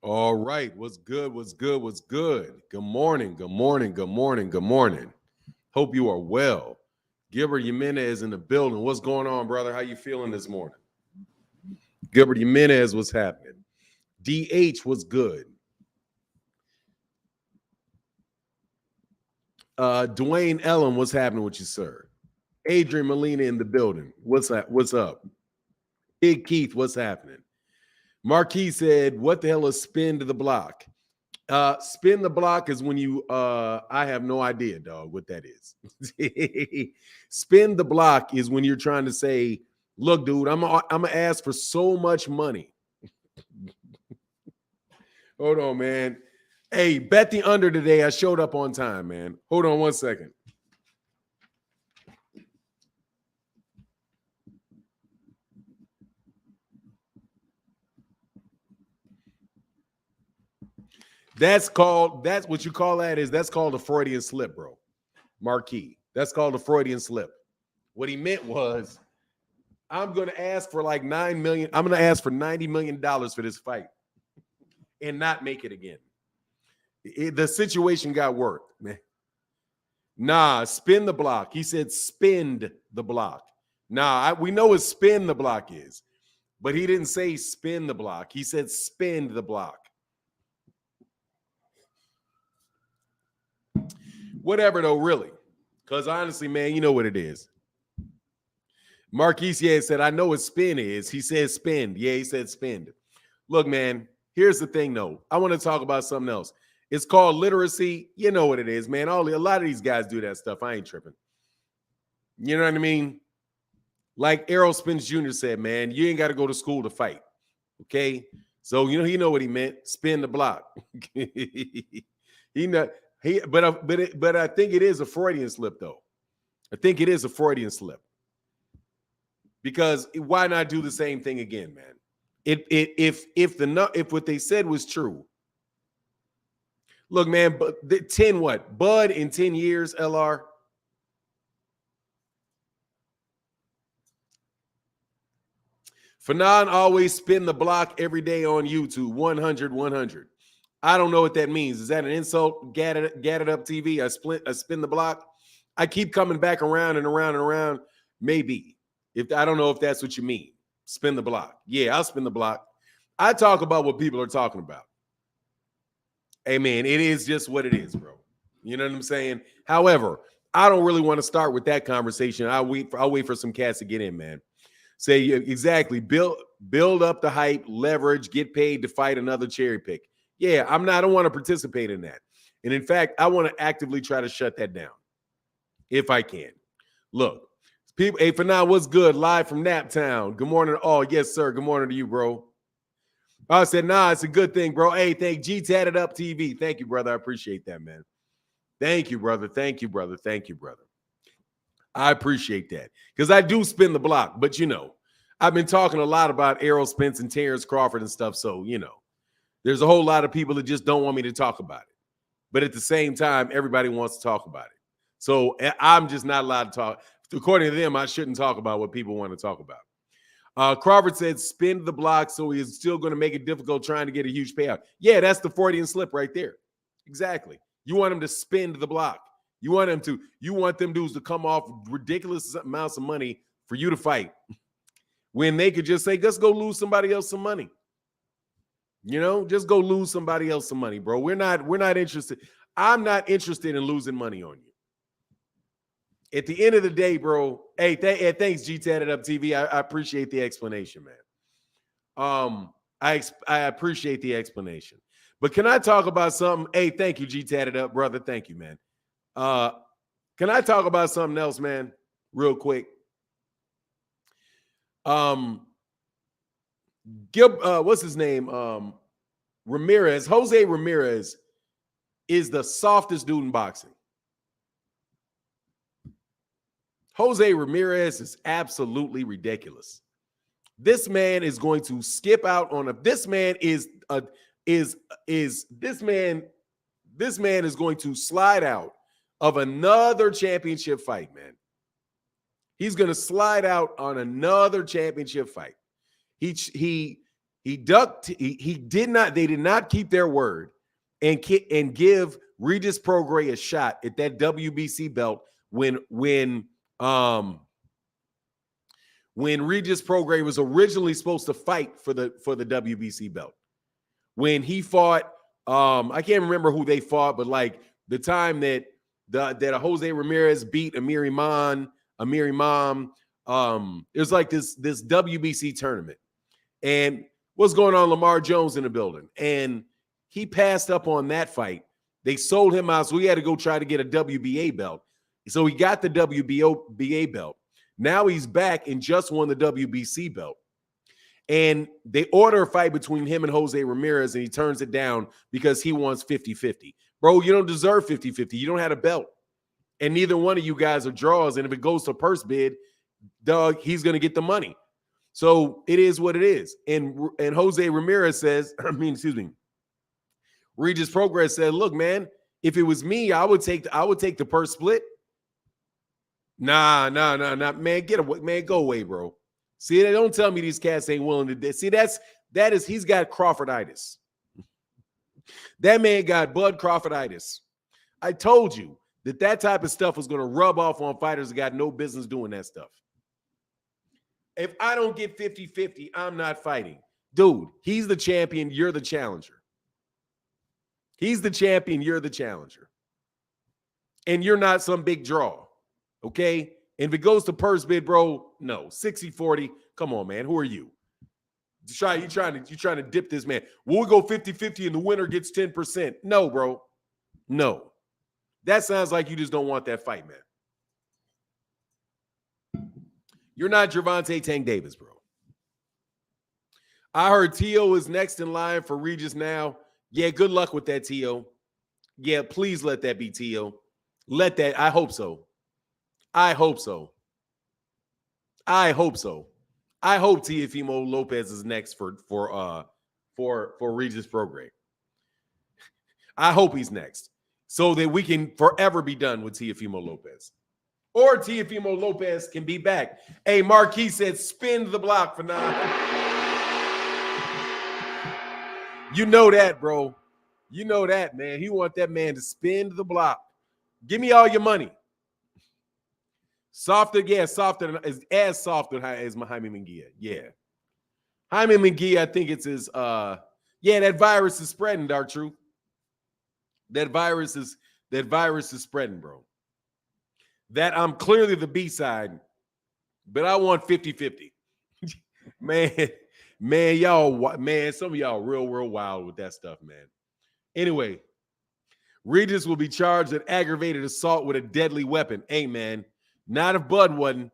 All right. What's good? What's good? What's good? Good morning. Good morning. Good morning. Good morning. Hope you are well. Gilbert Jimenez in the building. What's going on, brother? How you feeling this morning? Gilbert Jimenez, what's happening? DH, what's good? Dwayne Ellen, what's happening with you, sir? Adrian Molina in the building. What's that? What's up? Big Keith, what's happening? Marquis said, what the hell is spin to the block? Spin the block is when you I have no idea, dog, what that is. Spin the block is when you're trying to say, look, dude, I'm gonna ask for so much money. Hold on, man. Hey, bet the under today. I showed up on time, man. Hold on one second. That's what you call that's called a Freudian slip, bro. Marquis. That's called a Freudian slip. What he meant was, I'm going to ask for like 9 million. I'm going to ask for $90 million for this fight and not make it again. The situation got worked, man. Nah, spin the block. He said spend the block. Nah, we know what spin the block is, but he didn't say spin the block. He said spend the block. Whatever, though, really. Because honestly, man, you know what it is. Marquis said, I know what spin is. He said spend. Yeah, he said spend. Look, man, here's the thing, though. I want to talk about something else. It's called literacy. You know what it is, man. A lot of these guys do that stuff. I ain't tripping. You know what I mean? Like Errol Spence Jr. said, man, you ain't got to go to school to fight. Okay? So, you know what he meant. Spin the block. But I think it is a Freudian slip, though. I think it is a Freudian slip. Because why not do the same thing again, man? If what they said was true. Look, man, but 10 what? Bud in 10 years, LR. Fanon always spin the block every day on YouTube. 100, 100. I don't know what that means. Is that an insult? Gat it up TV. I spin the block. I keep coming back around and around and around. Maybe. If I don't know if that's what you mean. Spin the block. Yeah, I'll spin the block. I talk about what people are talking about. Hey, man, it is just what it is, bro. You know what I'm saying? However, I don't really want to start with that conversation. I'll wait for some cats to get in, man. Say exactly. Build up the hype, leverage, get paid to fight another cherry pick. Yeah, I don't want to participate in that. And in fact, I want to actively try to shut that down if I can. Look, people, hey, for now, what's good? Live from Naptown. Good morning to all. Yes, sir. Good morning to you, bro. I said, nah, it's a good thing, bro. Hey, thank G Tatted Up TV. Thank you, brother. I appreciate that, man. Thank you, brother. Thank you, brother. Thank you, brother. I appreciate that. Because I do spin the block, but I've been talking a lot about Errol Spence and Terence Crawford and stuff. So, there's a whole lot of people that just don't want me to talk about it. But at the same time, everybody wants to talk about it. So I'm just not allowed to talk. According to them, I shouldn't talk about what people want to talk about. Crawford said, spin the block, so he's still going to make it difficult trying to get a huge payout. Yeah, that's the Freudian slip right there. Exactly. You want him to spin the block. You want them dudes to come off ridiculous amounts of money for you to fight when they could just say, let's go lose somebody else some money. Just go lose somebody else some money, bro. We're not interested. I'm not interested in losing money on you. At the end of the day, bro, hey, thanks, G Tatted Up TV. I appreciate the explanation, man. I appreciate the explanation. But can I talk about something? Hey, thank you, G Tatted Up, brother. Thank you, man. Can I talk about something else, man? Real quick. What's his name? Jose Ramirez is the softest dude in boxing. Jose Ramirez is absolutely ridiculous. This man is going to skip out on this man is going to slide out of another championship fight, man. He's going to slide out on another championship fight. He ducked. He did not. They did not keep their word and give Regis Prograis a shot at that WBC belt when Regis Prograis was originally supposed to fight for the WBC belt. When he fought, I can't remember who they fought, but like the time that Jose Ramirez beat Amir Imam, it was like this WBC tournament. And what's going on? Lamar Jones in the building. And he passed up on that fight. They sold him out, so he had to go try to get a WBA belt. So he got the WBA belt. Now he's back and just won the WBC belt. And they order a fight between him and Jose Ramirez, and he turns it down because he wants 50-50. Bro, you don't deserve 50-50. You don't have a belt. And neither one of you guys are draws. And if it goes to purse bid, dog, he's going to get the money. So it is what it is. And Jose Ramirez says, Regis Prograis said, look, man, if it was me, I would take the purse split. Nah, man, get away, man, go away, bro. See, they don't tell me these cats ain't willing to do. See, he's got Crawforditis. That man got Bud Crawforditis. I told you that type of stuff was going to rub off on fighters that got no business doing that stuff. If I don't get 50-50, I'm not fighting. Dude, he's the champion, you're the challenger. He's the champion, you're the challenger. And you're not some big draw, okay? And if it goes to purse bid, bro, no. 60-40, come on, man. Who are you? You trying to dip this man. We'll go 50-50 and the winner gets 10%. No, bro. No. That sounds like you just don't want that fight, man. You're not Gervonta Tank Davis, bro. I heard T.O. is next in line for Regis now. Yeah, good luck with that, T.O. Yeah, please let that be T.O. Let that. I hope so. I hope so. I hope Teofimo Lopez is next for Regis Prograis. I hope he's next so that we can forever be done with Teofimo Lopez. Or Teofimo Lopez can be back. Hey, Marquis said, spin the block for now. You know that, bro. You know that, man. He want that man to spin the block. Give me all your money. Softer, yeah, softer, as soft as Jaime Munguia. Yeah. Jaime Munguia, I think it's his, that virus is spreading, Dark Truth. That virus is spreading, bro. That I'm clearly the B side, but I want 50-50. man, y'all, man, some of y'all real wild with that stuff, man. Anyway, Regis will be charged with aggravated assault with a deadly weapon. Hey, man, not if Bud wasn't.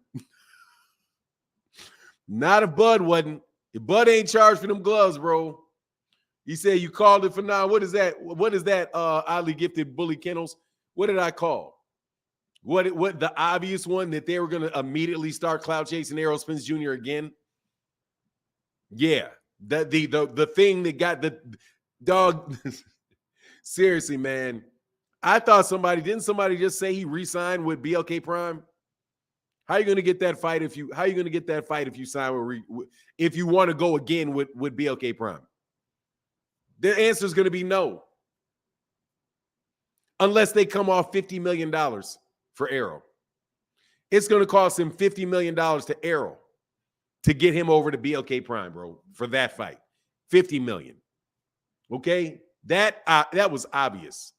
Not if Bud wasn't. If Bud ain't charged for them gloves, bro. You said you called it for now. What is that? What is that, oddly gifted Bully Kennels? What did I call? What the obvious one that they were going to immediately start cloud chasing Errol Spence Jr. again? Yeah, the thing that got the dog. Seriously, man. I thought didn't somebody just say he re-signed with BLK Prime? How are you going to get that fight if you sign if you want to go again with BLK Prime? The answer is going to be no. Unless they come off $50 million for Errol. It's going to cost him $50 million to Errol to get him over to BLK Prime, bro, for that fight. $50 million. Okay? That was obvious.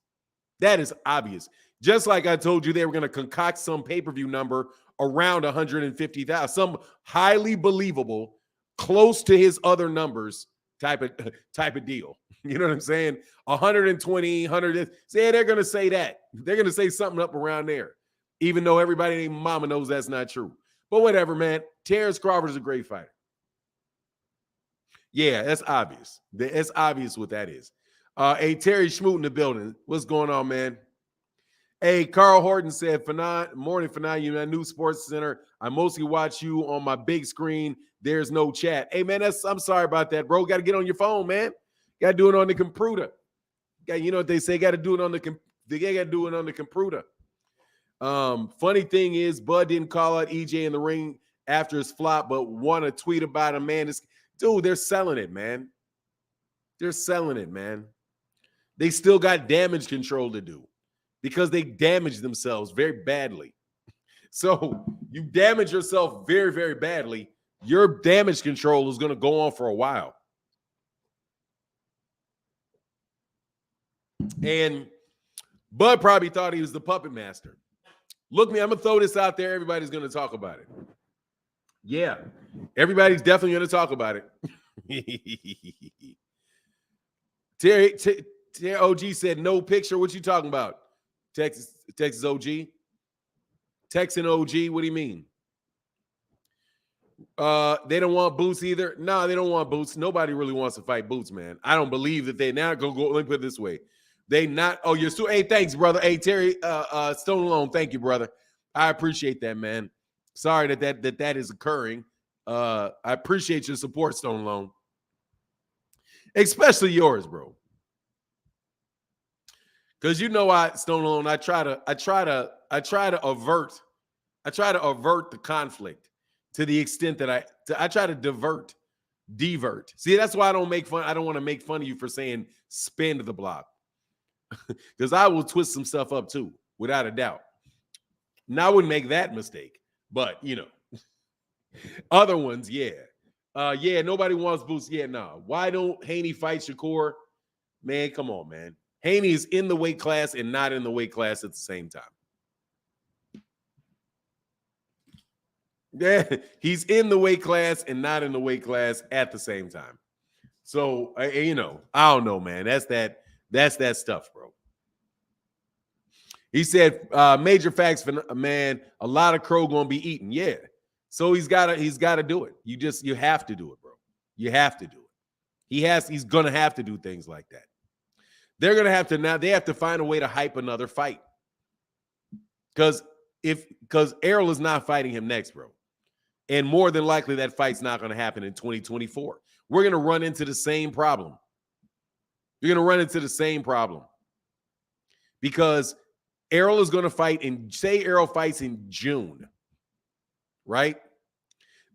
That is obvious. Just like I told you, they were going to concoct some pay-per-view number around 150,000, some highly believable, close to his other numbers type of deal. You know what I'm saying? 120, 100. Say they're going to say that. They're going to say something up around there, even though everybody named Mama knows that's not true. But whatever, man. Terence Crawford is a great fighter. Yeah, that's obvious. It's obvious what that is. Hey, Terry Schmoot in the building. What's going on, man? Hey, Carl Horton said, morning, Fanon, you New Sports Center. I mostly watch you on my big screen. There's no chat. Hey, man, I'm sorry about that, bro. Got to get on your phone, man. Got to do it on the computer. You know what they say? Got to do it on the computer. Funny thing is, Bud didn't call out EJ in the ring after his flop, but want to tweet about him, man. Dude, they're selling it, man. They're selling it, man. They still got damage control to do because they damaged themselves very badly. So you damage yourself very, very badly. Your damage control is going to go on for a while. And Bud probably thought he was the puppet master. Look, me, I'm going to throw this out there. Everybody's going to talk about it. Yeah, everybody's definitely going to talk about it. Terry OG said no picture. What you talking about? Texas OG? Texan OG, what do you mean? They don't want Boots either. No, they don't want Boots. Nobody really wants to fight Boots, man. I don't believe that they're not going to go. Let me put it this way. They not, oh, you're still, hey, thanks, brother. Hey, Terry, Stone Alone, thank you, brother. I appreciate that, man. Sorry that is occurring. I appreciate your support, Stone Alone. Especially yours, bro. Because you know Stone Alone, I try to avert the conflict to the extent that I try to divert. See, that's why I don't make fun. I don't want to make fun of you for saying spin the block. Because I will twist some stuff up too, without a doubt. Now I wouldn't make that mistake, but you know, other ones, yeah. Yeah, nobody wants Boots. Yeah, no. Why don't Haney fight Shakur? Man, come on, man. Haney is in the weight class and not in the weight class at the same time. Yeah, he's in the weight class and not in the weight class at the same time. So, you know, I don't know, man. That's that stuff, bro. He said, major facts for man, a lot of crow gonna be eaten. Yeah. So he's gotta do it. You have to do it, bro. You have to do it. He's gonna have to do things like that. They're gonna have to now, they have to find a way to hype another fight. Because Errol is not fighting him next, bro. And more than likely that fight's not gonna happen in 2024. We're gonna run into the same problem. You're gonna run into the same problem. Because Errol is gonna fight say Errol fights in June. Right?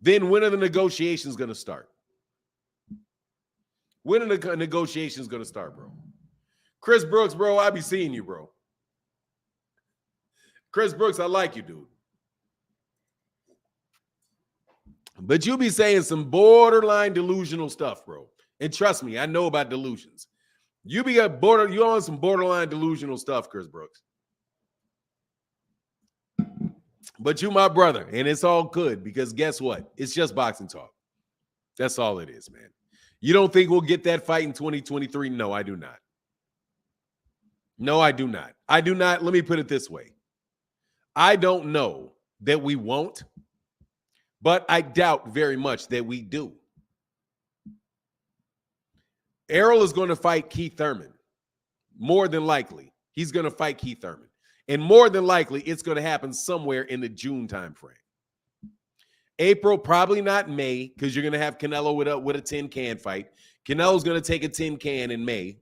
Then when are the negotiations going to start? When are the negotiations going to start, bro? Chris Brooks, bro, I be seeing you, bro. Chris Brooks, I like you, dude. But you be saying some borderline delusional stuff, bro. And trust me, I know about delusions. You on some borderline delusional stuff, Chris Brooks. But you my brother, and it's all good because guess what? It's just boxing talk. That's all it is, man. You don't think we'll get that fight in 2023? No, I do not. No, I do not. I do not. Let me put it this way. I don't know that we won't, but I doubt very much that we do. Errol is going to fight Keith Thurman. More than likely, he's going to fight Keith Thurman. And more than likely, it's going to happen somewhere in the June timeframe. April, probably not May, because you're going to have Canelo with a tin can fight. Canelo's going to take a tin can in May.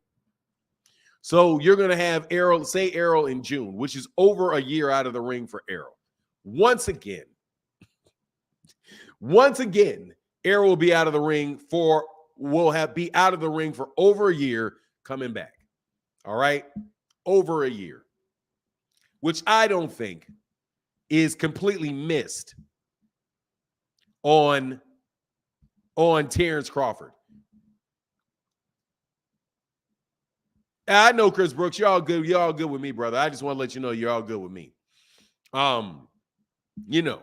So you're going to have Errol in June, which is over a year out of the ring for Errol. Once again, Errol will be out of the ring for over a year coming back. All right? Over a year. Which I don't think is completely missed on Terence Crawford. I know, Chris Brooks, you're all good. You're all good with me, brother. I just want to let you know you're all good with me. You know.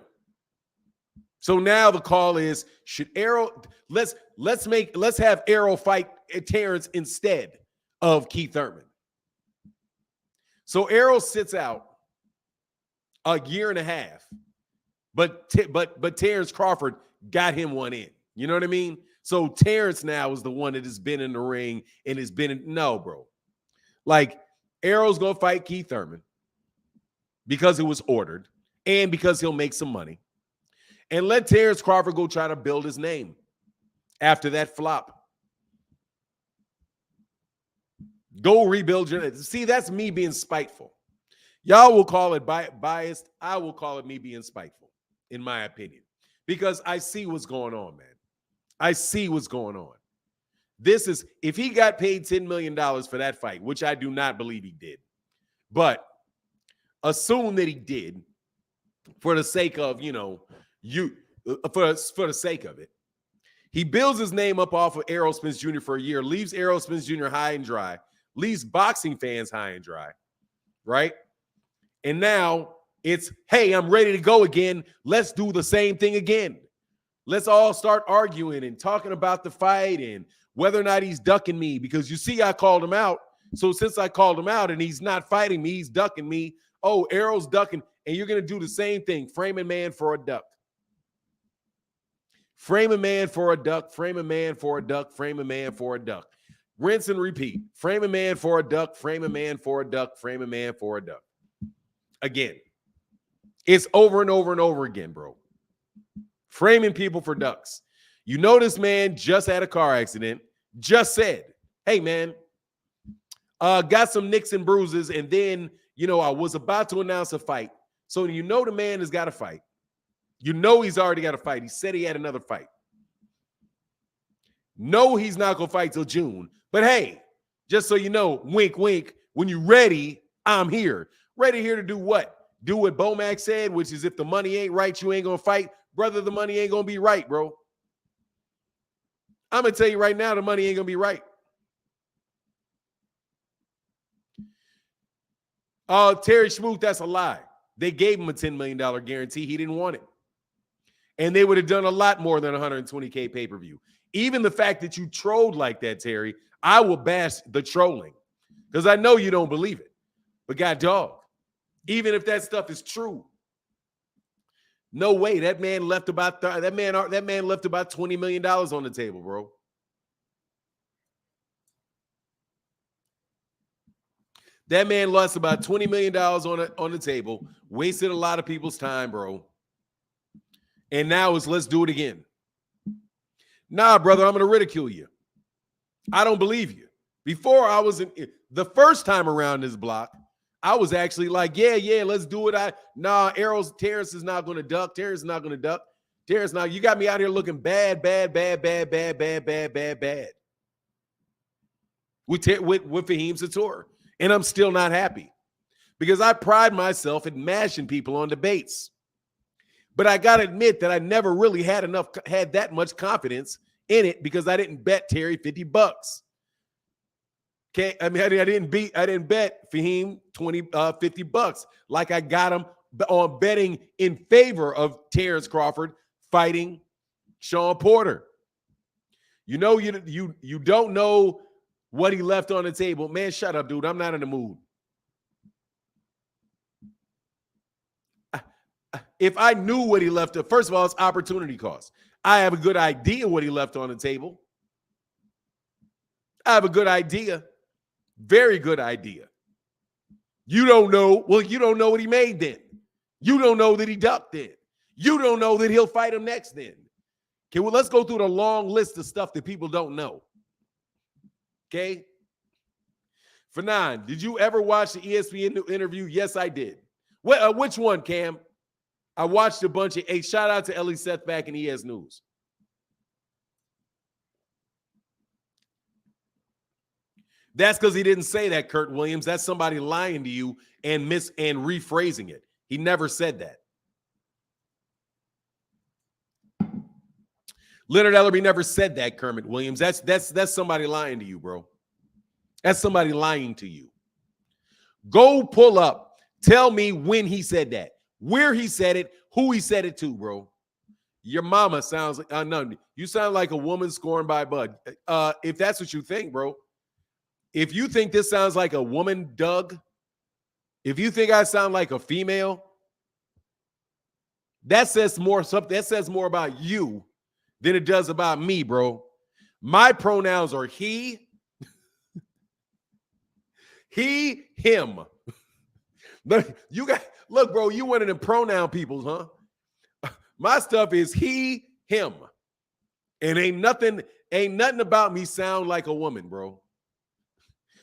So now the call is, should Errol let's have Errol fight Terence instead of Keith Thurman. So Errol sits out a year and a half, but Terence Crawford got him one in. You know what I mean? So Terence now is the one that has been in the ring and has been in. No, bro. Like, Errol's going to fight Keith Thurman because it was ordered and because he'll make some money. And let Terence Crawford go try to build his name after that flop. Go rebuild your. See, that's me being spiteful. Y'all will call it biased. I will call it me being spiteful, in my opinion, because I see what's going on, man. I see what's going on. This is, if he got paid $10 million for that fight, which I do not believe he did, but assume that he did for the sake of, for the sake of it. He builds his name up off of Errol Spence Jr. for a year, leaves Errol Spence Jr. high and dry, leaves boxing fans high and dry, right? And now it's, hey, I'm ready to go again. Let's do the same thing again. Let's all start arguing and talking about the fight and whether or not he's ducking me, because you see I called him out. So since I called him out and he's not fighting me, he's ducking me. Oh, Errol's ducking, and you're going to do the same thing. Frame a man for a duck. Frame a man for a duck, frame a man for a duck, frame a man for a duck. Rinse and repeat. Frame a man for a duck, frame a man for a duck, frame a man for a duck. Again. It's over and over and over again, bro. Framing people for ducks. You know this man just had a car accident, just said, hey, man, got some nicks and bruises, and then, I was about to announce a fight. So the man has got a fight. He's already got a fight. He said he had another fight. No, he's not going to fight till June. But hey, just so you know, wink, wink, when you're ready, I'm here. Ready here to do what? Do what Bomac said, which is if the money ain't right, you ain't going to fight. Brother, the money ain't going to be right, bro. I'm going to tell you right now, the money ain't going to be right. Terry Schmoot, that's a lie. They gave him a $10 million guarantee. He didn't want it. And they would have done a lot more than 120K pay-per-view. Even the fact that you trolled like that, Terry, I will bash the trolling because I know you don't believe it. But God dog, even if that stuff is true, no way. That man left about that man left about $20 million on the table, bro. That man lost about $20 million on the table, wasted a lot of people's time, bro. And now it's let's do it again. Nah, brother, I'm going to ridicule you. I don't believe you. Before I was the first time around this block, I was actually like, yeah, let's do it. Terence is not going to duck. Terence is not going to duck. Terence, now you got me out here looking bad. With Fahim Sator. And I'm still not happy because I pride myself in mashing people on debates. But I got to admit that I never really had that much confidence in it because I didn't bet Terry $50. Okay, I mean, I didn't bet Fahim $50 like I got him on betting in favor of Terence Crawford fighting Sean Porter. You don't know what he left on the table. Man, shut up, dude. I'm not in the mood. If I knew what he left, first of all, it's opportunity cost. I have a good idea what he left on the table. I have a good idea. Very good idea. You don't know. Well, you don't know what he made then. You don't know that he ducked then. You don't know that he'll fight him next then. Okay, well, let's go through the long list of stuff that people don't know. Okay? For 9, did you ever watch the ESPN interview? Yes, I did. Which one, Cam? I watched a bunch of. Hey, shout out to Ellie Seth back in ES News. That's because he didn't say that, Kurt Williams. That's somebody lying to you and rephrasing it. He never said that. Leonard Ellerby never said that, Kermit Williams. That's somebody lying to you, bro. That's somebody lying to you. Go pull up. Tell me when he said that, where he said it, who he said it to, bro. Your mama sounds like no. You sound like a woman scorned by Bud. If that's what you think, bro. If you think this sounds like a woman, Doug, if you think I sound like a female, that says more something. That says more about you than it does about me, bro. My pronouns are he, him. Look, look, bro, you one of them pronoun peoples, huh? My stuff is he, him. And ain't nothing about me sound like a woman, bro.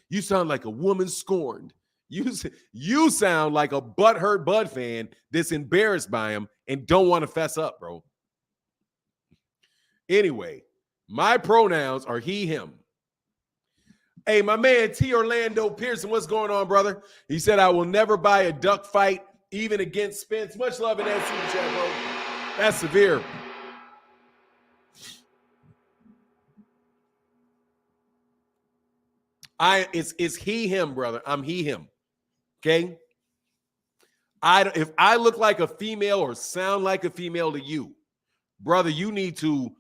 You sound like a woman scorned. You sound like a butthurt Bud fan that's embarrassed by him and don't want to fess up, bro. Anyway, My pronouns are he, him. Hey, my man T. Orlando Pearson, what's going on, brother? He said, I will never buy a duck fight, even against Spence. Much love in that super chat, bro. That's severe. It's he, him, brother. I'm he, him. Okay? If I look like a female or sound like a female to you, brother, you need to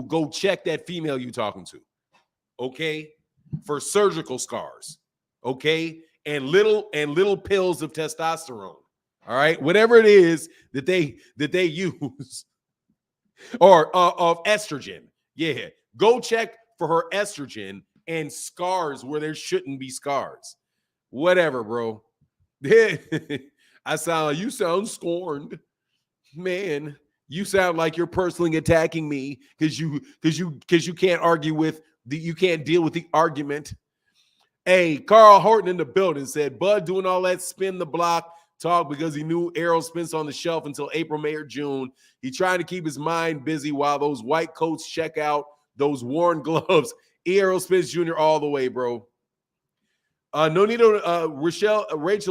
go check that female you talking to. Okay? For surgical scars. Okay? And little pills of testosterone. All right? Whatever it is that they use or of estrogen. Yeah. Go check for her estrogen and scars where there shouldn't be scars. Whatever, bro. You sound scorned. Man, you sound like you're personally attacking me because you can't argue with you can't deal with the argument. Hey, Carl Horton in the building said Bud doing all that spin the block talk because he knew Errol Spence on the shelf until April, May, or June. He trying to keep his mind busy while those white coats check out those worn gloves. Errol Spence Jr. all the way, bro. Rachel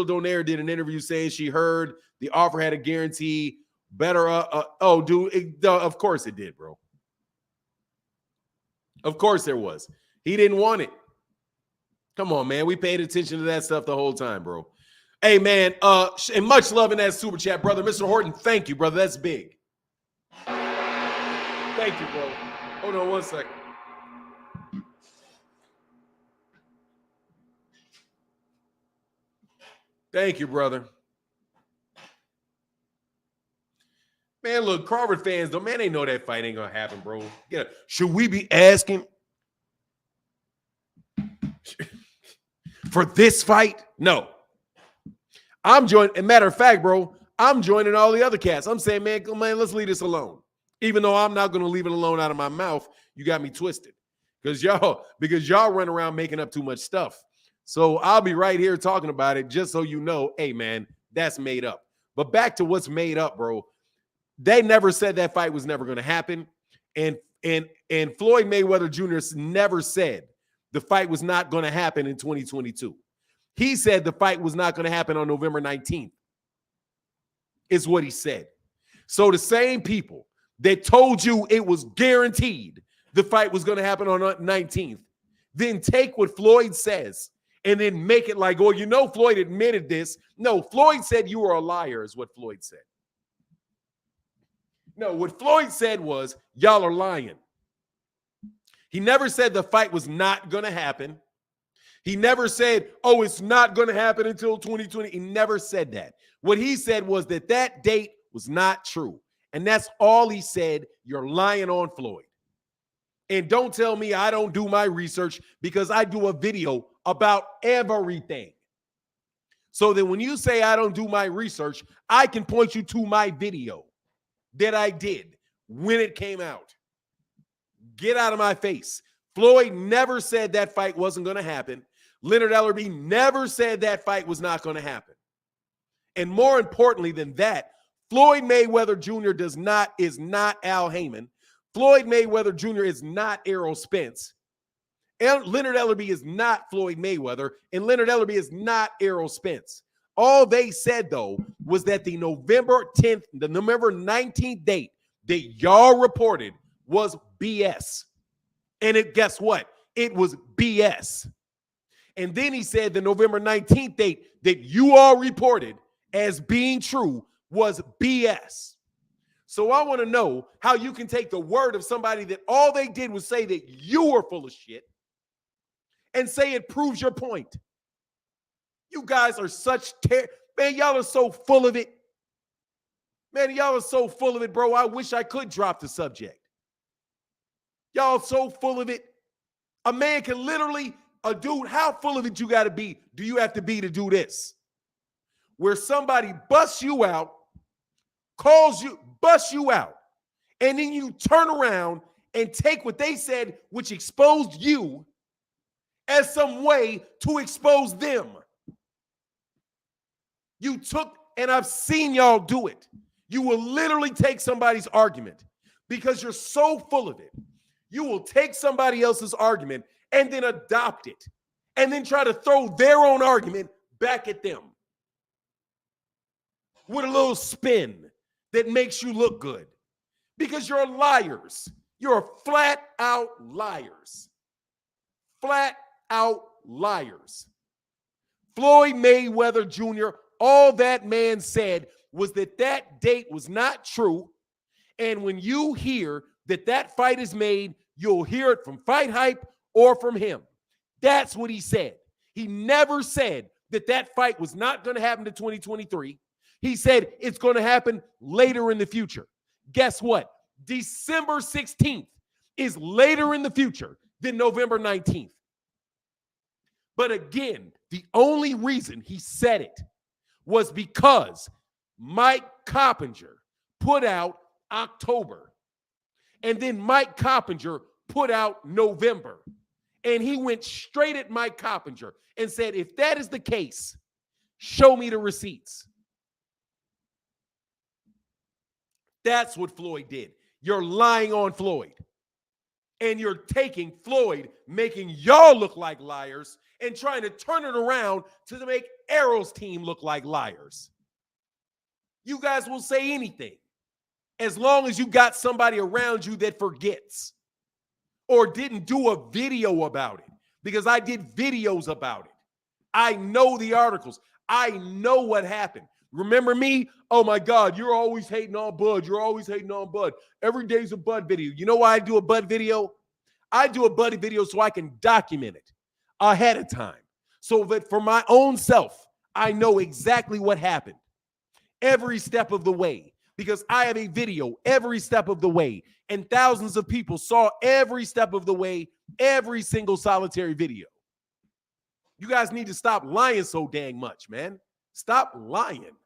Donaire did an interview saying she heard the offer had a guarantee. Of course it did, bro. Of course there was. He didn't want it. Come on, man. We paid attention to that stuff the whole time, bro. Hey, man, and much love in that super chat, brother. Mr. Horton, thank you, brother. That's big. Thank you, bro. Hold on one second. Thank you, brother. Man, look, Crawford fans, though, man, they know that fight ain't going to happen, bro. Yeah. Should we be asking for this fight? No. I'm joining. As a matter of fact, bro, I'm joining all the other cats. I'm saying, man, let's leave this alone. Even though I'm not going to leave it alone out of my mouth, you got me twisted. Because y'all run around making up too much stuff. So I'll be right here talking about it just so you know, hey, man, that's made up. But back to what's made up, bro. They never said that fight was never going to happen. And Floyd Mayweather Jr. never said the fight was not going to happen in 2022. He said the fight was not going to happen on November 19th. Is what he said. So the same people that told you it was guaranteed the fight was going to happen on 19th, then take what Floyd says and then make it like, oh, you know, Floyd admitted this. No, Floyd said you were a liar is what Floyd said. No, what Floyd said was, y'all are lying. He never said the fight was not going to happen. He never said, oh, it's not going to happen until 2020. He never said that. What he said was that date was not true. And that's all he said. You're lying on Floyd. And don't tell me I don't do my research because I do a video about everything. So that when you say I don't do my research, I can point you to my video that I did when it came out. Get out of my face. Floyd never said that fight wasn't going to happen. Leonard Ellerbe never said that fight was not going to happen. And more importantly than that, Floyd Mayweather Jr. is not Al Heyman. Floyd Mayweather Jr. is not Errol Spence. Leonard Ellerbe is not Floyd Mayweather, and Leonard Ellerbe is not Errol Spence. All they said, though, was that the November 10th, the November 19th date that y'all reported was BS. And guess what? It was BS. And then he said the November 19th date that you all reported as being true was BS. So I want to know how you can take the word of somebody that all they did was say that you were full of shit and say it proves your point. You guys are man, y'all are so full of it. Man, y'all are so full of it, bro. I wish I could drop the subject. Y'all so full of it. A man can literally, a dude, how full of it you got to be, do you have to be to do this? Where somebody busts you out, busts you out, and then you turn around and take what they said, which exposed you, as some way to expose them. You took, and I've seen y'all do it. You will literally take somebody's argument because you're so full of it. You will take somebody else's argument and then adopt it and then try to throw their own argument back at them with a little spin that makes you look good, because you're liars. You're flat out liars. Flat out liars. Floyd Mayweather Jr., all that man said was that that date was not true. And when you hear that that fight is made, you'll hear it from Fight Hype or from him. That's what he said. He never said that that fight was not going to happen to 2023. He said it's going to happen later in the future. Guess what? December 16th is later in the future than November 19th. But again, the only reason he said it was because Mike Coppinger put out October. And then Mike Coppinger put out November. And he went straight at Mike Coppinger and said, if that is the case, show me the receipts. That's what Floyd did. You're lying on Floyd. And you're taking Floyd, making y'all look like liars, and trying to turn it around to make Errol's team look like liars. You guys will say anything as long as you got somebody around you that forgets or didn't do a video about it, because I did videos about it. I know the articles. I know what happened. Remember me? Oh my God, you're always hating on Bud. You're always hating on Bud. Every day's a Bud video. You know why I do a Bud video? I do a Bud video so I can document it ahead of time, so that for my own self, I know exactly what happened every step of the way, because I have a video every step of the way, and thousands of people saw every step of the way, every single solitary video. You guys need to stop lying so dang much, man. Stop lying.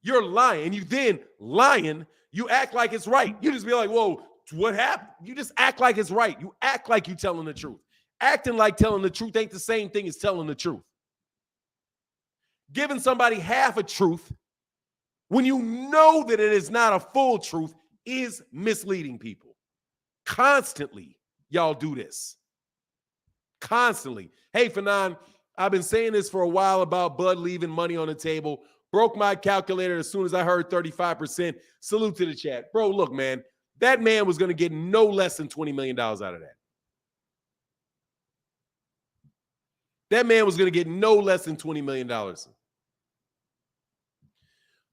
You're lying. You then lying, you act like it's right. You just be like, whoa, what happened? You just act like it's right. You act like you're telling the truth. Acting like telling the truth ain't the same thing as telling the truth. Giving somebody half a truth when you know that it is not a full truth is misleading people. Constantly, y'all do this. Constantly. Hey, Fanon, I've been saying this for a while about Bud leaving money on the table. Broke my calculator as soon as I heard 35%. Salute to the chat. Bro, look, man, that man was going to get no less than $20 million out of that. That man was going to get no less than $20 million.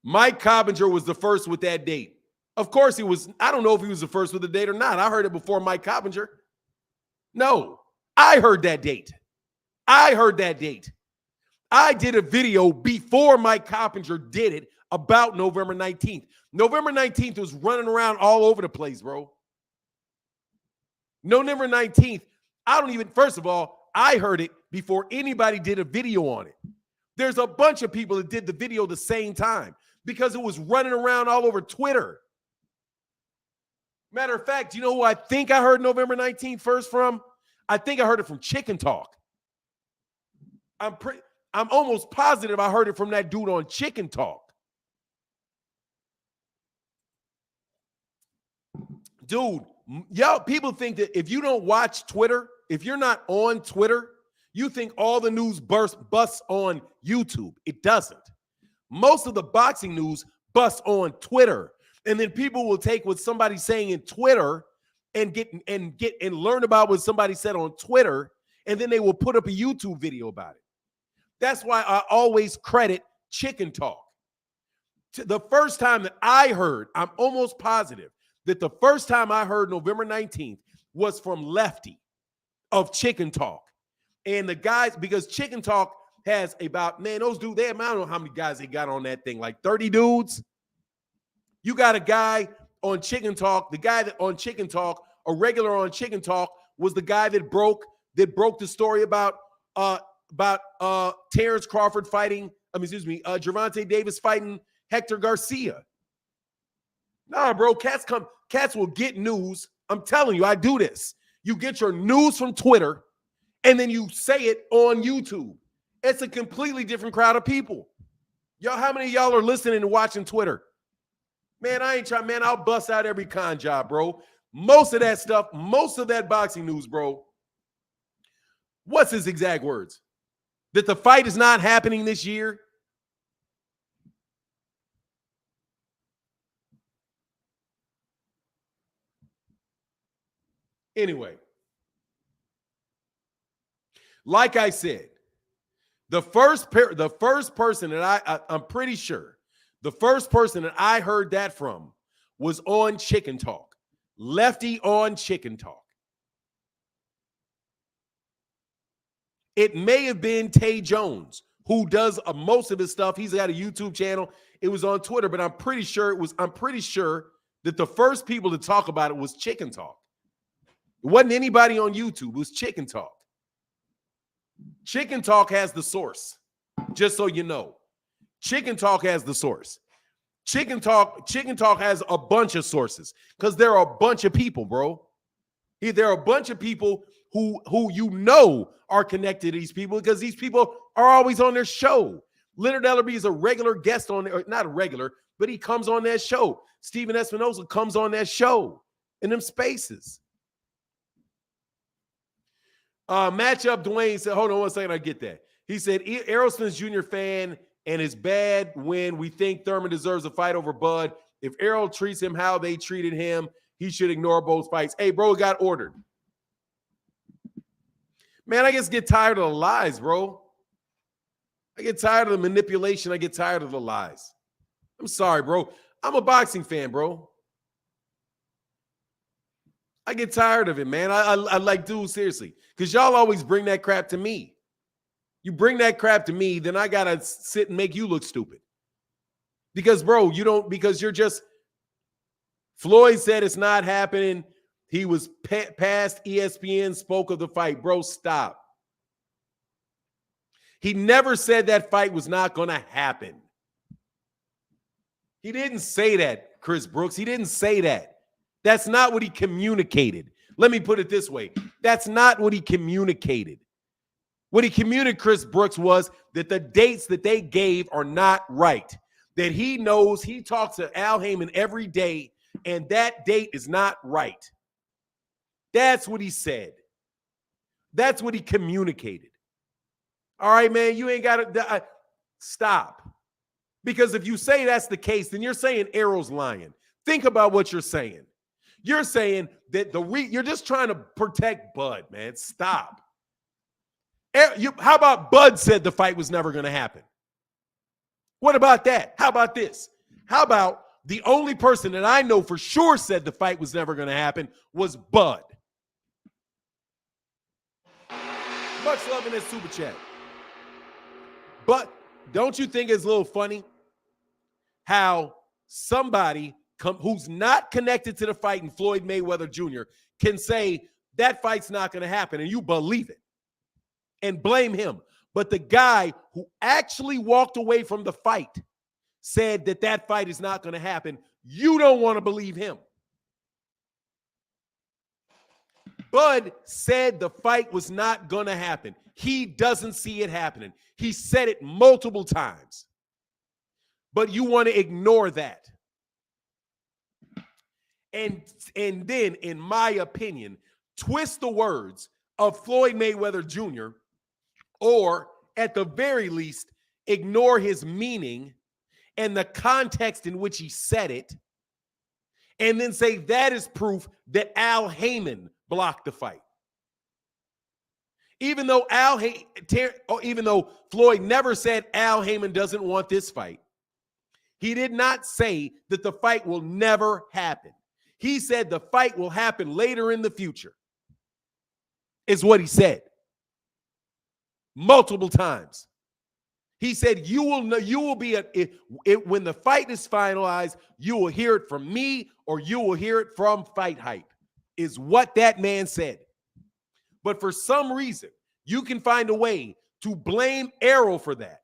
Mike Coppinger was the first with that date. Of course he was. I don't know if he was the first with the date or not. I heard it before Mike Coppinger. No, I heard that date. I heard that date. I did a video before Mike Coppinger did it about November 19th. November 19th was running around all over the place, bro. November 19th, first of all, I heard it before anybody did a video on it. There's a bunch of people that did the video the same time because it was running around all over Twitter. Matter of fact, you know who I think I heard November 19th first from? I think I heard it from Chicken Talk. I'm almost positive I heard it from that dude on Chicken Talk. Dude, y'all, people think that if you don't watch Twitter, if you're not on Twitter, you think all the news busts on YouTube. It doesn't. Most of the boxing news busts on Twitter. And then people will take what somebody's saying in Twitter and learn about what somebody said on Twitter, and then they will put up a YouTube video about it. That's why I always credit Chicken Talk. The first time that I heard, I'm almost positive that the first time I heard November 19th was from Lefty of Chicken Talk. And the guys, because Chicken Talk has about, man, those dudes, I don't know how many guys they got on that thing, like 30 dudes. You got a guy on Chicken Talk, the guy that on Chicken Talk, a regular on Chicken Talk, was the guy that broke the story about Terence Crawford fighting, Gervonta Davis fighting Hector Garcia. Nah, bro, cats will get news. I'm telling you, I do this. You get your news from Twitter, and then you say it on YouTube. It's a completely different crowd of people. Y'all, how many of y'all are listening and watching Twitter? Man, I ain't trying, man, I'll bust out every con job, bro. Most of that stuff, most of that boxing news, bro. What's his exact words? That the fight is not happening this year? Anyway, like I said, the first person that I'm pretty sure the first person that I heard that from was on Chicken Talk. Lefty on Chicken Talk. It may have been Tay Jones, who does most of his stuff. He's got a YouTube channel. It was on Twitter, but I'm pretty sure that the first people to talk about it was Chicken Talk. It wasn't anybody on YouTube. It was Chicken Talk. Chicken Talk has the source, just so you know. Chicken Talk has the source. Chicken Talk has a bunch of sources because there are a bunch of people, bro. There are a bunch of people who you know are connected to these people because these people are always on their show. Leonard Ellerby is a regular guest on there, not a regular, but he comes on that show. Steven Espinosa comes on that show in them spaces. Matchup, Dwayne said, hold on one second, I get that. He said, Errol Spence Jr. fan, and it's bad when we think Thurman deserves a fight over Bud. If Errol treats him how they treated him, he should ignore both fights. Hey, bro, it got ordered. Man, I just get tired of the lies, bro. I get tired of the manipulation. I get tired of the lies. I'm sorry, bro. I'm a boxing fan, bro. I get tired of it, man. I like, dude, seriously. Because y'all always bring that crap to me. You bring that crap to me, then I got to sit and make you look stupid. Because, bro, because you're just, Floyd said it's not happening. He was past ESPN, spoke of the fight. Bro, stop. He never said that fight was not going to happen. He didn't say that, Chris Brooks. He didn't say that. That's not what he communicated. Let me put it this way. That's not what he communicated. What he communicated, Chris Brooks, was that the dates that they gave are not right. That he knows he talks to Al Heyman every day, and that date is not right. That's what he said. That's what he communicated. All right, man, you ain't got to stop. Because if you say that's the case, then you're saying Errol's lying. Think about what you're saying. You're saying that you're just trying to protect Bud, man. Stop. How about Bud said the fight was never going to happen? What about that? How about this? How about the only person that I know for sure said the fight was never going to happen was Bud? Much love in this super chat. But don't you think it's a little funny how somebody who's not connected to the fight in Floyd Mayweather Jr. can say that fight's not going to happen and you believe it and blame him. But the guy who actually walked away from the fight said that that fight is not going to happen. You don't want to believe him. Bud said the fight was not going to happen. He doesn't see it happening. He said it multiple times. But you want to ignore that. And then, in my opinion, twist the words of Floyd Mayweather Jr., or at the very least, ignore his meaning and the context in which he said it, and then say that is proof that Al Heyman blocked the fight. Even though Floyd never said Al Heyman doesn't want this fight, he did not say that the fight will never happen. He said the fight will happen later in the future, is what he said. Multiple times. He said, you will be, when the fight is finalized, you will hear it from me or you will hear it from Fight Hype, is what that man said. But for some reason, you can find a way to blame Errol for that,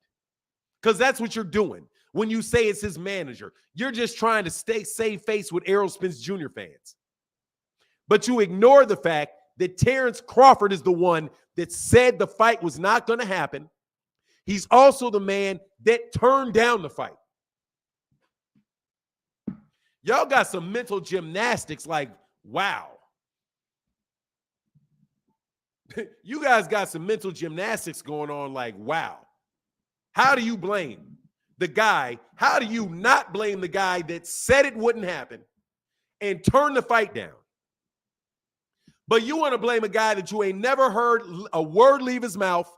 because that's what you're doing. When you say it's his manager, you're just trying to save face with Errol Spence Jr. fans. But you ignore the fact that Terence Crawford is the one that said the fight was not going to happen. He's also the man that turned down the fight. Y'all got some mental gymnastics like, Wow. You guys got some mental gymnastics going on like, wow. How do you blame the guy? How do you not blame the guy that said it wouldn't happen and turned the fight down? But you want to blame a guy that you ain't never heard a word leave his mouth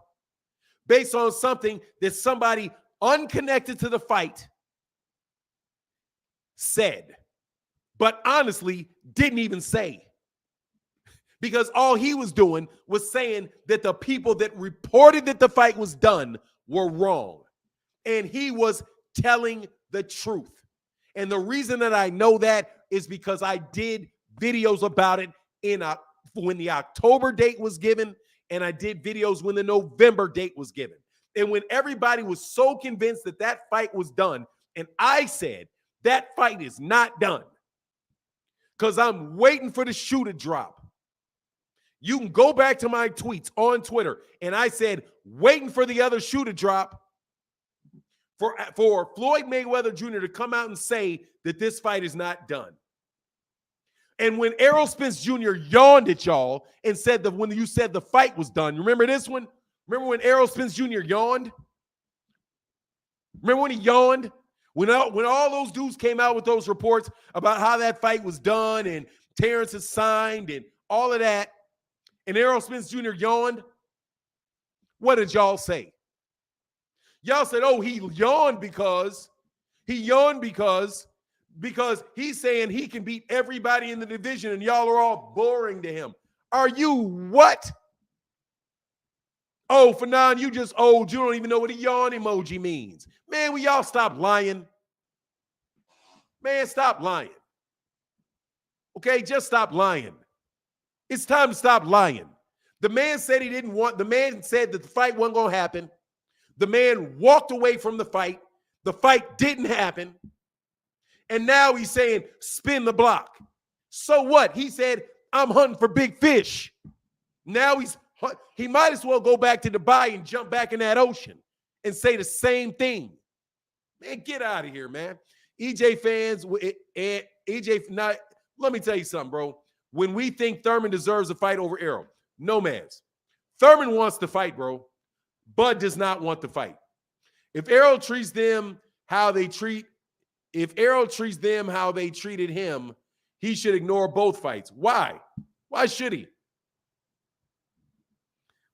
based on something that somebody unconnected to the fight said, but honestly didn't even say. Because all he was doing was saying that the people that reported that the fight was done were wrong. And he was telling the truth. And the reason that I know that is because I did videos about it when the October date was given, and I did videos when the November date was given. And when everybody was so convinced that that fight was done, and I said, that fight is not done because I'm waiting for the shoe to drop. You can go back to my tweets on Twitter, and I said, waiting for the other shoe to drop for Floyd Mayweather Jr. to come out and say that this fight is not done. And when Errol Spence Jr. yawned at y'all and said that when you said the fight was done, remember this one? Remember when Errol Spence Jr. yawned? Remember when he yawned? When all those dudes came out with those reports about how that fight was done and Terence is signed and all of that, and Errol Spence Jr. yawned, what did y'all say? Y'all said, oh, he yawned because he's saying he can beat everybody in the division and y'all are all boring to him. Are you what? Oh, Fanon, you just old. You don't even know what a yawn emoji means. Man, will y'all stop lying? Man, stop lying. Okay, just stop lying. It's time to stop lying. The man said the man said that the fight wasn't going to happen. The man walked away from the fight. The fight didn't happen. And now he's saying, spin the block. So what? He said, I'm hunting for big fish. Now he might as well go back to Dubai and jump back in that ocean and say the same thing. Man, get out of here, man. EJ fans, let me tell you something, bro. When we think Thurman deserves a fight over Errol, no man's. Thurman wants to fight, bro. Bud does not want to fight. If Errol treats them how they treated him, he should ignore both fights. Why? Why should he?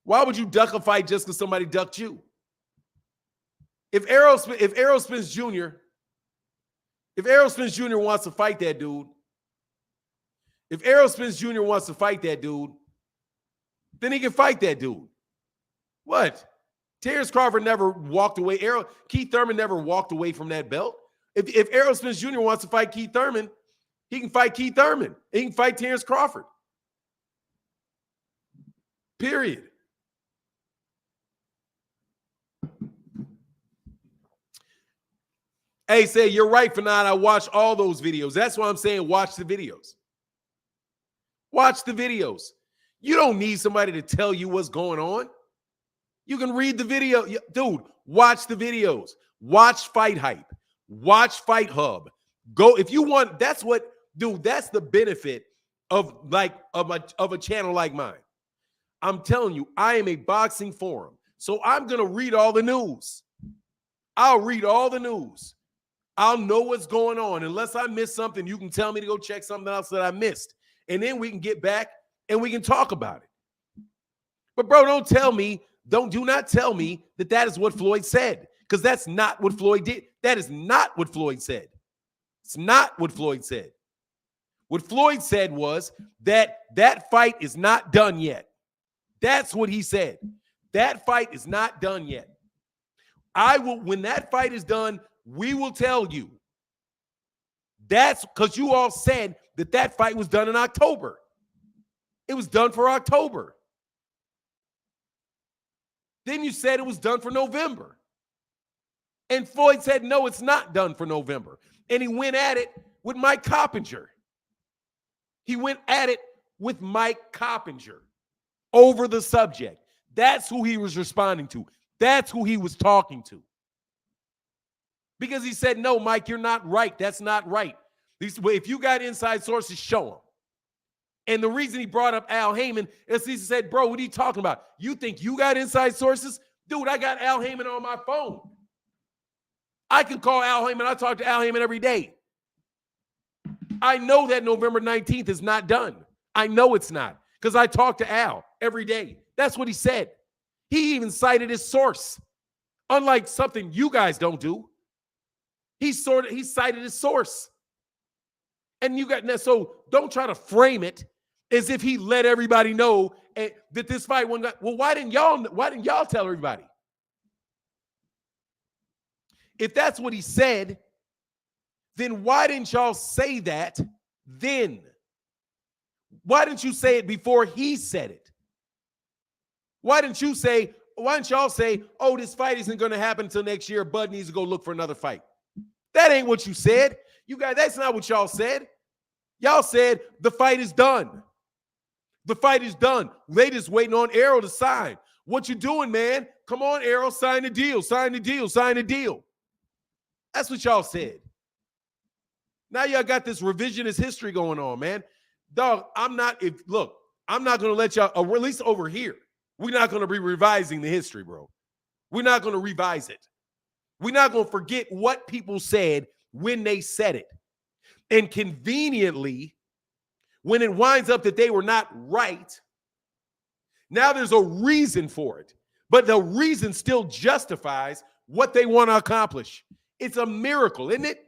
Why would you duck a fight just because somebody ducked you? If Errol Spence Jr. wants to fight that dude, then he can fight that dude. What? Terence Crawford never walked away. Keith Thurman never walked away from that belt. If Errol Spence Jr. wants to fight Keith Thurman, he can fight Keith Thurman. He can fight Terence Crawford. Period. Hey, say, you're right, Fanon. I watched all those videos. That's why I'm saying watch the videos. Watch the videos. You don't need somebody to tell you what's going on. You can read the video. Dude, watch the videos. Watch Fight Hype. Watch Fight Hub. Go if you want. That's the benefit of a channel like mine. I'm telling you, I am a boxing forum. So I'm going to read all the news. I'll read all the news. I'll know what's going on. Unless I missed something, you can tell me to go check something else that I missed. And then we can get back and we can talk about it. But bro, do not tell me that is what Floyd said, because that's not what Floyd did. That is not what Floyd said. It's not what Floyd said. What Floyd said was that fight is not done yet. That's what he said. That fight is not done yet. When that fight is done, we will tell you. That's because you all said that fight was done in October. It was done for October. Then you said it was done for November. And Floyd said, no, it's not done for November. And he went at it with Mike Coppinger. He went at it with Mike Coppinger over the subject. That's who he was responding to. That's who he was talking to. Because he said, no, Mike, you're not right. That's not right. If you got inside sources, show them. And the reason he brought up Al Heyman is he said, bro, what are you talking about? You think you got inside sources? Dude, I got Al Heyman on my phone. I can call Al Heyman. I talk to Al Heyman every day. I know that November 19th is not done. I know it's not because I talk to Al every day. That's what he said. He even cited his source, unlike something you guys don't do. He cited his source. And so don't try to frame it as if he let everybody know that this fight wasn't. Well, why didn't y'all tell everybody? If that's what he said, then why didn't y'all say that then? Why didn't you say it before he said it? Why didn't y'all say, oh, this fight isn't going to happen until next year. Bud needs to go look for another fight. That ain't what you said. You guys, that's not what y'all said. Y'all said the fight is done. The fight is done. They just waiting on Errol to sign. What you doing, man? Come on, Errol, sign the deal, sign the deal, sign the deal. That's what y'all said. Now y'all got this revisionist history going on, man. Dog, I'm not going to let y'all, or at least over here, we're not going to be revising the history, bro. We're not going to revise it. We're not going to forget what people said when they said it. And conveniently, when it winds up that they were not right, now there's a reason for it. But the reason still justifies what they want to accomplish. It's a miracle, isn't it?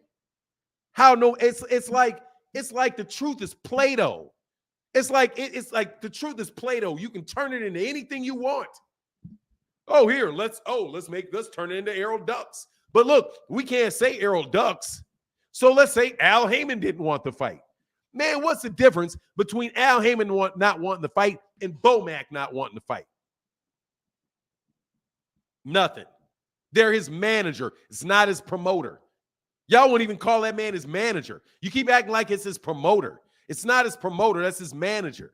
It's like the truth is Play-Doh. It's like the truth is Play-Doh. You can turn it into anything you want. Oh, here, let's turn it into Errol Ducks. But look, we can't say Errol Ducks. So let's say Al Heyman didn't want the fight. Man, what's the difference between Al Heyman not wanting the fight and Bomac not wanting the fight? Nothing. They're his manager. It's not his promoter. Y'all won't even call that man his manager. You keep acting like it's his promoter. It's not his promoter. That's his manager.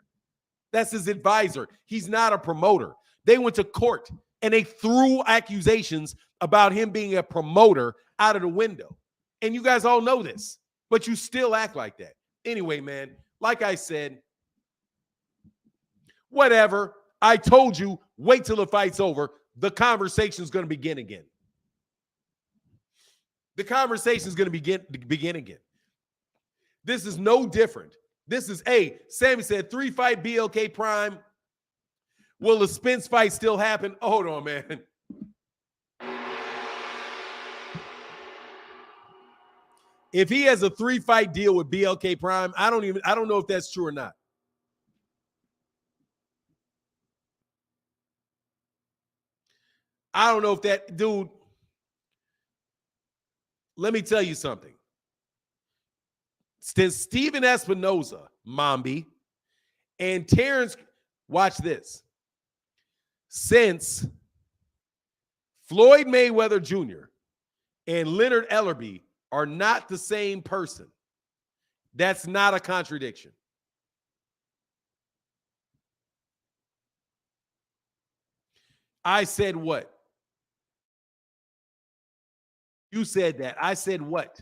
That's his advisor. He's not a promoter. They went to court and they threw accusations about him being a promoter out of the window. And you guys all know this, but you still act like that. Anyway, man, like I said, whatever. I told you, wait till the fight's over. The conversation is going to begin again. The conversation is going to begin again. This is no different. This is, Sammy said 3-fight BLK Prime. Will the Spence fight still happen? Hold on, man. If he has a 3-fight deal with BLK Prime, I don't know if that's true or not. I don't know if that dude. Let me tell you something. Since Steven Espinoza, Mambi, and Terence, watch this. Since Floyd Mayweather Jr. and Leonard Ellerbe are not the same person, that's not a contradiction. I said what? You said that. I said what?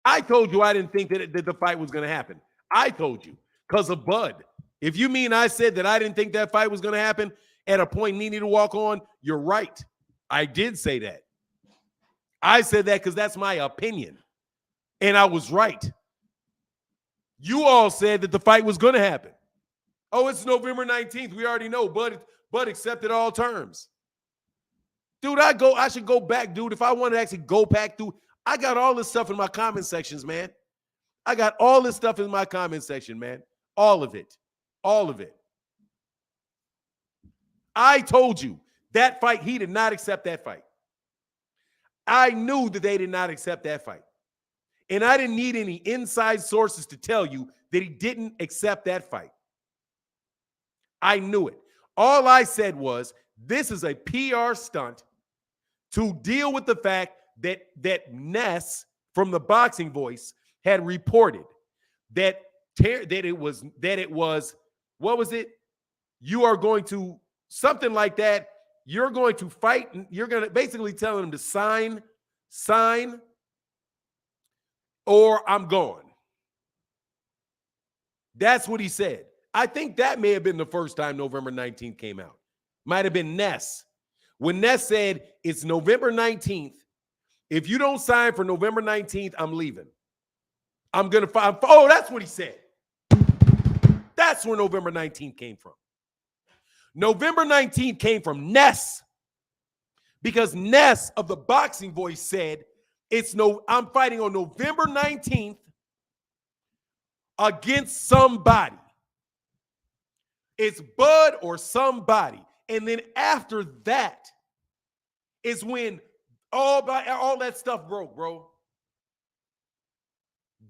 I told you I didn't think that the fight was going to happen. I told you because of Bud. If you mean I said that I didn't think that fight was going to happen at a point needing to walk on, you're right. I did say that. I said that because that's my opinion. And I was right. You all said that the fight was going to happen. Oh, it's November 19th. We already know. Bud accepted all terms. Dude, I should go back, dude. If I want to actually go back through, I got all this stuff in my comment sections, man. I got all this stuff in my comment section, man. All of it. All of it. I told you that fight, he did not accept that fight. I knew that they did not accept that fight. And I didn't need any inside sources to tell you that he didn't accept that fight. I knew it. All I said was, this is a PR stunt to deal with the fact that Ness from the Boxing Voice had reported that it was what was it? You are going to something like that. You're going to fight. You're going to basically tell him to sign, or I'm gone. That's what he said. I think that may have been the first time November 19th came out. Might have been Ness. When Ness said, it's November 19th. If you don't sign for November 19th, I'm leaving. I'm going to find. Oh, that's what he said. That's where November 19th came from. November 19th came from Ness. Because Ness of the Boxing Voice said, I'm fighting on November 19th against somebody. It's Bud or somebody. And then after that is when all that stuff broke, bro.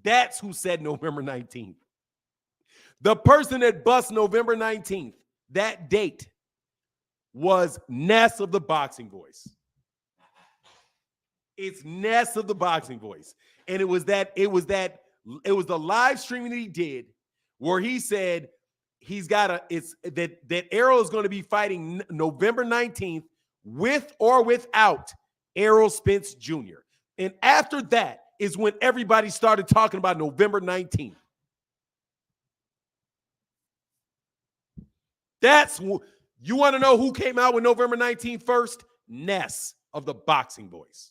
That's who said November 19th. The person that bust November 19th, that date, was Ness of the Boxing Voice. It's Ness of the Boxing Voice. And it was the live streaming that he did where he said that Errol is going to be fighting November 19th with or without Errol Spence Jr. And after that is when everybody started talking about November 19th. You want to know who came out with November 19th first? Ness of the Boxing Voice.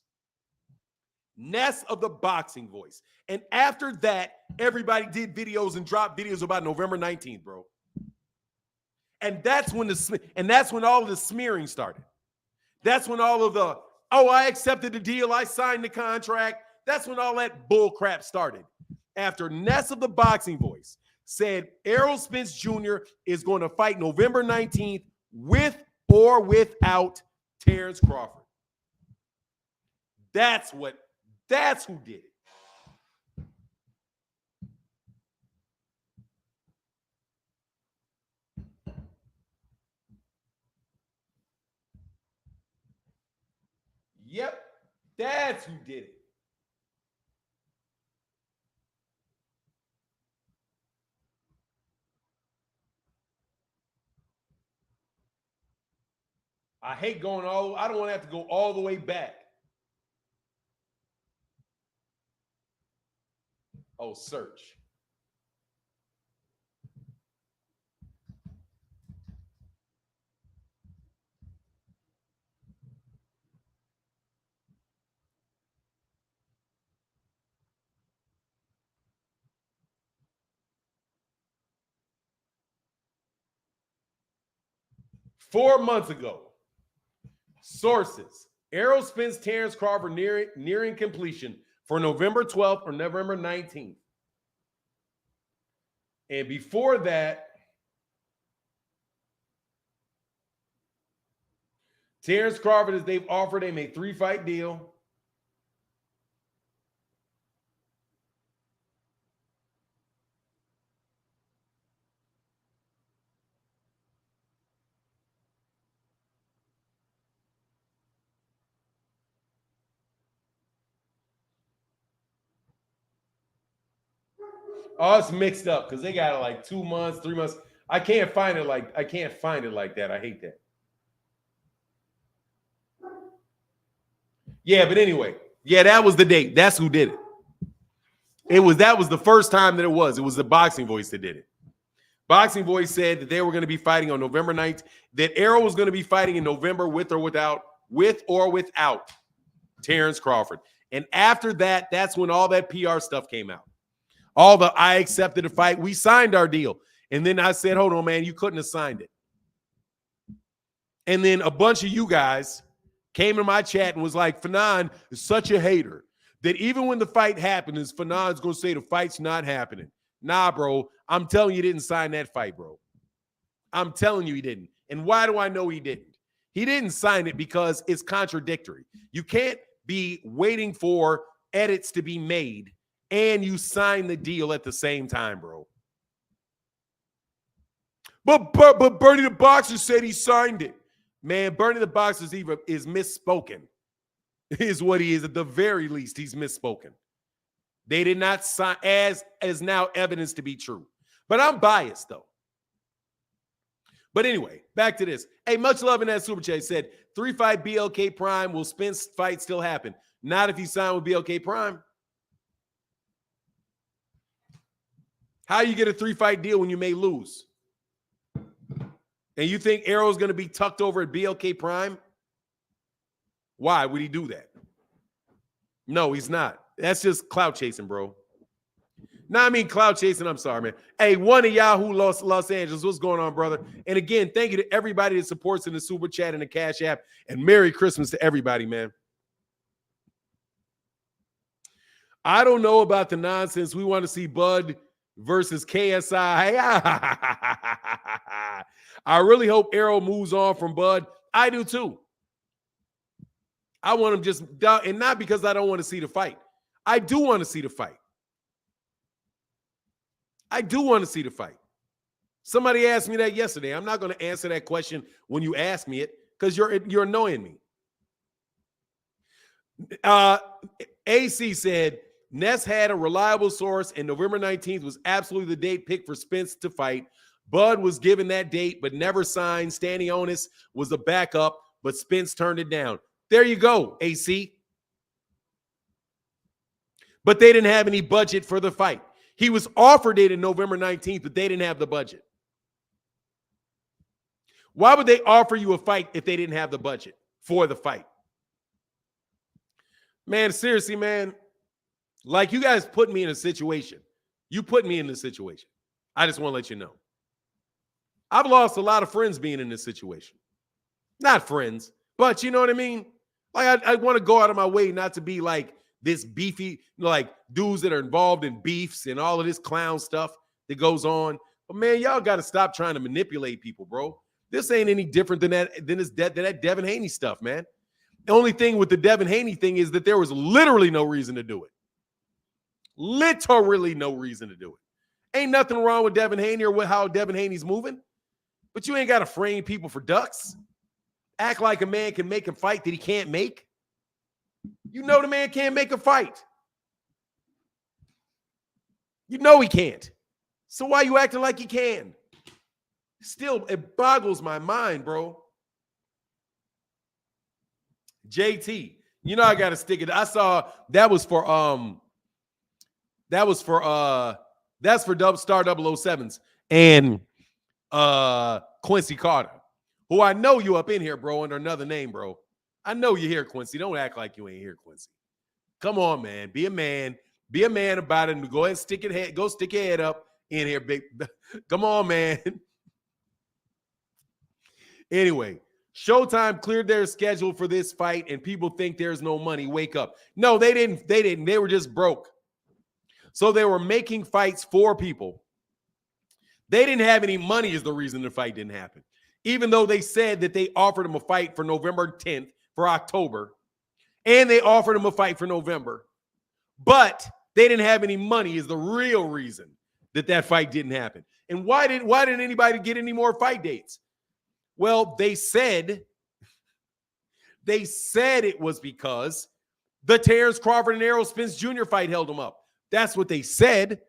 Ness of the Boxing Voice. And after that, everybody did videos and dropped videos about November 19th, bro. And that's when all of the smearing started. That's when all of the, I accepted the deal, I signed the contract. That's when all that bull crap started. After Ness of the Boxing Voice said Errol Spence Jr. is going to fight November 19th with or without Terence Crawford. That's who did it. Yep, that's who did it. I hate going I don't want to have to go all the way back. Oh, search. Four months ago, sources, Errol Spence, Terence Crawford nearing completion for November 12th or November 19th. And before that, Terence Crawford, they've offered him a 3-fight deal. Oh, it's mixed up because they got like 2 months, 3 months. I can't find it like that. I hate that. Yeah, but anyway, yeah, that was the date. That's who did it. That was the first time that it was. It was the Boxing Voice that did it. Boxing Voice said that they were going to be fighting on November 9th, that Errol was going to be fighting in November with or without Terence Crawford. And after that, that's when all that PR stuff came out. I accepted the fight. We signed our deal. And then I said, hold on, man, you couldn't have signed it. And then a bunch of you guys came to my chat and was like, Fanon is such a hater that even when the fight happens, Fanon's going to say the fight's not happening. Nah, bro, I'm telling you, he didn't sign that fight, bro. I'm telling you he didn't. And why do I know he didn't? He didn't sign it because it's contradictory. You can't be waiting for edits to be made and you sign the deal at the same time, bro. But Bernie the Boxer said he signed it. Man, Bernie the Boxer is misspoken. Is what he is. At the very least, he's misspoken. They did not sign as now evidence to be true. But I'm biased, though. But anyway, back to this. Hey, much love in that super chat. Said 3-fight BLK Prime. Will Spence fight still happen? Not if he signed with BLK Prime. How you get a 3-fight deal when you may lose? And you think Errol's going to be tucked over at BLK Prime? Why would he do that? No, he's not. That's just clout chasing, bro. No, I mean clout chasing. I'm sorry, man. Hey, one of Yahoo Los Angeles. What's going on, brother? And again, thank you to everybody that supports in the Super Chat and the Cash App. And Merry Christmas to everybody, man. I don't know about the nonsense. We want to see Bud versus KSI. I really hope Errol moves on from Bud. I do too. I want him just, and not because I don't want to see the fight. I do want to see the fight. I do want to see the fight. Somebody asked me that yesterday. I'm not going to answer that question when you ask me it because you're annoying me. AC said, Ness had a reliable source, and November 19th was absolutely the date picked for Spence to fight. Bud was given that date, but never signed. Stanionis was the backup, but Spence turned it down. There you go, AC. But they didn't have any budget for the fight. He was offered it in November 19th, but they didn't have the budget. Why would they offer you a fight if they didn't have the budget for the fight? Man, seriously, man. Like, you guys put me in a situation. You put me in this situation. I just want to let you know. I've lost a lot of friends being in this situation. Not friends, but you know what I mean? Like, I want to go out of my way not to be like this beefy, like dudes that are involved in beefs and all of this clown stuff that goes on. But man, y'all got to stop trying to manipulate people, bro. This ain't any different than that Devin Haney stuff, man. The only thing with the Devin Haney thing is that there was literally no reason to do it. Literally no reason to do it. Ain't nothing wrong with Devin Haney or with how Devin Haney's moving. But you ain't got to frame people for ducks. Act like a man can make a fight that he can't make. You know the man can't make a fight. You know he can't. So why you acting like he can? Still, it boggles my mind, bro. JT, you know I got to stick it. I saw that was for that's for Star 007s and Quincy Carter, who I know you up in here, bro, under another name, bro. I know you're here, Quincy. Don't act like you ain't here, Quincy. Come on, man. Be a man. Be a man about it. And go ahead and stick your head up in here, big. Come on, man. Anyway, Showtime cleared their schedule for this fight, and people think there's no money. Wake up. No, they didn't. They didn't. They were just broke. So they were making fights for people. They didn't have any money is the reason the fight didn't happen. Even though they said that they offered him a fight for November 10th, for October, and they offered him a fight for November. But they didn't have any money is the real reason that fight didn't happen. And why didn't anybody get any more fight dates? Well, they said it was because the Terence Crawford and Errol Spence Jr. fight held them up. That's what they said.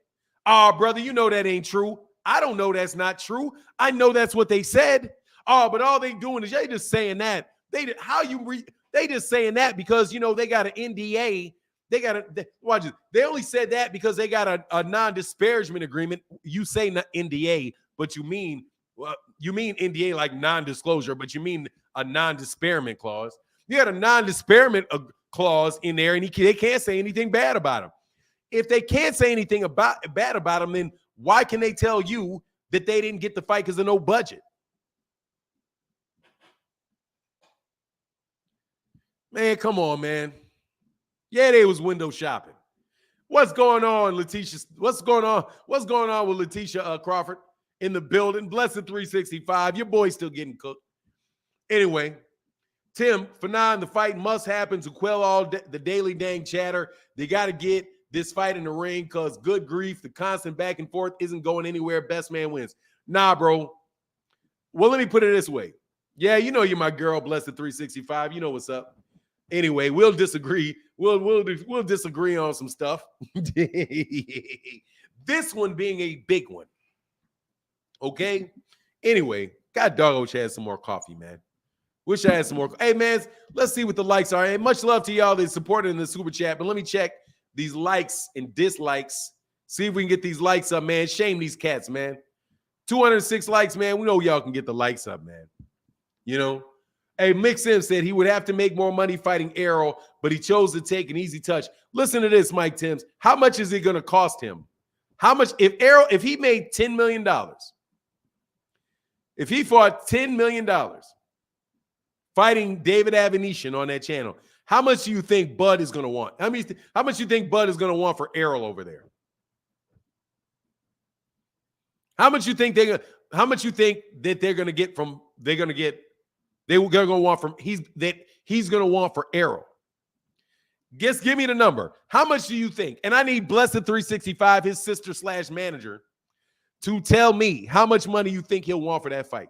Oh, brother, you know that ain't true. I don't know that's not true. I know that's what they said. Oh, but all they doing is they just saying that. They just saying that because, you know, they got an NDA. They only said that because they got a non-disparagement agreement. You say NDA, but you mean NDA like non-disclosure, but you mean a non-disparagement clause. You got a non-disparagement clause in there, and they can't say anything bad about him. If they can't say anything bad about him, then why can they tell you that they didn't get the fight because of no budget? Man, come on, man. Yeah, they was window shopping. What's going on, Letitia? What's going on with Letitia Crawford in the building? Blessed 365. Your boy's still getting cooked. Anyway, Tim, for now, the fight must happen to quell all the daily dang chatter. They got to get this fight in the ring because good grief, the constant back and forth isn't going anywhere. Best man wins. Nah, bro. Well, let me put it this way. Yeah, you know you're my girl, Blessed 365. You know what's up. Anyway, we'll disagree. We'll disagree on some stuff. This one being a big one. Okay? Anyway, God doggo had some more coffee, man. Wish I had some more. Hey, man, let's see what the likes are. Hey, much love to y'all that supported in the super chat, but let me check these likes and dislikes See if we can get these likes up, man. Shame these cats, man. 206 likes, man. We know y'all can get the likes up, man. You know? Hey, Mick Sim said he would have to make more money fighting Errol, but he chose to take an easy touch. Listen to this, Mike Timms. How much is it going to cost him? How much if he made $10 million, if he fought $10 million fighting David Avanesyan on that channel, how much do you think Bud is going to want? How much do you think Bud is going to want for Errol over there? How much you think that they're going to get from he's going to want for Errol? Give me the number. How much do you think? And I need Blessed 365, his sister / manager, to tell me how much money you think he'll want for that fight.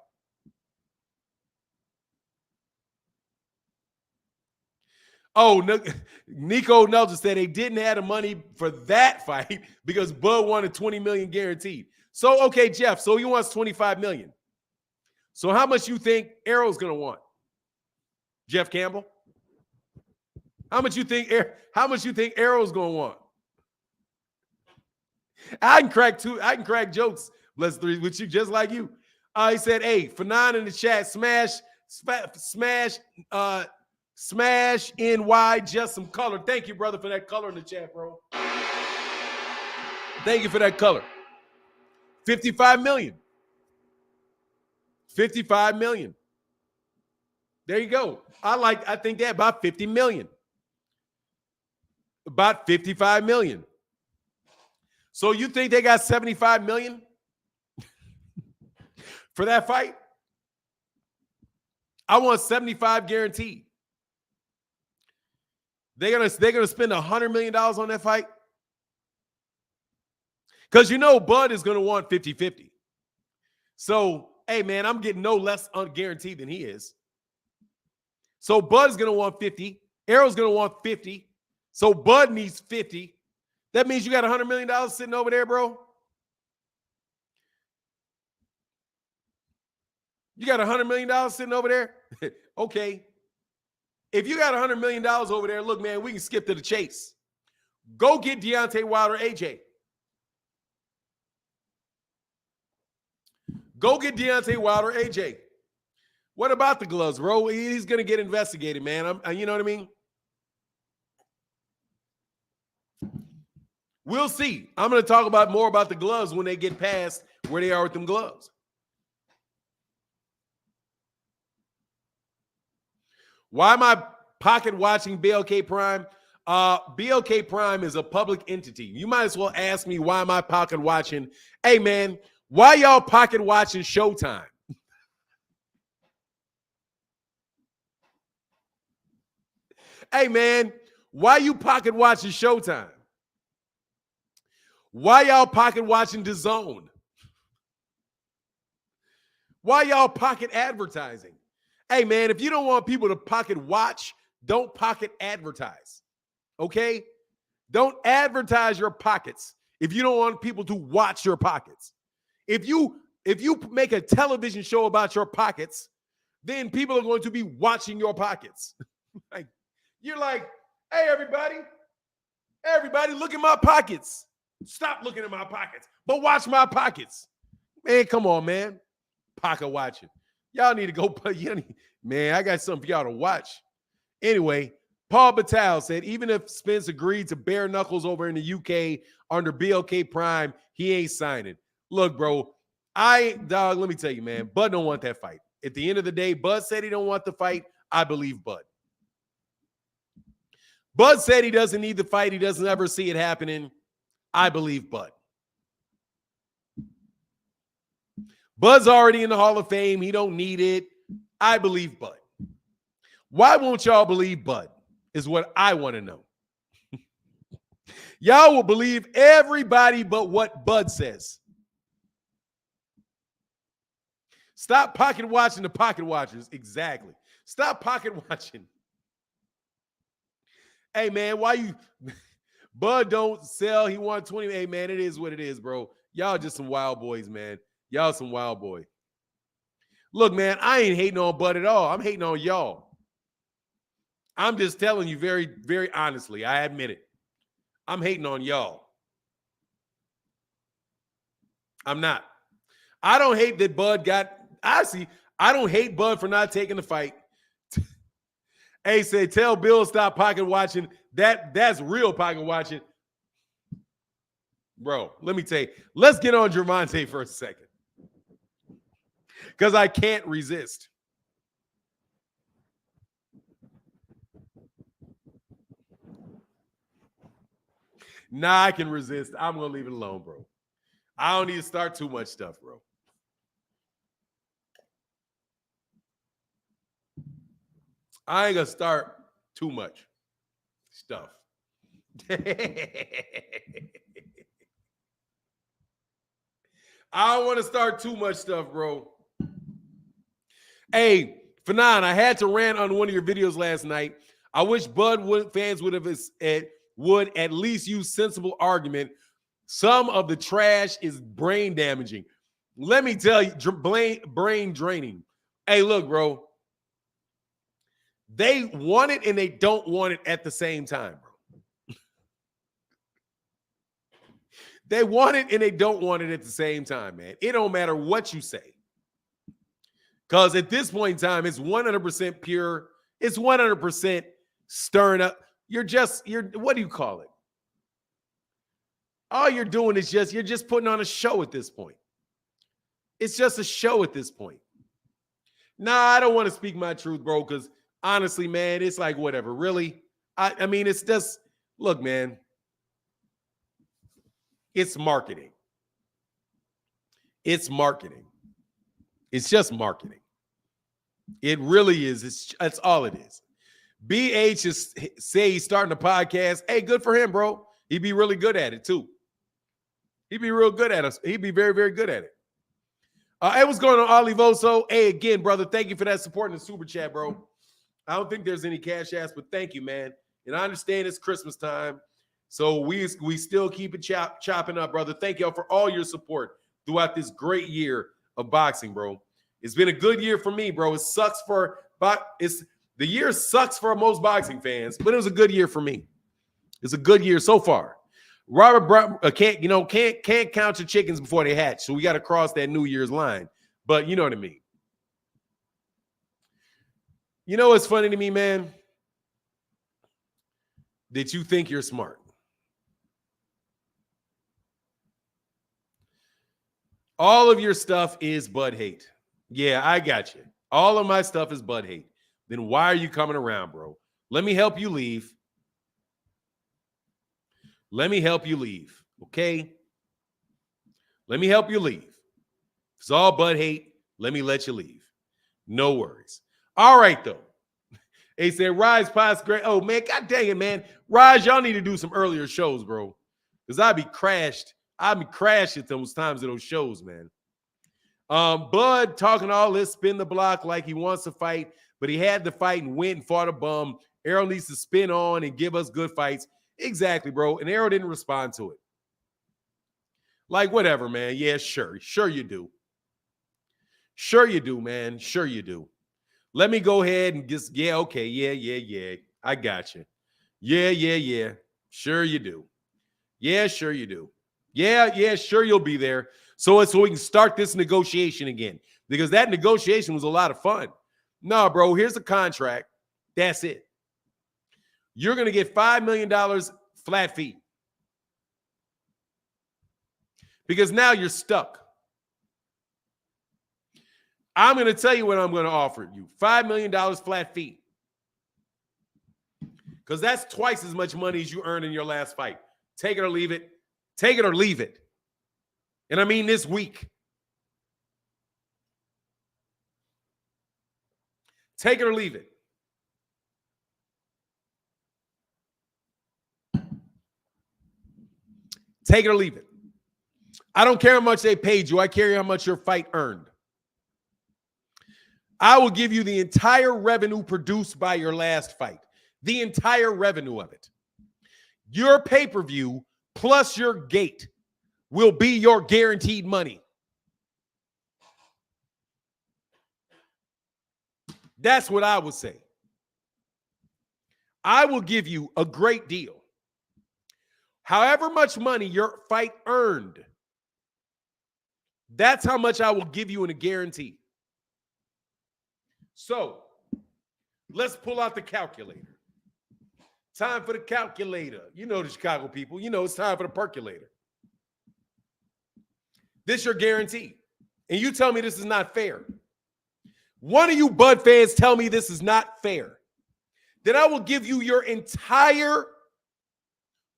Oh, no, Nico Nelson said they didn't have the money for that fight because Bud wanted $20 million guaranteed. So, okay, Jeff, so he wants $25 million. So how much you think Errol's going to want? Jeff Campbell? How much you think Errol's going to want? I can crack jokes, Bless Three, with you just like you. He said, hey, Fanon in the chat, smash NY, just some color. Thank you, brother, for that color in the chat, bro. Thank you for that color. 55 million. 55 million. There you go. I think that about 50 million. About 55 million. So you think they got 75 million for that fight? I want 75 guaranteed. They're gonna spend $100 million on that fight? Because you know Bud is gonna want 50-50. So, hey man, I'm getting no less guaranteed than he is. So Bud's gonna want 50. Errol's gonna want 50. So Bud needs 50. That means you got $100 million sitting over there, bro. You got $100 million sitting over there? Okay. If you got $100 million over there, look, man, we can skip to the chase. Go get Deontay Wilder, AJ. Go get Deontay Wilder, AJ. What about the gloves, bro? He's going to get investigated, man. You know what I mean? We'll see. I'm going to talk more about the gloves when they get past where they are with them gloves. Why am I pocket watching BLK Prime? BLK Prime is a public entity. You might as well ask me, why am I pocket watching? Hey, man, why y'all pocket watching Showtime? Hey, man, why you pocket watching Showtime? Why y'all pocket watching DAZN? Why y'all pocket advertising? Hey, man, if you don't want people to pocket watch, don't pocket advertise, okay? Don't advertise your pockets if you don't want people to watch your pockets. If you make a television show about your pockets, then people are going to be watching your pockets. Like, you're like, hey, everybody, look at my pockets. Stop looking at my pockets, but watch my pockets. Man, come on, man. Pocket watching. Y'all need to go put, man, I got something for y'all to watch. Anyway, Paul Batal said, even if Spence agreed to bare knuckles over in the UK under BLK Prime, he ain't signing. Look, bro, let me tell you, man, Bud don't want that fight. At the end of the day, Bud said he don't want the fight. I believe Bud. Bud said he doesn't need the fight. He doesn't ever see it happening. I believe Bud. Bud's already in the Hall of Fame. He don't need it. I believe Bud. Why won't y'all believe Bud is what I want to know. Y'all will believe everybody but what Bud says. Stop pocket watching the pocket watchers. Exactly. Stop pocket watching. Hey, man, why you... Bud don't sell. He won 20. Hey, man, it is what it is, bro. Y'all just some wild boys, man. Y'all some wild boy. Look, man, I ain't hating on Bud at all. I'm hating on y'all. I'm just telling you very, very honestly. I admit it. I'm hating on y'all. I'm not. I don't hate that Bud got. Honestly, I don't hate Bud for not taking the fight. Hey, say tell Bill stop pocket watching. That's real pocket watching. Bro, let me tell you. Let's get on Gervonta for a second. Because I can't resist. Nah, I can resist. I'm going to leave it alone, bro. I don't need to start too much stuff, bro. I ain't going to start too much stuff. I don't want to start too much stuff, bro. Hey, Fanon, I had to rant on one of your videos last night. I wish Bud fans would at least use sensible argument. Some of the trash is brain damaging. Let me tell you, brain draining. Hey, look, bro. They want it and they don't want it at the same time, bro. They want it and they don't want it at the same time, man. It don't matter what you say. Because at this point in time, it's 100% pure. It's 100% stirring up. You're what do you call it? All you're doing is you're just putting on a show at this point. It's just a show at this point. Nah, I don't want to speak my truth, bro, because honestly, man, it's like whatever. Really? I mean, it's just, look, man. It's marketing. It's marketing. It's just marketing. It really is. That's all it is. BH is say he's starting a podcast. Hey, good for him, bro. He'd be really good at it, too. He'd be real good at us. He'd be very, very good at it. Hey, what's going on, Olivoso? Hey, again, brother, thank you for that support in the super chat, bro. I don't think there's any cash ask, but thank you, man. And I understand it's Christmas time, so we still keep it chopping up, brother. Thank y'all for all your support throughout this great year of boxing, bro. It's been a good year for me, bro. It sucks the year sucks for most boxing fans, but it was a good year for me. It's a good year so far. Robert can't count your chickens before they hatch, so we got to cross that New Year's line. But you know what I mean. You know what's funny to me, man? That you think you're smart. All of your stuff is Bud hate. Yeah, I got you. All of my stuff is Bud hate. Then why are you coming around, bro? Let me help you leave. Let me help you leave, okay? Let me help you leave. If it's all Bud hate, let me let you leave. No worries. All right, though. They said, Raj Potts great. Oh, man, God dang it, man. Raj, y'all need to do some earlier shows, bro. Because I'd be crashed at those times of those shows, man. Bud talking all this, spin the block like he wants to fight, but he had to fight and went and fought a bum. Errol needs to spin on and give us good fights. Exactly, bro. And Errol didn't respond to it. Like, whatever, man. Yeah, sure. Sure you do. Sure you do, man. Sure you do. Let me go ahead and just, yeah, okay. Yeah. I got you. Yeah. Sure you do. Yeah, sure you do. Yeah, sure you'll be there. So we can start this negotiation again. Because that negotiation was a lot of fun. No, bro, here's a contract. That's it. You're going to get $5 million flat fee. Because now you're stuck. I'm going to tell you what I'm going to offer you. $5 million flat fee. Because that's twice as much money as you earned in your last fight. Take it or leave it. Take it or leave it. And I mean this week. Take it or leave it. Take it or leave it. I don't care how much they paid you. I care how much your fight earned. I will give you the entire revenue produced by your last fight. The entire revenue of it. Your pay-per-view plus your gate will be your guaranteed money. That's what I would say. I will give you a great deal. However much money your fight earned, That's how much I will give you in a guarantee. So let's pull out the calculator. Time for the calculator. You know the Chicago people. You know it's time for the percolator. This is your guarantee. And you tell me this is not fair. One of you Bud fans tell me this is not fair. Then I will give you your entire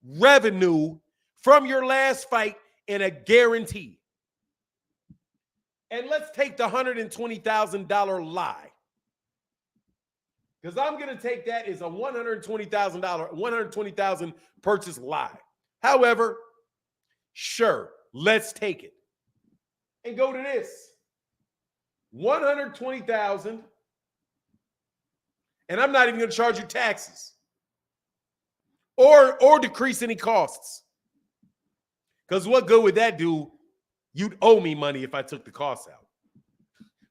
revenue from your last fight in a guarantee. And let's take the $120,000 lie. Because I'm going to take that as a $120,000 purchase lie. However, sure, let's take it. And go to this. $120,000. And I'm not even going to charge you taxes. Or decrease any costs. Because what good would that do? You'd owe me money if I took the costs out.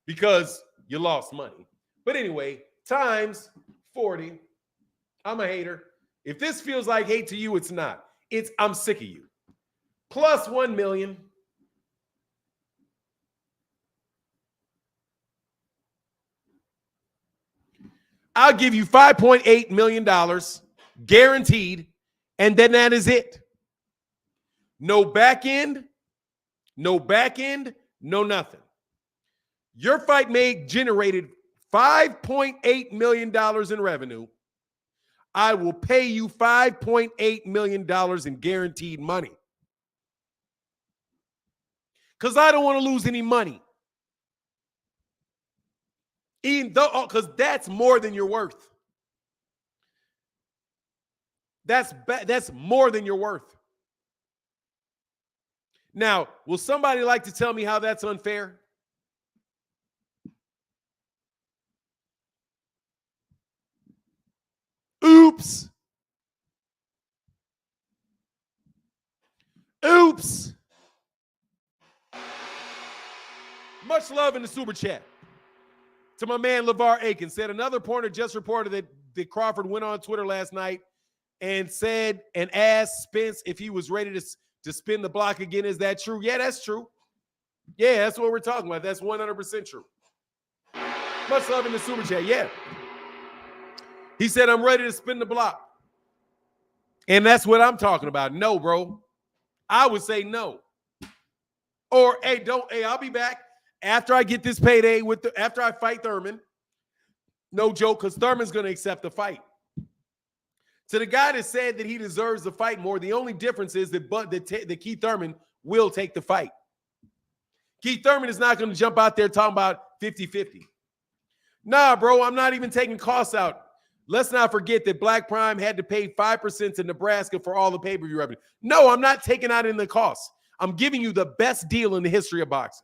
Because you lost money. But anyway, times 40. I'm a hater. If this feels like hate to you, it's not. It's I'm sick of you. Plus 1 million. I'll give you $5.8 million guaranteed, and then that is it. No back end, no nothing. Your fight generated $5.8 million in revenue. I will pay you $5.8 million in guaranteed money. Because I don't want to lose any money. Even though, because that's more than you're worth. That's more than you're worth. Now, will somebody like to tell me how that's unfair? Oops. Oops. Much love in the super chat. To my man LeVar Aiken, said another porter just reported that Crawford went on Twitter last night and said and asked Spence if he was ready to spin the block again. Is that true? Yeah, that's true. Yeah, that's what we're talking about. That's 100% true. Much love in the super chat. Yeah. He said, I'm ready to spin the block. And that's what I'm talking about. No, bro. I would say no. Or, hey, I'll be back. After I get this payday after I fight Thurman, no joke, because Thurman's going to accept the fight. To the guy that said that he deserves the fight more, the only difference is that Keith Thurman will take the fight. Keith Thurman is not going to jump out there talking about 50-50. Nah, bro, I'm not even taking costs out. Let's not forget that Black Prime had to pay 5% to Nebraska for all the pay-per-view revenue. No, I'm not taking out in the costs. I'm giving you the best deal in the history of boxing.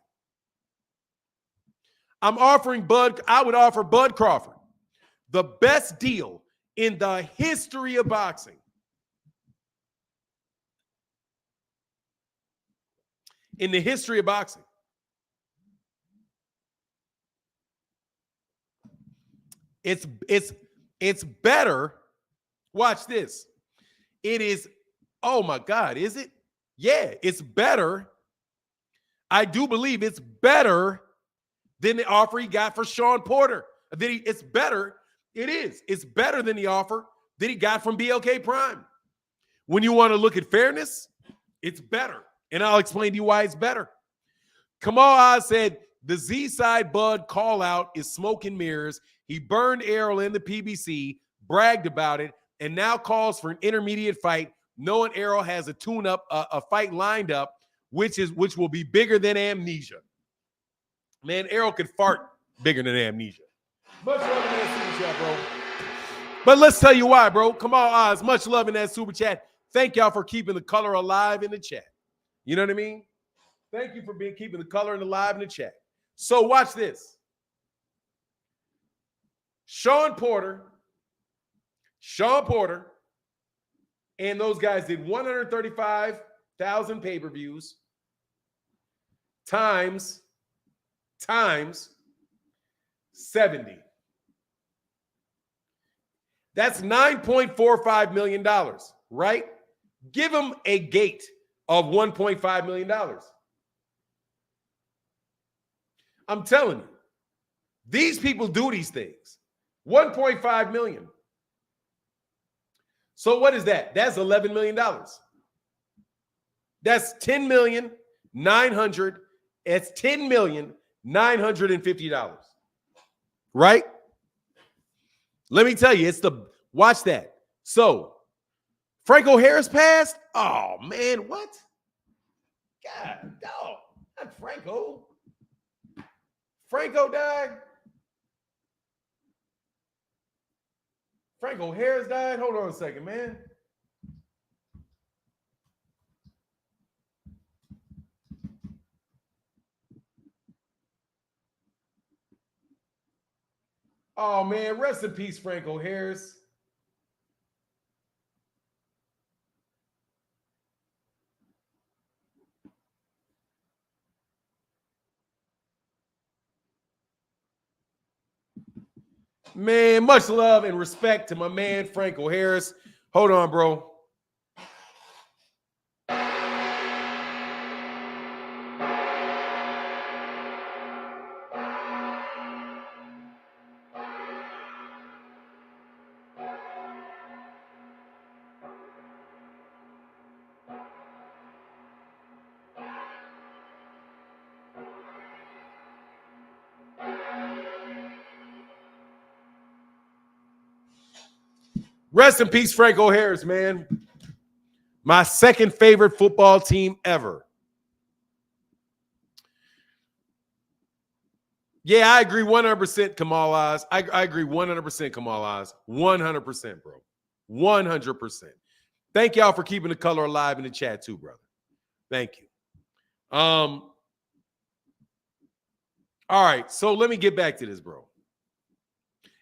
I would offer Bud Crawford the best deal in the history of boxing. In the history of boxing. It's better. Watch this. It is, oh my God, is it? Yeah, it's better. I do believe it's better than the offer he got for Sean Porter. It's better. It is. It's better than the offer that he got from BLK Prime. When you want to look at fairness, it's better. And I'll explain to you why it's better. Kamal Oz said, the Z-side Bud call out is smoke and mirrors. He burned Errol in the PBC, bragged about it, and now calls for an intermediate fight, knowing Errol has a tune-up, a fight lined up, which will be bigger than amnesia. Man, Errol could fart bigger than amnesia. Much love in that super chat, bro. But let's tell you why, bro. Come on, Oz. Much love in that super chat. Thank y'all for keeping the color alive in the chat. You know what I mean? Thank you for keeping the color alive in the chat. So watch this. Sean Porter, and those guys did 135,000 pay-per-views times 70. That's $9.45 million, right? Give them a gate of $1.5 million. I'm telling you. These people do these things. 1.5 million. So what is that? That's $11 million. That's $10,900,000. It's $10,950,000. Right? Let me tell you, watch that. So Franco Harris passed? Oh man, what? God, dog. Not Franco. Franco died. Franco Harris died. Hold on a second, man. Oh man, rest in peace, Franco Harris. Man, much love and respect to my man, Franco Harris. Hold on, bro. Rest in peace, Franco Harris, man. My second favorite football team ever. Yeah, I agree 100%, Kamal Oz. I agree 100%, Kamal Oz. 100%, bro. 100%. Thank y'all for keeping the color alive in the chat too, brother. Thank you. All right, so let me get back to this, bro.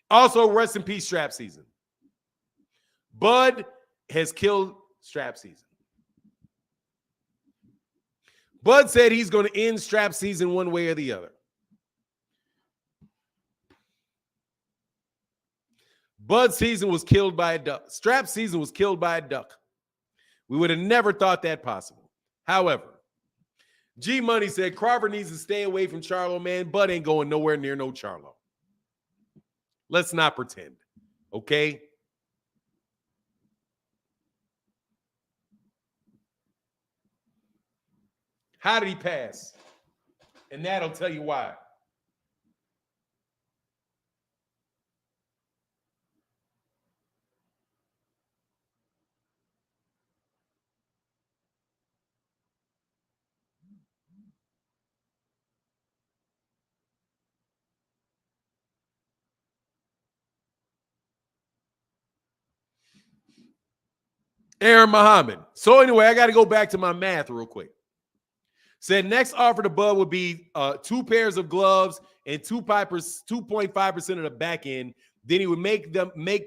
Also, rest in peace, strap season. Bud has killed strap season. Bud said he's going to end strap season one way or the other. Bud season was killed by a duck. Strap season was killed by a duck. We would have never thought that possible. However, G Money said Crawford needs to stay away from Charlo, man. Bud ain't going nowhere near no Charlo. Let's not pretend, okay? How did he pass? And that'll tell you why. Aaron Muhammad. So anyway, I got to go back to my math real quick. Said next offer to Bud would be 2 pairs of gloves and 2.5% of the back end. Then he would make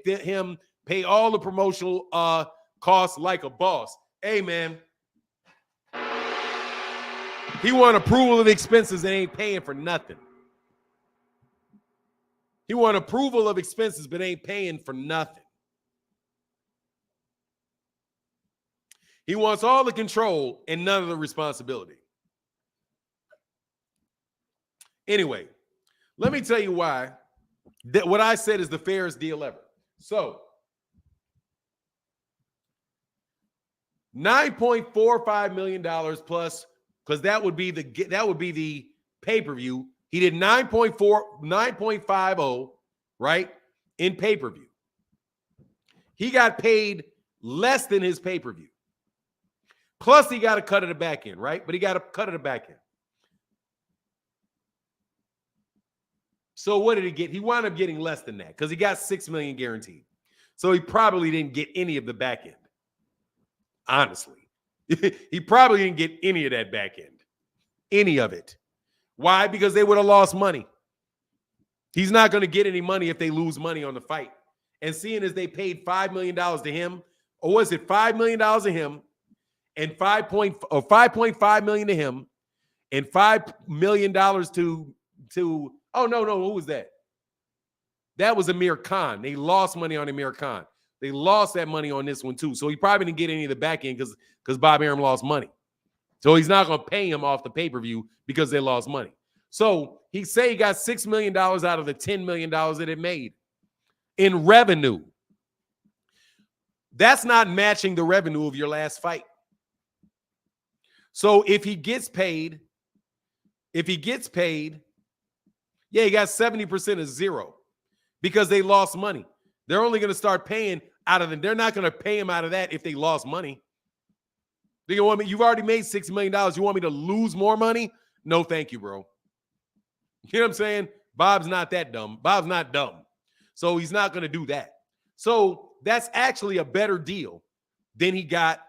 him pay all the promotional costs like a boss. Hey, man. He want approval of expenses and ain't paying for nothing. He want approval of expenses but ain't paying for nothing. He wants all the control and none of the responsibility. Anyway, let me tell you why what I said is the fairest deal ever. So, $9.45 million plus, because that would be the pay-per-view. He did 9.50, right, in pay-per-view. He got paid less than his pay-per-view. Plus, he got a cut of the back end, right? But he got a cut of the back end. So what did he get? He wound up getting less than that because he got $6 million guaranteed. So he probably didn't get any of the back end. Honestly, he probably didn't get any of that back end. Any of it. Why? Because they would have lost money. He's not going to get any money if they lose money on the fight. And seeing as they paid $5 million to him, or was it $5 million to him and $5.5 million to him and $5 million to oh, no, who was that? That was Amir Khan. They lost money on Amir Khan. They lost that money on this one too. So he probably didn't get any of the back end because Bob Arum lost money. So he's not going to pay him off the pay-per-view because they lost money. So he say he got $6 million out of the $10 million that it made in revenue. That's not matching the revenue of your last fight. So if he gets paid, yeah, he got 70% of zero because they lost money. They're only going to start paying out of they're not going to pay him out of that if they lost money. They gonna want me, you've already made $6 million. You want me to lose more money? No, thank you, bro. You know what I'm saying? Bob's not that dumb. Bob's not dumb. So he's not going to do that. So that's actually a better deal than he got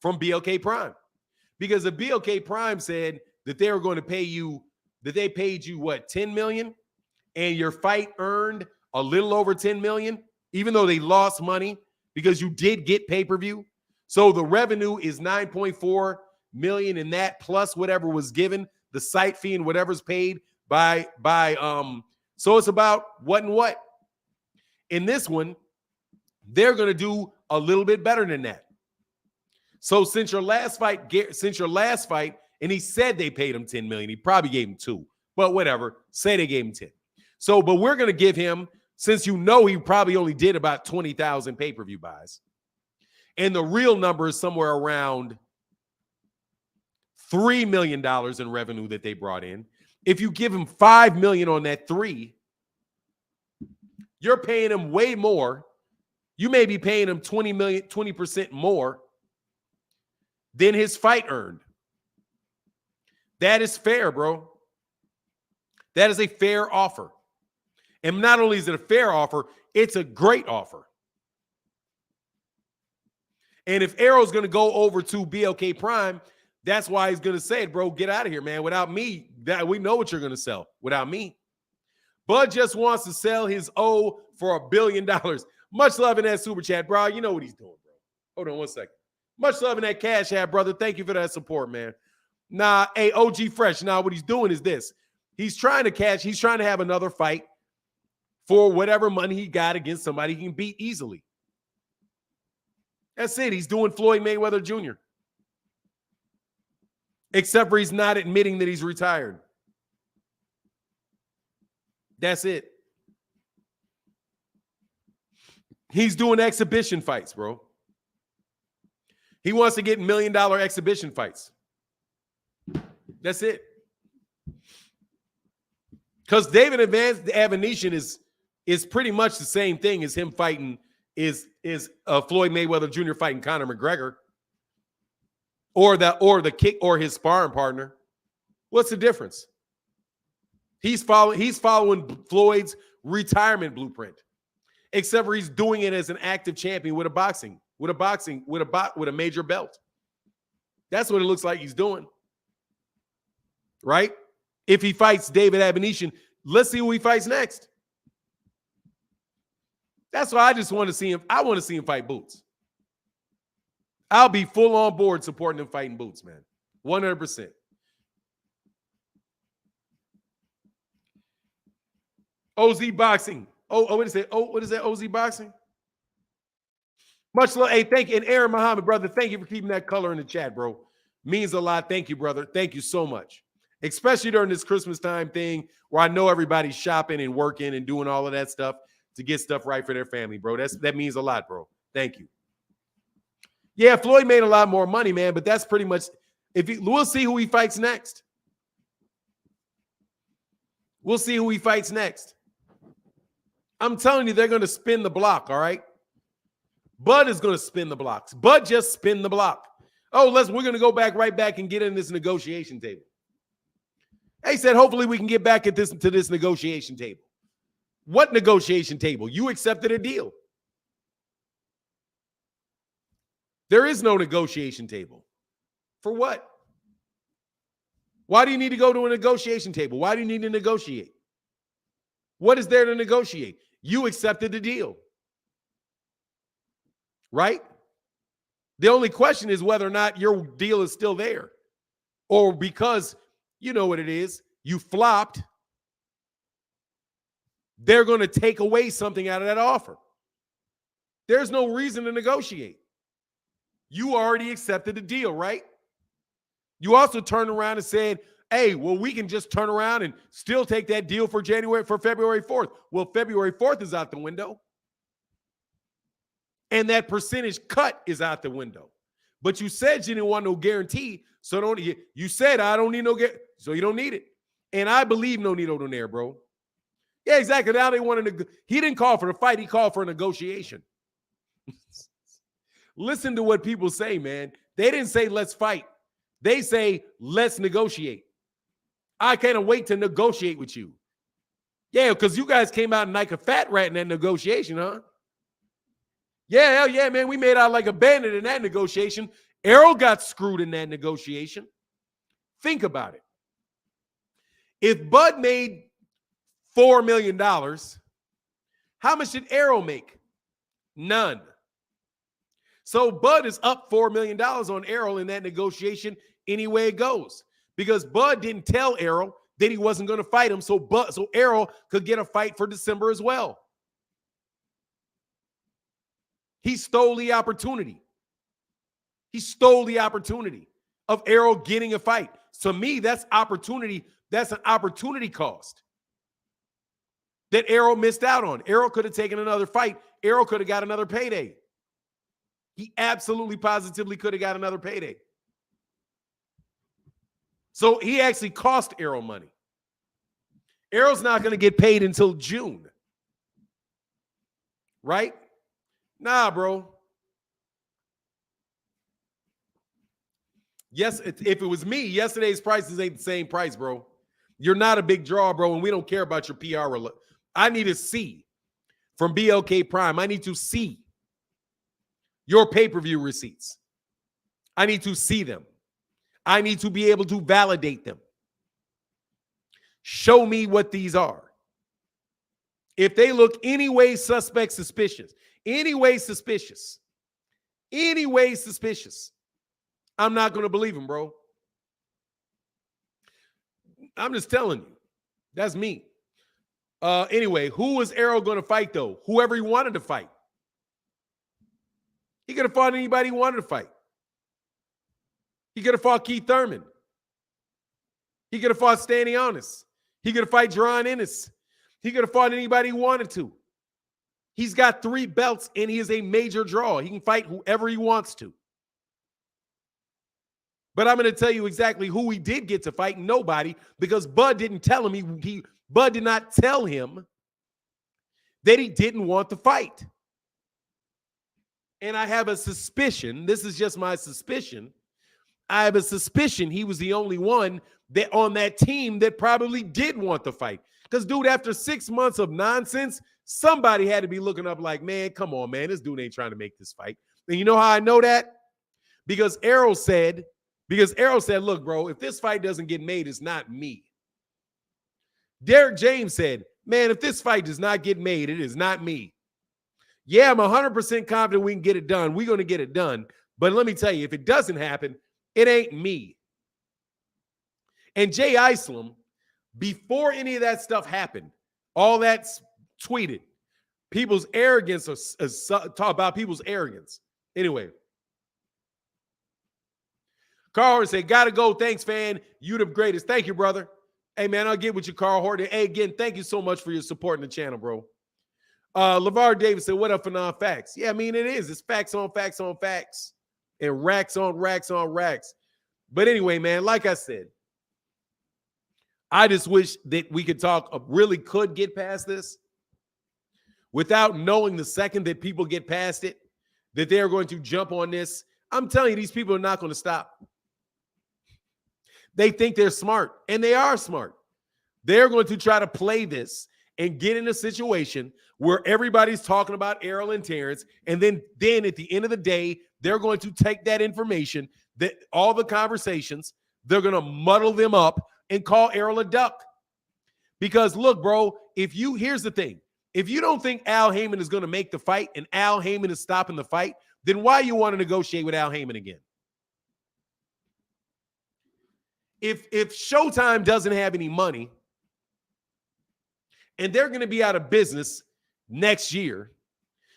from BLK Prime. Because the BLK Prime said that they were going to pay you, that they paid you what, 10 million? And your fight earned a little over 10 million, even though they lost money because you did get pay-per-view. So the revenue is 9.4 million, and that plus whatever was given, the site fee and whatever's paid by so it's about what and what. In this one, they're going to do a little bit better than that. So since your last fight, and he said they paid him 10 million, he probably gave him 2, but whatever, say they gave him 10. So, but we're going to give him, since you know he probably only did about 20,000 pay-per-view buys, and the real number is somewhere around $3 million in revenue that they brought in. If you give him $5 million on that 3, you're paying him way more. You may be paying him 20% more than his fight earned. That is fair, bro. That is a fair offer. And not only is it a fair offer, it's a great offer. And if Errol's going to go over to BLK Prime, that's why he's going to say it, bro, get out of here, man. Without me, we know what you're going to sell. Without me. Bud just wants to sell his O for $1 billion. Much love in that super chat, bro. You know what he's doing, bro. Hold on one second. Much love in that cash app, brother. Thank you for that support, man. Nah, hey, OG Fresh. Now, what he's doing is this. He's trying to have another fight for whatever money he got against somebody he can beat easily. That's it. He's doing Floyd Mayweather Jr. Except for he's not admitting that he's retired. That's it. He's doing exhibition fights, bro. He wants to get $1 million exhibition fights. That's it. Because David Avanesyan is pretty much the same thing as him fighting is Floyd Mayweather Jr. fighting Conor McGregor, or his sparring partner. What's the difference? He's following Floyd's retirement blueprint, except for he's doing it as an active champion with a major belt. That's what it looks like he's doing. Right? If he fights David Avanesyan, let's see who he fights next. That's why I just want to see him. I want to see him fight Boots. I'll be full on board supporting him fighting Boots, man. 100%. OZ Boxing. What is it? What is that? OZ Boxing? Much love. Hey, thank you. And Aaron Muhammad, brother, thank you for keeping that color in the chat, bro. Means a lot. Thank you, brother. Thank you so much. Especially during this Christmas time thing where I know everybody's shopping and working and doing all of that stuff to get stuff right for their family, bro. That means a lot, bro. Thank you. Yeah, Floyd made a lot more money, man, but that's pretty much we'll see who he fights next. We'll see who he fights next. I'm telling you, they're going to spin the block, all right? Bud is going to spin the blocks. Bud just spin the block. Oh, we're going to go right back and get in this negotiation table. He said, hopefully we can get back to this negotiation table. What negotiation table? You accepted a deal. There is no negotiation table. For what? Why do you need to go to a negotiation table? Why do you need to negotiate? What is there to negotiate? You accepted the deal. Right? The only question is whether or not your deal is still there. Or because, you know what it is, you flopped, they're going to take away something out of that offer. There's no reason to negotiate. You already accepted the deal, right? You also turned around and said, Hey, well, we can just turn around and still take that deal for February 4th. Well, February 4th is out the window. And that percentage cut is out the window. But you said you didn't want no guarantee, so you said I don't need no guarantee, so you don't need it. And I believe no Nito Donaire, bro. Yeah, exactly. Now they want to. He didn't call for the fight. He called for a negotiation. Listen to what people say, man. They didn't say let's fight. They say let's negotiate. I can't wait to negotiate with you. Yeah, because you guys came out like a fat rat in that negotiation, huh? Yeah, hell yeah, man. We made out like a bandit in that negotiation. Errol got screwed in that negotiation. Think about it. If Bud made $4 million, how much did Errol make? None. So Bud is up $4 million on Errol in that negotiation any way it goes. Because Bud didn't tell Errol that he wasn't going to fight him, so Errol could get a fight for December as well. He stole the opportunity. He stole the opportunity of Errol getting a fight. To me, that's opportunity. That's an opportunity cost that Errol missed out on. Errol could have taken another fight. Errol could have got another payday. He absolutely positively could have got another payday. So he actually cost Errol money. Errol's not going to get paid until June. Right? Nah, bro. Yes, if it was me, yesterday's prices ain't the same price, bro. You're not a big draw, bro, and we don't care about your PR. I need to see from BLK Prime. I need to see your pay-per-view receipts. I need to see them. I need to be able to validate them. Show me what these are. If they look any way suspicious, I'm not going to believe them, bro. I'm just telling you. That's me. Anyway, who was Errol going to fight, though? Whoever he wanted to fight. He could have fought anybody he wanted to fight. He could have fought Keith Thurman. He could have fought Stanionis. He could have fought Jerron Ennis. He could have fought anybody he wanted to. He's got 3 belts, and he is a major draw. He can fight whoever he wants to. But I'm going to tell you exactly who he did get to fight. Nobody, because Bud didn't tell him. Bud did not tell him that he didn't want to fight. And I have a suspicion, this is just my suspicion, I have a suspicion he was the only one that on that team that probably did want to fight. Because, dude, after 6 months of nonsense, somebody had to be looking up like, man, come on, man, this dude ain't trying to make this fight. And you know how I know that? Because Errol said, look, bro, if this fight doesn't get made, it's not me. Derek James said, man, if this fight does not get made, it is not me. Yeah, I'm 100% confident we can get it done. We're going to get it done. But let me tell you, if it doesn't happen, it ain't me. And Jay Iceland, before any of that stuff happened, all that's tweeted, people's arrogance, talk about people's arrogance. Anyway, Carl Horton said, gotta go. Thanks, fan. You the greatest. Thank you, brother. Hey, man, I'll get with you, Carl Horton. Hey, again, thank you so much for your support in the channel, bro. LeVar Davis said, what up for non-facts? Yeah, I mean, it is. It's facts on facts on facts and racks on racks on racks. But anyway, man, like I said, I just wish that we could really could get past this without knowing the second that people get past it, that they're going to jump on this. I'm telling you, these people are not going to stop. They think they're smart, and they are smart. They're going to try to play this and get in a situation where everybody's talking about Errol and Terence, and then at the end of the day, they're going to take that information, that all the conversations, they're going to muddle them up and call Errol a duck. Because look, bro, here's the thing. If you don't think Al Heyman is going to make the fight and Al Heyman is stopping the fight, then why you want to negotiate with Al Heyman again? If Showtime doesn't have any money and they're going to be out of business next year,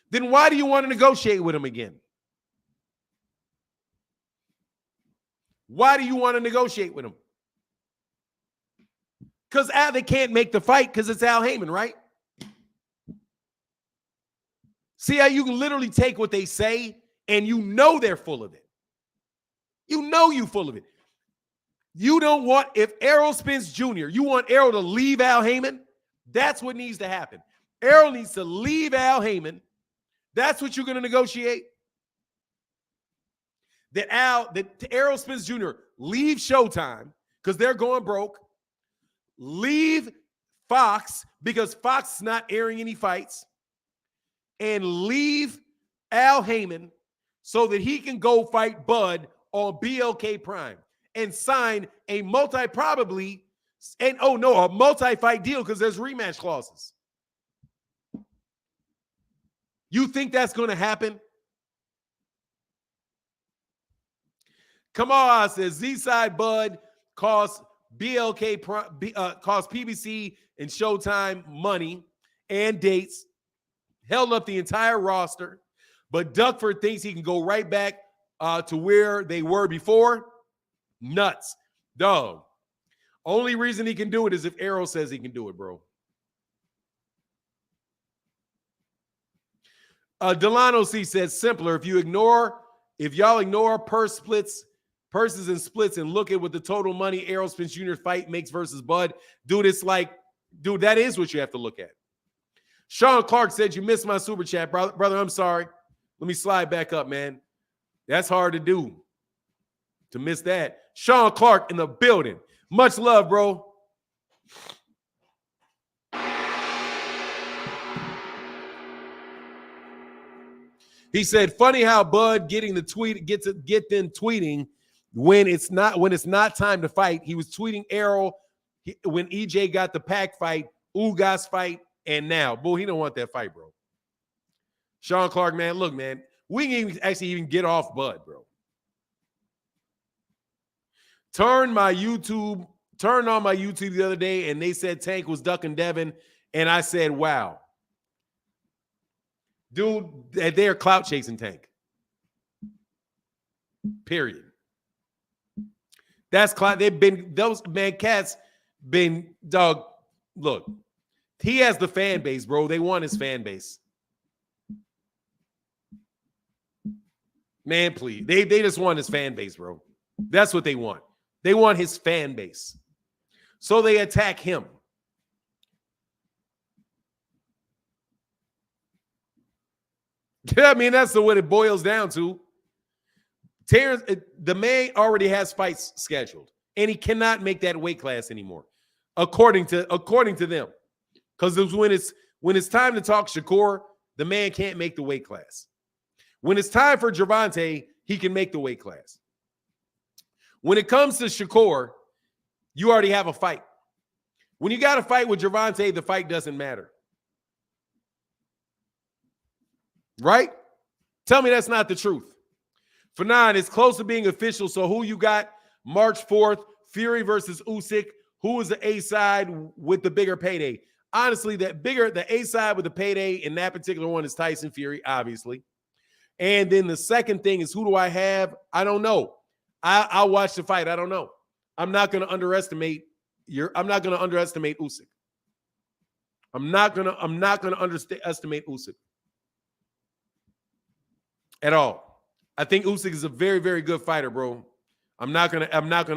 then why do you want to negotiate with them again? Why do you want to negotiate with them? Because they can't make the fight because it's Al Heyman, right? See how you can literally take what they say and you know they're full of it. You know you full of it. You don't want, if Errol Spence Jr., you want Errol to leave Al Heyman? That's what needs to happen. Errol needs to leave Al Heyman. That's what you're going to negotiate? That Errol Spence Jr. leave Showtime because they're going broke. Leave Fox because Fox is not airing any fights. And leave Al Heyman so that he can go fight Bud on BLK Prime and sign a multi-fight deal because there's rematch clauses. You think that's going to happen? Come on, says Z-Side Bud costs BLK cost PBC and Showtime money and dates, held up the entire roster, but Duckford thinks he can go right back to where they were before. Nuts. Dog. Only reason he can do it is if Errol says he can do it, bro. Delano C says simpler. If y'all ignore purses and splits and look at what the total money Errol Spence Jr. fight makes versus Bud, dude, it's like, dude, that is what you have to look at. Sean Clark said, you missed my super chat, brother. I'm sorry. Let me slide back up, man. That's hard to do, to miss that. Sean Clark in the building. Much love, bro. He said, funny how Bud get them tweeting when it's not time to fight. He was tweeting Errol when EJ got the Pac fight, Ugas fight, and now. Boy, he don't want that fight, bro. Sean Clark, man, look, man, we can even get off Bud, bro. Turned on my YouTube the other day, and they said Tank was ducking Devin, and I said, wow. Dude, they're clout chasing Tank. Period. That's clout. Cats been, dog, look, he has the fan base, bro. They want his fan base. Man, please. They just want his fan base, bro. That's what they want. They want his fan base. So they attack him. Yeah, I mean, that's what it boils down to. Terence, the man already has fights scheduled, and he cannot make that weight class anymore, according to them. Because when it's time to talk Shakur, the man can't make the weight class. When it's time for Gervonta, he can make the weight class. When it comes to Shakur, you already have a fight. When you got a fight with Gervonta, the fight doesn't matter. Right? Tell me that's not the truth. For 9, it's close to being official. So who you got March 4th, Fury versus Usyk? Who is the A side with the bigger payday? Honestly, the A side with the payday in that particular one is Tyson Fury, obviously. And then the second thing is, who do I have? I don't know. I'll watch the fight. I don't know. I'm not going to underestimate Usyk. I'm not going to underestimate Usyk. At all. I think Usyk is a very, very good fighter, bro. I'm not gonna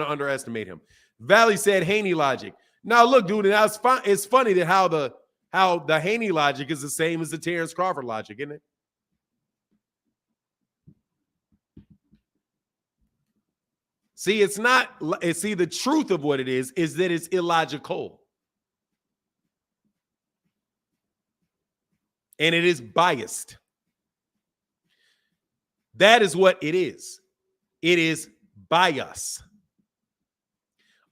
underestimate him. Valley said Haney logic. Now look, dude, it's funny that how the Haney logic is the same as the Terence Crawford logic, isn't it? See, it's not. See, the truth of what it is that it's illogical, and it is biased. That is what it is. It is bias.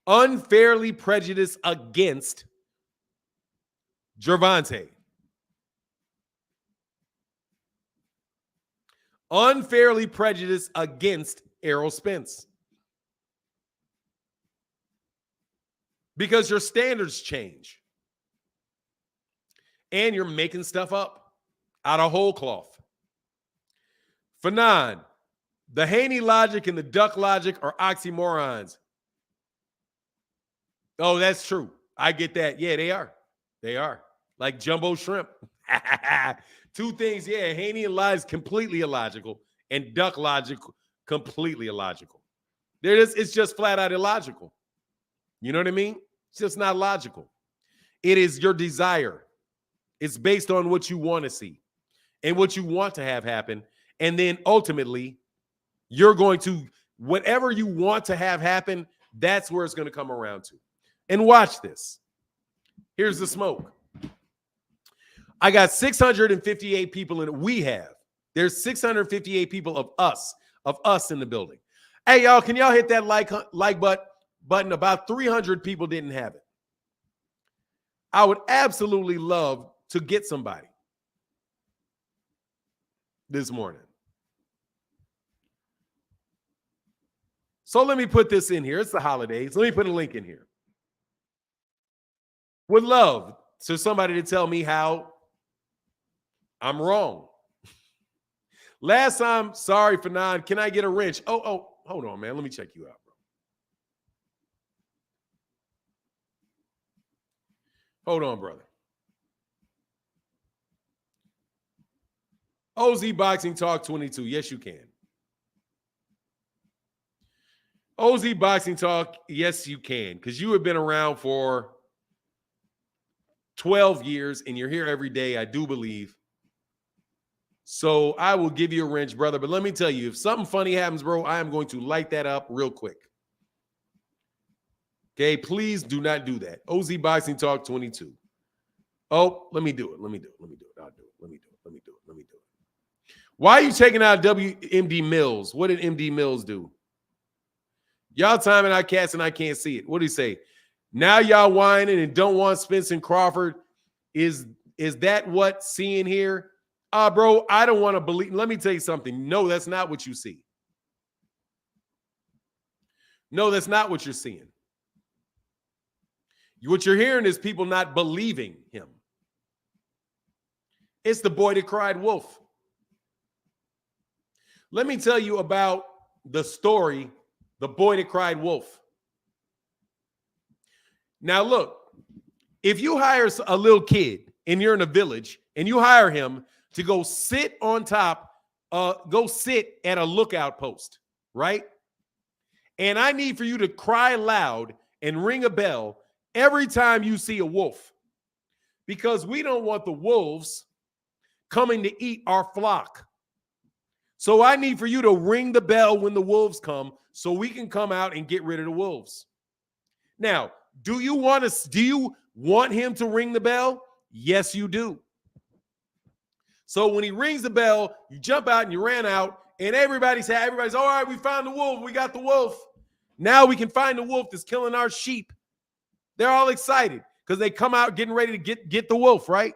Unfairly prejudiced against Gervonta. Unfairly prejudiced against Errol Spence. Because your standards change. And you're making stuff up out of whole cloth. For 9, the Haney logic and the Duck logic are oxymorons. Oh, that's true. I get that. Yeah, they are. They are. Like jumbo shrimp. Two things. Yeah, Haney and lies completely illogical, and duck logic completely illogical. It's just flat out illogical. You know what I mean? It's just not logical. It is your desire. It's based on what you want to see and what you want to have happen. And then ultimately, you're going to, whatever you want to have happen, that's where it's going to come around to. And watch this. Here's the smoke. I got 658 people in it. We have. There's 658 people of us in the building. Hey, y'all, can y'all hit that like button? About 300 people didn't have it. I would absolutely love to get somebody this morning. So let me put this in here. It's the holidays. Let me put a link in here. Would love for somebody to tell me how I'm wrong. Last time, sorry for non. Can I get a wrench? Oh, hold on, man. Let me check you out, bro. Hold on, brother. OZ Boxing Talk 22. Yes, you can. OZ Boxing Talk, yes, you can. Because you have been around for 12 years and you're here every day, I do believe. So I will give you a wrench, brother. But let me tell you, if something funny happens, bro, I am going to light that up real quick. Okay, please do not do that. OZ Boxing Talk 22. Oh, let me do it. I'll do it. Let me do it. Why are you taking out WMD Mills? What did MD Mills do? Y'all timing our cats and I can't see it. What did he say? Now y'all whining and don't want Spence and Crawford. Is that what seeing here? Bro, I don't want to believe. Let me tell you something. No, that's not what you see. No, that's not what you're seeing. What you're hearing is people not believing him. It's the boy that cried wolf. Let me tell you about the story, the boy that cried wolf. Now, look, if you hire a little kid and you're in a village and you hire him to go sit on top, go sit at a lookout post, right? And I need for you to cry loud and ring a bell every time you see a wolf, because we don't want the wolves coming to eat our flock. So I need for you to ring the bell when the wolves come so we can come out and get rid of the wolves. Now, do you want him to ring the bell? Yes, you do. So when he rings the bell, you jump out and you ran out, and everybody's all right, we found the wolf. We got the wolf. Now we can find the wolf that's killing our sheep. They're all excited because they come out getting ready to get the wolf, right?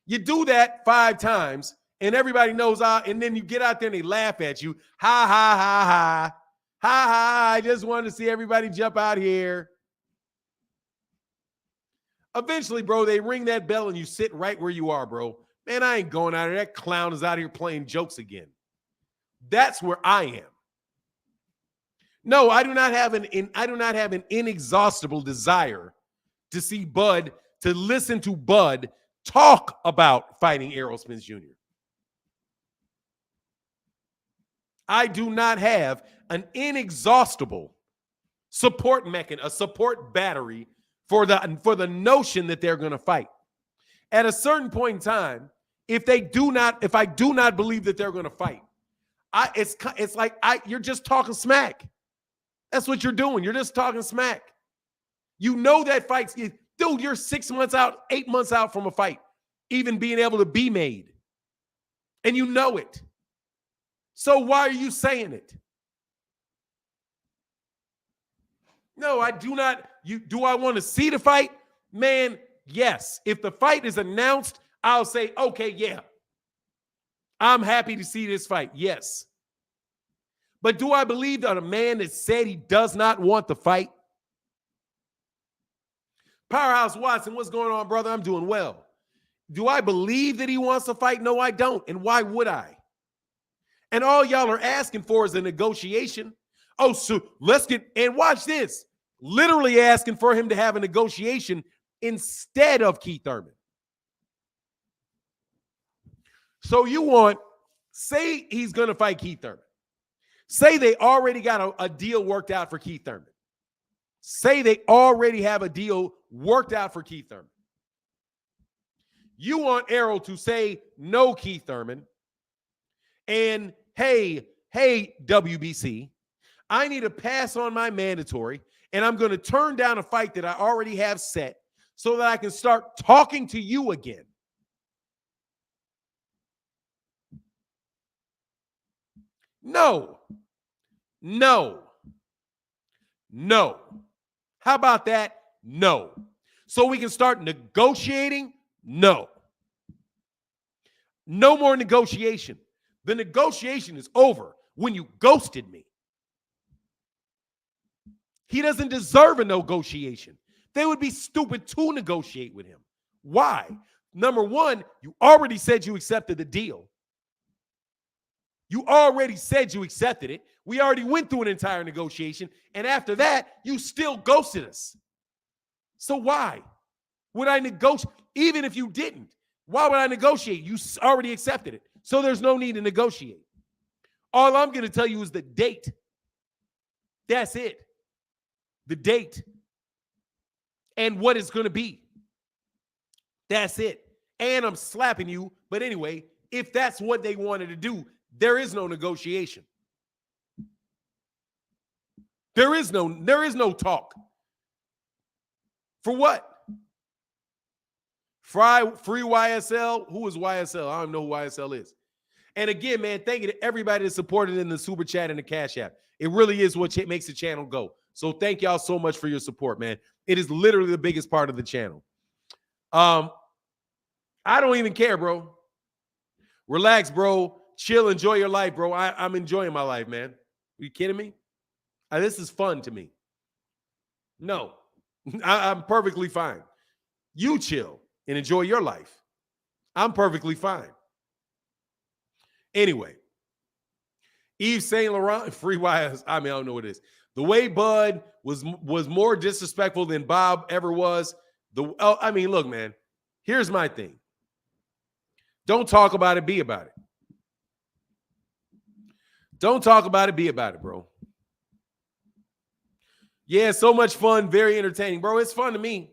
You do that 5 times, and everybody knows, and then you get out there and they laugh at you. Ha, ha, ha, ha. Ha, ha, I just wanted to see everybody jump out here. Eventually, bro, they ring that bell and you sit right where you are, bro. Man, I ain't going out here. That clown is out here playing jokes again. That's where I am. No, I do not have an inexhaustible desire to see Bud, to listen to Bud talk about fighting Errol Spence Jr. I do not have an inexhaustible support mechanism, a support battery for the notion that they're going to fight. At a certain point in time, if I do not believe that they're going to fight, it's like you're just talking smack. That's what you're doing. You're just talking smack. You know that fight's, dude, you're 6 months out, 8 months out from a fight, even being able to be made. And you know it. So why are you saying it? No, I do not. Do I want to see the fight? Man, yes. If the fight is announced, I'll say, okay, yeah. I'm happy to see this fight. Yes. But do I believe that a man that said he does not want the fight? Powerhouse Watson, what's going on, brother? I'm doing well. Do I believe that he wants to fight? No, I don't. And why would I? And all y'all are asking for is a negotiation. Oh, so let's get, and watch this. literally asking for him to have a negotiation instead of Keith Thurman. So you want, say he's going to fight Keith Thurman. Say they already got a deal worked out for Keith Thurman. Say they already have a deal worked out for Keith Thurman. You want Errol to say no, Keith Thurman, and hey, WBC, I need to pass on my mandatory, and I'm going to turn down a fight that I already have set so that I can start talking to you again. No. How about that? No. So we can start negotiating? No. No more negotiation. The negotiation is over when you ghosted me. He doesn't deserve a negotiation. They would be stupid to negotiate with him. Why? Number one, you already said you accepted the deal. You already said you accepted it. We already went through an entire negotiation. And after that, you still ghosted us. So why would I negotiate? Even if you didn't, why would I negotiate? You already accepted it. So there's no need to negotiate. All I'm going to tell you is the date. That's it. The date. And what it's going to be. That's it. And I'm slapping you. But anyway, if that's what they wanted to do, there is no negotiation. There is no talk. For what? Free YSL? Who is YSL? I don't know who YSL is. And again, man, thank you to everybody that supported in the Super Chat and the Cash App. It really is what makes the channel go. So thank y'all so much for your support, man. It is literally the biggest part of the channel. I don't even care, bro. Relax, bro. Chill, enjoy your life, bro. I'm enjoying my life, man. Are you kidding me? This is fun to me. No, I'm perfectly fine. You chill and enjoy your life. I'm perfectly fine. Anyway, Yves Saint Laurent, free wires. I don't know what it is. The way Bud was more disrespectful than Bob ever was. Look, man, here's my thing. Don't talk about it, be about it. Don't talk about it, be about it, bro. Yeah, so much fun, very entertaining. Bro, it's fun to me.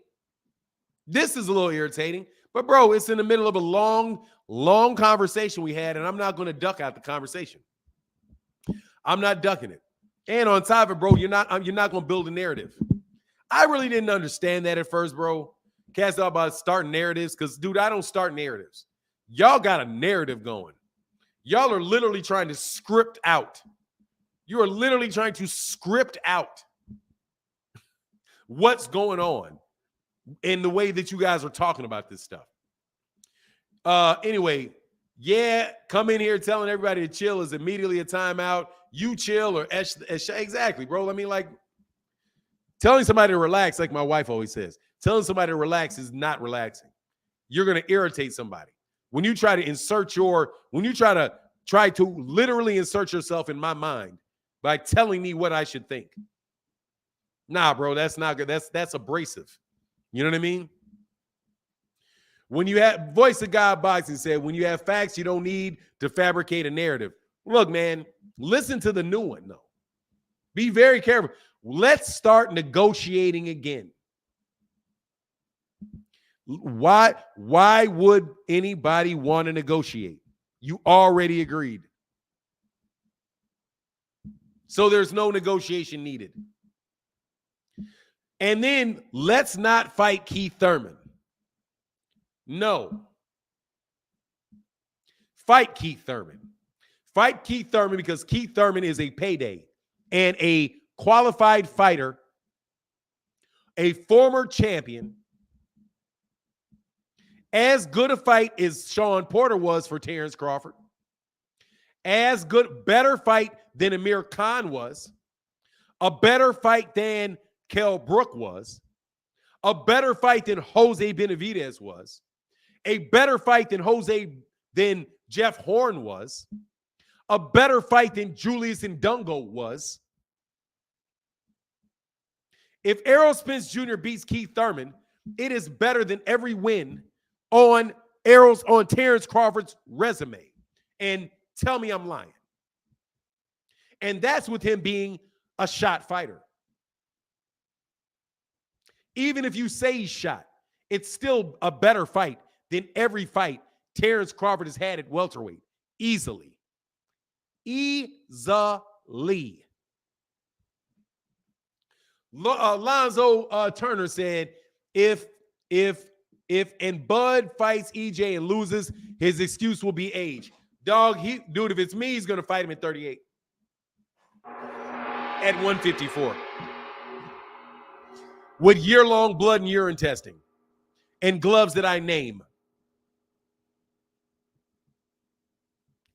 This is a little irritating, but bro, it's in the middle of a long conversation we had, and I'm not going to duck out the conversation. I'm not ducking it. And on top of it, bro, you're not going to build a narrative. I really didn't understand that at first, bro. Cast out about starting narratives, because, dude, I don't start narratives. Y'all got a narrative going. Y'all are literally trying to script out. You are literally trying to script out what's going on in the way that you guys are talking about this stuff. Anyway, yeah, come in here telling everybody to chill is immediately a timeout. You chill or exactly, bro. I mean, like, telling somebody to relax, like my wife always says, telling somebody to relax is not relaxing. You're going to irritate somebody. When you try to try to literally insert yourself in my mind by telling me what I should think. Nah, bro, that's not good. That's abrasive. You know what I mean? When you have Voice of God Boxing said, when you have facts, you don't need to fabricate a narrative. Look, man, listen to the new one, though. Be very careful. Let's start negotiating again. Why would anybody want to negotiate? You already agreed. So there's no negotiation needed. And then let's not fight Keith Thurman. No. Fight Keith Thurman. Fight Keith Thurman because Keith Thurman is a payday and a qualified fighter, a former champion. As good a fight as Sean Porter was for Terence Crawford. As good, better fight than Amir Khan was. A better fight than Kell Brook was. A better fight than Jose Benavidez was. A better fight than Jeff Horn was. A better fight than Julius Ndungo was. If Errol Spence Jr. beats Keith Thurman, it is better than every win on Terence Crawford's resume. And tell me I'm lying. And that's with him being a shot fighter. Even if you say he's shot, it's still a better fight than every fight Terence Crawford has had at welterweight. Easily. Lonzo Turner said, if Bud fights EJ and loses, his excuse will be age. Dog, dude, if it's me, he's going to fight him at 38. At 154. With year-long blood and urine testing. And gloves that I name.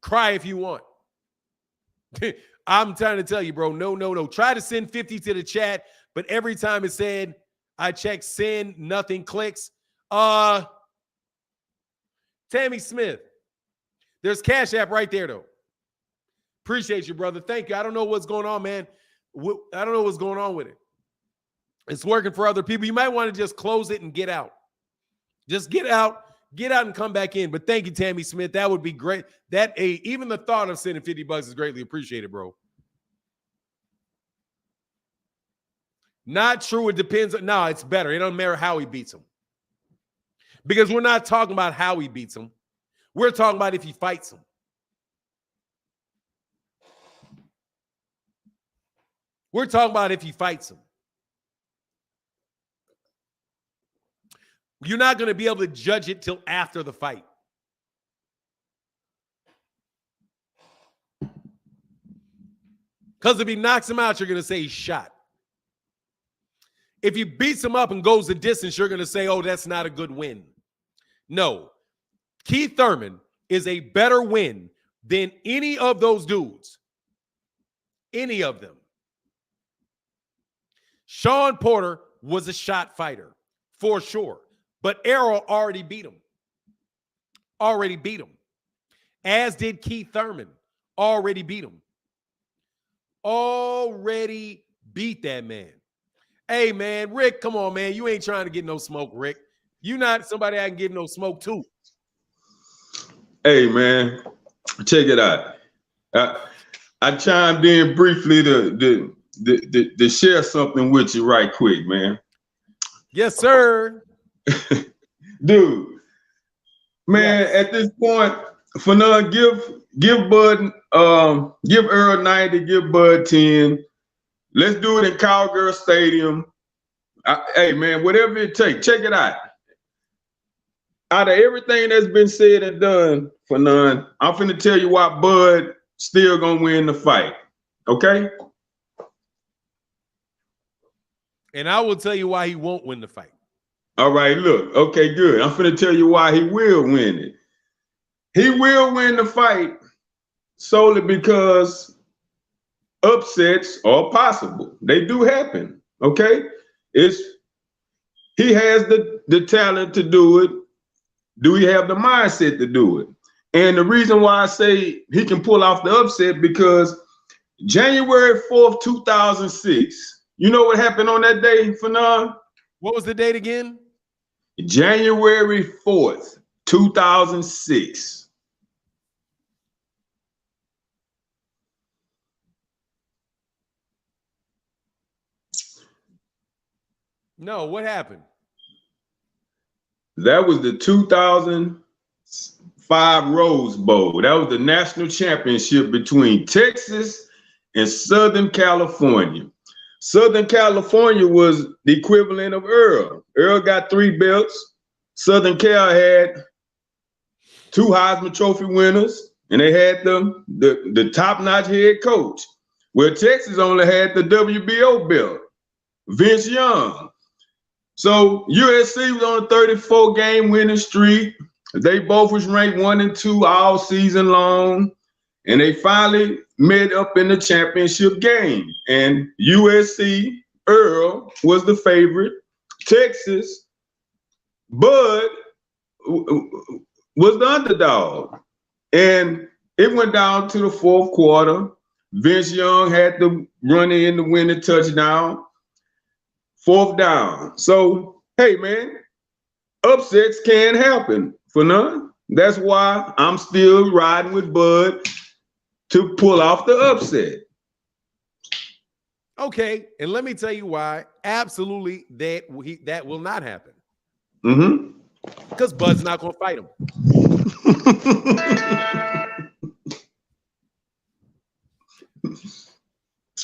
Cry if you want. I'm trying to tell you, bro. No. Try to send 50 to the chat, but every time it said, I check send, nothing clicks. Tammy Smith. There's Cash App right there, though. Appreciate you, brother. Thank you. I don't know what's going on, man. I don't know what's going on with it. It's working for other people. You might want to just close it and get out. Just get out and come back in. But thank you, Tammy Smith. That would be great. Even the thought of sending $50 is greatly appreciated, bro. Not true. It depends. No, it's better. It doesn't matter how he beats him. Because we're not talking about how he beats him. We're talking about if he fights him. We're talking about if he fights him. You're not going to be able to judge it till after the fight. Because if he knocks him out, you're going to say he's shot. If he beats him up and goes the distance, you're going to say, oh, that's not a good win. No. Keith Thurman is a better win than any of those dudes. Any of them. Sean Porter was a shot fighter, for sure. But Errol already beat him. As did Keith Thurman. Already beat him. Already beat that man. Hey, man, Rick, come on, man. You ain't trying to get no smoke, Rick. You not somebody I can give no smoke to. Hey, man, check it out. I chimed in briefly to share something with you right quick, man. Yes, sir. Dude, man, yes. At this point, for none, give Bud, give Errol 90, give Bud 10. Let's do it in Cowgirl Stadium. Hey, man, whatever it takes, check it out. Out of everything that's been said and done, for none, I'm finna tell you why Bud still gonna win the fight. Okay? And I will tell you why he won't win the fight. All right, look. Okay, good. I'm finna tell you why he will win it. He will win the fight solely because upsets are possible. They do happen. Okay? He has the talent to do it. Do he have the mindset to do it? And the reason why I say he can pull off the upset because January 4th, 2006, you know what happened on that day, Fanon? What was the date again? January 4th, 2006. No, what happened? That was the 2005 Rose Bowl. That was the national championship between Texas and Southern California. Southern California was the equivalent of Errol. Errol got 3 belts. Southern Cal had 2 Heisman Trophy winners, and they had the top-notch head coach. Where Texas only had the WBO belt, Vince Young. So USC was on a 34-game winning streak. They both was ranked 1 and 2 all season long. And they finally met up in the championship game. And USC, Errol, was the favorite. Texas, Bud, was the underdog. And it went down to the 4th quarter. Vince Young had to run in to win the touchdown. 4th down. So, hey, man, upsets can happen for none. That's why I'm still riding with Bud to pull off the upset. Okay, and let me tell you why. Absolutely, that will not happen. Because Bud's not going to fight him.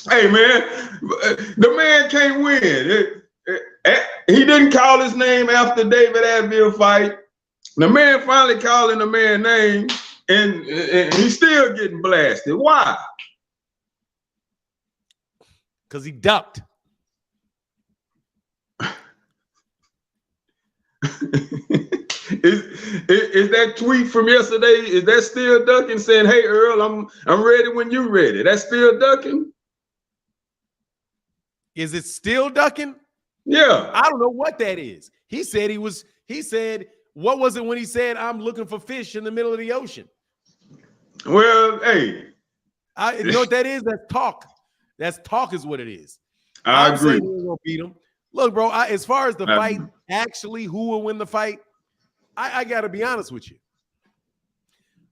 Hey, man, the man can't win. He didn't call his name after David Attenborough fight. The man finally calling the man name, and he's still getting blasted. Why? Because he ducked. Is that tweet from yesterday? Is that still ducking? Saying, "Hey Earl, I'm ready when you're ready." That's still ducking. Is it still ducking? Yeah. I don't know what that is. He said what was it when he said, "I'm looking for fish in the middle of the ocean"? Well, hey, you know what that is? That's talk. That's talk is what it is. I agree. Saying we're gonna beat him. Look, bro, as far as the fight, actually, who will win the fight? I got to be honest with you.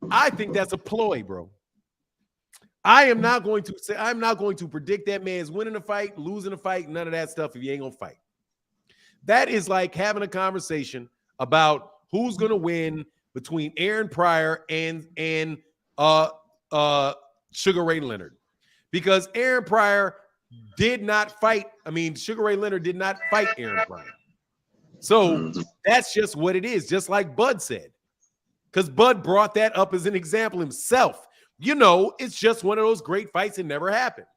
I think that's a ploy, bro. I'm not going to predict that man's winning a fight, losing a fight, none of that stuff if you ain't gonna fight. That is like having a conversation about who's gonna win between Aaron Pryor and Sugar Ray Leonard. Because Aaron Pryor did not fight. Sugar Ray Leonard did not fight Aaron Pryor. So that's just what it is, just like Bud said. Because Bud brought that up as an example himself. You know, it's just one of those great fights that never happened.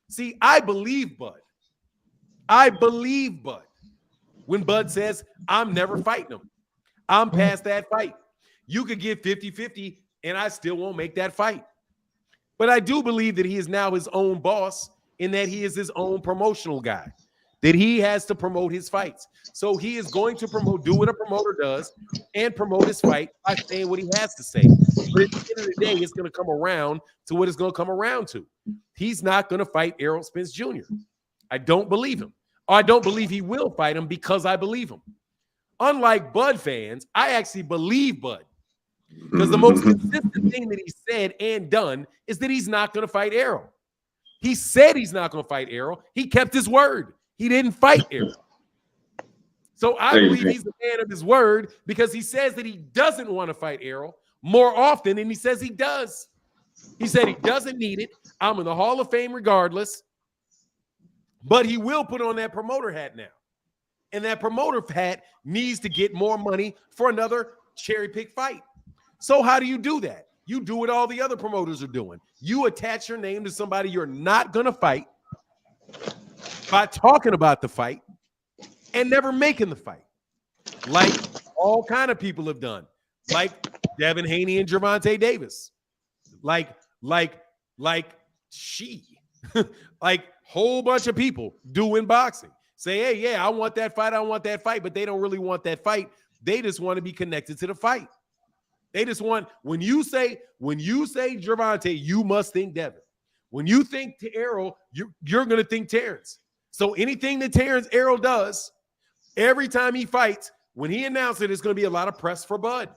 See, I believe Bud. When Bud says, I'm never fighting him. I'm past that fight. You could give 50-50 and I still won't make that fight. But I do believe that he is now his own boss in that he is his own promotional guy, that he has to promote his fights. So he is going to do what a promoter does and promote his fight by saying what he has to say. But at the end of the day, it's going to come around to what it's going to come around to. He's not going to fight Errol Spence Jr. I don't believe him. Or I don't believe he will fight him because I believe him. Unlike Bud fans, I actually believe Bud. Because the most consistent thing that he said and done is that he's not going to fight Errol. He said he's not going to fight Errol. He kept his word. He didn't fight Errol. So I believe he's a man of his word because he says that he doesn't want to fight Errol more often than he says he does. He said he doesn't need it. I'm in the Hall of Fame regardless. But he will put on that promoter hat now. And that promoter hat needs to get more money for another cherry pick fight. So how do you do that? You do what all the other promoters are doing. You attach your name to somebody you're not going to fight by talking about the fight and never making the fight. Like all kind of people have done. Like Devin Haney and Gervonta Davis. Like whole bunch of people do in boxing. Say, hey, yeah, I want that fight, but they don't really want that fight. They just want to be connected to the fight. They just want, when you say Gervonta, you must think Devin. When you think to Errol, you're going to think Terence. So anything that Errol does, every time he fights, when he announces it, it's going to be a lot of press for Bud.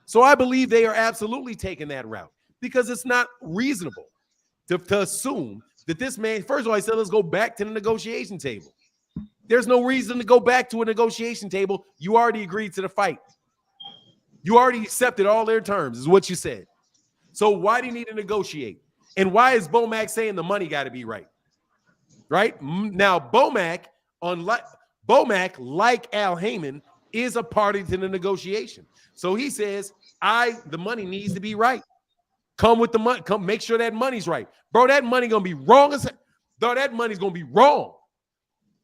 So I believe they are absolutely taking that route because it's not reasonable to assume that this man, first of all, he said, let's go back to the negotiation table. There's no reason to go back to a negotiation table. You already agreed to the fight. You already accepted all their terms, is what you said. So why do you need to negotiate? And why is Bomac saying the money got to be right? Right? Now, Bomac, like Al Heyman, is a party to the negotiation. So he says, the money needs to be right. Come with the money. Come make sure that money's right. Bro, that money going to be wrong. Bro, that money's going to be wrong.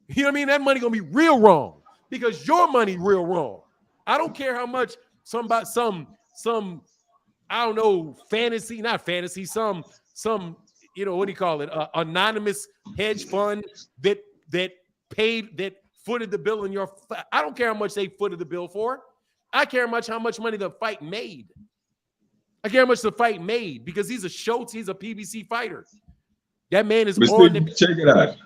You know what I mean? That money going to be real wrong because your money real wrong. I don't care how much some I don't know, not fantasy, some you know, what do you call it? Anonymous hedge fund that footed the bill in your. I don't care how much they footed the bill for. I care how much money the fight made. I care how much the fight made because he's a Schultz, he's a PBC fighter. That man is on the. Check it out.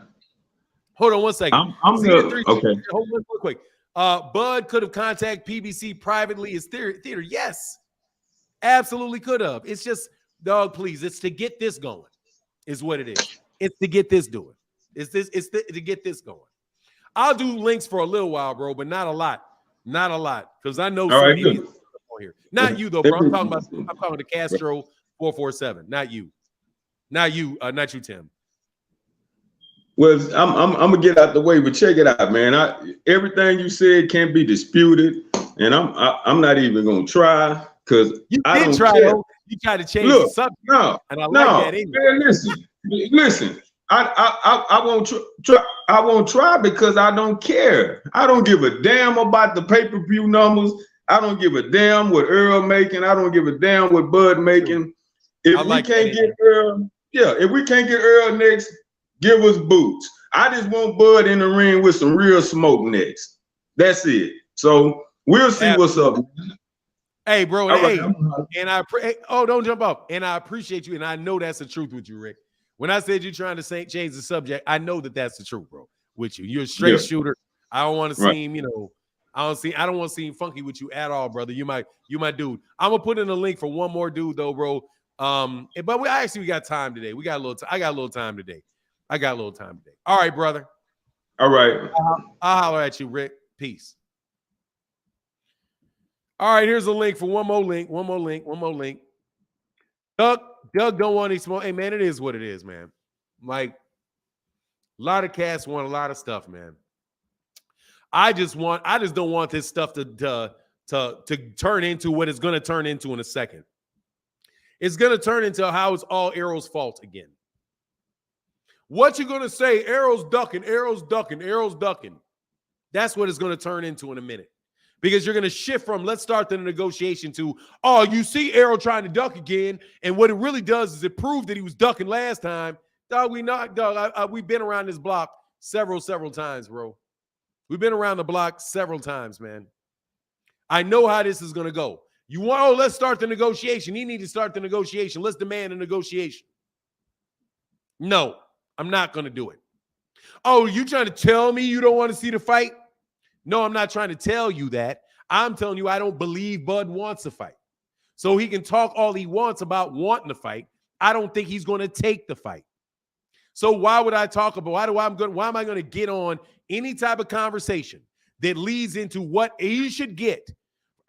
Hold on 1 second. Okay. Hold on real quick. Bud could have contacted PBC privately. Is theater? Yes, absolutely could have. It's just, dog, please. It's to get this going, is what it is. It's to get this doing. To get this going. I'll do links for a little while, bro, but not a lot. Not a lot. Because I know All some right, idiots good. on here. Not you, though, bro. I'm talking to Castro 447. Not you. Not you, Tim. Well, I'm gonna get out the way, but check it out, man. Everything you said can't be disputed, and I'm not even gonna try because I don't try, care. though. You tried to change the subject, and I like that. Man, listen. I won't try. I won't try because I don't care. I don't give a damn about the pay-per-view numbers. I don't give a damn what Errol making. I don't give a damn what Bud making. If we can't get Errol, if we can't get Errol next, give us boots. I just want Bud in the ring with some real smoke next. That's it. So we'll see what's up. Hey, bro. Right, and don't jump off. And I appreciate you. And I know that's the truth with you, Rick. When I said you're trying to change the subject, I know that that's the truth, bro. With you, you're a straight shooter. I don't want to seem, I don't want to seem funky with you at all, brother. You my dude. I'm gonna put in a link for one more dude though, bro. But we got time today. I got a little time today. All right, brother. All right. I'll holler at you, Rick. Peace. All right, here's a link for one more link. Doug don't want any smoke. Hey, man, it is what it is, man. Like, a lot of cats want a lot of stuff, man. I just don't want this stuff to turn into what it's going to turn into in a second. It's going to turn into how it's all Errol's fault again. What you going to say? Errol's ducking. That's what it's going to turn into in a minute. Because you're going to shift from let's start the negotiation to, oh, you see Errol trying to duck again. And what it really does is it proved that he was ducking last time. Dog, we've been around this block several times, bro. We've been around the block several times, man. I know how this is going to go. Let's start the negotiation. You need to start the negotiation. Let's demand a negotiation. No, I'm not going to do it. Oh, you trying to tell me you don't want to see the fight? No, I'm not trying to tell you that. I'm telling you I don't believe Bud wants a fight. So he can talk all he wants about wanting to fight. I don't think he's going to take the fight. So why would I talk about why am I going to get on any type of conversation that leads into what he should get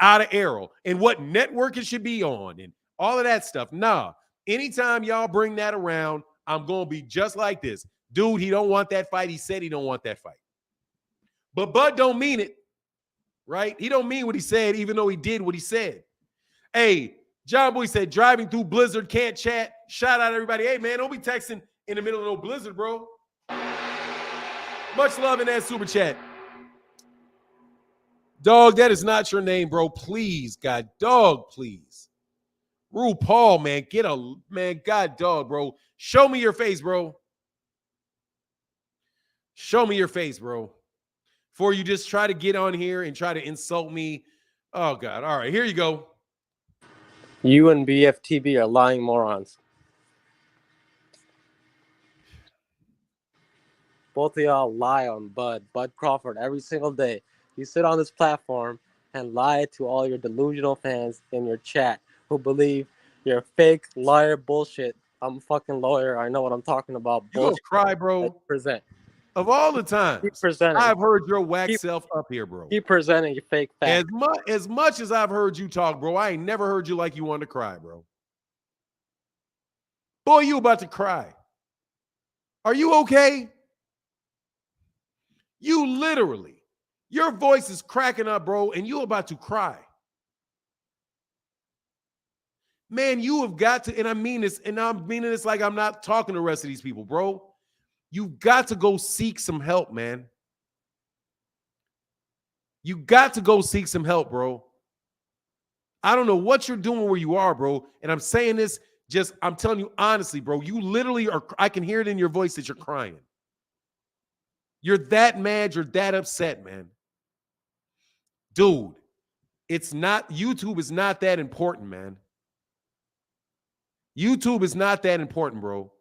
out of Errol and what network it should be on and all of that stuff? Nah. Anytime y'all bring that around, I'm going to be just like this. Dude, he don't want that fight. He said he don't want that fight. But Bud don't mean it, right? He don't mean what he said, even though he did what he said. Hey, John Boy said, driving through blizzard, can't chat. Shout out everybody. Hey, man, don't be texting in the middle of no blizzard, bro. Much love in that super chat. Dog, that is not your name, bro. Please, God, dog, please. RuPaul, man, God, dog, bro. Show me your face, bro. Show me your face, bro. Before you just try to get on here and try to insult me. Oh, God. All right, here you go. You and BFTB are lying morons. Both of y'all lie on Bud Crawford every single day. You sit on this platform and lie to all your delusional fans in your chat who believe you're fake liar bullshit. I'm a fucking lawyer. I know what I'm talking about. You gonna cry, bro. Present. Of all the times I've heard your whack self up here, bro. Keep presenting your fake facts. As much as I've heard you talk, bro, I ain't never heard you like you wanted to cry, bro. Boy, you about to cry. Are you okay? You literally, your voice is cracking up, bro, and you about to cry. Man, you have got to, and I mean this, and I'm meaning this like I'm not talking to the rest of these people, bro. You've got to go seek some help, man. You got to go seek some help, bro. I don't know what you're doing where you are, bro. And I'm saying this I'm telling you honestly, bro. You literally are, I can hear it in your voice that you're crying. You're that mad. You're that upset, man. Dude, YouTube is not that important, man. YouTube is not that important, bro.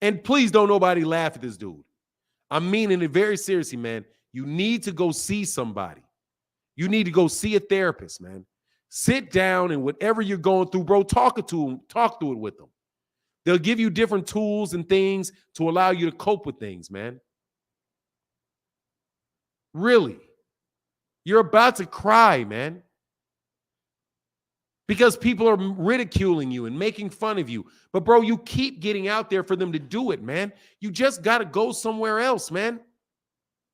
And please don't nobody laugh at this dude. I'm meaning it very seriously, man. You need to go see somebody. You need to go see a therapist, man. Sit down and whatever you're going through, bro, talk through it with them. They'll give you different tools and things to allow you to cope with things, man. Really. You're about to cry, man. Because people are ridiculing you and making fun of you. But, bro, you keep getting out there for them to do it, man. You just got to go somewhere else, man.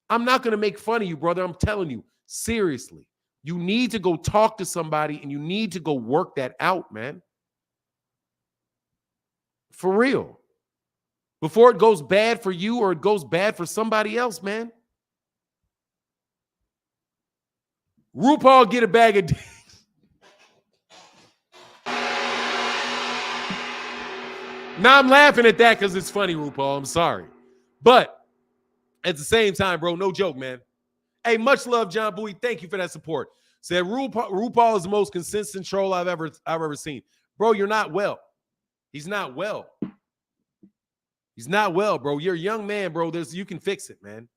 I'm not going to make fun of you, brother. I'm telling you, seriously. You need to go talk to somebody and you need to go work that out, man. For real. Before it goes bad for you or it goes bad for somebody else, man. RuPaul get a bag of dicks. Now I'm laughing at that because it's funny, RuPaul. I'm sorry. But at the same time, bro, no joke, man. Hey, much love, John Bowie. Thank you for that support. Said RuPaul is the most consistent troll I've ever seen. Bro, you're not well. He's not well. He's not well, bro. You're a young man, bro. You can fix it, man.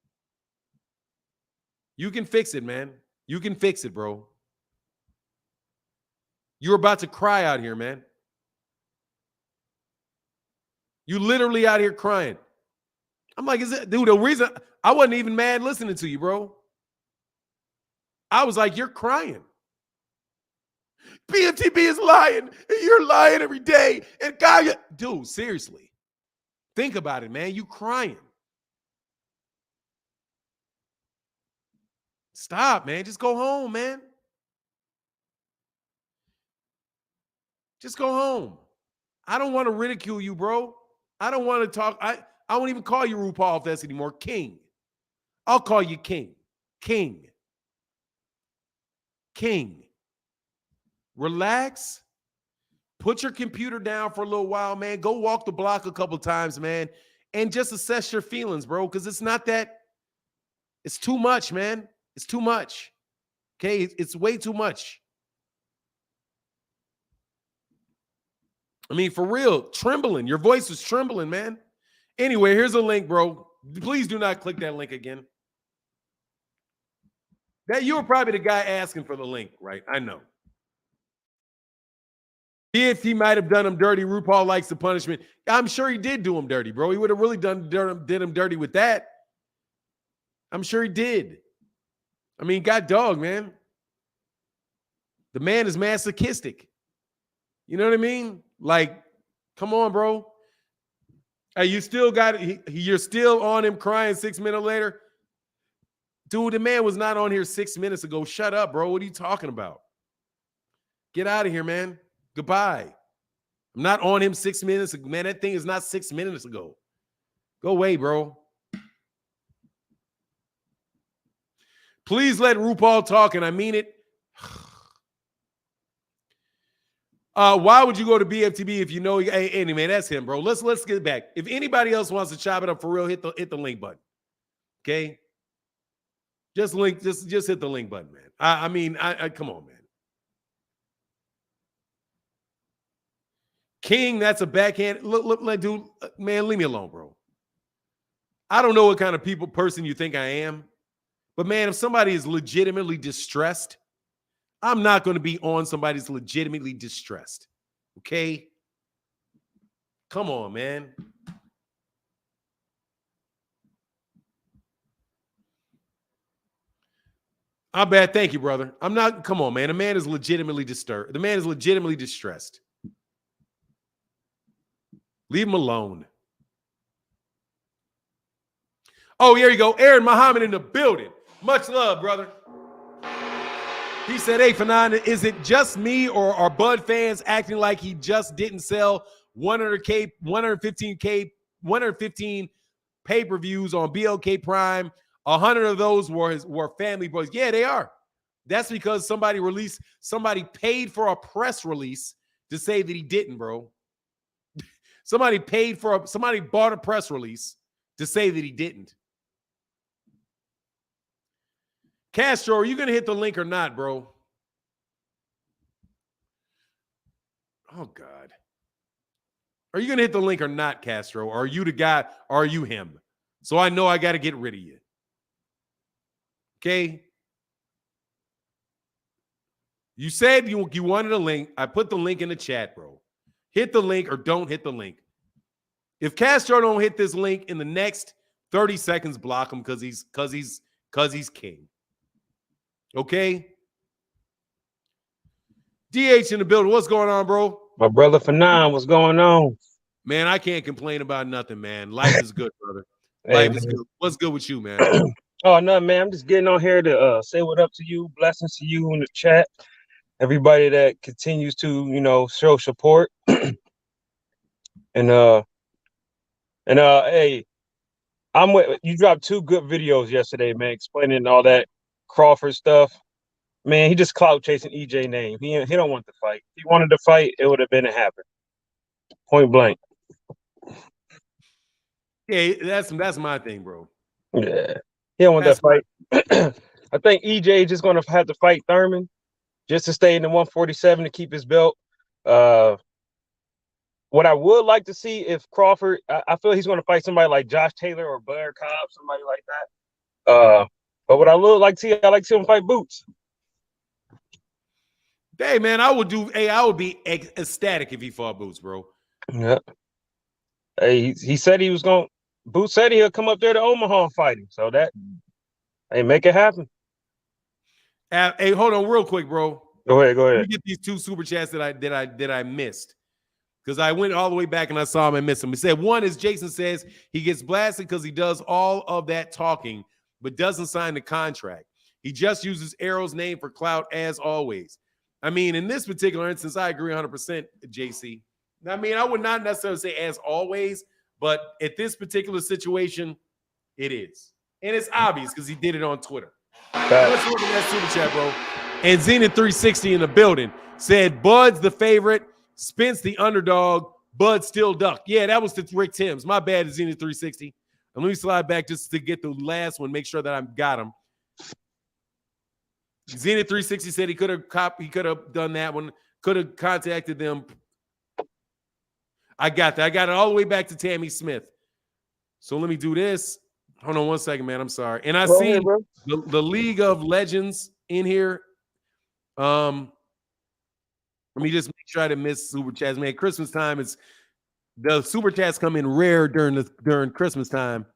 You can fix it, man. You can fix it, bro. You're about to cry out here, man. You literally out here crying. I'm like, dude, the reason I wasn't even mad listening to you, bro. I was like, you're crying. BFTB is lying. And you're lying every day. And God, dude, seriously. Think about it, man. You crying. Stop, man. Just go home, man. Just go home. I don't want to ridicule you, bro. I don't want to talk. I won't even call you RuPaul if that's anymore. King. I'll call you King. King. Relax. Put your computer down for a little while, man. Go walk the block a couple times, man. And just assess your feelings, bro. Because it's not that. It's too much, man. It's too much. Okay? It's way too much. I mean, for real, trembling. Your voice was trembling, man. Anyway, here's a link, bro. Please do not click that link again. That you were probably the guy asking for the link, right? I know. If he might have done him dirty, RuPaul likes the punishment. I'm sure he did do him dirty, bro. He would have really did him dirty with that. I'm sure he did. I mean, God dog, man. The man is masochistic. You know what I mean? Like, come on, bro. Hey, you still got it. You're still on him crying 6 minutes later. Dude, the man was not on here 6 minutes ago. Shut up, bro. What are you talking about? Get out of here, man. Goodbye. I'm not on him 6 minutes ago. Man, that thing is not 6 minutes ago. Go away, bro. Please let RuPaul talk, and I mean it. Why would you go to BFTB if you know? Hey, anyway, that's him, bro. Let's get back. If anybody else wants to chop it up for real, hit the link button. Okay, just hit the link button, man. I mean, come on, man. King, that's a backhand. Look, like, dude, man, leave me alone, bro. I don't know what kind of person you think I am, but man, if somebody is legitimately distressed, I'm not going to be on somebody's legitimately distressed. Okay? Come on, man. I bet. Thank you, brother. I'm not. Come on, man. The man is legitimately disturbed. The man is legitimately distressed. Leave him alone. Oh, here you go. Aaron Muhammad in the building. Much love, brother. He said, hey, Fanon, is it just me or are Bud fans acting like he just didn't sell 100K, 115 pay-per-views on BLK Prime? 100 of those were family boys. Yeah, they are. That's because somebody paid for a press release to say that he didn't, bro. Somebody bought a press release to say that he didn't. Castro, are you going to hit the link or not, bro? Oh, God. Are you going to hit the link or not, Castro? Are you the guy? Or are you him? So I know I got to get rid of you. Okay? You said you wanted a link. I put the link in the chat, bro. Hit the link or don't hit the link. If Castro don't hit this link in the next 30 seconds, block him because he's king. Okay? DH in the building. What's going on, bro? My brother Fanon, what's going on? Man, I can't complain about nothing, man. Life is good, brother. Hey, Life is good. What's good with you, man? Oh, no, man. I'm just getting on here to say what up to you. Blessings to you in the chat. Everybody that continues to, show support. and hey, you dropped 2 good videos yesterday, man, explaining all that Crawford stuff. Man, he just clout chasing EJ name. He don't want to fight. If he wanted to fight, it would have been a happen. Point blank. Yeah, that's my thing, bro. Yeah. He don't want that fight. I think EJ is just gonna have to fight Thurman just to stay in the 147 to keep his belt. What I would like to see if Crawford, I feel he's going to fight somebody like Josh Taylor or Blair Cobb, somebody like that. But what I would like to see, I like to see him fight Boots. Hey, man, I would be ecstatic if he fought Boots, bro. Yeah. Hey, he said he was going. Boots said he'll come up there to Omaha fighting. So make it happen. Hey, hold on, real quick, bro. Go ahead. Let me get these 2 super chats that I missed. Because I went all the way back and I saw him and missed him. He said, one is Jason says he gets blasted because he does all of that talking, but doesn't sign the contract. He just uses Errol's name for clout as always. I mean, in this particular instance, I agree 100%, JC. I mean, I would not necessarily say as always, but at this particular situation, it is. And it's obvious because he did it on Twitter. Let's look at that super chat, bro. And Zenith 360 in the building said, Bud's the favorite, Spence the underdog, Bud still duck. Yeah, that was the Rick Timms. My bad, Zenith 360. And let me slide back just to get the last one, make sure that I got him. Zenith 360 said he could have done that one, could have contacted them. I got that. I got it all the way back to Tammy Smith. So let me do this. Hold on one second, man. I'm sorry. And I see the League of Legends in here. Let me just make sure I didn't miss super chats, man. Christmas time is the super chats come in rare during Christmas time.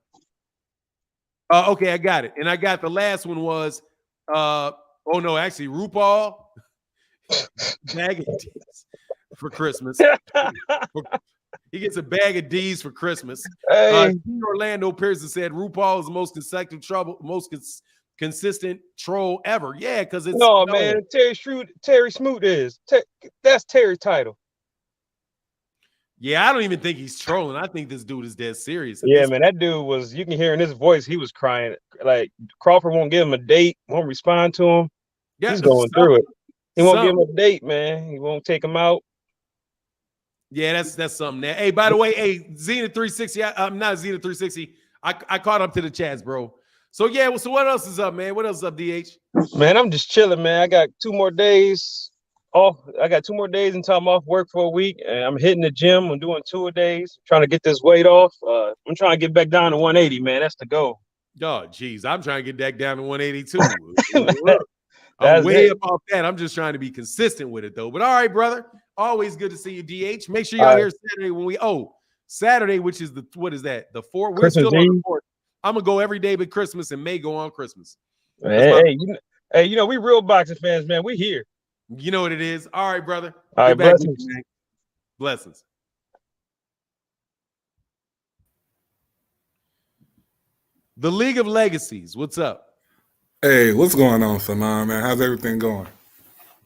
Okay, I got it. And I got the last one was actually RuPaul bag of D's for Christmas. He gets a bag of D's for Christmas. Hey. Orlando Pearson said RuPaul is the most consistent troll ever. Yeah, because it's man. Terry Smoot is. That's Terry's title. Yeah, I don't even think he's trolling. I think this dude is dead serious. Yeah, man, that dude was. You can hear in his voice he was crying. Like Crawford won't give him a date, won't respond to him. Yeah, he's going through it. He won't give him a date, man. He won't take him out. Yeah, that's something there. Hey, by the way, Zenith 360. I'm not Zenith 360. I caught up to the chats, bro. So yeah, so what else is up, man? What else is up, DH? Man, I'm just chilling, man. I got 2 more days off. I got 2 more days until I'm off work for a week, and I'm hitting the gym. I'm doing 2 a days, trying to get this weight off. I'm trying to get back down to 180, man. That's the goal. Oh, geez, I'm trying to get back down to 182. I'm way up off that. I'm just trying to be consistent with it, though. But all right, brother. Always good to see you, DH. Make sure y'all here Saturday when Saturday, which is what is that? The 4th. We're still on the 4th. I'm gonna go every day but Christmas and may go on Christmas. Hey, we real boxing fans, man. We here. You know what it is. All right, brother. All right, blessings. Blessings. The League of Legacies. What's up? Hey, what's going on, Fanon, man? How's everything going?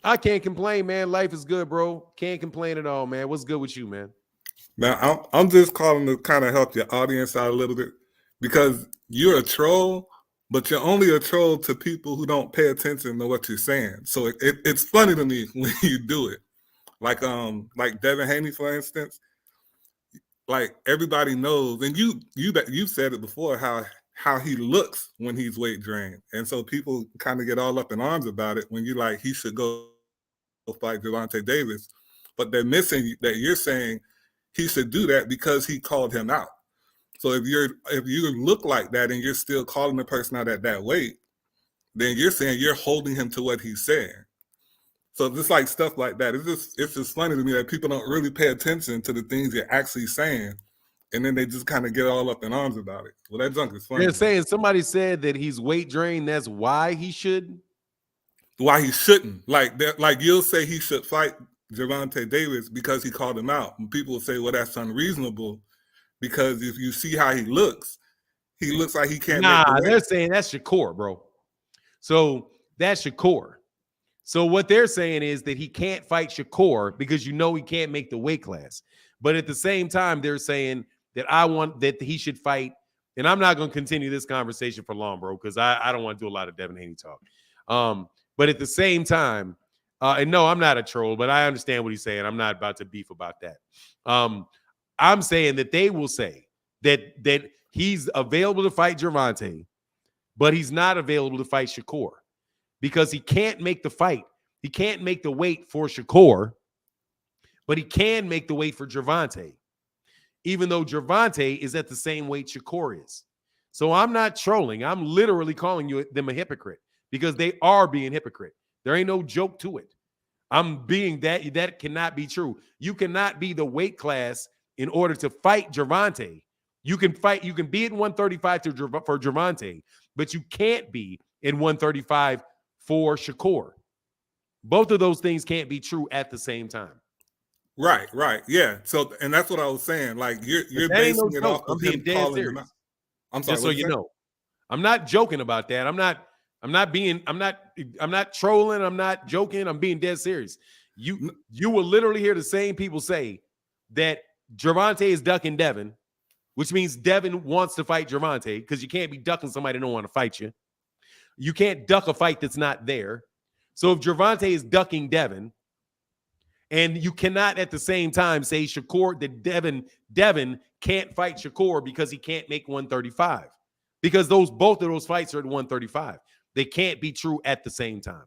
I can't complain, man. Life is good, bro. Can't complain at all, man. What's good with you, man? Now, I'm just calling to kind of help your audience out a little bit because you're a troll, but you're only a troll to people who don't pay attention to what you're saying. So it's funny to me when you do it. Like Devin Haney, for instance. Like everybody knows, and you've said it before, how he looks when he's weight drained. And so people kind of get all up in arms about it when you're like, he should go fight Gervonta Davis. But they're missing that you're saying he should do that because he called him out. So if you look like that and you're still calling the person out at that weight, then you're saying you're holding him to what he's saying. So just like stuff like that, it's just funny to me that people don't really pay attention to the things you're actually saying, and then they just kind of get all up in arms about it. Well, that junk is funny. They're saying somebody said that he's weight drained. That's why he should. Why he shouldn't. Like you'll say he should fight Gervonta Davis because he called him out. And people will say, well, that's unreasonable because if you see how he looks like he can't make the weight. They're saying that's Shakur, bro. So that's Shakur. So what they're saying is that he can't fight Shakur because he can't make the weight class. But at the same time, they're saying that he should fight. And I'm not going to continue this conversation for long, bro, because I don't want to do a lot of Devin Haney talk. But at the same time, and no, I'm not a troll, but I understand what he's saying. I'm not about to beef about that. I'm saying that they will say that he's available to fight Gervonta, but he's not available to fight Shakur because he can't make the fight. He can't make the weight for Shakur, but he can make the weight for Gervonta, even though Gervonta is at the same weight Shakur is. So I'm not trolling. I'm literally calling them a hypocrite because they are being hypocrite. There ain't no joke to it. I'm being that cannot be true. You cannot be the weight class in order to fight Gervonta. You can be at 135 for Gervonta, but you can't be in 135 for Shakur. Both of those things can't be true at the same time. Right. Yeah. So, and that's what I was saying. Like you're basing it off of him calling him out. I'm sorry. Just so you know, I'm not joking about that. I'm not trolling. I'm not joking. I'm being dead serious. You will literally hear the same people say that Gervonta is ducking Devin, which means Devin wants to fight Gervonta because you can't be ducking somebody that don't want to fight you. You can't duck a fight that's not there. So if Gervonta is ducking Devin, and you cannot at the same time say Shakur that Devin can't fight Shakur because he can't make 135. Because both of those fights are at 135. They can't be true at the same time.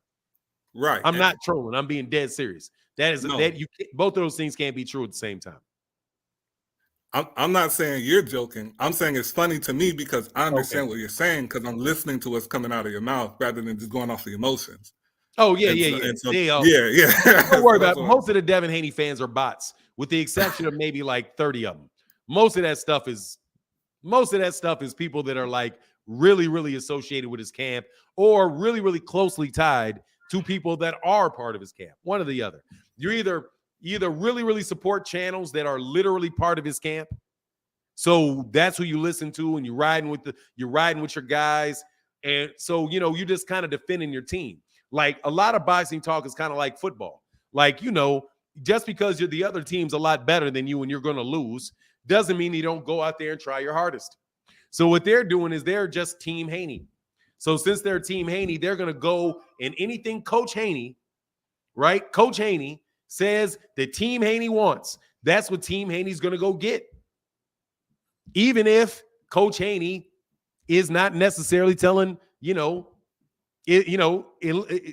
Right. I'm not trolling. I'm being dead serious. Both of those things can't be true at the same time. I'm not saying you're joking. I'm saying it's funny to me because I understand what you're saying because I'm listening to what's coming out of your mouth rather than just going off the emotions. Oh, yeah. Don't worry about it. Most of the Devin Haney fans are bots, with the exception of maybe like 30 of them. Most of that stuff is people that are like really, really associated with his camp or really, really closely tied to people that are part of his camp. One or the other. You're either really, really support channels that are literally part of his camp. So that's who you listen to and you're riding with your guys. And so, you're just kind of defending your team. Like a lot of boxing talk is kind of like football. Like, just because the other team's a lot better than you and you're going to lose doesn't mean you don't go out there and try your hardest. So what they're doing is they're just Team Haney. So since they're Team Haney, they're going to go in anything Coach Haney, right? Coach Haney says that Team Haney wants. That's what Team Haney's going to go get. Even if Coach Haney is not necessarily telling, it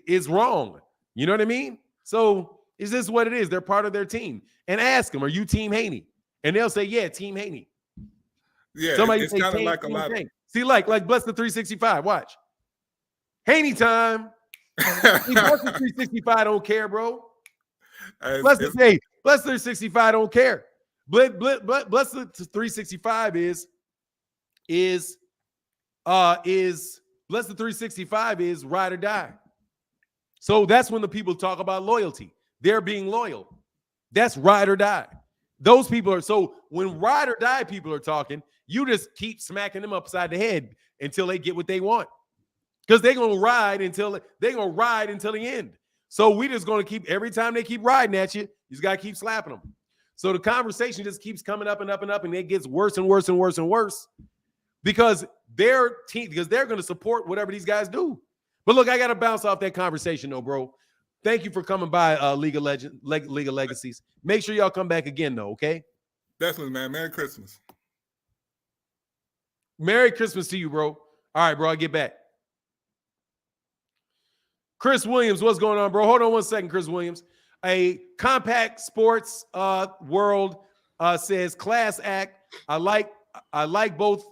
is wrong. You know what I mean? So is this what it is? They're part of their team. And ask them, are you Team Haney? And they'll say, yeah, Team Haney. Yeah, somebody it's kind of like a lot of... See, like Bless the 365. Watch. Haney time. Bless the 365 don't care, bro. Bless the 365 don't care. Bless the 365 is Bless the 365 is ride or die. So that's when the people talk about loyalty. They're being loyal. That's ride or die. Those people are, so when ride or die people are talking, you just keep smacking them upside the head until they get what they want. Because they're gonna ride until the end. So we just gonna keep, every time they keep riding at you, you just gotta keep slapping them. So the conversation just keeps coming up and up and up, and it gets worse and worse and worse and worse. Because they're going to support whatever these guys do. But look, I got to bounce off that conversation, though, bro. Thank you for coming by, League of Legacies. Make sure y'all come back again, though, okay? Definitely, man. Merry Christmas. Merry Christmas to you, bro. All right, bro, I'll get back. Chris Williams, what's going on, bro? Hold on one second, Chris Williams. A Compact Sports World says, class act. I I like both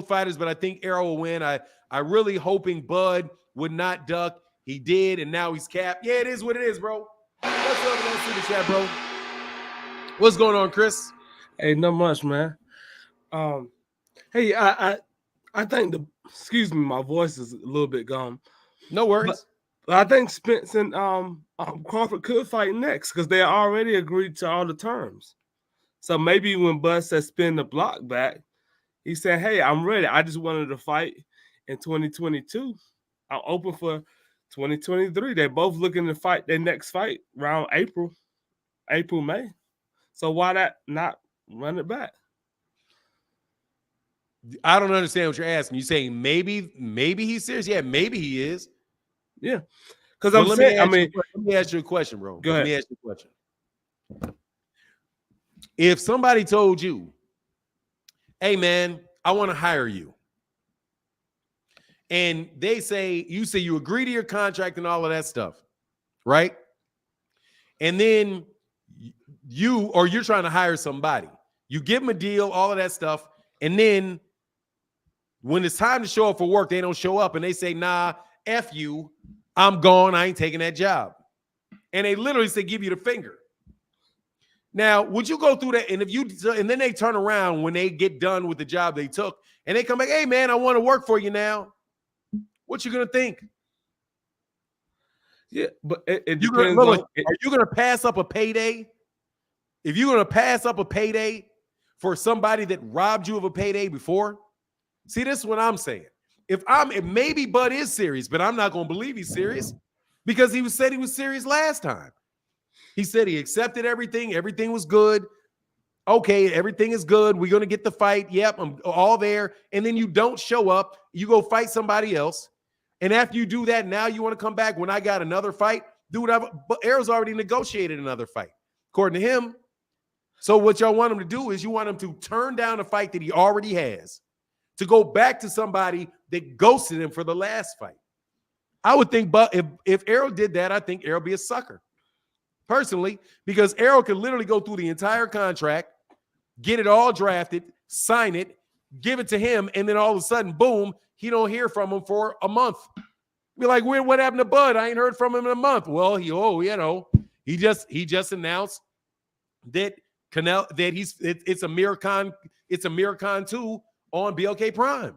fighters, but I think Errol will win. I really hoping Bud would not duck. He did, and now he's capped. Yeah, it is what it is, bro. What's up in that super chat, bro? What's going on, Chris? Hey, not much, man. Hey, I think excuse me, my voice is a little bit gone. No worries. But I think Spence and Crawford could fight next because they already agreed to all the terms. So maybe when Bud says spin the block back, he said, "Hey, I'm ready. I just wanted to fight in 2022. I'm open for 2023." They're both looking to fight their next fight around April, May. So why not run it back? I don't understand what you're asking. You saying maybe he's serious? Yeah, maybe he is. Yeah, because let me ask you a question, bro. Go ahead. Let me ask you a question. If somebody told you, "Hey, man, I want to hire you," and you say you agree to your contract and all of that stuff, right? And then you're trying to hire somebody. You give them a deal, all of that stuff, and then when it's time to show up for work, they don't show up, and they say, "Nah, F you, I'm gone. I ain't taking that job." And they literally say, give you the finger. Now, would you go through that? And then they turn around when they get done with the job they took, and they come back, "Hey, man, I want to work for you now." What you gonna think? Yeah, but it depends are you gonna pass up a payday? If you're gonna pass up a payday for somebody that robbed you of a payday before, see, this is what I'm saying. If maybe Bud is serious, but I'm not gonna believe he's serious because he said he was serious last time. He said he accepted everything. Everything was good. Okay, everything is good. We're going to get the fight. Yep, I'm all there. And then you don't show up. You go fight somebody else. And after you do that, now you want to come back when I got another fight? Dude, but Errol's already negotiated another fight, according to him. So what y'all want him to do is you want him to turn down a fight that he already has to go back to somebody that ghosted him for the last fight. I would think, but if Errol did that, I think Errol would be a sucker. Personally, because Errol can literally go through the entire contract, get it all drafted, sign it, give it to him, and then all of a sudden, boom, he don't hear from him for a month. Be like, what happened to Bud? I ain't heard from him in a month. Well, he just announced that it's Amir Khan 2 on BLK Prime.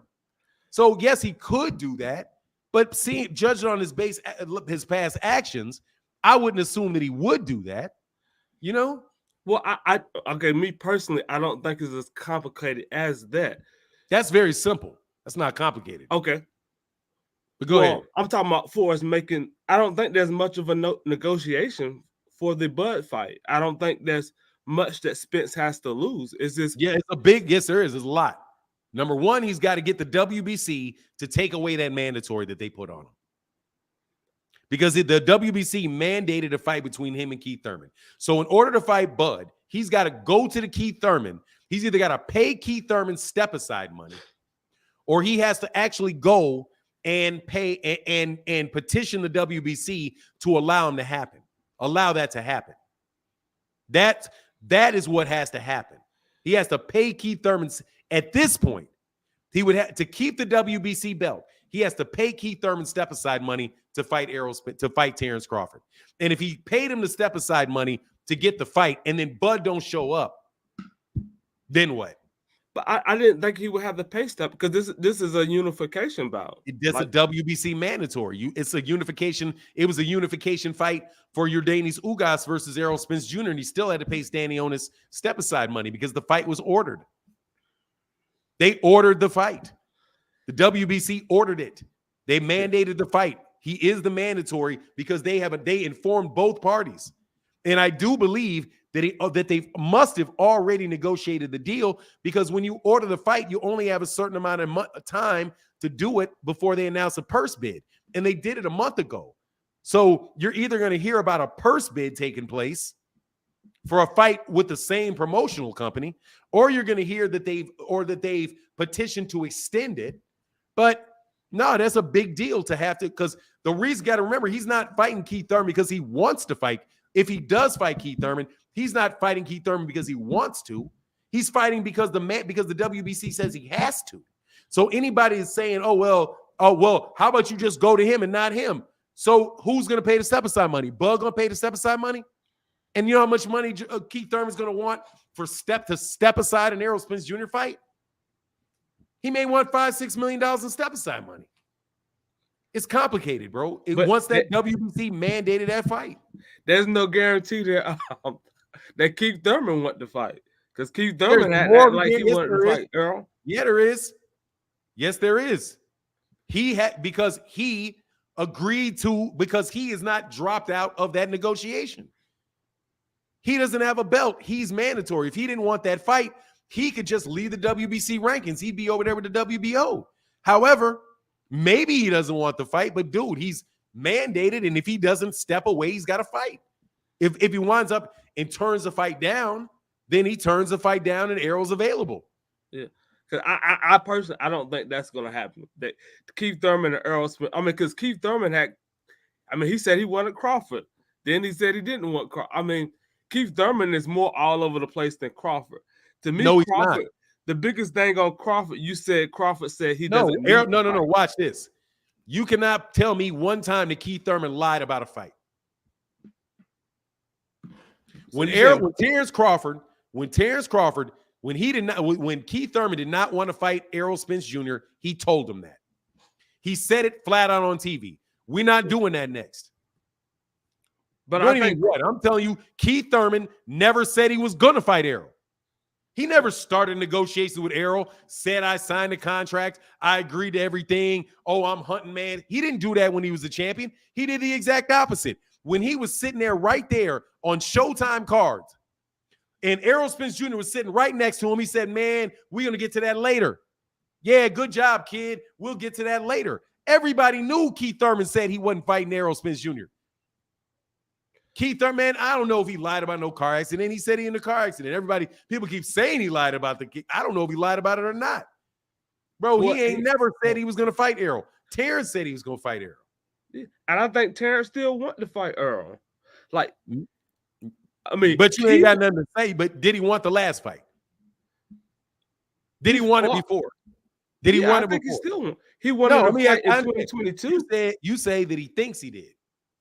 So yes, he could do that, but judging on his past actions, I wouldn't assume that he would do that, you know? Well, me personally, I don't think it's as complicated as that. That's very simple. That's not complicated. Okay. But go ahead. I'm talking about I don't think there's much of a negotiation for the Bud fight. I don't think there's much that Spence has to lose. Yes, there is. There's a lot. Number one, he's got to get the WBC to take away that mandatory that they put on him. Because the WBC mandated a fight between him and Keith Thurman. So in order to fight Bud, he's got to go to the Keith Thurman. He's either got to pay Keith Thurman step-aside money, or he has to actually go and pay and petition the WBC to allow him to happen. Allow that to happen. That is what has to happen. He has to pay Keith Thurman. At this point, he would have to keep the WBC belt. He has to pay Keith Thurman step-aside money to fight Terence Crawford. And if he paid him the step-aside money to get the fight, and then Bud don't show up, then what? But I didn't think he would have the pay step because this is a unification bout. It's a WBC mandatory. It's a unification. It was a unification fight for Yordanis Ugas versus Errol Spence Jr., and he still had to pay Stanionis step-aside money because the fight was ordered. They ordered the fight. The WBC ordered it. They mandated the fight. He is the mandatory because they informed both parties. And I do believe that they must have already negotiated the deal because when you order the fight, you only have a certain amount of time to do it before they announce a purse bid. And they did it a month ago. So you're either going to hear about a purse bid taking place for a fight with the same promotional company, or you're going to hear that they've petitioned to extend it. But no, that's a big deal to have to, because the reason, got to remember, he's not fighting Keith Thurman because he wants to fight. If he does fight Keith Thurman, he's not fighting Keith Thurman because he wants to. He's fighting because the WBC says he has to. So anybody is saying, oh, well, how about you just go to him and not him? So who's going to pay the step-aside money? Bud going to pay the step-aside money? And you know how much money Keith Thurman's going to want for step aside an Errol Spence Jr. fight? He may want $5-6 million in step-aside money. It's complicated, bro. Once that WBC mandated that fight. There's no guarantee that Keith Thurman want to fight. Because Keith Thurman had like he wanted to fight Errol. Yeah, there is. Yes, there is. Because he agreed to, because he is not dropped out of that negotiation. He doesn't have a belt. He's mandatory. If he didn't want that fight, he could just leave the WBC rankings. He'd be over there with the WBO. However, maybe he doesn't want the fight, but dude, he's mandated, and if he doesn't step away, he's got to fight. If he winds up and turns the fight down, then he turns the fight down and Errol's available. Yeah. Because I personally, I don't think that's going to happen. That Keith Thurman and Errol Spence, because Keith Thurman he said he wanted Crawford. Then he said he didn't want Crawford. Keith Thurman is more all over the place than Crawford. To me, no, Crawford, the biggest thing on Crawford, Crawford said he doesn't. No. Watch this. You cannot tell me one time that Keith Thurman lied about a fight. When Terence Crawford, when Keith Thurman did not want to fight Errol Spence Jr., he told him that. He said it flat out on TV. We're not doing that next. But I'm telling you, Keith Thurman never said he was going to fight Errol. He never started negotiations with Errol, said I signed a contract, I agreed to everything. Oh, I'm hunting, man. He didn't do that when he was the champion. He did the exact opposite. When he was sitting there right there on Showtime cards, and Errol Spence Jr. was sitting right next to him, he said, man, we're going to get to that later. Yeah, good job, kid. We'll get to that later. Everybody knew Keith Thurman said he wasn't fighting Errol Spence Jr. Keith Thurman, man, I don't know if he lied about no car accident. He said he in a car accident. People keep saying he lied about the. I don't know if he lied about it or not. Bro, he ain't never said he was going to fight Errol. Terence said he was going to fight Errol. Yeah, and I think Terence still want to fight Errol. Like, but you ain't got nothing to say. But did he want the last fight? Did he want it before? Did he want it before? He wanted to fight in 2022. You say that he thinks he did.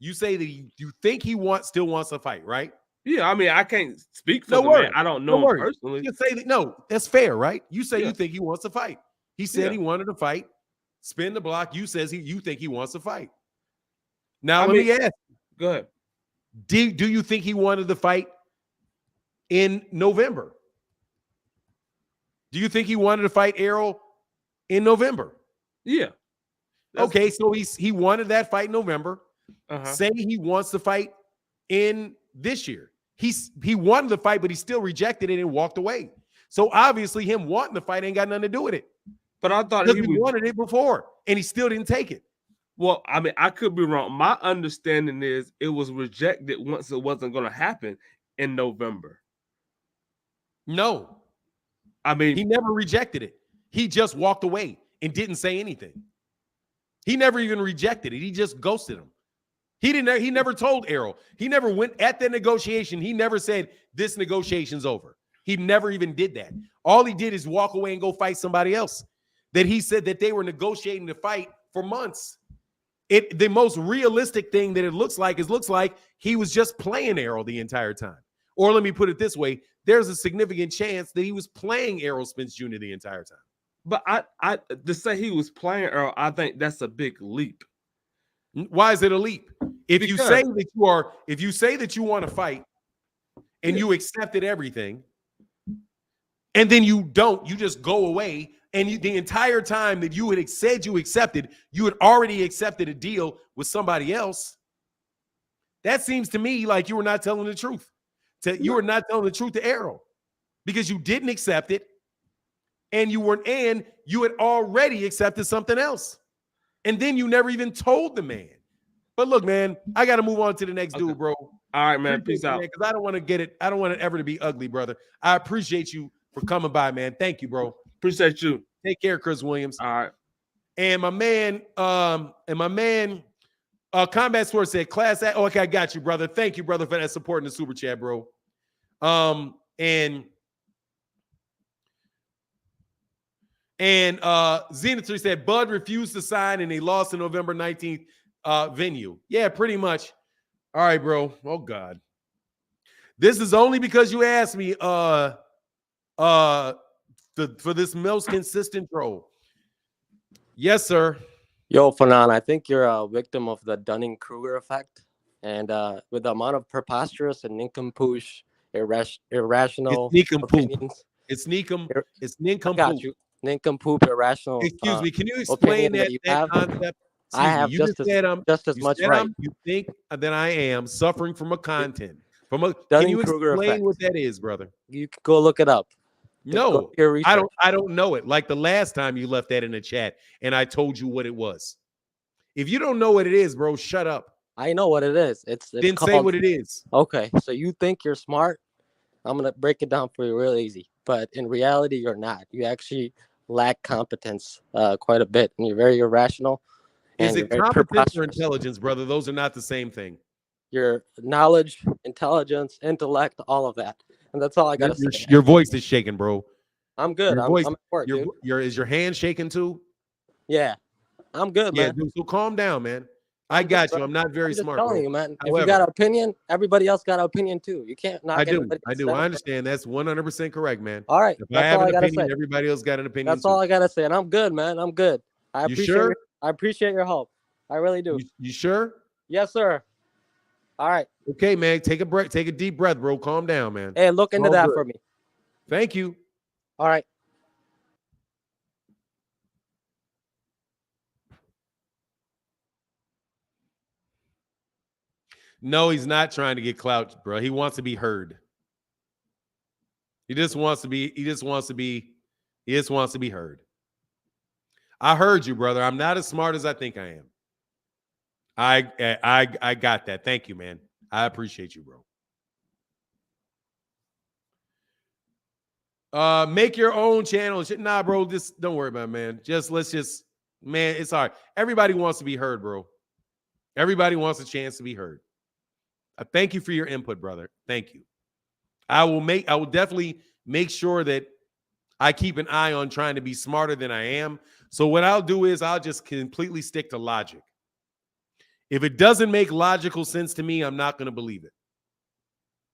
You say that you think he still wants to fight, right? Yeah, I can't speak for the man. I don't know him personally. You say that, no, that's fair, right? You say you think he wants to fight. He said he wanted to fight. Spin the block. You think he wants to fight. Now let me ask. Go ahead. Do you think he wanted to fight in November? Do you think he wanted to fight Errol in November? Yeah. Okay, so he wanted that fight in November. Say he wants to fight in this year. He wanted the fight, but he still rejected it and walked away. So obviously, him wanting the fight ain't got nothing to do with it. But I thought he wanted it before, and he still didn't take it. Well, I could be wrong. My understanding is it was rejected once it wasn't going to happen in November. No, he never rejected it. He just walked away and didn't say anything. He never even rejected it. He just ghosted him. He never told Errol. He never went at the negotiation. He never said this negotiation's over. He never even did that. All he did is walk away and go fight somebody else that he said that they were negotiating to fight for months. The most realistic thing that it looks like he was just playing Errol the entire time. Or let me put it this way, there's a significant chance that he was playing Errol Spence Jr. the entire time. But I to say he was playing Errol, I think that's a big leap. Why is it a leap? If you say that you want to fight and you accepted everything, and then you don't, you just go away, and the entire time that you had said you accepted, you had already accepted a deal with somebody else. That seems to me like you were not telling the truth. You were not telling the truth to Errol because you didn't accept it, and you had already accepted something else. And then you never even told the man. But look, man, I got to move on to the next dude, bro. All right, man. Peace out. Because I don't want to get it. I don't want it ever to be ugly, brother. I appreciate you for coming by, man. Thank you, bro. Appreciate you. Take care, Chris Williams. All right. And my man, Combat Sports said, class act. Oh, okay, I got you, brother. Thank you, brother, for that support in the super chat, bro. And And Zenith 3 said Bud refused to sign and they lost the November 19th venue. Yeah, pretty much. All right, bro. Oh God. This is only because you asked me for this most consistent troll. Yes, sir. Yo, Fanan, I think you're a victim of the Dunning-Kruger effect. And with the amount of preposterous and nincompoop, irrational It's nincompoop. opinions. It's I nincompoop. got you. Nincompoop, irrational. Excuse me. Can you explain that concept? I have just as much right. You think that I am suffering from a content. Can you Dunning-Kruger explain effect. what that is, brother? You can go look it up. No, I don't know it. Like the last time you left that in the chat and I told you what it was. If you don't know what it is, bro, shut up. I know what it is. It's then called, say what it is. Okay, so you think you're smart. I'm going to break it down for you real easy. But in reality, you're not. You actually lack competence quite a bit. And you're very irrational. Is it competence or intelligence, brother? Those are not the same thing. Your knowledge, intelligence, intellect, all of that. And that's all I got to say. Your voice is shaking, bro. I'm good. I'm at work, dude. Is your hand shaking too? Yeah. I'm good, man. Dude, so calm down, man. I got you. I'm not very smart. I'm telling you, man. If you got an opinion, everybody else got an opinion too. You can't not. I do. I understand. That's 100% correct, man. All right. If I have an opinion, everybody else got an opinion. That's all I gotta say. And I'm good, man. I'm good. I appreciate your help. I really do. You sure? Yes, sir. All right. Okay, man. Take a break. Take a deep breath, bro. Calm down, man. Hey, look into that for me. Thank you. All right. No, he's not trying to get clout, bro. He wants to be heard. He just wants to be heard. I heard you, brother. I'm not as smart as I think I am. I got that. Thank you, man. I appreciate you, bro. Make your own channel. Nah, bro. Just don't worry about it, man. Man, it's hard. Everybody wants to be heard, bro. Everybody wants a chance to be heard. Thank you for your input, brother. Thank you. I will definitely make sure that I keep an eye on trying to be smarter than I am. So what I'll do is I'll just completely stick to logic. If it doesn't make logical sense to me, I'm not going to believe it.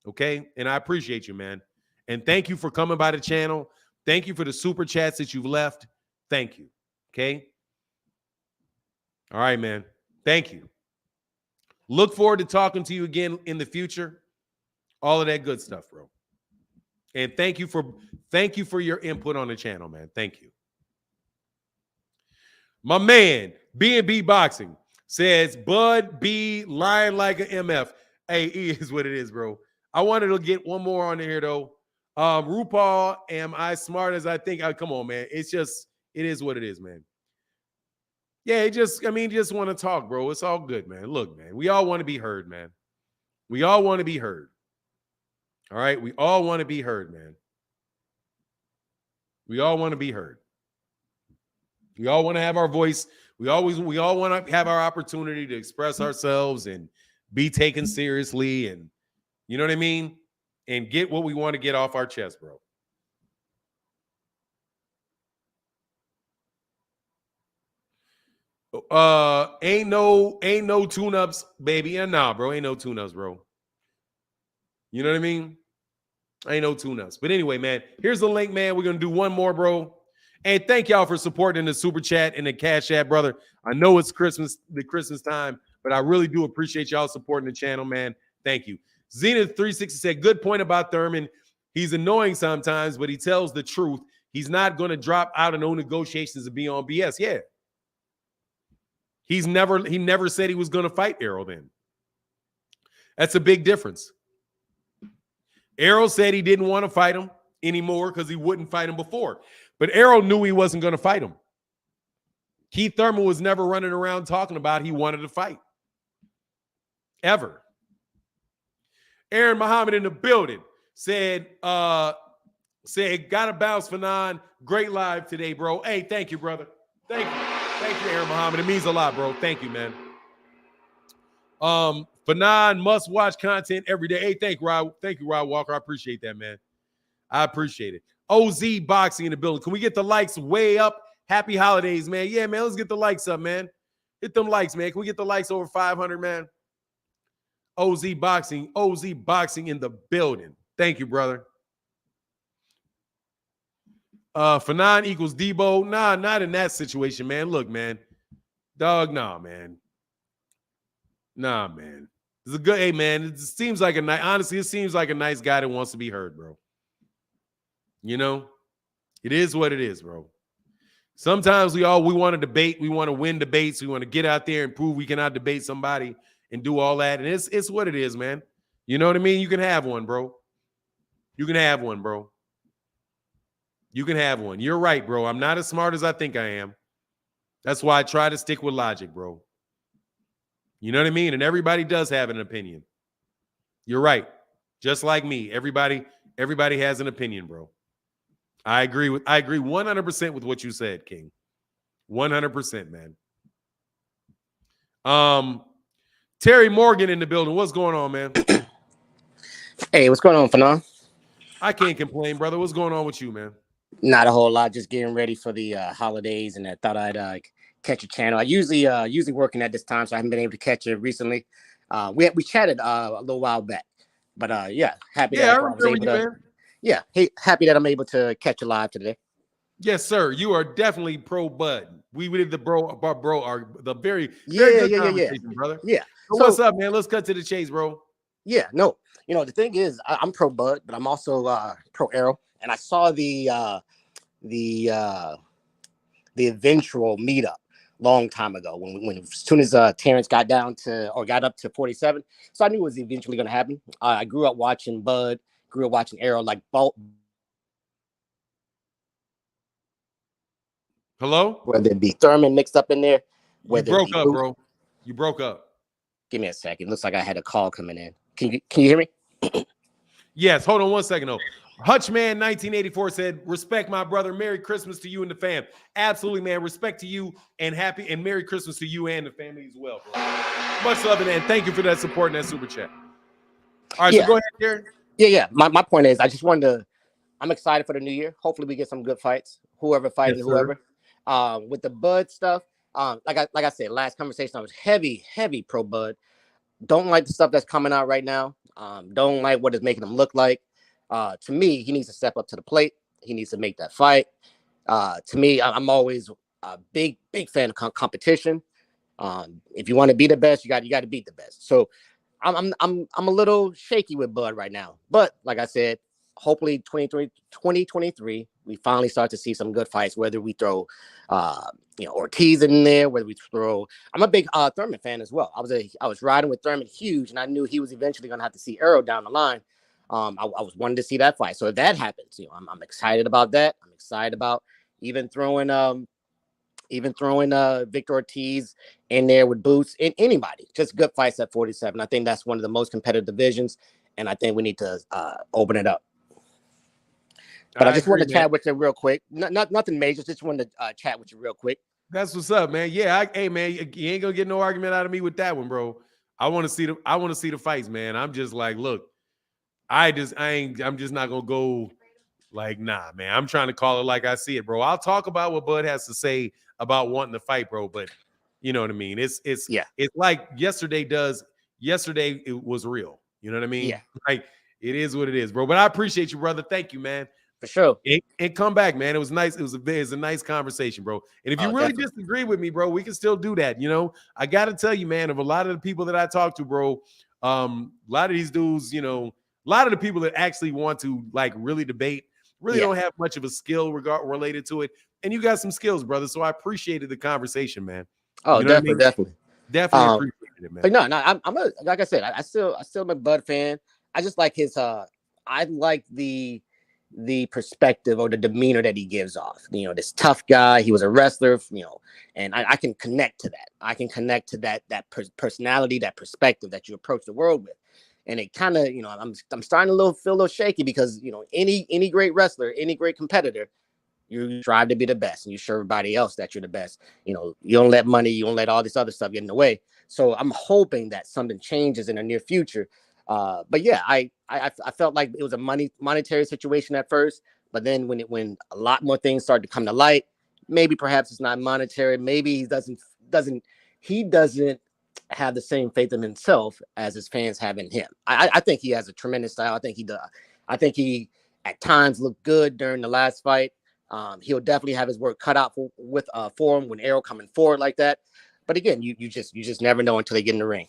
Okay? And I appreciate you, man. And thank you for coming by the channel. Thank you for the super chats that you've left. Thank you. Okay? All right, man. Thank you. Look forward to talking to you again in the future. All of that good stuff, bro. And thank you for your input on the channel, man. Thank you. My man, B&B Boxing says, Bud B lying like an MF. Hey, it is what it is, bro. I wanted to get one more on here, though. RuPaul, am I smart as I think? Come on, man. It is what it is, man. Yeah, just want to talk, bro. It's all good, man. Look, man, we all want to be heard, man. We all want to be heard. All right? We all want to be heard, man. We all want to be heard. We all want to have our voice. We all want to have our opportunity to express ourselves and be taken seriously, and you know what I mean? And get what we want to get off our chest, bro. Ain't no tune-ups, baby. And nah, bro. Ain't no tune-ups, bro. You know what I mean? Ain't no tune-ups. But anyway, man, here's the link, man. We're gonna do one more, bro. And thank y'all for supporting the super chat and the cash app, brother. I know it's the Christmas time, but I really do appreciate y'all supporting the channel, man. Thank you. Zenith360 said, good point about Thurman. He's annoying sometimes, but he tells the truth. He's not going to drop out of no negotiations and be on BS. Yeah. He never said he was going to fight Errol then. That's a big difference. Errol said he didn't want to fight him anymore because he wouldn't fight him before. But Errol knew he wasn't going to fight him. Keith Thurman was never running around talking about he wanted to fight. Ever. Aaron Muhammad in the building said, gotta bounce for nine. Great live today, bro. Hey, thank you, brother. Thank you. Thank you, Aaron Muhammad. It means a lot, bro. Thank you, man. Fanon must watch content every day. Hey, thank you, Rod Walker. I appreciate that, man. I appreciate it. OZ Boxing in the building. Can we get the likes way up? Happy holidays, man. Yeah, man. Let's get the likes up, man. Hit them likes, man. Can we get the likes over 500, man? OZ Boxing in the building. Thank you, brother. Fanon equals Debo. Nah, not in that situation, man. Look, man. Dog, nah, man. Nah, man. It's a good, hey, man. It seems like a nice, honestly, it seems like a nice guy that wants to be heard, bro. You know, it is what it is, bro. Sometimes we want to debate, we want to win debates, we want to get out there and prove we cannot debate somebody and do all that. And it's what it is, man. You know what I mean? You can have one, bro. You can have one, bro. You can have one. You're right, bro. I'm not as smart as I think I am. That's why I try to stick with logic, bro. You know what I mean? And everybody does have an opinion. You're right. Just like me. Everybody has an opinion, bro. I agree 100% with what you said, King. 100%, man. Terry Morgan in the building. What's going on, man? Hey, what's going on, Fanon? I can't complain, brother. What's going on with you, man? Not a whole lot. Just getting ready for the holidays, and I thought I'd catch your channel. I usually working at this time, so I haven't been able to catch it recently. We chatted a little while back, but yeah, happy that I was able to. Man. Yeah, hey, happy that I'm able to catch you live today. Yes, sir. You are definitely pro Bud. We did the the very good conversation, brother. Yeah. So what's up, man? Let's cut to the chase, bro. Yeah, no. You know, the thing is, I'm pro Bud, but I'm also pro Errol. And I saw the eventual meetup long time ago when as soon as Terence got up to 47. So I knew it was eventually going to happen. I grew up watching Bud, grew up watching Errol, like both. Hello? Whether it be Thurman mixed up in there. You broke up, bro. You broke up. Give me a second. Looks like I had a call coming in. Can you hear me? Yes. Hold on one second, though. Hutchman 1984 said, respect my brother. Merry Christmas to you and the fam. Absolutely, man. Respect to you and Merry Christmas to you and the family as well, bro. Much love and thank you for that support and that super chat. All right, so go ahead, Jared. Yeah. My point is, I just wanted to, I'm excited for the new year. Hopefully we get some good fights. Whoever fights, whoever. With the Bud stuff, like I said, last conversation, I was heavy pro Bud. Don't like the stuff that's coming out right now. Don't like what it's making him look like. To me, he needs to step up to the plate. He needs to make that fight. To me, I'm always a big fan of competition. If you want to be the best, you got to beat the best. So I'm a little shaky with Bud right now. But like I said, hopefully 2023, we finally start to see some good fights, whether we throw Ortiz in there, whether we throw. I'm a big Thurman fan as well. I was riding with Thurman huge, and I knew he was eventually going to have to see Errol down the line. I was wanting to see that fight. So if that happens, I'm excited about that. I'm excited about even throwing Victor Ortiz in there with Boots and anybody. Just good fights at 47. I think that's one of the most competitive divisions, and I think we need to open it up. But I just wanted to chat with you real quick. Nothing major. Just wanted to chat with you real quick. That's what's up, man. Yeah, hey, man, you ain't gonna get no argument out of me with that one, bro. I want to see the fights, man. I'm just like, look, I'm just not gonna go like, nah, man. I'm trying to call it like I see it, bro. I'll talk about what Bud has to say about wanting to fight, bro. But you know what I mean? It's like yesterday it was real. You know what I mean? Yeah. Like it is what it is, bro. But I appreciate you, brother. Thank you, man. For sure. And come back, man. It was nice. It was a nice conversation, bro. And if you really disagree with me, bro, we can still do that. I got to tell you, man, of a lot of the people that I talk to, bro, a lot of these dudes, a lot of the people that actually want to like really debate don't have much of a skill related to it. And you got some skills, brother. So I appreciated the conversation, man. Oh, definitely appreciated it, man. But no, I'm like I said, I still am a Bud fan. I just like his I like the perspective or the demeanor that he gives off. This tough guy. He was a wrestler, and I can connect to that. I can connect to that personality, that perspective that you approach the world with. And it kind of, I'm starting to feel a little shaky because, any great wrestler, any great competitor, you strive to be the best and you show everybody else that you're the best. You don't let money, you don't let all this other stuff get in the way. So I'm hoping that something changes in the near future. But yeah, I felt like it was a monetary situation at first, But then when a lot more things start to come to light, maybe perhaps it's not monetary. Maybe he doesn't have the same faith in himself as his fans have in him. I think he has a tremendous style. I think he does. I think he at times looked good during the last fight. He'll definitely have his work cut out for him when Errol coming forward like that. But again, you just never know until they get in the ring.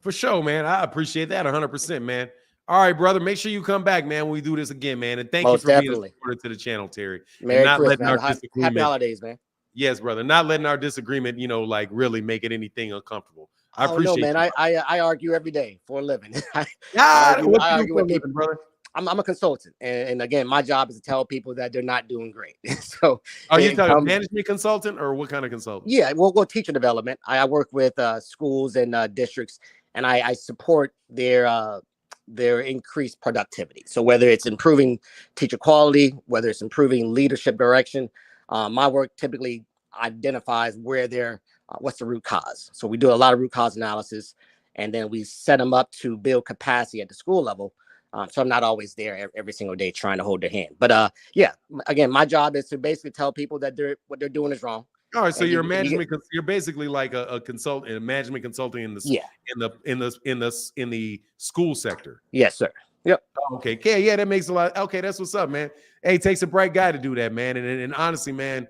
For sure, man. I appreciate that 100%, man. All right, brother. Make sure you come back, man, when we do this again, man. And thank Most you for definitely. being a supporter to the channel, Terry. Merry and not Christmas. letting our Happy disagreement. holidays, man. Yes, brother. Not letting our disagreement, like really make it anything uncomfortable. I appreciate man. you. I argue every day for a living. I I argue with people, brother. I'm a consultant, and again, my job is to tell people that they're not doing great. So, are you talking management consultant or what kind of consultant? Yeah, well, teacher development. I work with schools and districts, and I support their increased productivity. So whether it's improving teacher quality, whether it's improving leadership direction, my work typically identifies where what's the root cause. So we do a lot of root cause analysis, and then we set them up to build capacity at the school level. So I'm not always there every single day trying to hold their hand. But yeah, again, my job is to basically tell people that what they're doing is wrong. All right, so you're you're basically like a consultant, a management consulting in the school sector. Yes, sir. Yep. Okay. Yeah, that makes a lot. Okay, that's what's up, man. Hey, it takes a bright guy to do that, man. And honestly, man,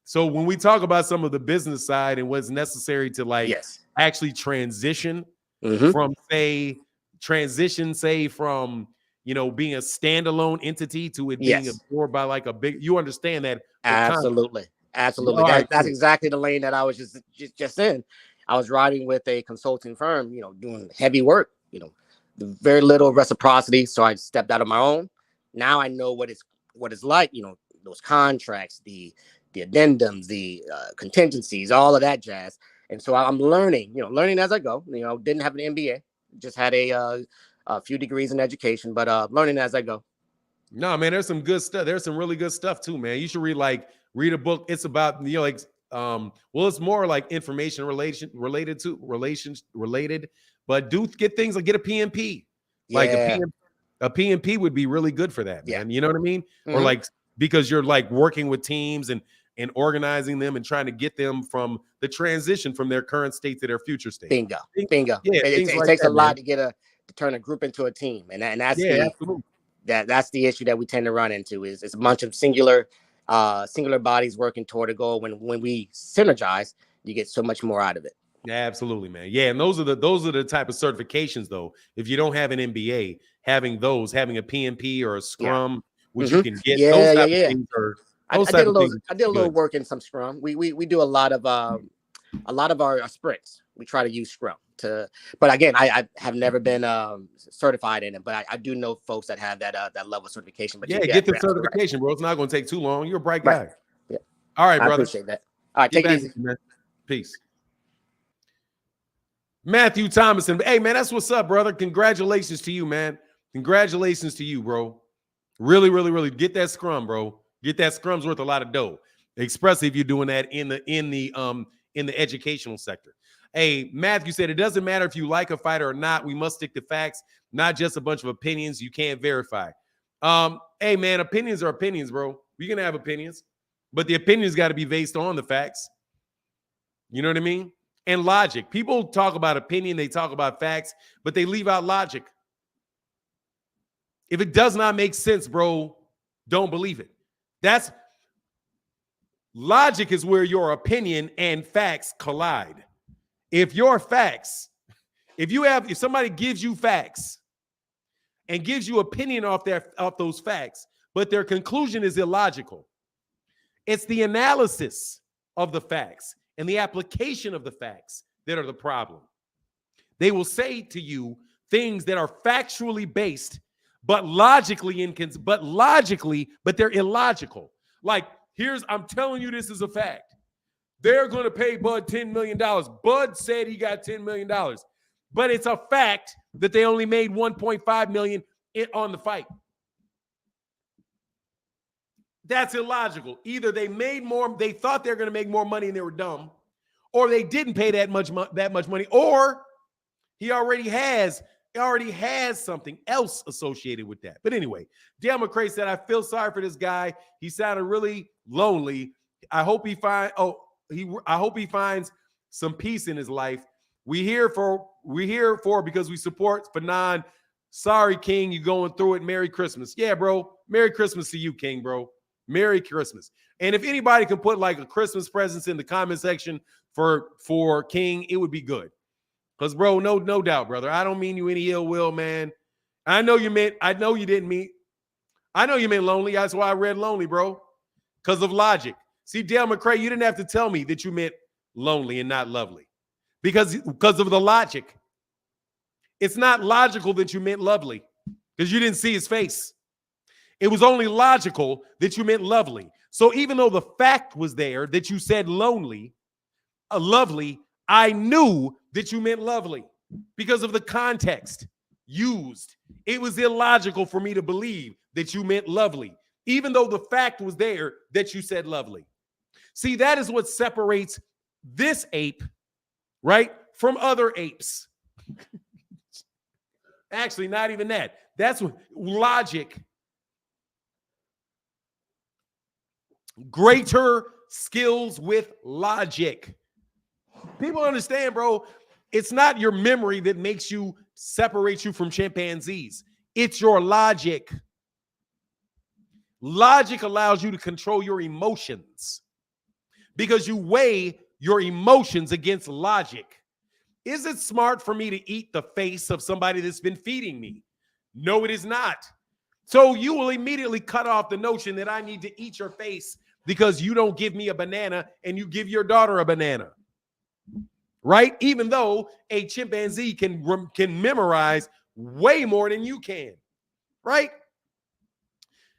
so when we talk about some of the business side and what's necessary to actually transition from being a standalone entity to it being absorbed by a big, you understand that? Absolutely. That's exactly the lane that I was just in. I was riding with a consulting firm, doing heavy work, very little reciprocity. So I stepped out on my own. Now I know what it's like, those contracts, the addendums, the contingencies, all of that jazz. And so I'm learning as I go. Didn't have an MBA, just had a few degrees in education, but learning as I go. No, man, there's some good stuff. There's some really good stuff too, man. You should read a book. It's about it's more like information related, but get things get a PMP. A PMP would be really good for that, man. You know what I mean? Mm-hmm. Or because you're working with teams and organizing them and trying to get them from the transition from their current state to their future state. Bingo. Yeah, it takes a lot to turn a group into a team, and that's absolutely. That's the issue that we tend to run into is it's a bunch of singular bodies working toward a goal. When we synergize, you get so much more out of it. Yeah, absolutely, man. Yeah, and those are the type of certifications though. If you don't have an MBA, having a PMP or a Scrum, which you can get, those type of things are. I did a little work in some Scrum. We do a lot of our sprints. We try to use Scrum but again, I have never been certified in it, but I do know folks that have that level of certification. But get the certification, bro. It's not going to take too long. You're a bright guy. Yeah. All right, brother. I appreciate that. All right, take it easy. Man. Peace. Matthew Thomason. Hey, man, that's what's up, brother. Congratulations to you, man. Congratulations to you, bro. Really, really, really get that Scrum, bro. Get that Scrum's worth a lot of dough, especially if you're doing that in the educational sector. Hey, Matthew said, it doesn't matter if you like a fighter or not. We must stick to facts, not just a bunch of opinions you can't verify. Hey, man, opinions are opinions, bro. We can have opinions, but the opinions got to be based on the facts. You know what I mean? And logic. People talk about opinion, they talk about facts, but they leave out logic. If it does not make sense, bro, don't believe it. Logic is where your opinion and facts collide. If somebody gives you facts and gives you opinion off those facts, but their conclusion is illogical, it's the analysis of the facts and the application of the facts that are the problem. They will say to you things that are factually based, but they're illogical. I'm telling you, this is a fact. They're going to pay Bud $10 million. Bud said he got $10 million. But it's a fact that they only made $1.5 million on the fight. That's illogical. Either they made more, they thought they were going to make more money and they were dumb, or they didn't pay that much money, or he already has It already has something else associated with that. But anyway, Dale McCray said, I feel sorry for this guy. He sounded really lonely. I hope he finds some peace in his life. We're here for because we support Fanon. Sorry, King, you're going through it. Merry Christmas. Yeah, bro. Merry Christmas to you, King, bro. Merry Christmas. And if anybody can put like a Christmas presents in the comment section for King, it would be good. Because, bro, no doubt, brother. I don't mean you any ill will, man. I know you meant lonely. That's why I read lonely, bro. Because of logic. See, Dale McCray, you didn't have to tell me that you meant lonely and not lovely. Because of the logic. It's not logical that you meant lovely. Because you didn't see his face. It was only logical that you meant lovely. So even though the fact was there that you said lovely, I knew that you meant lovely because of the context used. It was illogical for me to believe that you meant lovely, even though the fact was there that you said lovely. See, that is what separates this ape, right, from other apes. Actually, not even that. That's what logic. Greater skills with logic. People understand, bro. It's not your memory that separates you from chimpanzees. It's your logic. Logic allows you to control your emotions because you weigh your emotions against logic. Is it smart for me to eat the face of somebody that's been feeding me? No, it is not. So you will immediately cut off the notion that I need to eat your face because you don't give me a banana and you give your daughter a banana. Right? Even though a chimpanzee can memorize way more than you can. Right?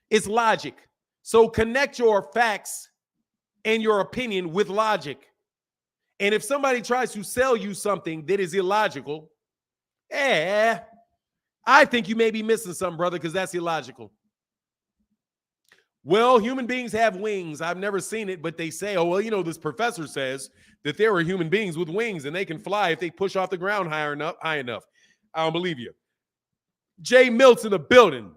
It's logic. So connect your facts and your opinion with logic. And if somebody tries to sell you something that is illogical, I think you may be missing something, brother, because that's illogical. Well, human beings have wings. I've never seen it, but they say, oh, well, this professor says that there are human beings with wings and they can fly if they push off the ground high enough. I don't believe you. Jay Milt's in the building.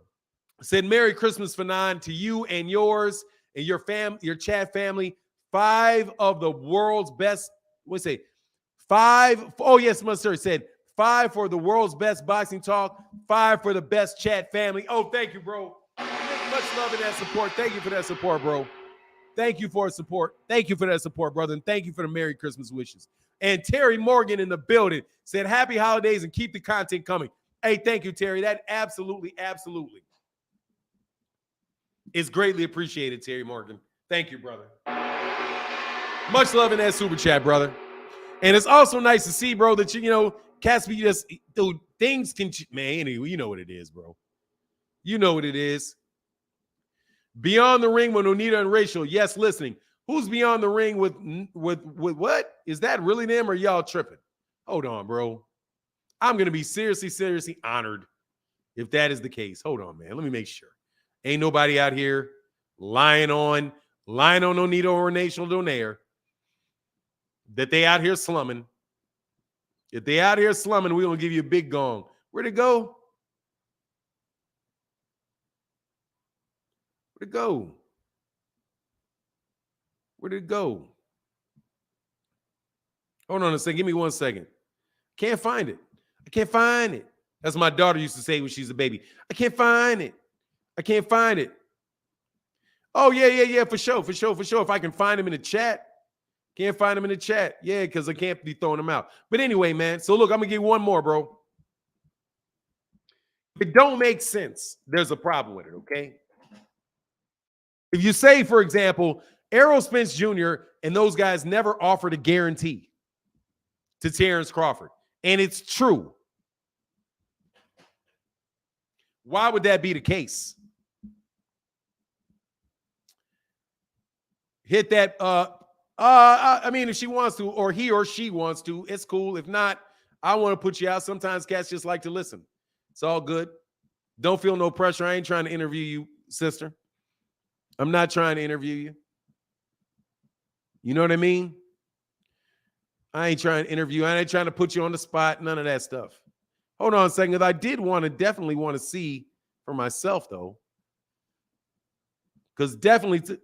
Said, Merry Christmas, Fanon, to you and yours and your chat family. 5 of the world's best, what's it say? 5, oh yes, Mustard said 5 for the world's best boxing talk, 5 for the best chat family. Oh, thank you, bro. Much love and that support. Thank you for that support, bro. Thank you for support. Thank you for that support, brother. And thank you for the Merry Christmas wishes. And Terry Morgan in the building said, happy holidays and keep the content coming. Hey, thank you, Terry. That absolutely is greatly appreciated, Terry Morgan. Thank you, brother. Much love in that super chat, brother. And it's also nice to see, bro, that cats be just, dude, things can, man, anyway, you know what it is, bro. You know what it is. Beyond the Ring with Onita and Rachel. Yes, listening. Who's Beyond the Ring with what? Is that really them or y'all tripping? Hold on, bro. I'm going to be seriously honored if that is the case. Hold on, man. Let me make sure. Ain't nobody out here lying on Onita or Rachel Donaire that they out here slumming. If they out here slumming, we're going to give you a big gong. Where'd it go? Where'd it go? Where'd it go? Hold on a second. Give me 1 second. Can't find it. I can't find it. That's what my daughter used to say when she's a baby. I can't find it. I can't find it. Oh, yeah, for sure. If I can find them in the chat. Can't find them in the chat. Yeah, because I can't be throwing them out. But anyway, man. So look, I'm going to give you one more, bro. If it don't make sense, there's a problem with it, okay? If you say, for example, Errol Spence Jr. and those guys never offered a guarantee to Terence Crawford, and it's true, why would that be the case? Hit that. I mean, if she wants to, or he or she wants to, it's cool. If not, I want to put you out. Sometimes cats just like to listen. It's all good. Don't feel no pressure. I ain't trying to interview you, sister. I'm not trying to interview you. You know what I mean? I ain't trying to interview you. I ain't trying to put you on the spot. None of that stuff. Hold on a second. I did definitely want to see for myself, though. Because definitely,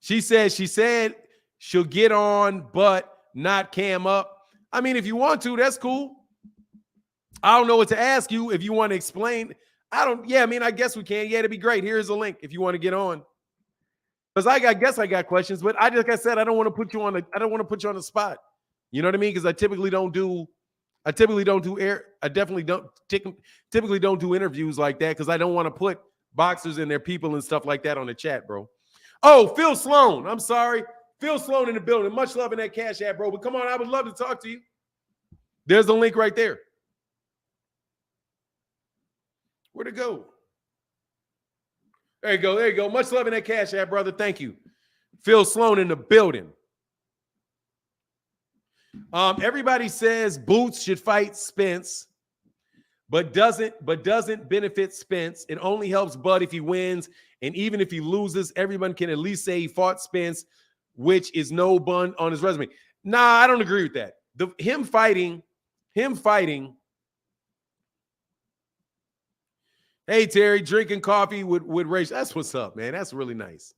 she said she'll get on, but not cam up. I mean, if you want to, that's cool. I don't know what to ask you if you want to explain. I mean, I guess we can. Yeah, it'd be great. Here's a link if you want to get on. Because I guess I got questions, but like I said, I don't want to put you on the spot. You know what I mean? Because I definitely don't do interviews like that because I don't want to put boxers and their people and stuff like that on the chat, bro. Oh, Phil Sloan. I'm sorry. Phil Sloan in the building. Much love in that Cash App, bro. But come on, I would love to talk to you. There's the link right there. Where'd it go? There you go. There you go. Much love in that Cash App, brother. Thank you. Phil Sloan in the building. Everybody says Boots should fight Spence, but doesn't benefit Spence. It only helps Bud if he wins, and even if he loses, everyone can at least say he fought Spence, which is no bun on his resume. Nah, I don't agree with that. Him fighting. Hey Terry, drinking coffee with Rachel. That's what's up, man. That's really nice.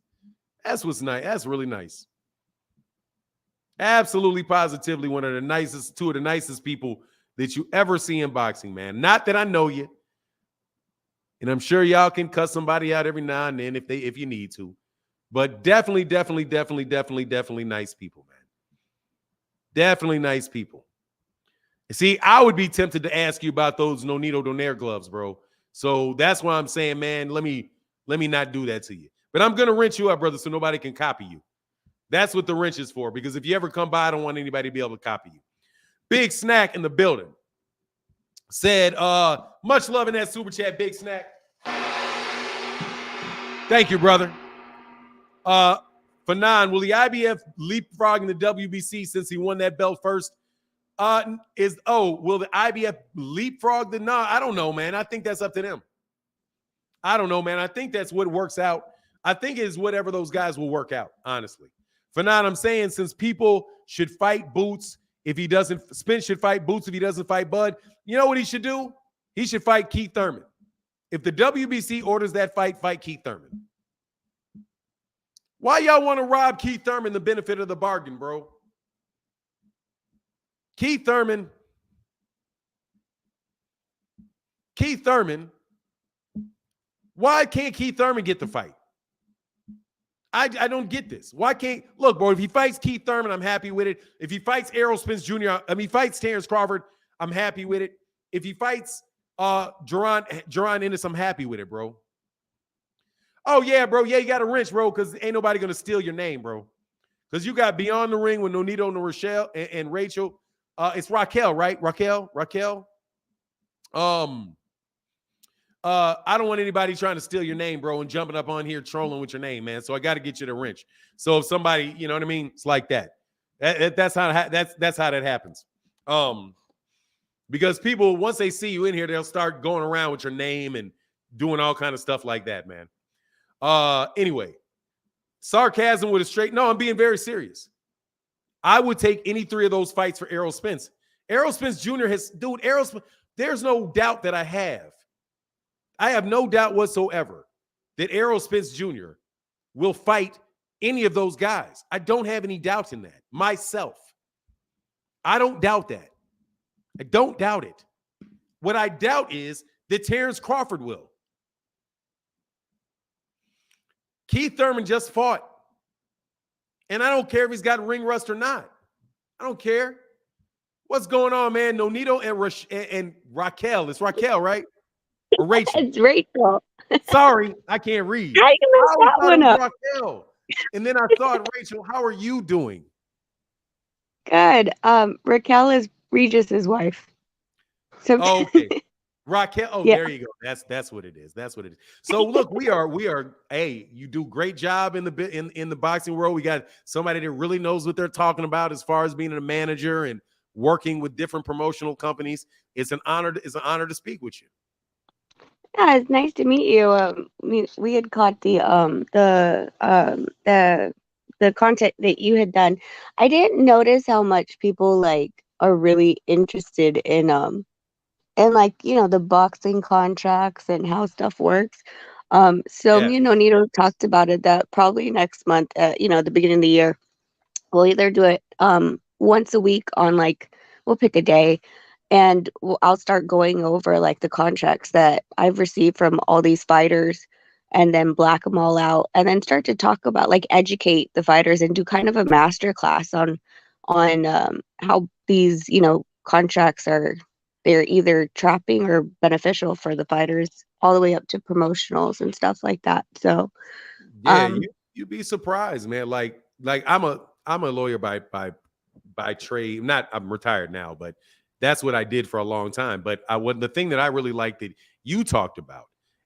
That's what's nice. That's really nice. Absolutely, positively, two of the nicest people that you ever see in boxing, man. Not that I know you, and I'm sure y'all can cuss somebody out every now and then if you need to, but definitely nice people, man. Definitely nice people. See, I would be tempted to ask you about those Nonito Donaire gloves, bro. So that's why I'm saying, man, let me not do that to you. But I'm gonna wrench you up, brother, so nobody can copy you. That's what the wrench is for, because if you ever come by, I don't want anybody to be able to copy you. Big Snack in the building said, much love in that super chat, Big Snack. Thank you, brother. Fanon, will the IBF leapfrog in the WBC since he won that belt first? Will the IBF leapfrog the? No, I don't know, man. I think that's up to them. I don't know, man. I think that's what works out. I think it's whatever those guys will work out, honestly. Fanon, I'm saying since people should fight Boots if he doesn't, Spence should fight Boots if he doesn't fight Bud. You know what he should do? He should fight Keith Thurman. If the WBC orders that fight Keith Thurman. Why y'all want to rob Keith Thurman the benefit of the bargain, bro? Keith Thurman. Why can't Keith Thurman get the fight? I don't get this. Why can't look, bro? If he fights Keith Thurman, I'm happy with it. If he fights Errol Spence Jr., fights Terence Crawford, I'm happy with it. If he fights Jerron Ennis, I'm happy with it, bro. Oh yeah, bro. Yeah, you got a wrench, bro, because ain't nobody gonna steal your name, bro. Because you got Beyond the Ring with Nonito and Rochelle and Rachel. It's Raquel, right? Raquel. I don't want anybody trying to steal your name, bro, and jumping up on here trolling with your name, man. So I got to get you the wrench. So if somebody, you know what I mean, it's like that. That's how that happens. Because people, once they see you in here, they'll start going around with your name and doing all kind of stuff like that, man. Anyway, sarcasm with a straight. No, I'm being very serious. I would take any three of those fights for Errol Spence. Errol Spence Jr. There's no doubt that I have no doubt whatsoever that Errol Spence Jr. will fight any of those guys. I don't have any doubt in that myself. I don't doubt that. I don't doubt it. What I doubt is that Terence Crawford will. Keith Thurman just fought. And I don't care if he's got ring rust or not. I don't care. What's going on, man? Nonito and Raquel. It's Raquel, right? Or Rachel. It's Rachel. Sorry, I can't read. How you messed that one up? Raquel. And then I thought, Rachel, how are you doing? Good. Raquel is Regis's wife. So okay. Raquel. Oh, yeah. There you go. That's what it is. That's what it is. So look, we are. Hey, you do great job in the boxing world. We got somebody that really knows what they're talking about as far as being a manager and working with different promotional companies. It's an honor. It's an honor to speak with you. Yeah, it's nice to meet you. We had caught the content that you had done. I didn't notice how much people like are really interested in and like, the boxing contracts and how stuff works. So Yeah. me and Nonito talked about it that probably next month at, the beginning of the year, we'll either do it once a week on like we'll pick a day, and I'll start going over like the contracts that I've received from all these fighters, and then black them all out, and then start to talk about like educate the fighters and do kind of a master class on how these contracts are, they're either trapping or beneficial for the fighters, all the way up to promotionals and stuff like that. So Yeah, um you'd be surprised, man. Like I'm a lawyer by trade. Not I'm retired now, but that's what I did for a long time. But the thing that I really liked that you talked about,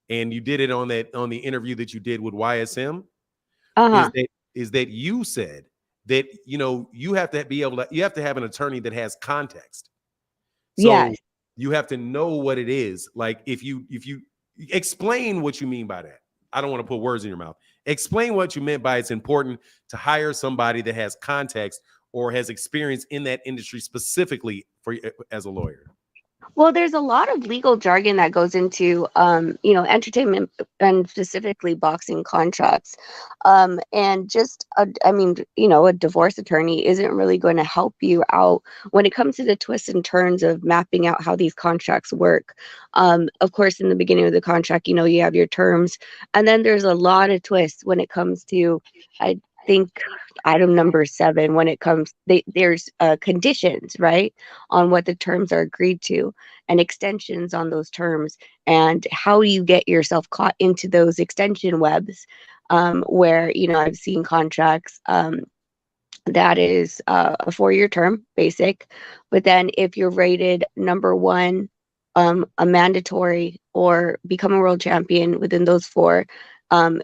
and you did it on the interview that you did with YSM, is uh-huh. that you said that you have to be able to, you have to have an attorney that has context. So Yes. you have to know what it is. Like if you explain what you mean by that. I don't want to put words in your mouth. Explain what you meant by it's important to hire somebody that has context or has experience in that industry specifically for as a lawyer. Well, there's a lot of legal jargon that goes into, entertainment and specifically boxing contracts. And just, I mean, a divorce attorney isn't really going to help you out when it comes to the twists and turns of mapping out how these contracts work. Of course, in the beginning of the contract, you have your terms, and then there's a lot of twists when it comes to, I think, item number 7, when it comes, there's conditions, right, on what the terms are agreed to, and extensions on those terms, and how you get yourself caught into those extension webs, where I've seen contracts that is a 4-year term basic, but then if you're rated number 1, a mandatory, or become a world champion within those 4,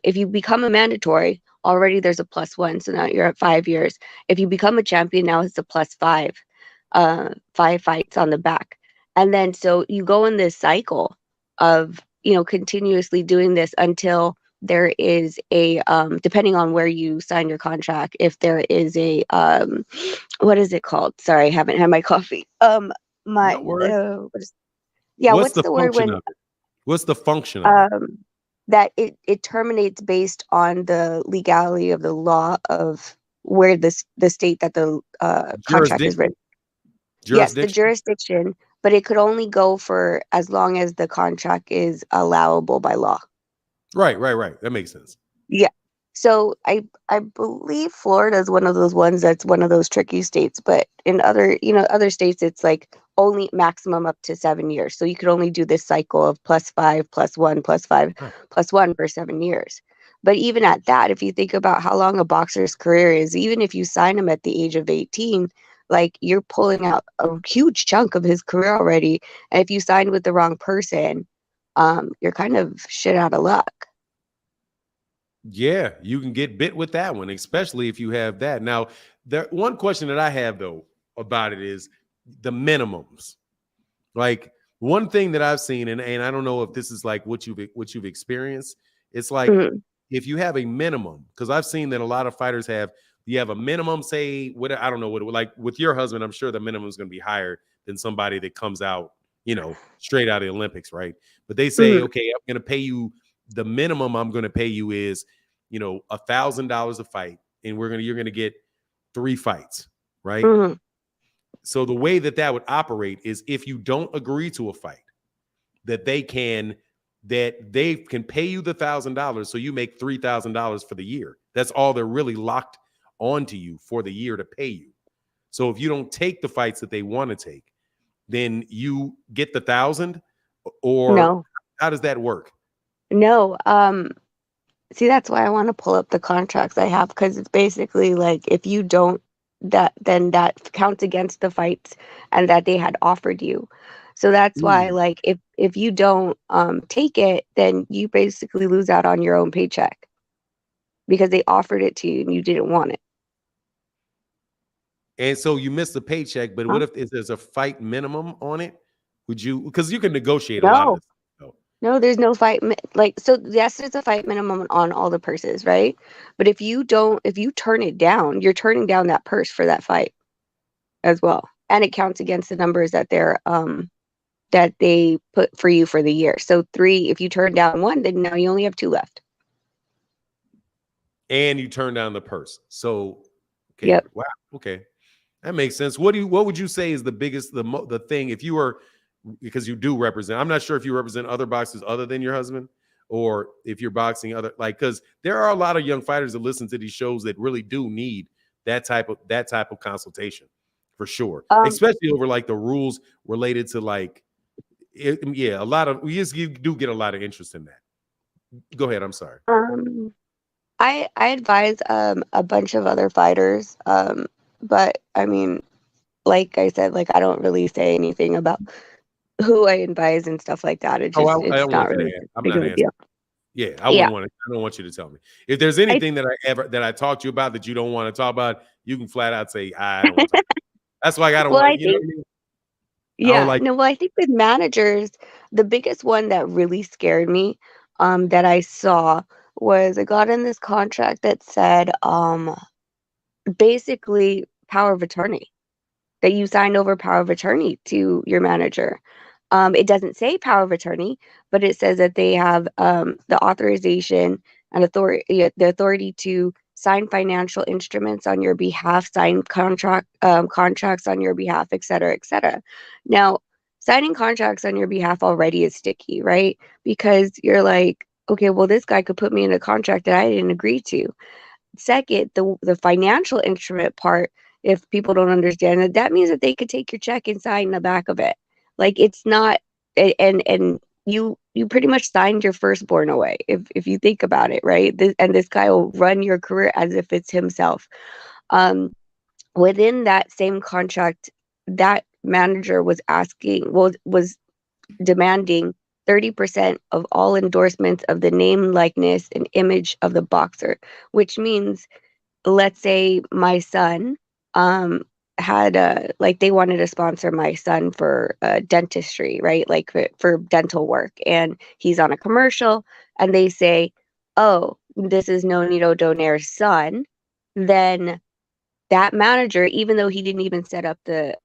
if you become a mandatory already, there's a +1, so now you're at 5 years. If you become a champion, now it's a +5, 5 fights on the back. And then so you go in this cycle of, continuously doing this until there is a, depending on where you sign your contract, if there is a, what is it called? Sorry, I haven't had my coffee. My, No worries. yeah, What's what's the the word function when, of it? What's the function of it? that it terminates based on the legality of the law of where the state that the contract is written. Yes, the Jurisdiction? jurisdiction, but it could only go for as long as the contract is allowable by law. Right. That makes sense. Yeah. So I believe Florida is one of those ones that's one of those tricky states, but in other states it's like only maximum up to 7 years. So you could only do this cycle of +5, +1, +5, Huh. +1 for 7 years. But even at that, if you think about how long a boxer's career is, even if you sign him at the age of 18, like you're pulling out a huge chunk of his career already. And if you sign with the wrong person, you're kind of shit out of luck. Yeah, you can get bit with that one, especially if you have that. Now, the one question that I have though about it is the minimums. Like one thing that I've seen, and I don't know if this is like what you've experienced. It's like Mhm. if you have a minimum, because I've seen that a lot of fighters have. You have a minimum, say what I don't know what like with your husband. I'm sure the minimum is going to be higher than somebody that comes out, straight out of the Olympics, right? But they say, Mhm. okay, I'm going to pay you. The minimum I'm going to pay you is, $1,000 a fight, and you're gonna get 3 fights, right? Mhm. So the way that would operate is if you don't agree to a fight, that they can pay you the $1,000, so you make $3,000 for the year. That's all they're really locked onto you for the year to pay you. So if you don't take the fights that they want to take, then you get the 1,000, or No. how does that work? No. See, that's why I want to pull up the contracts I have, because it's basically like if you don't, that then that counts against the fights and that they had offered you. So that's why, Mm. like, if you don't take it, then you basically lose out on your own paycheck because they offered it to you and you didn't want it. And so you miss the paycheck, but Huh? what if there's a fight minimum on it? Would you, because you can negotiate a lot of No. this. So, No, there's no fight. Like, so yes, there's a fight minimum on all the purses, right? But if you turn it down, you're turning down that purse for that fight as well. and it counts against the numbers that that they put for you for the year. So 3, if you turn down 1, then now you only have 2 left. And you turn down the purse. So, okay, Yep. wow, okay, that makes sense. What would you say is the biggest the thing if you were, because you do represent? I'm not sure if you represent other boxers other than your husband, or if you're boxing other, like, because there are a lot of young fighters that listen to these shows that really do need that type of consultation, for sure, especially over like the rules related to like a lot of you do get a lot of interest in that. Go ahead. I'm sorry. I advise a bunch of other fighters, but I mean, like I said, like I don't really say anything about who I advise and stuff like that. It just I it's don't not want you really to. I'm big not of a answering. deal. Yeah, I don't want you to tell me. If there's anything that I talked to you about that you don't want to talk about, you can flat out say I don't want to talk about it. That's why I don't Well, want. I You know think what I mean? I don't yeah, like. no, well, I think with managers, the biggest one that really scared me, that I saw was I got in this contract that said, basically power of attorney, that you signed over power of attorney to your manager. It doesn't say power of attorney, but it says that they have the authorization and the authority to sign financial instruments on your behalf, sign contracts on your behalf, et cetera, et cetera. Now, signing contracts on your behalf already is sticky, right? Because you're like, okay, well, this guy could put me in a contract that I didn't agree to. Second, the financial instrument part, if people don't understand it, that means that they could take your check and sign the back of it. Like it's not, and you pretty much signed your firstborn away if you think about it, right? This guy will run your career as if it's himself. Within that same contract, that manager was demanding 30% of all endorsements of the name, likeness, and image of the boxer, which means, let's say my son had like they wanted to sponsor my son for dentistry, right? Like for dental work, and he's on a commercial, and they say, "Oh, this is Nonito Donaire's son," then that manager, even though he didn't even set up the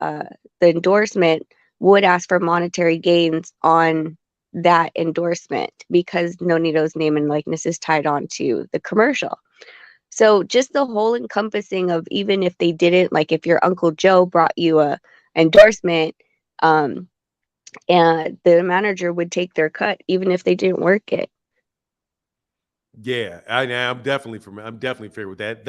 endorsement, would ask for monetary gains on that endorsement because Nonito's name and likeness is tied on to the commercial. So just the whole encompassing of, even if they didn't, like if your Uncle Joe brought you a endorsement, and the manager would take their cut even if they didn't work it. Yeah, I'm definitely fair with that.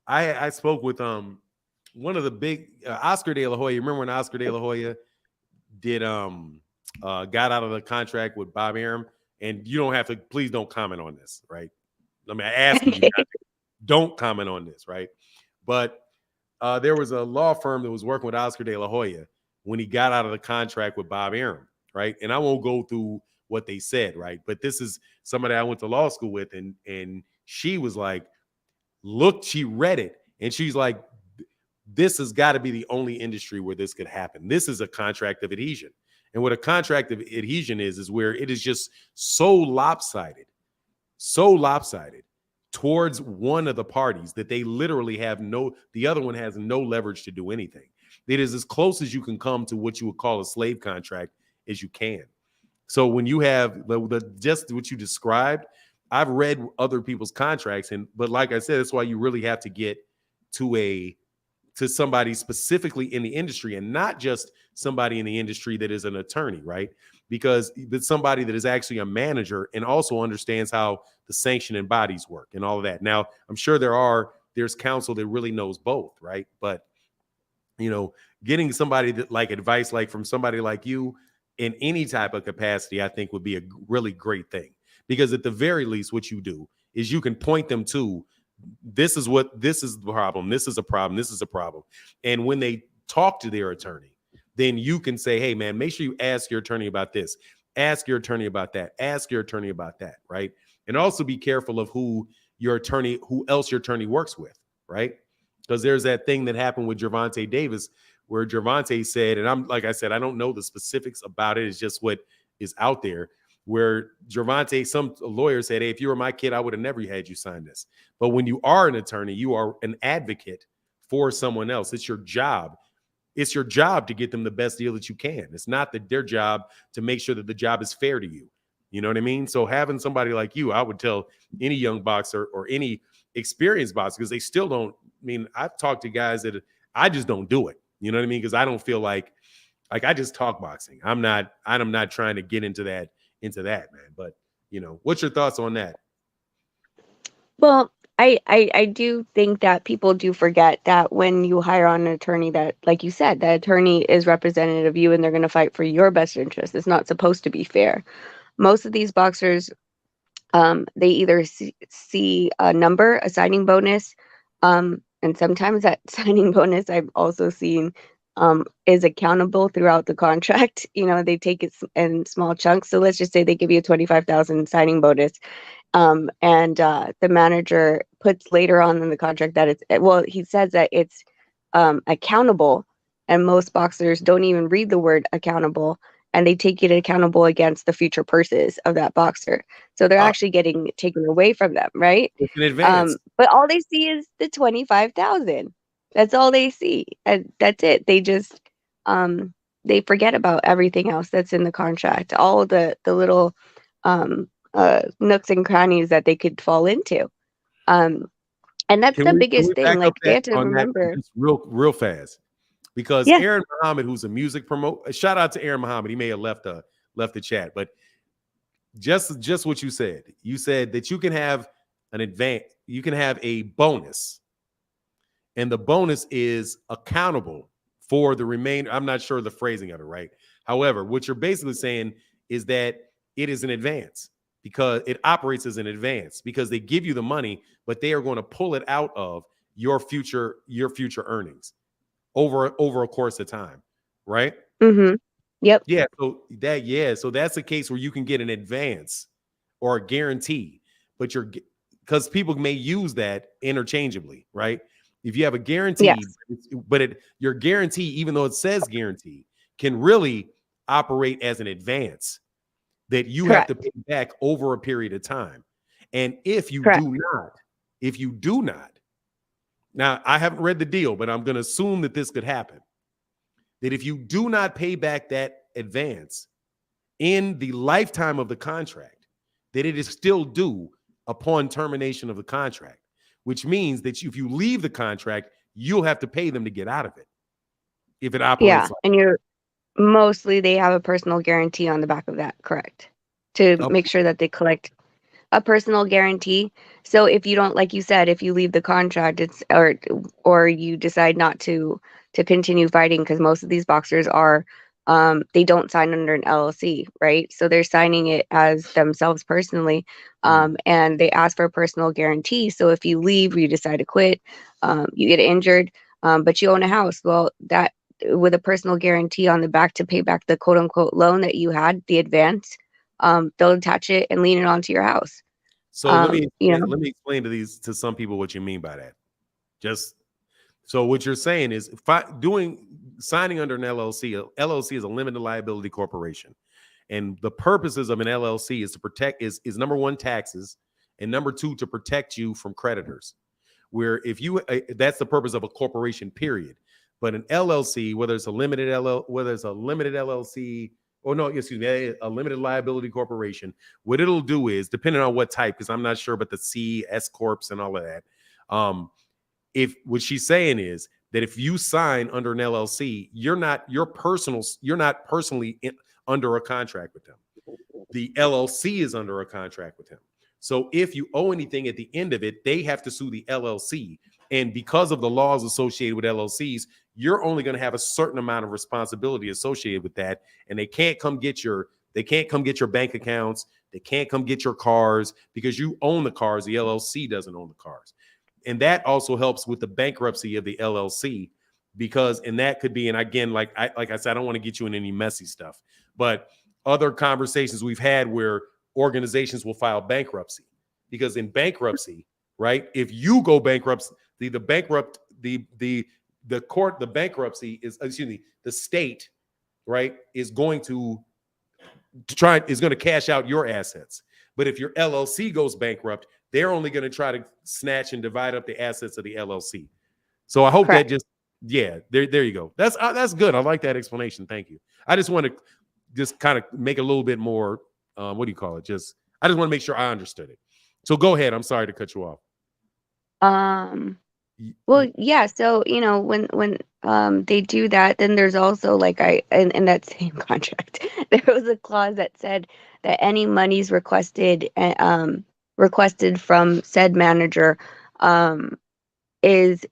I spoke with one of the big Oscar De La Hoya. Remember when Oscar De La Hoya did got out of the contract with Bob Arum? And you don't have to, please don't comment on this, right? I mean, I asking you not to, don't comment on this, right? But there was a law firm that was working with Oscar De La Hoya when he got out of the contract with Bob Arum, right? And I won't go through what they said, right? But this is somebody I went to law school with, and she was like, look, she read it, and she's like, this has got to be the only industry where this could happen. This is a contract of adhesion. And what a contract of adhesion is where it is just so lopsided towards one of the parties that they literally the other one has no leverage to do anything. It is as close as you can come to what you would call a slave contract as you can. So when you have just what you described, I've read other people's contracts, but like I said, that's why you really have to get to somebody specifically in the industry, and not just somebody in the industry that is an attorney, right? Because it's somebody that is actually a manager and also understands how the sanctioning bodies work and all of that. Now, I'm sure there's counsel that really knows both, right? But getting somebody that like advice, like from somebody like you in any type of capacity, I think would be a really great thing, because at the very least, what you do is you can point them to, this is the problem. This is a problem. This is a problem. And when they talk to their attorney, then you can say, hey man, make sure you ask your attorney about this. Ask your attorney about that. Ask your attorney about that. Right. And also be careful of who else your attorney works with. Right. Because there's that thing that happened with Gervonta Davis, where Gervonta said, and like I said, I don't know the specifics about it. It's just what is out there, where Gervonta, some lawyer said, hey, if you were my kid, I would have never had you sign this. But when you are an attorney, you are an advocate for someone else. It's your job It's your job to get them the best deal that you can. It's not their job to make sure that the job is fair to you. You know what I mean? So having somebody like you, I would tell any young boxer or any experienced boxer, because they still don't. I mean, I've talked to guys that I just don't do it. You know what I mean? Because I don't feel like I just talk boxing. I'm not trying to get into that, man. But what's your thoughts on that? Well, I do think that people do forget that when you hire on an attorney, that, like you said, that attorney is representative of you and they're going to fight for your best interest. It's not supposed to be fair. Most of these boxers, they either see a number, a signing bonus, and sometimes that signing bonus I've also seen is accountable throughout the contract. They take it in small chunks. So let's just say they give you a $25,000 signing bonus. And the manager puts later on in the contract that he says that it's accountable, and most boxers don't even read the word accountable, and they take it accountable against the future purses of that boxer. So they're actually getting taken away from them, right? It's in advance. But all they see is the 25,000. That's all they see, and that's it. They just they forget about everything else that's in the contract, all the little nooks and crannies that they could fall into. And that's the biggest thing. Like, they have to remember just real fast, because Aaron Muhammad, who's a music promoter, shout out to Aaron Muhammad. He may have left the chat, but just what you said. You said that you can have an advance, you can have a bonus, and the bonus is accountable for the remainder. I'm not sure the phrasing of it, right? However, what you're basically saying is that it is an advance, because it operates as an advance, because they give you the money, but they are going to pull it out of your future earnings over a course of time, right? Mm-hmm. Yep. Yeah. So that's a case where you can get an advance or a guarantee, but because people may use that interchangeably, right? If you have a guarantee, but your guarantee, even though it says guarantee, can really operate as an advance that you have to pay back over a period of time. And if you do not, now I haven't read the deal, but I'm going to assume that this could happen, that if you do not pay back that advance in the lifetime of the contract, that it is still due upon termination of the contract, which means that if you leave the contract, you'll have to pay them to get out of it. If it operates and mostly they have a personal guarantee on the back of that, correct? To make sure that they collect a personal guarantee. So if you don't, like you said, if you leave the contract, it's or you decide not to continue fighting, because most of these boxers are they don't sign under an LLC, right? So they're signing it as themselves personally, and they ask for a personal guarantee. So if you leave, or you decide to quit, you get injured, but you own a house. Well, that with a personal guarantee on the back to pay back the quote unquote loan that you had, the advance, they'll attach it and lean it onto your house. So let me explain to some people what you mean by that. So what you're saying is signing under an LLC. LLC is a limited liability corporation, and the purposes of an LLC is to protect is number one, taxes, and number two, to protect you from creditors. Where if you that's the purpose of a corporation, period. But an LLC, whether it's a limited LLC, or no, excuse me, a limited liability corporation, what it'll do is, depending on what type, because I'm not sure about the C, S corps, and all of that. If what she's saying is that if you sign under an LLC, you're not personally under a contract with them. The LLC is under a contract with him. So if you owe anything at the end of it, they have to sue the LLC. And because of the laws associated with LLCs, you're only going to have a certain amount of responsibility associated with that. And they can't come get your bank accounts. They can't come get your cars, because you own the cars. The LLC doesn't own the cars. And that also helps with the bankruptcy of the LLC, and that could be, and again, like I said, I don't want to get you in any messy stuff, but other conversations we've had where organizations will file bankruptcy, because in bankruptcy, right, if you go bankrupt, the bankruptcy is, the state, right, is going to cash out your assets. But if your LLC goes bankrupt, they're only going to try to snatch and divide up the assets of the LLC. So I hope that just Yeah, there you go. That's good. I like that explanation. Thank you. I just want to just kind of make it a little bit more. What do you call it? I just want to make sure I understood it. So go ahead. I'm sorry to cut you off. Well, yeah. So when they do that, then there's also like in that same contract, there was a clause that said that any monies requested from said manager um, is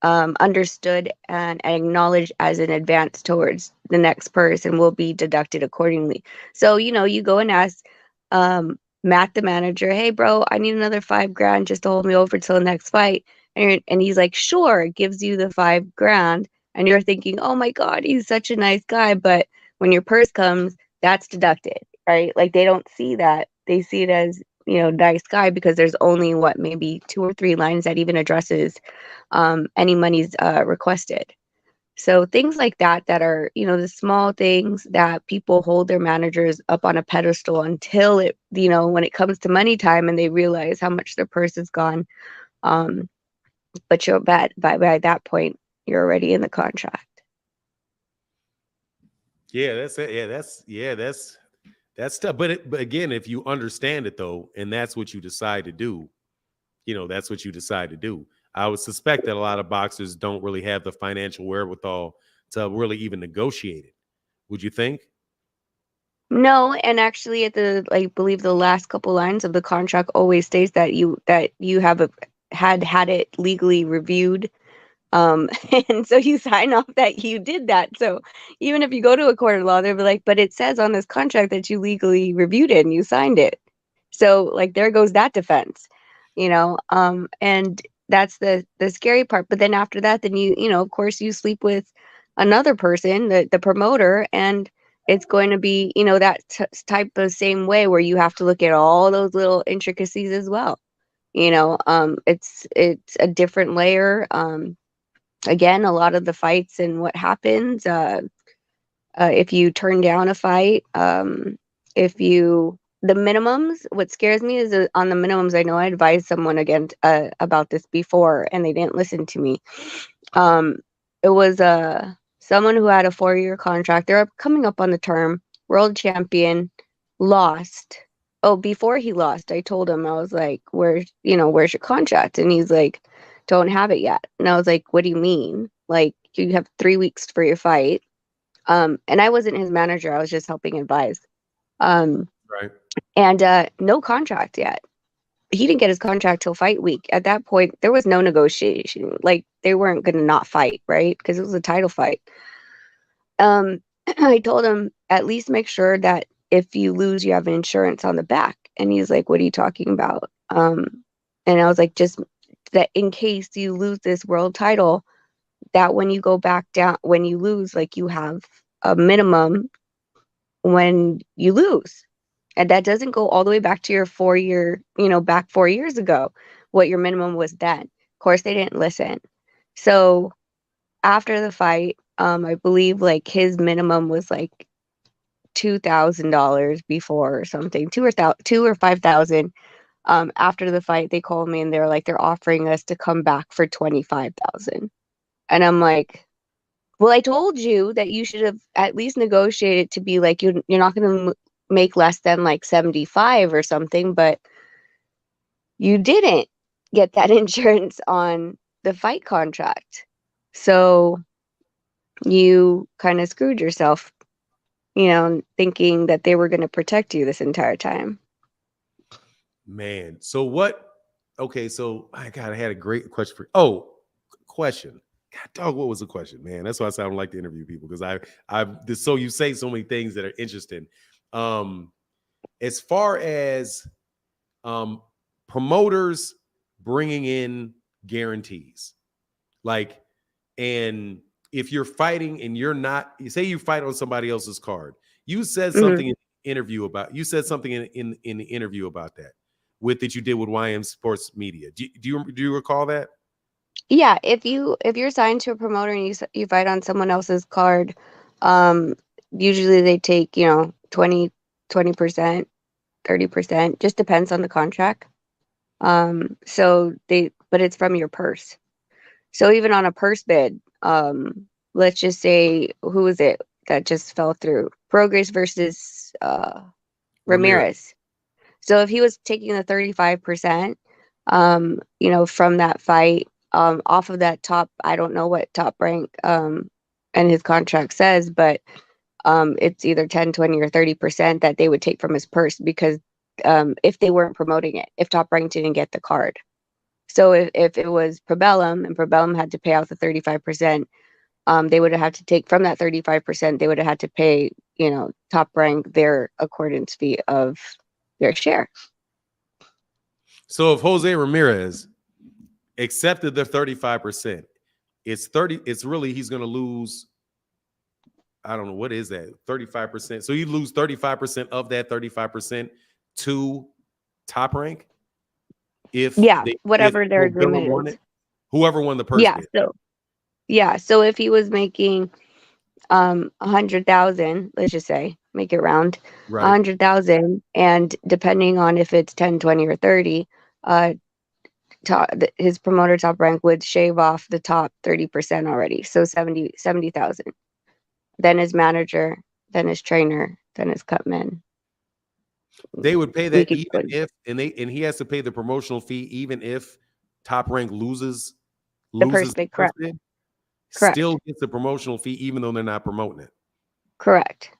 understood and acknowledged as an advance towards the next person will be deducted accordingly. So you go and ask Matt, the manager, hey bro, I need another $5,000 just to hold me over till the next fight, and he's like, sure, gives you the $5,000, and you're thinking, oh my god, he's such a nice guy, but when your purse comes, that's deducted, right? Like they don't see that. They see it as nice guy because there's only maybe 2 or 3 lines that even addresses any monies requested. So things like that are, the small things that people hold their managers up on a pedestal until it, when it comes to money time and they realize how much their purse is gone. But you're by that point, you're already in the contract. Yeah, that's it. That's tough. But again, if you understand it though, and that's what you decide to do, that's what you decide to do. I would suspect that a lot of boxers don't really have the financial wherewithal to really even negotiate it. Would you think? No, and actually, at I believe the last couple lines of the contract always states that you have had it legally reviewed, and so you sign off that you did that. So even if you go to a court of law, they'll be like, "But it says on this contract that you legally reviewed it and you signed it." So like there goes that defense, and that's the scary part. But then after that, then of course you sleep with another person, the promoter, and it's going to be that type of same way where you have to look at all those little intricacies as well. It's a different layer. Again, a lot of the fights and what happens if you turn down a fight, the minimums, what scares me is on the minimums. I know I advised someone again about this before, and they didn't listen to me. It was someone who had a 4-year contract. They're coming up on the term. World champion, lost. Oh, before he lost, I told him, I was like, where's your contract? And he's like, don't have it yet. And I was like, what do you mean? Like, you have 3 weeks for your fight. And I wasn't his manager. I was just helping advise. Right. And no contract yet. He didn't get his contract till fight week. At that point, there was no negotiation. Like, they weren't going to not fight, right? Because it was a title fight. I told him, at least make sure that if you lose, you have insurance on the back. And he's like, what are you talking about? And I was like, just that in case you lose this world title, that when you go back down, when you lose, like, you have a minimum when you lose. And that doesn't go all the way back to your 4-year, back 4 years ago, what your minimum was then. Of course, they didn't listen. So after the fight, I believe like his minimum was like $2,000 before or something, $2,000 or $5,000. After the fight, they called me and they're like, they're offering us to come back for $25,000. And I'm like, well, I told you that you should have at least negotiated to be like, you're not going to make less than like 75 or something, but you didn't get that insurance on the fight contract. So you kind of screwed yourself, thinking that they were going to protect you this entire time. Man, so okay, so I had a great question for question. God dog, what was the question, man? That's why I said I don't like to interview people, because so you say so many things that are interesting. As far as promoters bringing in guarantees, like, and if you're fighting and you're not, say you fight on somebody else's card, you said something in the interview about, in the interview about that that you did with YM Sports Media. Do you recall that? Yeah, if you're signed to a promoter and you fight on someone else's card, usually they take 20%, 30%, just depends on the contract. But it's from your purse. So even on a purse bid, let's just say, who is it that just fell through? Progress versus Ramirez. So if he was taking the 35%, from that fight, off of that top, I don't know what top rank and his contract says, but it's either 10, 20, or 30% that they would take from his purse, because if they weren't promoting it, if Top Rank didn't get the card. So if it was Probellum and Probellum had to pay out the 35%, they would have had to take from that 35%, they would have had to pay, Top Rank their accordance fee of their share. So if Jose Ramirez accepted the 35%, it's really, he's going to lose, I don't know, what is that? 35%. So you lose 35% of that 35% to Top Rank. Whatever their agreement is. Whoever won the purse bid. So if he was making 100,000, let's just say, make it round, 100,000, and depending on if it's 10, 20, or 30, his promoter Top Rank would shave off the top 30% already, so 70,000. Then his manager, then his trainer, then his cutman. They would pay that even if, and he has to pay the promotional fee even if Top Rank loses the purse bid. Correct. Still gets the promotional fee even though they're not promoting it. Correct.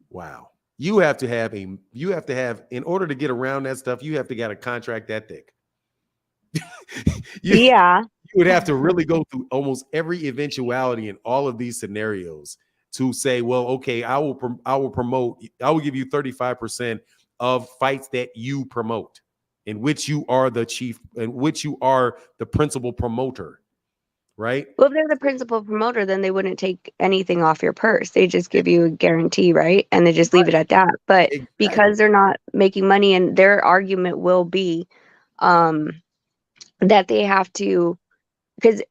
Wow. You have to have, in order to get around that stuff, you have to get a contract that thick. You would have to really go through almost every eventuality in all of these scenarios to say, well, okay, I will give you 35% of fights that you promote, in which you are the chief, in which you are the principal promoter, right? Well, if they're the principal promoter, then they wouldn't take anything off your purse. They just give you a guarantee, right? And they just leave it at that. But because they're not making money, and their argument will be that they have to, because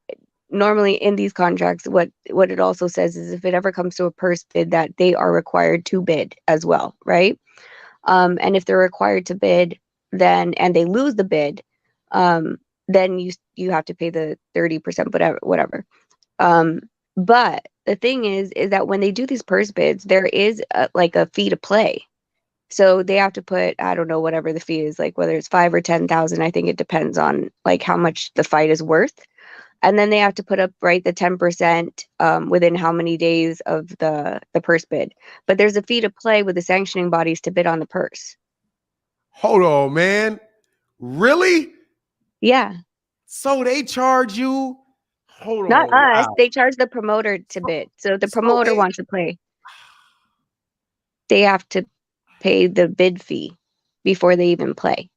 normally in these contracts, what it also says is if it ever comes to a purse bid, that they are required to bid as well, right? And if they're required to bid, then, and they lose the bid, then you have to pay the 30%, whatever. But the thing is that when they do these purse bids, there is a fee to play. So they have to put, I don't know, whatever the fee is, like whether it's 5 or 10,000. I think it depends on like how much the fight is worth. And then they have to put up, the 10% within how many days of the purse bid. But there's a fee to play with the sanctioning bodies to bid on the purse. Hold on, man. Really? Yeah. So they charge you? Hold on. Not us. Wow. They charge the promoter to bid. So if the promoter wants to play, they have to pay the bid fee before they even play.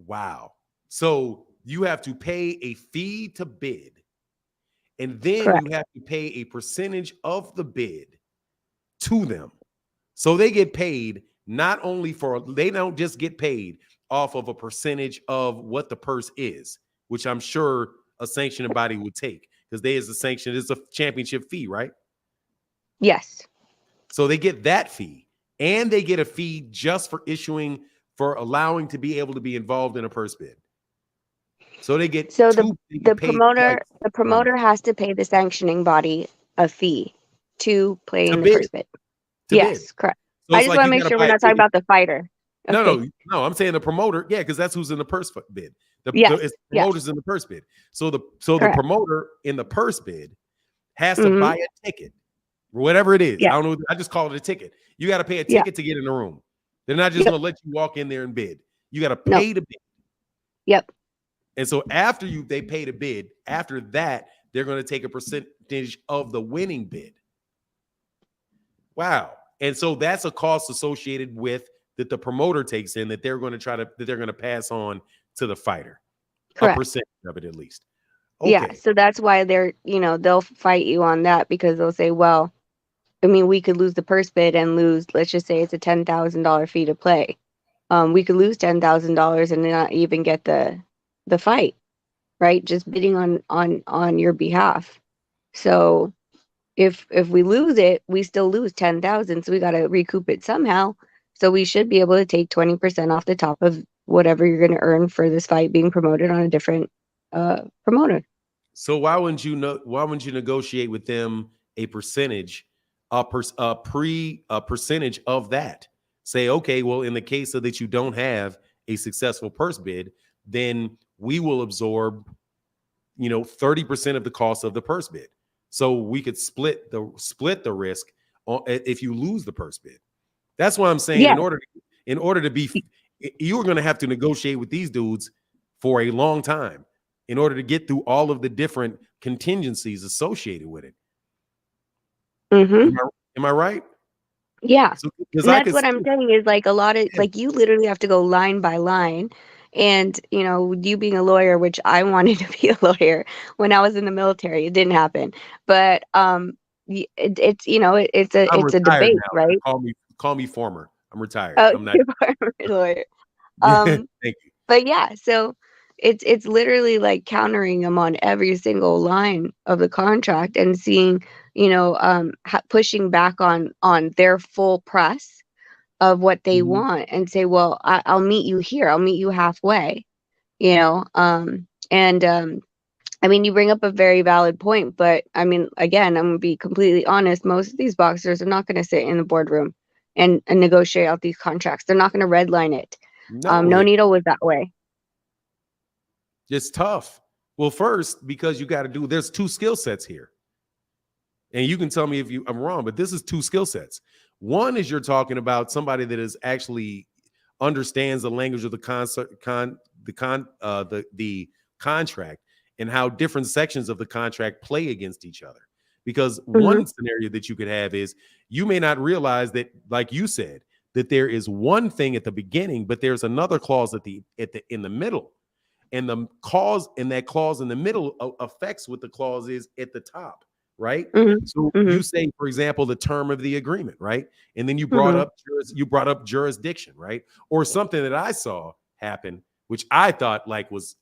Wow. So you have to pay a fee to bid, and then you have to pay a percentage of the bid to them. So they get paid not only they don't just get paid off of a percentage of what the purse is, which I'm sure a sanctioning body would take, because it's a championship fee, right? Yes. So they get that fee, and they get a fee just for allowing to be able to be involved in a purse bid. So they get the promoter has to pay the sanctioning body a fee to play in the purse bid. Yes, correct. So I just want to make sure we're not talking about the fighter. Okay. No, I'm saying the promoter. Yeah, because that's who's in the purse bid. It's the promoters in the purse bid. So the promoter in the purse bid has to buy a ticket, whatever it is. Yeah. I don't know. I just call it a ticket. You got to pay a ticket to get in the room. They're not just going to let you walk in there and bid. You got to pay to bid. Yep. And so after they pay the bid, after that, they're going to take a percentage of the winning bid. Wow. And so that's a cost associated with that the promoter takes in, that they're going to pass on to the fighter. Correct. A percentage of it at least. Okay. Yeah. So that's why they'll fight you on that, because they'll say, well, I mean, we could lose the purse bid and lose, let's just say it's a $10,000 fee to play. We could lose $10,000 and not even get the fight, right? Just bidding on your behalf. So if we lose it, we still lose 10,000. So we got to recoup it somehow. So we should be able to take 20% off the top of whatever you're going to earn for this fight being promoted on a different promoter. So why wouldn't you know? Why wouldn't you negotiate with them a percentage, a percentage of that? Say, okay, well, in the case of that you don't have a successful purse bid, then we will absorb, 30% of the cost of the purse bid. So we could split the risk if you lose the purse bid. That's why I'm saying Yeah. in order to be, you are going to have to negotiate with these dudes for a long time in order to get through all of the different contingencies associated with it. Mm-hmm. Am I right? Yeah. So, because And I that's could what I'm see, saying is like a lot of yeah, like you literally have to go line by line. And you being a lawyer, which I wanted to be a lawyer when I was in the military, it didn't happen. But it's I'm it's a retired debate, now. right? Call me former. I'm retired. Oh, I'm not. you're a former lawyer. Thank Um, you. but yeah, so it's literally like countering them on every single line of the contract and seeing, pushing back on their full press of what they Mhm. want and say, well, I'll meet you here. I'll meet you halfway, and I mean, you bring up a very valid point, but I mean, again, I'm gonna be completely honest. Most of these boxers are not gonna sit in the boardroom and negotiate out these contracts. They're not gonna redline it. No, No Needle was that way. it's tough. Well, first, because there's two skill sets here. And you can tell me if I'm wrong, but this is two skill sets. One is you're talking about somebody that is actually understands the language of the the contract and how different sections of the contract play against each other. Because Hmm. one scenario that you could have is you may not realize that, like you said, that there is one thing at the beginning, but there's another clause in the middle, and that clause in the middle affects what the clause is at the top, right? Hmm. So Hmm. you say, for example, the term of the agreement, right? And then you brought Hmm. up jurisdiction, right? Or something that I saw happen, which I thought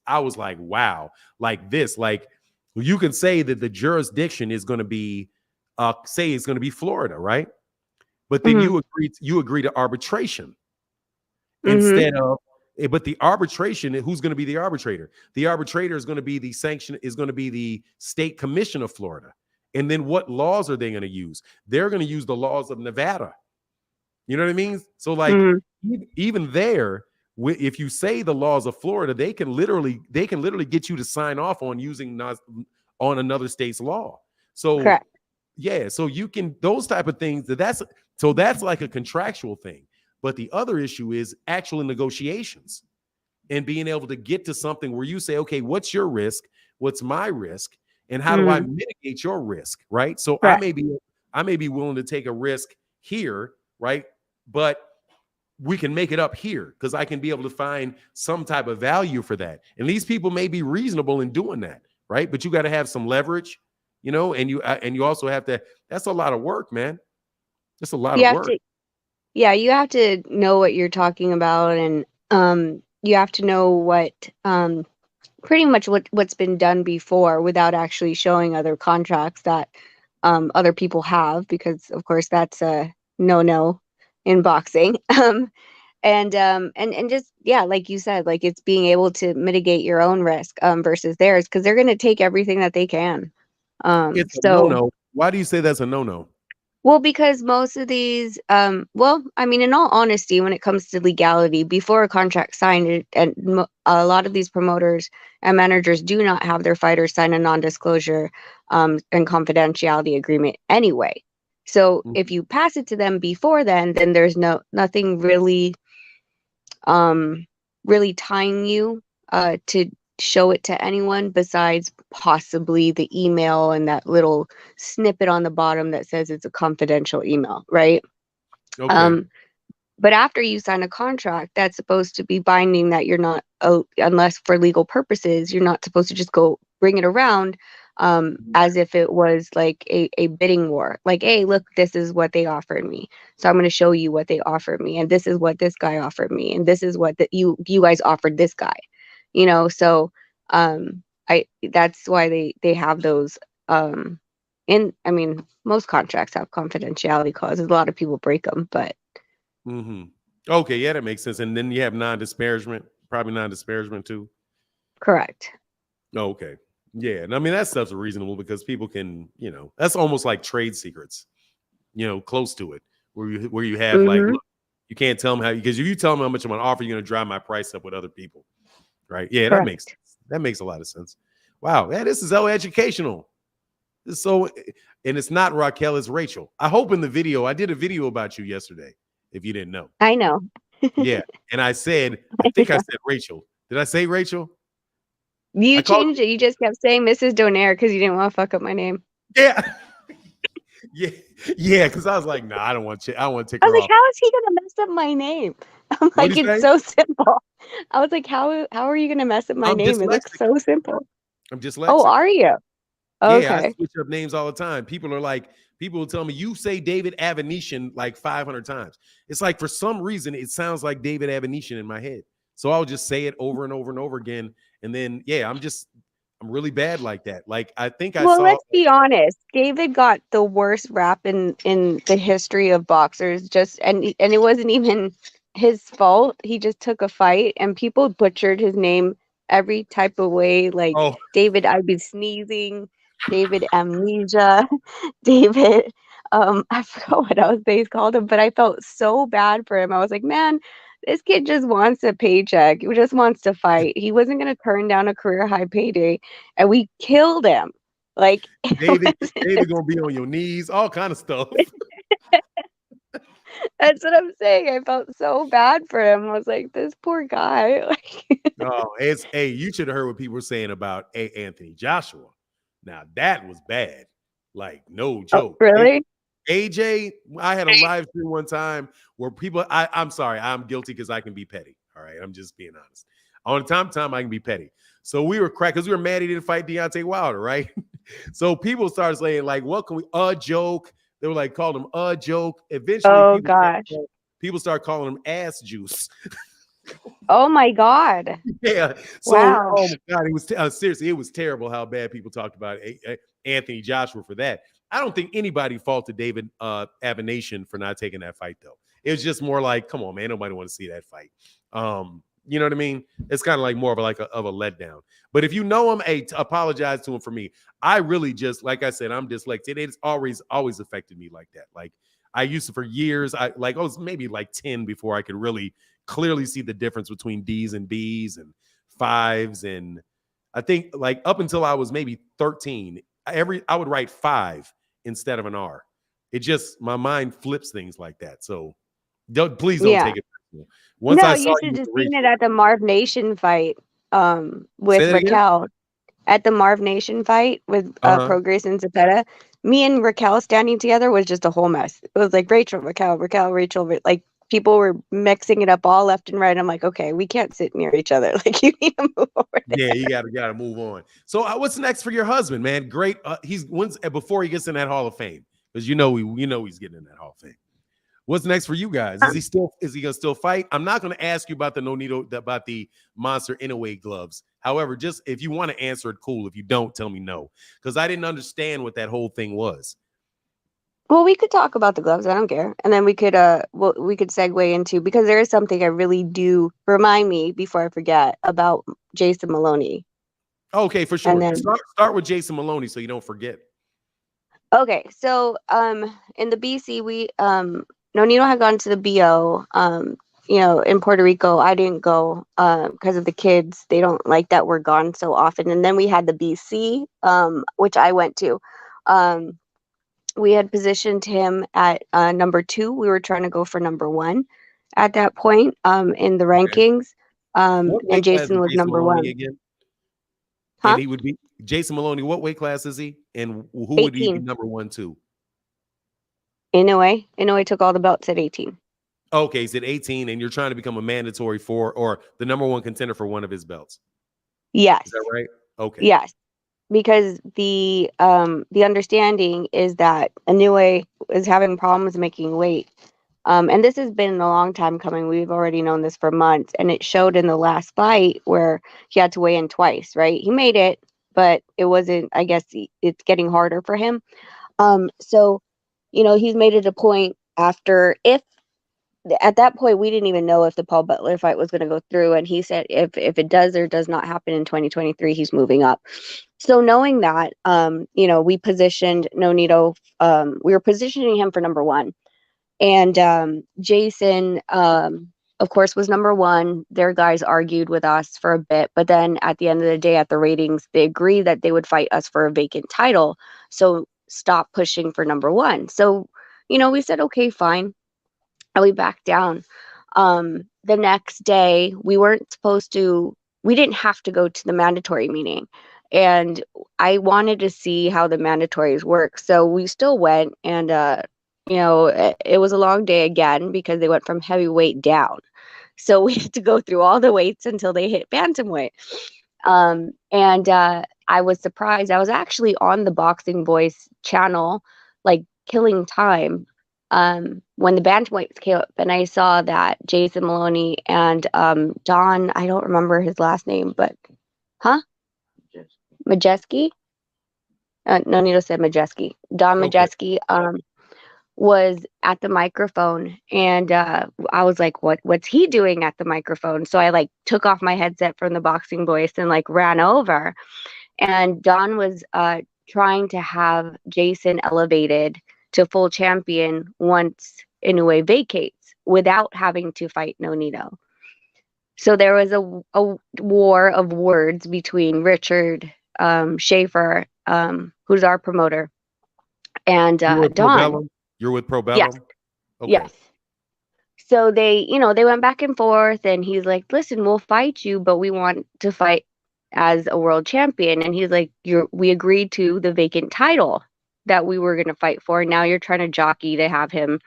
I was like, wow, like this, like you can say that the jurisdiction is going to be, say it's going to be Florida, right? But then Hmm. you agree to arbitration Hmm. instead of, but the arbitration, who's going to be the arbitrator? The arbitrator is going to be the state commission of Florida. And then what laws are they going to use? They're going to use the laws of Nevada. You know what I mean? So like Hmm. even there, if you say the laws of Florida, they can literally get you to sign off on using on another state's law. So Correct. yeah, so you can, those type of things, that's like a contractual thing. But the other issue is actual negotiations and being able to get to something where you say, okay, what's your risk? What's my risk? And how do I Hmm. mitigate your risk? Right. So Correct. I may be willing to take a risk here, right? But we can make it up here because I can be able to find some type of value for that. And these people may be reasonable in doing that, right? But you got to have some leverage, and you also have to. That's a lot of work, man. That's a lot You of have work. to, yeah, you have to know what you're talking about, and you have to know what pretty much what's been done before without actually showing other contracts that other people have, because of course that's a no in boxing. And just, yeah, like you said, like it's being able to mitigate your own risk versus theirs, because they're going to take everything that they can. It's a So no-no. Why do you say that's a no-no? well, because most of these, well, I mean, in all honesty, when it comes to legality, before a contract signed, a lot of these promoters and managers do not have their fighters sign a non-disclosure and confidentiality agreement anyway. So Mm. if you pass it to them before then there's nothing really tying you to show it to anyone besides possibly the email and that little snippet on the bottom that says it's a confidential email, right? Okay. Um, but after you sign a contract, that's supposed to be binding, that you're not, unless for legal purposes, you're not supposed to just go bring it around as if it was like a bidding war. Like, hey, look, this is what they offered me. So I'm going to show you what they offered me. And this is what this guy offered me. And this is what you guys offered this guy. So that's why they have those. I mean, most contracts have confidentiality clauses. A lot of people break them, but Mm-hmm. Okay, yeah, that makes sense. And then you have non-disparagement, probably non-disparagement too. correct. Oh, okay. Yeah, and I mean that stuff's reasonable because people can, that's almost like trade secrets, close to it, where you have like, Mm-hmm. look, you can't tell them because if you tell them how much I'm gonna offer, you're gonna drive my price up with other people, right? Yeah, Correct. that makes a lot of sense. Wow, man, this is so educational. This is so, and it's not Raquel, it's Rachel. I hope in the video, I did a video about you yesterday. If you didn't know, I know. yeah, and I said, I think I said Rachel. Did I say Rachel? You I called. changed it. You just kept saying Mrs. Donaire because you didn't want to fuck up my name. Yeah. Yeah, because I was like, nah, I don't want to. I want to take I her was like, off. how is he gonna mess up my name? I'm What like, do you it's say? so simple. I was like, how are you gonna mess up my I'm name? It looks dyslexic. so simple. I'm Oh, dyslexic. are you? Yeah, I Okay. switch up names all the time. People will tell me, you say David Avenetian like 500 times. It's like for some reason, it sounds like David Avenetian in my head. So I'll just say it over and over and over again. And then, yeah, I'm really bad like that. Like, I think I Well, saw. let's be honest. David got the worst rap in the history of boxers. And it wasn't even his fault. He just took a fight, and people butchered his name every type of way. Like Oh, David, I'd be sneezing. David Amnesia. David, I forgot what else they called him, but I felt so bad for him. I was like, man, this kid just wants a paycheck. He just wants to fight. He wasn't going to turn down a career high payday, and we killed him. Like, David gonna be on your knees, all kind of stuff. that's what I'm saying. I felt so bad for him. I was like, this poor guy. Oh, you should have heard what people were saying about Anthony Joshua. Now that was bad. Like, no Oh, joke. really? AJ, I had a live stream one time where people, I'm sorry, I'm guilty because I can be petty. All right, I'm just being honest. On time, I can be petty. So we were cracked because we were mad he didn't fight Deontay Wilder, right? So people started saying, like, what can we, a joke? They were like, called him a joke. Eventually, Oh, gosh. people started calling him ass juice. Oh, my God. Yeah. So, Wow. oh my God, it was seriously, it was terrible how bad people talked about Anthony Joshua for that. I don't think anybody faulted David Avenation for not taking that fight, though. It was just more like, come on, man, nobody want to see that fight. You know what I mean? It's kind of like more of a letdown. But if you know him, apologize to him for me. I really just, like I said, I'm dyslexic. It's always affected me like that. Like I used to for years. I was maybe like 10 before I could really clearly see the difference between D's and B's and fives. And I think like up until I was maybe 13, I would write 5 instead of an R. It just, my mind flips things like that. So please don't take it personal. Once No, I saw you should you have with seen it Rachel, at the Marv Nation fight say with that again. Raquel. At the Marv Nation fight with Prograis and Zepeda, me and Raquel standing together was just a whole mess. It was like Rachel, Raquel, Rachel. Like people were mixing it up all left and right. I'm like, okay, we can't sit near each other. Like you need to move over there. Yeah, you gotta move on. So what's next for your husband, man? Great. Before he gets in that Hall of Fame, because you know he's getting in that Hall of Fame. What's next for you guys? Is he gonna still fight? I'm not gonna ask you about about the Monster Inoue gloves. However, just if you want to answer it, cool. If you don't, tell me no, because I didn't understand what that whole thing was. Well, we could talk about the gloves. I don't care, and then we could segue into, because there is something I really do remind me before I forget about Jason Maloney. Okay, for sure. And then Start with Jason Maloney so you don't forget. okay, so in the BC we Nonito had gone to the BO. In Puerto Rico, I didn't go because of the kids. They don't like that we're gone so often. And then we had the BC, which I went to. We had positioned him at number 2. We were trying to go for number 1 at that point in the rankings. What And weight class Jason is was Jason number Maloney 1. again? Huh? And he would be Jason Maloney. What weight class is he? And who would he be 18. number 1 to? Inoue took all the belts at 18. Okay, he's at 18, and you're trying to become a mandatory or the number 1 contender for one of his belts. Yes. Is that right? Okay. Yes. Because the understanding is that Inoue is having problems making weight. And this has been a long time coming. We've already known this for months. And it showed in the last fight where he had to weigh in twice, right? He made it, but it wasn't, I guess it's getting harder for him. So, he's made it a point after, if at that point, we didn't even know if the Paul Butler fight was going to go through. And he said if it does or does not happen in 2023, he's moving up. So knowing that, we positioned Nonito, we were positioning him for number one. And Jason, of course, was number one. Their guys argued with us for a bit. But then at the end of the day, at the ratings, they agreed that they would fight us for a vacant title. So stop pushing for number one. So, we said, okay, fine. And we backed down. The next day, we didn't have to go to the mandatory meeting. And I wanted to see how the mandatories work. So we still went, and, it was a long day again because they went from heavyweight down. So we had to go through all the weights until they hit bantamweight. And I was surprised. I was actually on the Boxing Voice channel, like killing time. When the bantamweights came up, and I saw that Jason Maloney and Don, I don't remember his last name, but Majeski? Nonito said Majeski. Don Majeski was at the microphone, and I was like, what's he doing at the microphone? So I took off my headset from the Boxing Voice and ran over, and Don was trying to have Jason elevated to full champion once Inoue vacates without having to fight Nonito. So there was a war of words between Richard Schaefer, who's our promoter, and Don. You're with Probellum? Yes. Okay. Yes. So they went back and forth, and he's like, listen, we'll fight you, but we want to fight as a world champion. And he's like, we agreed to the vacant title that we were going to fight for. Now you're trying to jockey to have him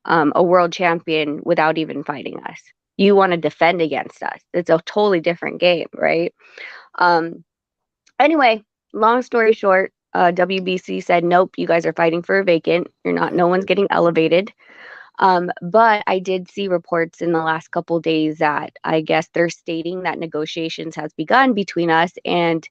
a world champion without even fighting us. You want to defend against us. It's a totally different game, right? Anyway, long story short, WBC said, nope, you guys are fighting for a vacant. No one's getting elevated. But I did see reports in the last couple of days that I guess they're stating that negotiations has begun between us, and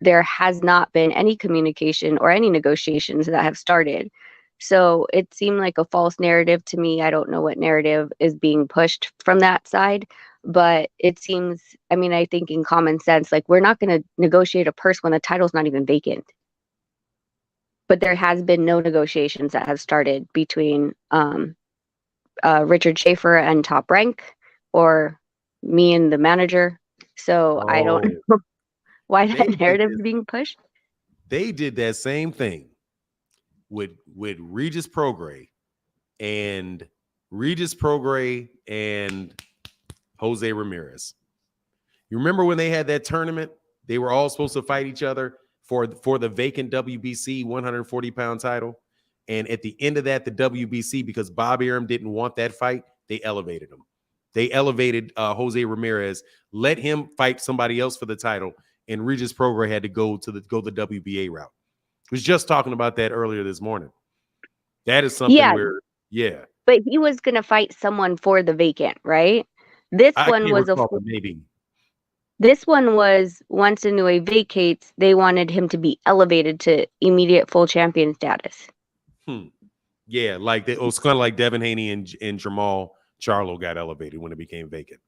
there has not been any communication or any negotiations that have started. So it seemed like a false narrative to me. I don't know what narrative is being pushed from that side, but it seems, I think in common sense, we're not going to negotiate a purse when the title's not even vacant. But there has been no negotiations that have started between Richard Schaefer and Top Rank, or me and the manager. So I don't know why that narrative is being pushed. They did that same thing with Regis Prograis and Jose Ramirez. You remember when they had that tournament? They were all supposed to fight each other for the vacant WBC 140-pound title. And at the end of that, the WBC, because Bob Arum didn't want that fight, they elevated him. They elevated Jose Ramirez, let him fight somebody else for the title, and Regis Prograis had to go the WBA route. I was just talking about that earlier this morning. That is something yeah. But he was going to fight someone for the vacant, right? This one was once Inoue vacates, they wanted him to be elevated to immediate full champion status. Yeah, it was kind of like Devin Haney and Jamal Charlo got elevated when it became vacant.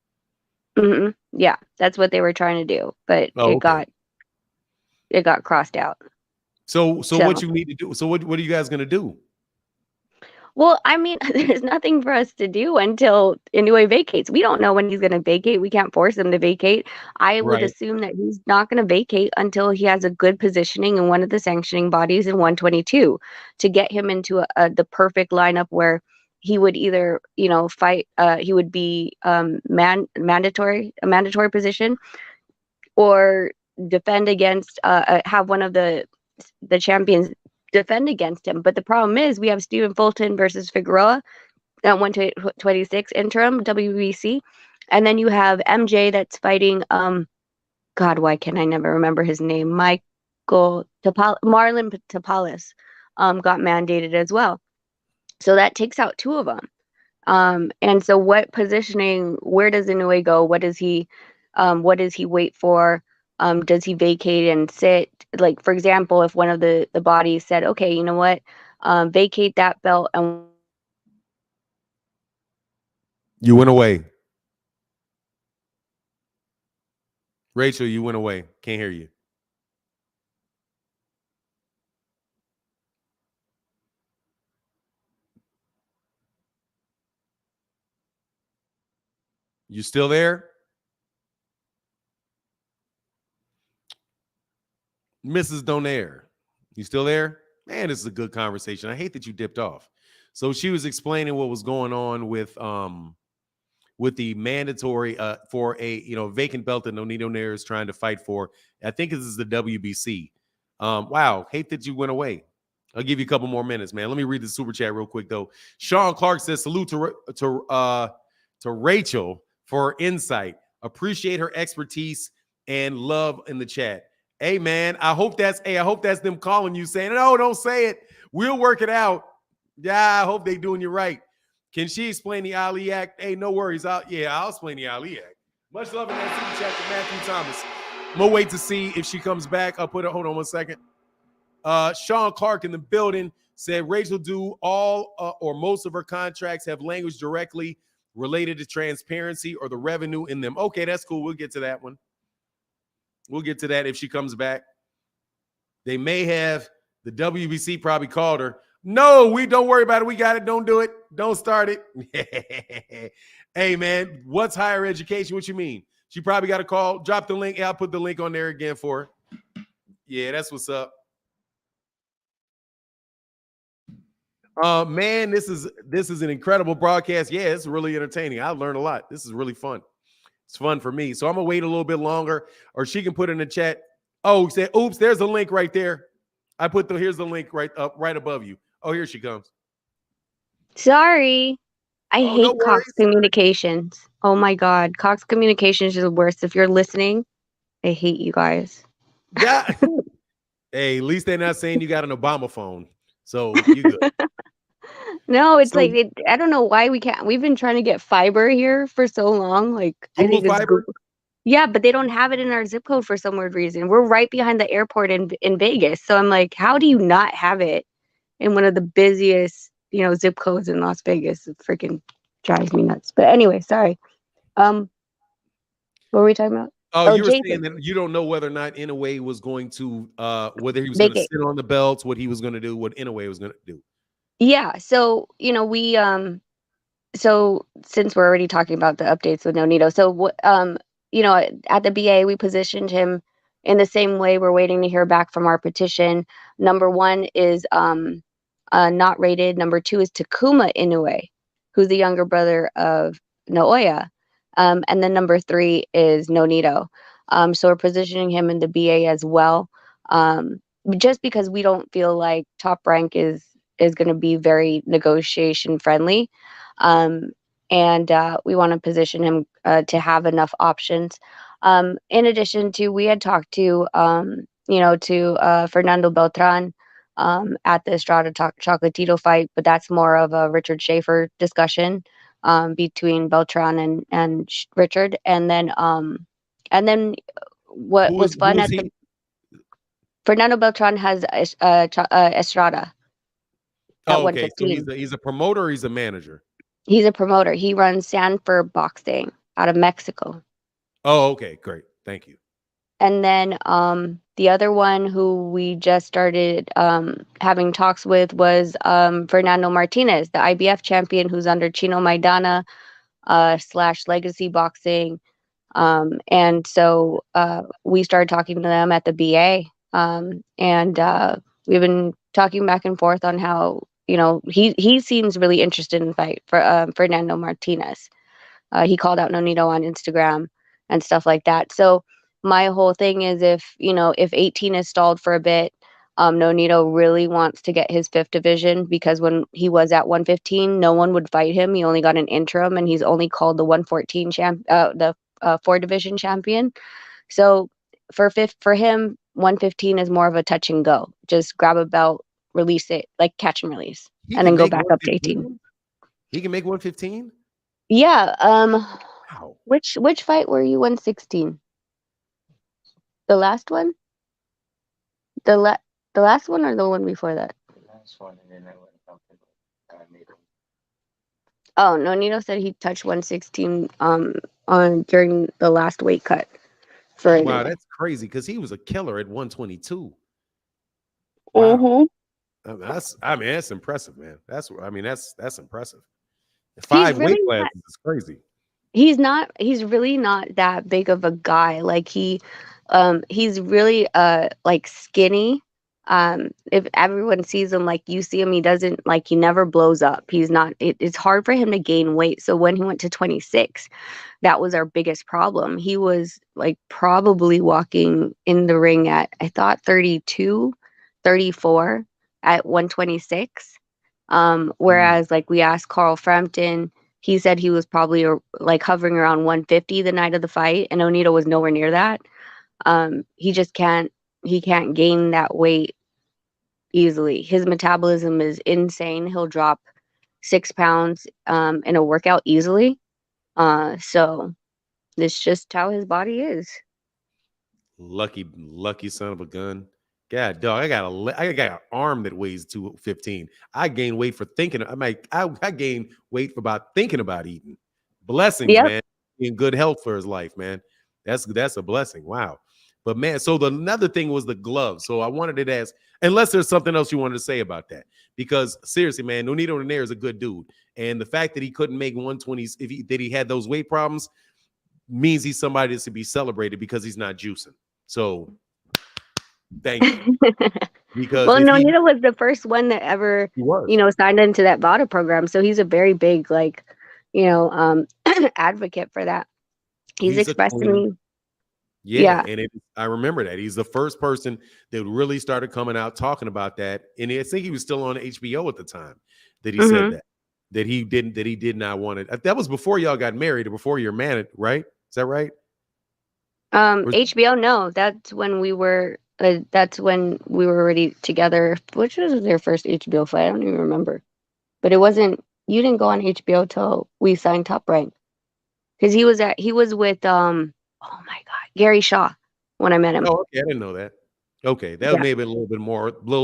Mm-hmm. Yeah, that's what they were trying to do, but it got crossed out. So what you need to do? So what are you guys gonna do? Well, there's nothing for us to do until Inoue vacates. We don't know when he's going to vacate. We can't force him to vacate. I would assume that he's not going to vacate until he has a good positioning in one of the sanctioning bodies in 122 to get him into the perfect lineup where he would either, fight. He would be mandatory position, or defend against have one of the champions defend against him. But the problem is we have Stephen Fulton versus Figueroa at 126 interim WBC, and then you have MJ that's fighting God, why can I never remember his name? Marlon Tapales got mandated as well, so that takes out two of them. And so what positioning, where does Inoue go? What does he wait for? Does he vacate and sit? For example, if one of the bodies said, okay, you know what, vacate that belt and You went away. Rachel, you went away. Can't hear you. You still there? Mrs. Donaire, you still there? Man, this is a good conversation. I hate that you dipped off. So she was explaining what was going on with the mandatory for a vacant belt that Nonito Nair is trying to fight for. I think this is the WBC. Wow, hate that you went away. I'll give you a couple more minutes, man. Let me read the super chat real quick though. Sean Clark says salute to Rachel for her insight. Appreciate her expertise and love in the chat. Hey man, I hope that's them calling you saying, no, don't say it. We'll work it out. Yeah, I hope they doing you right. Can she explain the Ali Act? Hey, no worries. I'll explain the Ali Act. Much love in that super chat to Matthew Thomas. I'm gonna wait to see if she comes back. Hold on 1 second. Sean Clark in the building said Rachel do all or most of her contracts have language directly related to transparency or the revenue in them. Okay, that's cool. We'll get to that one. We'll get to that if she comes back. They may have. The WBC probably called her. No, we don't worry about it. We got it. Don't do it. Don't start it. Hey, man, what's higher education? What you mean? She probably got a call. Drop the link. I'll put the link on there again for her. Yeah, that's what's up. Man, this is an incredible broadcast. Yeah, it's really entertaining. I learned a lot. This is really fun. It's fun for me. So I'm gonna wait a little bit longer, or she can put in the chat. Oh, say, oops, there's a link right there. Here's the link right above you. Oh, here she comes. Sorry. I hate no Cox Communications. Oh my God. Cox Communications is the worst. If you're listening, I hate you guys. Yeah. Hey, at least they're not saying you got an Obama phone. So you good. No, it's I don't know why we can't. We've been trying to get fiber here for so long. Like Google I think it's fiber? Google. Yeah, but they don't have it in our zip code for some weird reason. We're right behind the airport in Vegas. So I'm like, how do you not have it in one of the busiest, zip codes in Las Vegas? It freaking drives me nuts. But anyway, sorry. What were we talking about? Oh, you were Jason. saying that you don't know whether or not Inoue was going to whether he was Big going to sit on the belts, what he was going to do, what Inoue was going to do. Yeah. So, we so since we're already talking about the updates with Nonito, so at the BA we positioned him in the same way. We're waiting to hear back from our petition. Number 1 is not rated. Number 2 is Takuma Inoue, who's the younger brother of Naoya. And then number 3 is Nonito. So we're positioning him in the BA as well. Just because we don't feel like Top Rank is going to be very negotiation friendly. And we want to position him to have enough options. In addition to, we had talked to, Fernando Beltran at the Estrada Chocolatito fight, but that's more of a Richard Schaefer discussion between Beltran and Richard. And then what was fun at the Fernando Beltran has Estrada. Oh, okay, so he's a promoter or he's a manager? He's a promoter. He runs Sanford Boxing out of Mexico. Oh, okay, great. Thank you. And then the other one who we just started having talks with was Fernando Martinez, the IBF champion who's under Chino Maidana / Legacy Boxing. And so we started talking to them at the BA. And we've been talking back and forth on how, he seems really interested in fight for Fernando Martinez. He called out Nonito on Instagram and stuff like that. So my whole thing is if 18 is stalled for a bit, Nonito really wants to get his 5th division, because when he was at 115, no one would fight him. He only got an interim, and he's only called the 114 the 4 division champion. So for him, 115 is more of a touch and go. Just grab a belt, release it, like catch and release, and then go back up to 18. He can make 115? Yeah. Wow. Which fight were you 116? The last one? The last one or the one before that? The last one, and then I went up and I made him. Oh, Nonito said he touched 116 on during the last weight cut for Wow, India. that's crazy because he was a killer at 122. Wow. Mm-hmm. That's impressive, man. That's impressive. He's 5 weight really classes is crazy. he's really not that big of a guy. Like he's really like skinny. If everyone sees him like you see him, he doesn't like he never blows up. He's not it's hard for him to gain weight. So when he went to 26, that was our biggest problem. He was like probably walking in the ring at I thought 32, 34 at 126. Mm. Whereas like we asked Carl Frampton, he said he was probably like hovering around 150 the night of the fight, and Onita was nowhere near that. He just can't gain that weight easily. His metabolism is insane. He'll drop 6 pounds in a workout easily. So it's just how his body is. Lucky son of a gun. God, dog, I got an arm that weighs 215. I gain weight for thinking. I gain weight for about thinking about eating. Blessings, Yep. man. In good health for his life, man. That's a blessing. Wow. But man, so another thing was the gloves. So I wanted to ask, unless there's something else you wanted to say about that, because seriously, man, Nonito Donaire is a good dude, and the fact that he couldn't make 120s, that he had those weight problems, means he's somebody that's to be celebrated because he's not juicing. So thank you. Because Well, if Nonito was the first one that ever, he was, signed into that VADA program. So he's a very big, like, advocate for that. He's he's a expressed to clean, me, yeah, yeah. and I remember that he's the first person that really started coming out talking about that, and I think he was still on HBO at the time that he said Hmm. that he did not want it. That was before y'all got married or before you're married, right? Is that right? Or- HBO, no, that's when we were already together. Which was their first HBO fight? I don't even remember. But it wasn't. You didn't go on HBO till we signed Top Rank because he was with oh my god, Gary Shaw when I met him. Oh, okay, I didn't know that. Okay, that was Yeah. maybe a little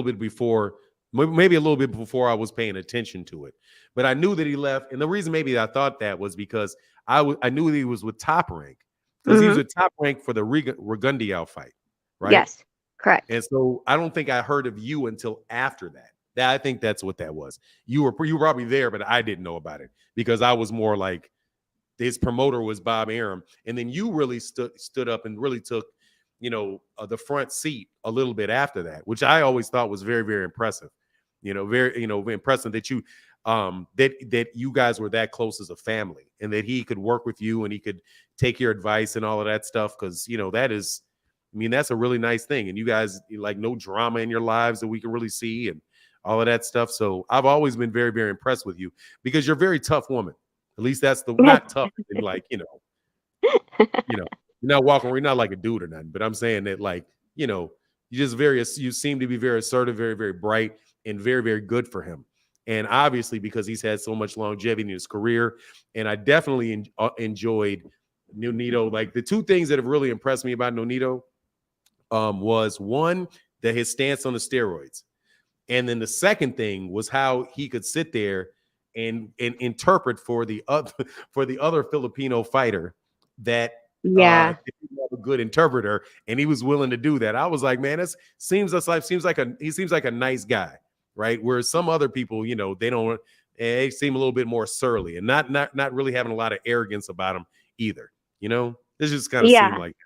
bit before, maybe a little bit before I was paying attention to it. But I knew that he left, and the reason maybe I thought that was because I knew that he was with Top Rank because he was Hmm. with Top Rank for the Regundial fight, right? Yes. Correct. And so I don't think I heard of you until after that. I think that's what that was. You were probably there, but I didn't know about it because I was more like his promoter was Bob Arum, and then you really stood up and really took, the front seat a little bit after that, which I always thought was very, very impressive. Very, impressive that you that you guys were that close as a family, and that he could work with you and he could take your advice and all of that stuff, because that is, that's a really nice thing. And you guys, like, no drama in your lives that we can really see and all of that stuff. So I've always been very, very impressed with you because you're a very tough woman. At least that's not tough and like, you're not walking, you're not like a dude or nothing, but I'm saying that, like, you seem to be very assertive, very, very bright, and very, very good for him. And obviously, because he's had so much longevity in his career, and I definitely enjoyed Nonito. Like, the two things that have really impressed me about Nonito was, one, that his stance on the steroids, and then the second thing was how he could sit there and interpret for the other Filipino fighter that Yeah. didn't have a good interpreter, and he was willing to do that. I was like, man, this seems like a nice guy, right? Whereas some other people, they seem a little bit more surly and not really having a lot of arrogance about them either. This just kind of seemed Yeah. like.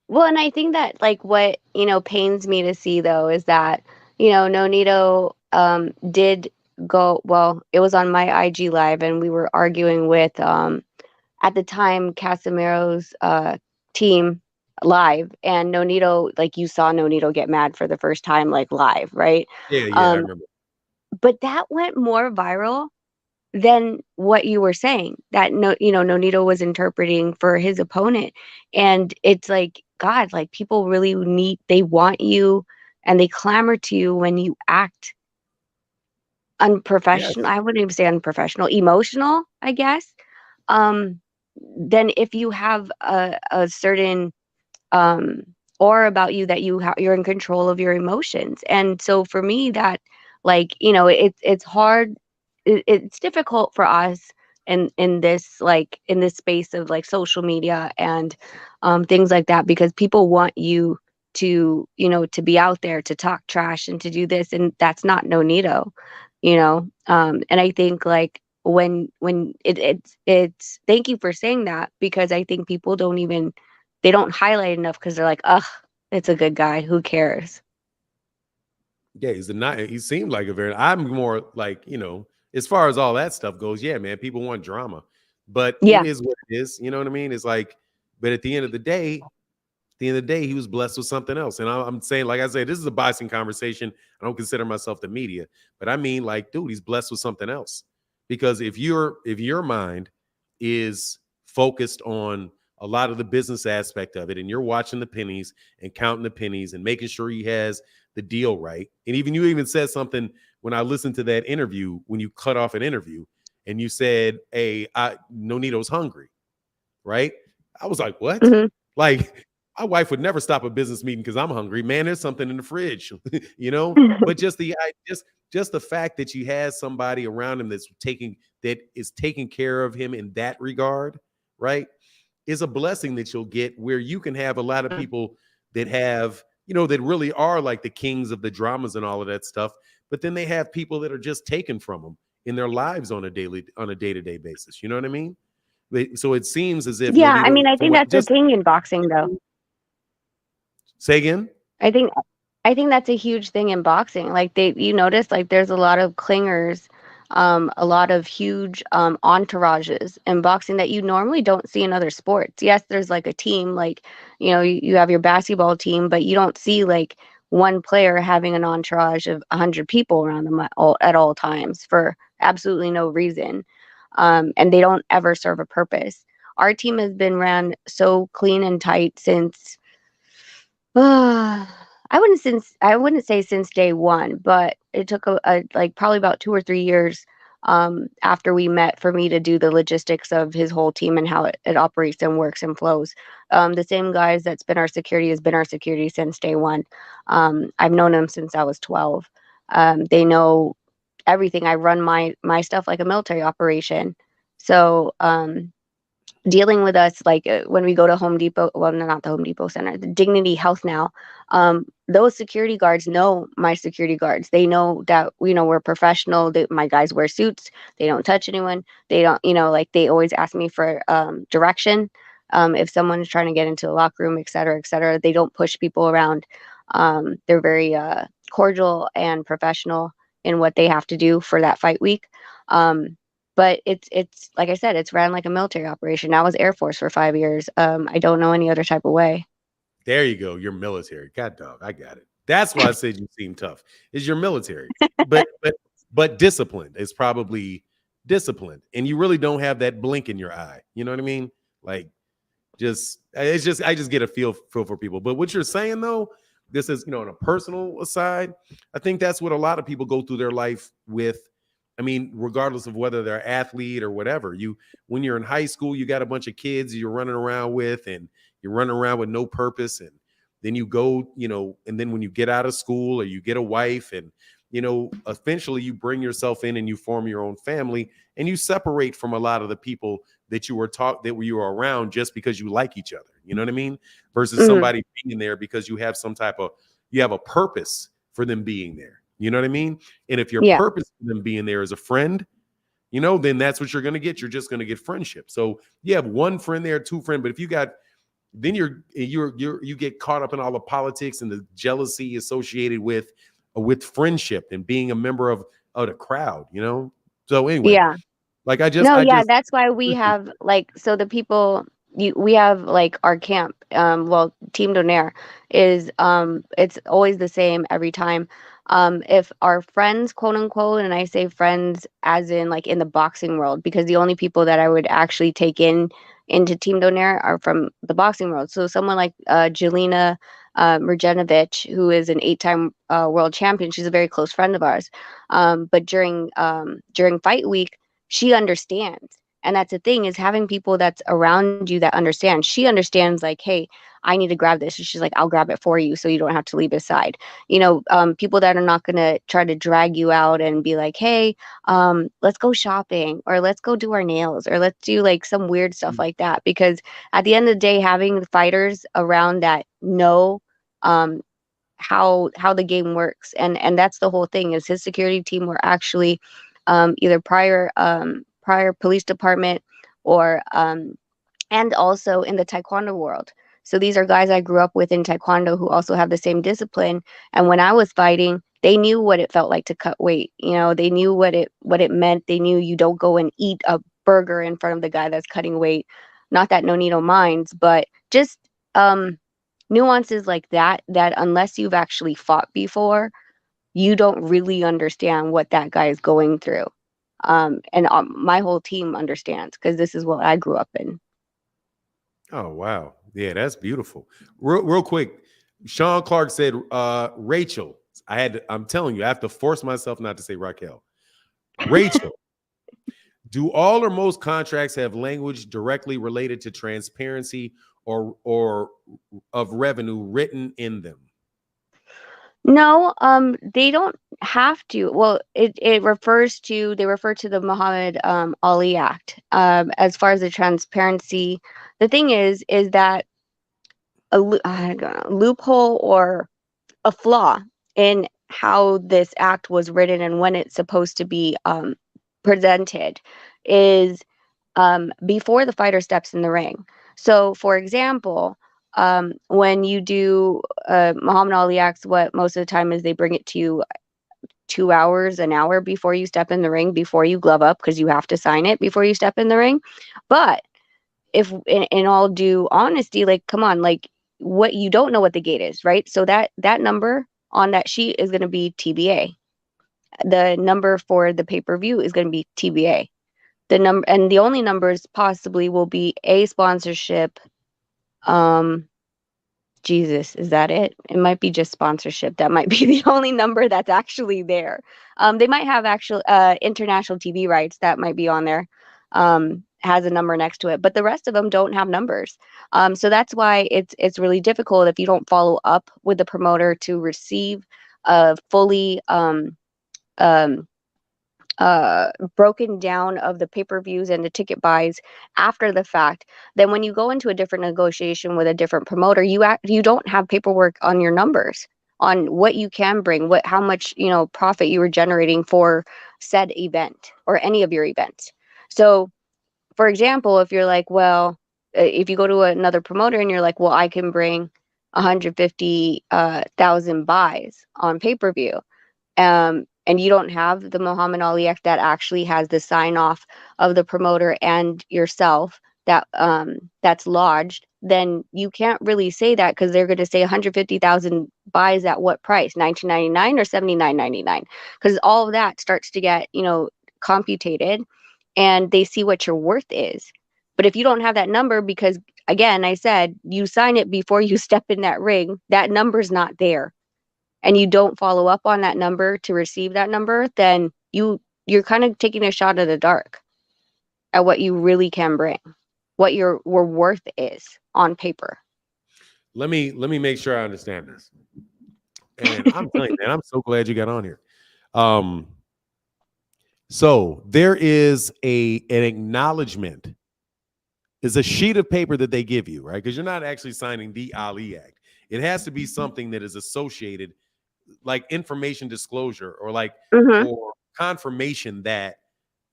Well, and I think that like what, pains me to see though is that, Nonito did go, well, it was on my IG live and we were arguing with at the time Casimiro's team live, and Nonito, like you saw Nonito get mad for the first time like live, right? Yeah, I Um remember. but that went more viral than what you were saying, that Nonito was interpreting for his opponent. And it's like, God, like people really they want you and they clamor to you when you act unprofessional. Yes. I wouldn't even say unprofessional, emotional, I guess. Um, then if you have a certain aura about you that you're in control of your emotions. And so for me, that like, it's hard, it's difficult for us in this space of like social media and things like that, because people want you to, to be out there to talk trash and to do this, and that's not Nonito, and I think like when it's thank you for saying that, because I think people they don't highlight enough because they're like, ugh, it's a good guy, who cares. Yeah, he seemed like a very, I'm more like, as far as all that stuff goes, yeah, man, people want drama, but it Yeah. is what it is. You know what I mean? It's like, but at the end of the day, he was blessed with something else. And I'm saying, like I said, this is a boxing conversation. I don't consider myself the media, but I mean, like, dude, he's blessed with something else. Because if your mind is focused on a lot of the business aspect of it, and you're watching the pennies and counting the pennies and making sure he has the deal right, and you even said something when I listened to that interview, when you cut off an interview, and you said, "Hey, Nonito's hungry," right? I was like, "What?" Mm-hmm. Like, my wife would never stop a business meeting because I'm hungry. Man, there's something in the fridge, But just the fact that you had somebody around him that is taking care of him in that regard, right, is a blessing that you'll get, where you can have a lot of people that have, that really are like the kings of the dramas and all of that stuff, but then they have people that are just taken from them in their lives on a day-to-day basis. You know what I mean? So it seems as if Yeah, I Nonito, mean, I think that's a thing in boxing, though. Say again? I think that's a huge thing in boxing. Like you notice, like there's a lot of clingers, a lot of huge entourages in boxing that you normally don't see in other sports. Yes, there's like a team, like you have your basketball team, but you don't see like one player having an entourage of 100 people around them at all times for absolutely no reason, and they don't ever serve a purpose. Our team has been ran so clean and tight since I wouldn't say since day one, but it took like probably about 2 or 3 years after we met for me to do the logistics of his whole team and how it operates and works and flows. The same guys that's been our security has been our security since day one. I've known them since I was 12. They know everything. I run my stuff like a military operation. So dealing with us, like when we go to Home Depot, well, no, not the Home Depot Center, the Dignity Health now, those security guards know my security guards. They know that, we're professional, that my guys wear suits, they don't touch anyone, they don't, like they always ask me for direction. If someone's trying to get into the locker room, et cetera, they don't push people around. They're very cordial and professional in what they have to do for that fight week. But it's like I said, it's ran like a military operation. I was Air Force for 5 years. I don't know any other type of way. There you go. You're military. God dog, I got it. That's why I said you seem tough. Is you're military, but disciplined. It's probably disciplined, and you really don't have that blink in your eye. You know what I mean? Like, I just get a feel for people. But what you're saying though, this is on a personal aside. I think that's what a lot of people go through their life with. I mean, regardless of whether they're athlete or whatever, when you're in high school, you got a bunch of kids you're running around with, and you're running around with no purpose. And then you go, and then when you get out of school or you get a wife, and, eventually you bring yourself in and you form your own family, and you separate from a lot of the people that you were around just because you like each other. You know what I mean? Versus somebody being there because you have you have a purpose for them being there. You know what I mean? And if your purpose for them being there is a friend, then that's what you're going to get. You're just going to get friendship. So you have one friend there, two friends, but if you got, then you get caught up in all the politics and the jealousy associated with friendship and being a member of the crowd, So anyway, like that's why we have like, so the people we have like our camp, Team Donaire is it's always the same every time. If our friends, quote unquote, and I say friends as in like in the boxing world, because the only people that I would actually take into Team Donaire are from the boxing world. So someone like Jelena Mrjenovic, who is an 8-time world champion, she's a very close friend of ours. But during fight week, she understands. And that's the thing, is having people that's around you that understand. She understands, like, hey, I need to grab this. And she's like, I'll grab it for you so you don't have to leave his side. People that are not going to try to drag you out and be like, hey, let's go shopping, or let's go do our nails, or let's do like some weird stuff like that. Because at the end of the day, having fighters around that know how the game works, and that's the whole thing, is his security team were actually either prior police department, or and also in the taekwondo world. So these are guys I grew up with in taekwondo who also have the same discipline. And when I was fighting, they knew what it felt like to cut weight. They knew what it meant. They knew you don't go and eat a burger in front of the guy that's cutting weight. Not that Nonito minds, but just nuances like that unless you've actually fought before, you don't really understand what that guy is going through. And my whole team understands, because this is what I grew up in. Oh, wow. Yeah, that's beautiful. Real quick, Sean Clark said, Rachel, I'm telling you, I have to force myself not to say Raquel. Rachel, do all or most contracts have language directly related to transparency or of revenue written in them? No, they don't have to. Well, they refer to the Muhammad Ali Act. As far as the transparency, the thing is that I don't know, loophole or a flaw in how this act was written and when it's supposed to be presented is before the fighter steps in the ring. So, for example, when you do Muhammad Ali acts, what most of the time is they bring it to you 2 hours, an hour before you step in the ring, before you glove up, because you have to sign it before you step in the ring. But if in all due honesty, like, come on, like, what you don't know what the gate is, right? So that number on that sheet is going to be TBA. The number for the pay-per-view is going to be TBA. The number, and the only numbers possibly will be a sponsorship. Jesus, is that it? It might be just sponsorship. That might be the only number that's actually there. They might have actual international TV rights that might be on there. Has a number next to it, but the rest of them don't have numbers. So that's why it's really difficult if you don't follow up with the promoter to receive a fully broken down of the pay-per-views and the ticket buys after the fact. Then when you go into a different negotiation with a different promoter, you don't have paperwork on your numbers, on what you can bring, how much profit you were generating for said event or any of your events. So, for example, if you're like, well, if you go to another promoter and you're like, well, I can bring 150,000 buys on pay-per-view, and you don't have the Muhammad Ali Act that actually has the sign off of the promoter and yourself that's lodged, then you can't really say that, because they're going to say 150,000 buys at what price, $19.99 or $79.99, because all of that starts to get computed, and they see what your worth is. But if you don't have that number, because again, I said, you sign it before you step in that ring, that number's not there, and you don't follow up on that number to receive that number, then you're kind of taking a shot at the dark at what you really can bring, what your worth is on paper. Let me make sure I understand this. And I'm telling you, man, I'm so glad you got on here. So there is an acknowledgement. Is a sheet of paper that they give you, right? Because you're not actually signing the Ali Act. It has to be something that is associated, like information disclosure, or like or confirmation that,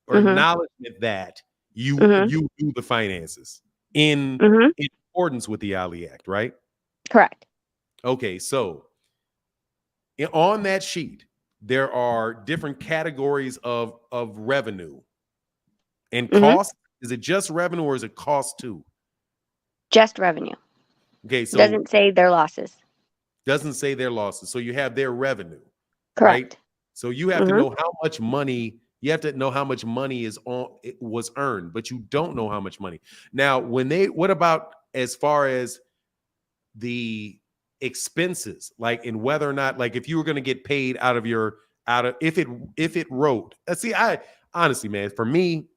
or acknowledgement that you do the finances in accordance with the Ali Act, right? Correct. Okay, so on that sheet, there are different categories of revenue and cost. Is it just revenue, or is it cost too? Just revenue. Okay, so doesn't say their losses. Doesn't say their losses. So you have their revenue. Correct. Right? So you have to know how much money. You have to know how much money was earned, but you don't know how much money. Now, what about as far as the expenses, like in whether or not, like if you were going to get paid if it wrote. See, I honestly, man, for me,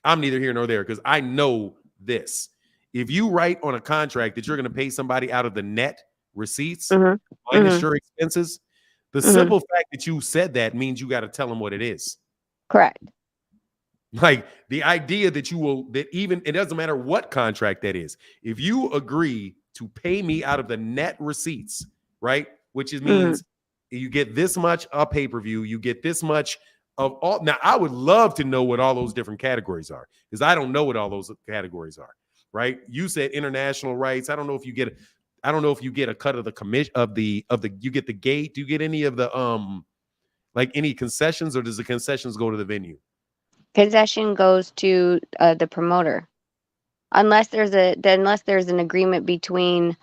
I'm neither here nor there because I know this. If you write on a contract that you're going to pay somebody out of the net receipts minus your expenses, the simple fact that you said that means you got to tell them what it is. Correct. Like the idea that you will, that even, it doesn't matter what contract that is. If you agree to pay me out of the net receipts, right? Which means you get this much a pay-per-view, you get this much of all. Now, I would love to know what all those different categories are because I don't know what all those categories are, right? You said international rights. I don't know if you get a cut of the commission you get the gate. Do you get any of the like any concessions, or does the concessions go to the venue? Concession goes to the promoter, unless there's an agreement between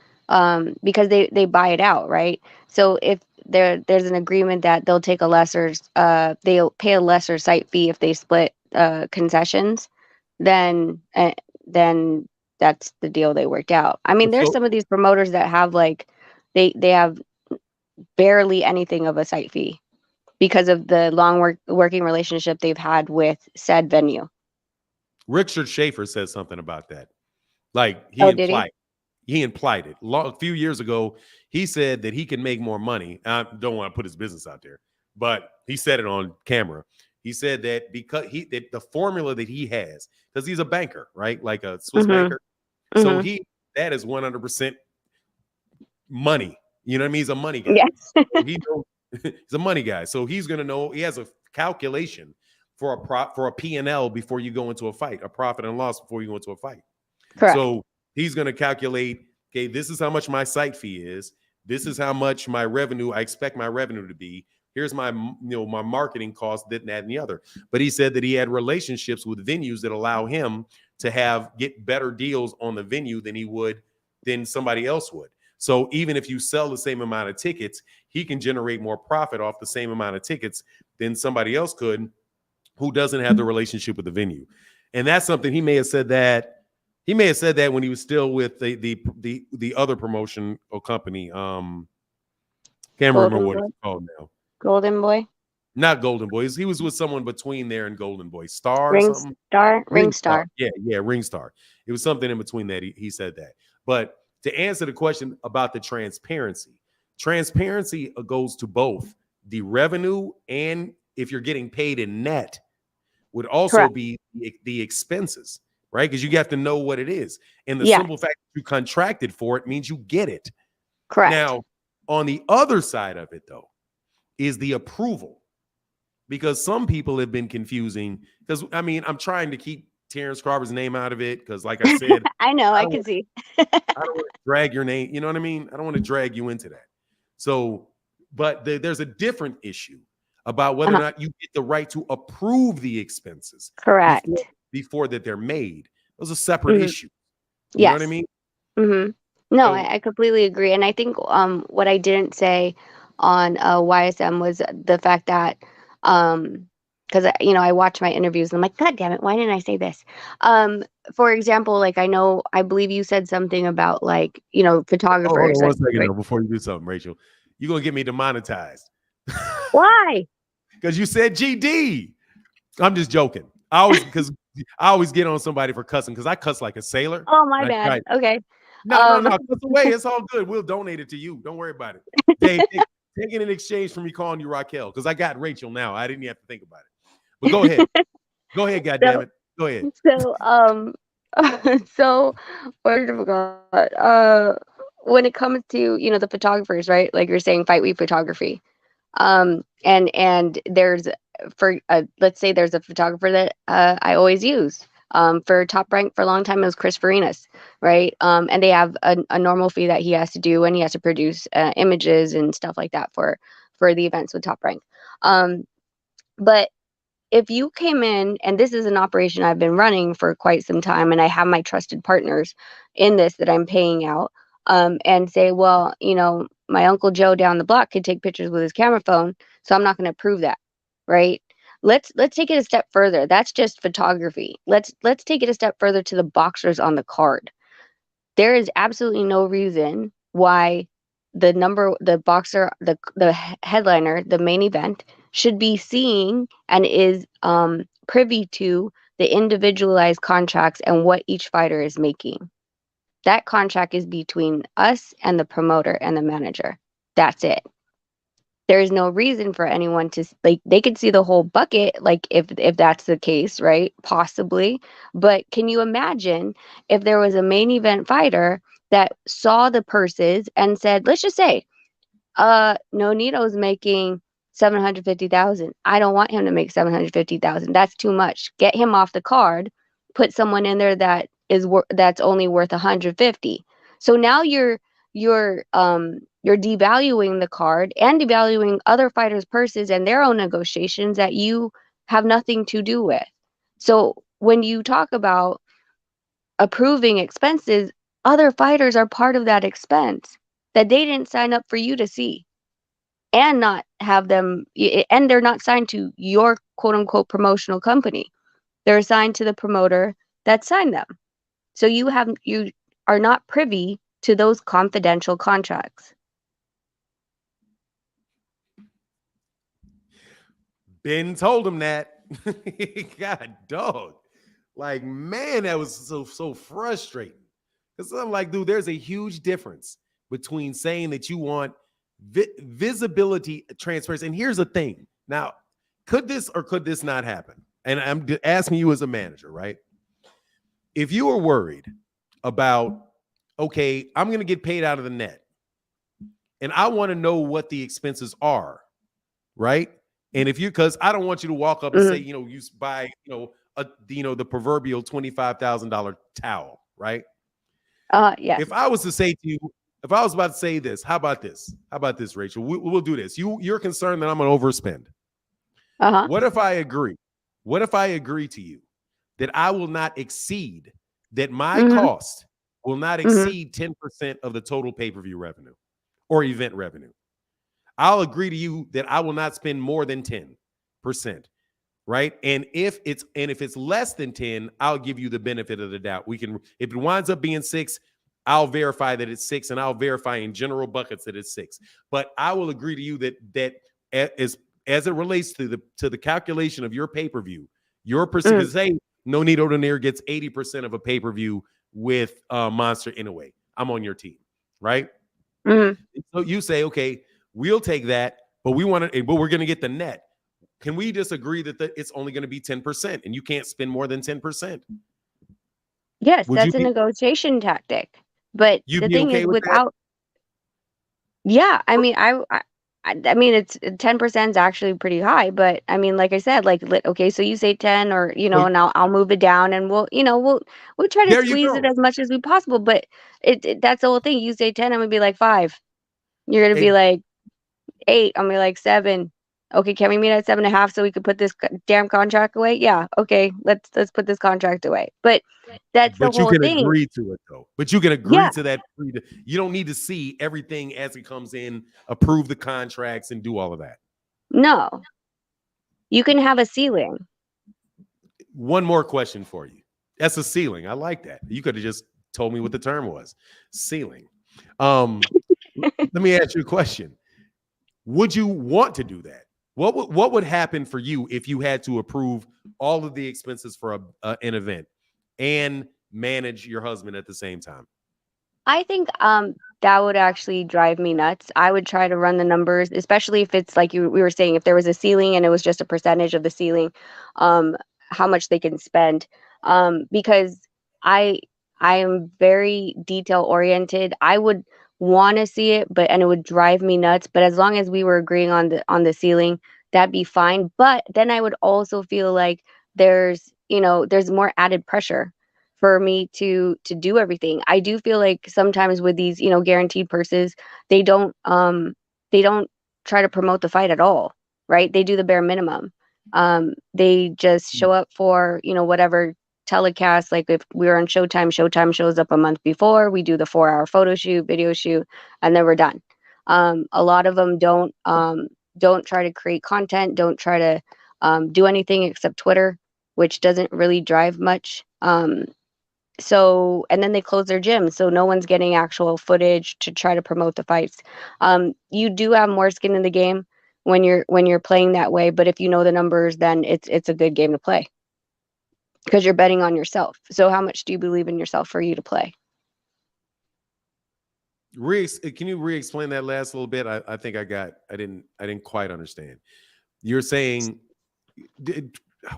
because they buy it out, right? So if there's an agreement that they'll take they'll pay a lesser site fee if they split concessions, then that's the deal they worked out. I mean, there's some of these promoters that have like they have barely anything of a site fee because of the long working relationship they've had with said venue. Richard Schaefer says something about that. Like he implied it. A few years ago, he said that he can make more money. I don't want to put his business out there, but he said it on camera. He said that because that the formula that he has, because he's a banker, right? Like a Swiss banker. So that is 100% money. You know what I mean? He's a money guy. Yes. He's a money guy. So he's going to know, he has a calculation for a P&L before you go into a fight, a profit and loss before you go into a fight. Correct. So he's going to calculate, okay, this is how much my site fee is. This is how much I expect my revenue to be. Here's my marketing cost, that, and the other. But he said that he had relationships with venues that allow him to get better deals on the venue than somebody else would. So even if you sell the same amount of tickets, he can generate more profit off the same amount of tickets than somebody else could who doesn't have the relationship with the venue. And that's something he may have said that when he was still with the other promotion or company. Can't remember what it's called now. Golden Boy? Not Golden Boy. He was with someone between there and Golden Boy. Ringstar. Yeah, Ringstar. It was something in between that. He said that. But to answer the question about the transparency goes to both the revenue and if you're getting paid in net would also be the expenses, right? Because you have to know what it is. And the simple fact that you contracted for it means you get it. Correct. Now, on the other side of it, though, is the approval. Because some people have been confusing. Because, I mean, I'm trying to keep Terence Crawford's name out of it. Because, like I said, I know, I can see. I don't want to drag your name. You know what I mean? I don't want to drag you into that. So, but there's a different issue about whether or not you get the right to approve the expenses. Correct. Before that they're made. Those are separate issues. You know what I mean? No, I completely agree. And I think what I didn't say on YSM was the fact that because I watch my interviews and I'm like, God damn it, why didn't I say this? For example, like I believe you said something about like photographers. Hold on 1 second before you do something, Rachel. You're gonna get me demonetized. Why? Because you said GD. I'm just joking. I always get on somebody for cussing because I cuss like a sailor. Oh, my bad. Okay. No, cuss away. It's all good. We'll donate it to you. Don't worry about it. Take it in exchange for me calling you Raquel because I got Rachel now. I didn't even have to think about it. But go ahead. Go ahead, goddammit. Go ahead. So when it comes to the photographers, right? Like you're saying, Fight Week photography. And there's let's say there's a photographer that I always use for Top Rank for a long time. It was Chris Farinas, right? And they have a normal fee that he has to do, and he has to produce images and stuff like that for the events with Top Rank. But if you came in, and this is an operation I've been running for quite some time, and I have my trusted partners in this that I'm paying out, and say, well, my Uncle Joe down the block could take pictures with his camera phone, so I'm not going to approve that, right? Let's take it a step further. That's just photography. Let's take it a step further to the boxers on the card. There is absolutely no reason why the boxer, the headliner, the main event should be seeing and is privy to the individualized contracts and what each fighter is making. That contract is between us and the promoter and the manager. That's it. There is no reason for anyone to, like, they could see the whole bucket, like if that's the case, right? Possibly. But can you imagine if there was a main event fighter that saw the purses and said, let's just say, Nonito's making 750,000. I don't want him to make 750,000. That's too much. Get him off the card. Put someone in there that that's only worth 150. So now you're devaluing the card and devaluing other fighters' purses and their own negotiations that you have nothing to do with. So when you talk about approving expenses, other fighters are part of that expense that they didn't sign up for you to see, and not have them, and they're not signed to your quote unquote promotional company. They're assigned to the promoter that signed them. So you are not privy to those confidential contracts. Ben told him that. God, dog. Like, man, that was so frustrating. Because I'm like, dude, there's a huge difference between saying that you want visibility, transparency. And here's the thing. Now, could this or could this not happen? And I'm asking you as a manager, right? If you were worried about, okay, I'm going to get paid out of the net, and I want to know what the expenses are, right? And if you, because I don't want you to walk up and say, you buy, the proverbial $25,000 towel, right? Yeah. If I was to say to you, if I was about to say this, how about this? How about this, Rachel? We'll do this. You're concerned that I'm going to overspend. What if I agree? What if I agree to you that I will not exceed, that my cost will not exceed 10% of the total pay-per-view revenue or event revenue? I'll agree to you that I will not spend more than 10%, right? And if it's less than 10, I'll give you the benefit of the doubt. We can, if it winds up being 6, I'll verify that it's 6, and I'll verify in general buckets that it's 6. But I will agree to you that as it relates to the calculation of your pay-per-view, your percentage, say Nonito Donaire gets 80% of a pay-per-view with Monster anyway. I'm on your team, right? So you say, okay, we'll take that, but we're going to get the net. Can we just agree that it's only going to be 10% and you can't spend more than 10%? Yes, that's a negotiation tactic. But the thing is, without, yeah, I mean, I mean, it's 10% is actually pretty high, but I mean, like I said, like, okay, so you say 10, or and I'll move it down, and we'll try to squeeze it as much as we possible. But that's the whole thing. You say 10, I'm gonna be like 5. You're gonna be like 8. I'm gonna be like 7. Okay, can we meet at 7.5 so we could put this damn contract away? Yeah, okay, let's put this contract away. But that's the whole thing. But you can agree to it, though. But you can agree to that. You don't need to see everything as it comes in, approve the contracts, and do all of that. No. You can have a ceiling. One more question for you. That's a ceiling. I like that. You could have just told me what the term was. Ceiling. Let me ask you a question. Would you want to do that? What would happen for you if you had to approve all of the expenses for an event and manage your husband at the same time? I think that would actually drive me nuts. I would try to run the numbers, especially if it's like we were saying, if there was a ceiling and it was just a percentage of the ceiling, how much they can spend. Because I am very detail oriented. I would want to see it, and it would drive me nuts. But as long as we were agreeing on the ceiling, that'd be fine. But then I would also feel like there's more added pressure for me to do everything. I do feel like sometimes with these, guaranteed purses, they don't try to promote the fight at all, right? They do the bare minimum. They just show up for, whatever telecast. Like if we were on Showtime shows up a month before. We do the 4-hour photo shoot, video shoot, and then we're done. A lot of them don't try to create content, don't try to do anything except Twitter, which doesn't really drive much. So, and then they close their gym, so no one's getting actual footage to try to promote the fights. You do have more skin in the game when you're playing that way, but if you know the numbers, then it's a good game to play. because you're betting on yourself. So how much do you believe in yourself for you to play? Can you re-explain that last little bit? I think I didn't quite understand. You're saying,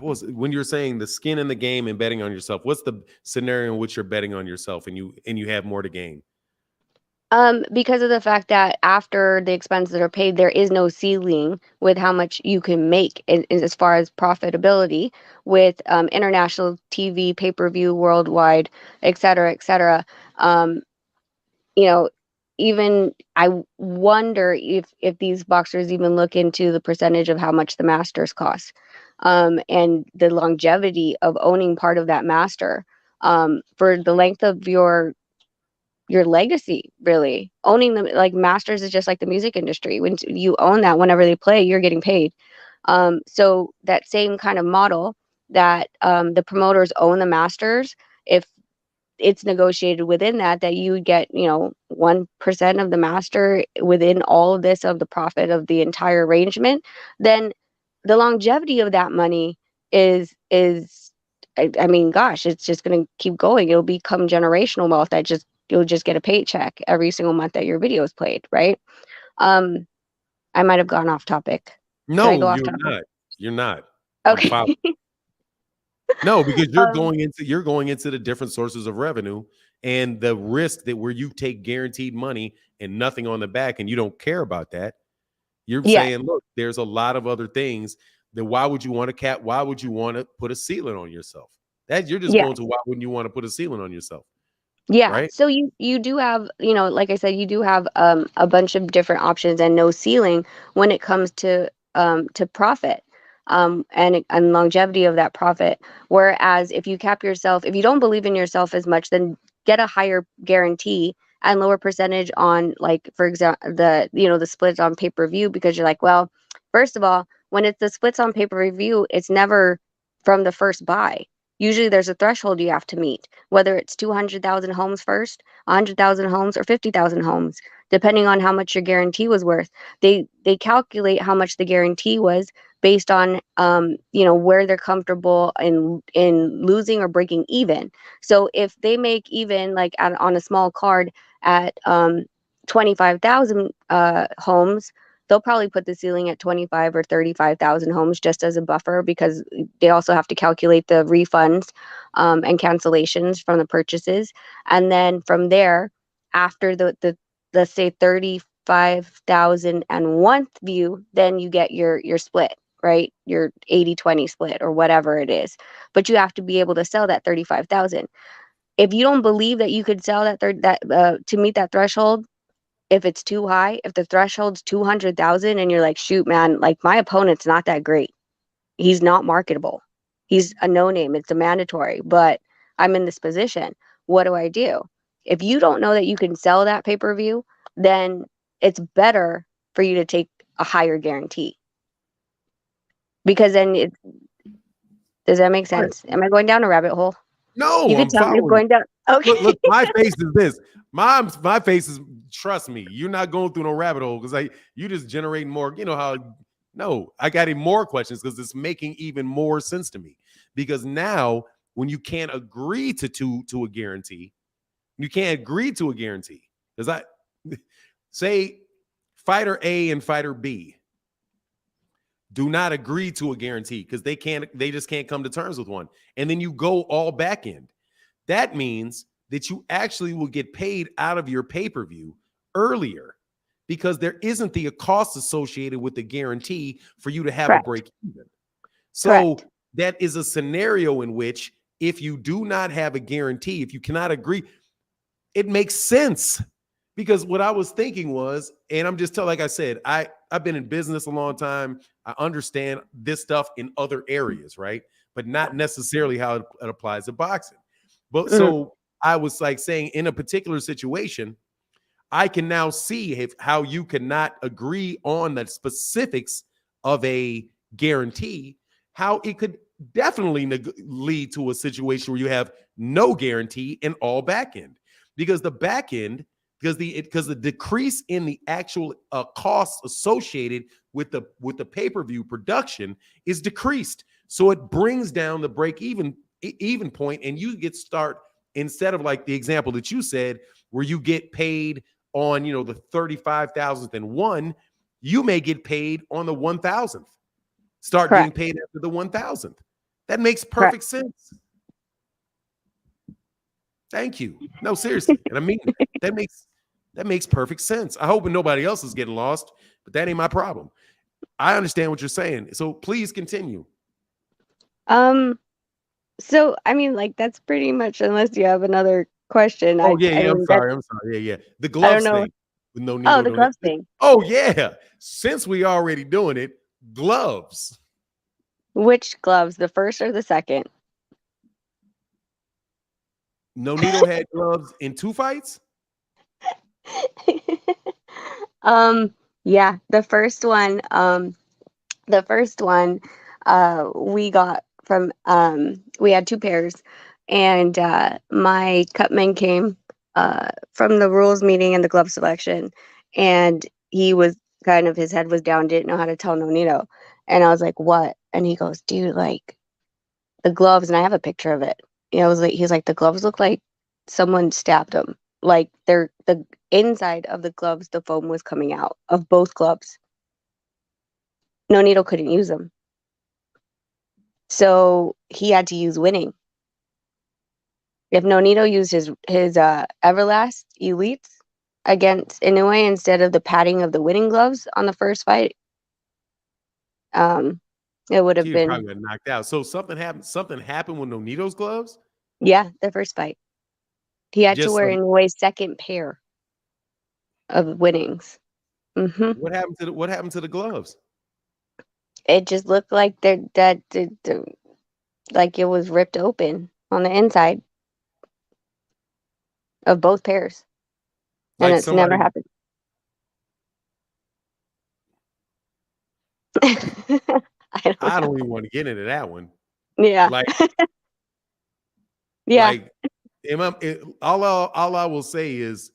when you're saying the skin in the game and betting on yourself, what's the scenario in which you're betting on yourself and you have more to gain? Because of the fact that after the expenses are paid, there is no ceiling with how much you can make as far as profitability with international TV, pay-per-view, worldwide, et cetera, et cetera. You know, even I wonder if these boxers even look into the percentage of how much the masters cost, and the longevity of owning part of that master, for the length of your legacy. Really owning them, like masters, is just like the music industry. When you own that, whenever they play, you're getting paid. So that same kind of model that the promoters own the masters, if it's negotiated within that you would get 1% of the master within all of this, of the profit of the entire arrangement, then the longevity of that money is I mean, gosh, it's just going to keep going. It'll become generational wealth that you'll just get a paycheck every single month that your video is played, right? I might have gone off topic. Did I No, go off you're topic? not. You're not. I'm Okay. following. No, because you're Um, going into the different sources of revenue and the risk that where you take guaranteed money and nothing on the back and you don't care about that. You're yeah, saying, look, there's a lot of other things that why would you want to cap? Why would you want to put a ceiling on yourself? That you're just yeah. going to why wouldn't you want to put a ceiling on yourself? Yeah, Right? so you do have, like I said, you do have a bunch of different options and no ceiling when it comes to profit, and longevity of that profit. Whereas if you cap yourself, if you don't believe in yourself as much, then get a higher guarantee and lower percentage on, like, for example, the splits on pay-per-view, because you're like, well, first of all, when it's the splits on pay-per-view, it's never from the first buy. Usually there's a threshold you have to meet, whether it's 200,000 homes first, 100,000 homes, or 50,000 homes, depending on how much your guarantee was worth. They calculate how much the guarantee was based on where they're comfortable in losing or breaking even. So if they make even, like, on a small card at 25,000 homes, they'll probably put the ceiling at 25 or 35,000 homes just as a buffer, because they also have to calculate the refunds and cancellations from the purchases. And then from there, after the let's say 35,001th view, then you get your split, right? Your 80-20 split or whatever it is. But you have to be able to sell that 35,000. If you don't believe that you could sell that to meet that threshold, if it's too high, if the threshold's 200,000 and you're like, shoot, man, like, my opponent's not that great. He's not marketable. He's a no name. It's a mandatory, but I'm in this position. What do I do? If you don't know that you can sell that pay-per-view, then it's better for you to take a higher guarantee, because then does that make Right. sense? Am I going down a rabbit hole? No, You could I'm tell me if following. going down. Okay. Look, my face is this. My face is, trust me, you're not going through no rabbit hole because you just generating more. You know how? No, I got even more questions because it's making even more sense to me. Because now, when you can't agree to a guarantee, you can't agree to a guarantee. Because I say fighter A and fighter B do not agree to a guarantee because they just can't come to terms with one. And then you go all back end. That means that you actually will get paid out of your pay-per-view earlier because there isn't the cost associated with the guarantee for you to have Correct. a break even. So Correct. that is a scenario in which if you do not have a guarantee, if you cannot agree, it makes sense. Because what I was thinking was, and I'm just telling, like I said, I've been in business a long time. I understand this stuff in other areas, right? But not necessarily how it applies to boxing. But so I was like saying, in a particular situation, I can now see how you cannot agree on the specifics of a guarantee, how it could definitely lead to a situation where you have no guarantee and all back end. Because the back end, because the decrease in the actual costs associated with the pay-per-view production is decreased. So it brings down the break-even even point, and you get start instead of like the example that you said, where you get paid on, you know, the 35,000th and one, you may get paid on the 1,000th. Start Correct. getting paid after the 1,000th. That makes Correct. perfect sense. Thank you. No, seriously. And I mean, that makes perfect sense. I hope nobody else is getting lost, but that ain't my problem. I understand what you're saying. So please continue. So I mean, like, that's pretty much, unless you have another question. Oh, I yeah, I'm mean, sorry. Yeah. The I don't gloves know. thing with no Oh, needle. the gloves thing. Oh, yeah. Since we already doing it, gloves. Which gloves, the first or the second? No Needle had gloves in 2 fights? Yeah, the first one, we got from, we had 2 pairs, and my cutman came from the rules meeting and the glove selection, and he was kind of, his head was down, didn't know how to tell Nonito. And I was like, what? And he goes, dude, like, the gloves, and I have a picture of it. You know, I was like, he's like, the gloves look like someone stabbed them. Like, they're the inside of the gloves, the foam was coming out of both gloves. Nonito couldn't use them, so he had to use winning. If Nonito used his Everlast Elites against Inoue instead of the padding of the winning gloves on the first fight, it would have He been, probably got knocked out. So something happened with Nonito's gloves? yeah, the first fight. He had to Just wear like, Inoue's second pair of winnings. what happened to the gloves? It just looked like like it was ripped open on the inside of both pairs, and Like it's never somebody, happened. I don't even want to get into that one. Yeah. Like, Yeah. all I will say is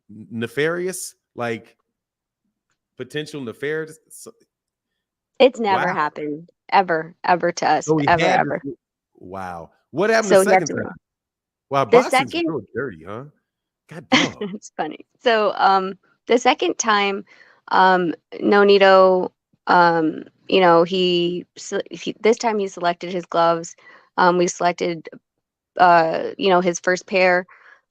nefarious, like potential nefarious. It's never Wow. happened ever to us, So he ever, had ever. wow. What happened So the he had second to time? win. Wow, The boxing's second, real dirty, huh? God dog. it's funny. So the second time, Nonito, you know, he this time he selected his gloves. We selected you know, his first pair.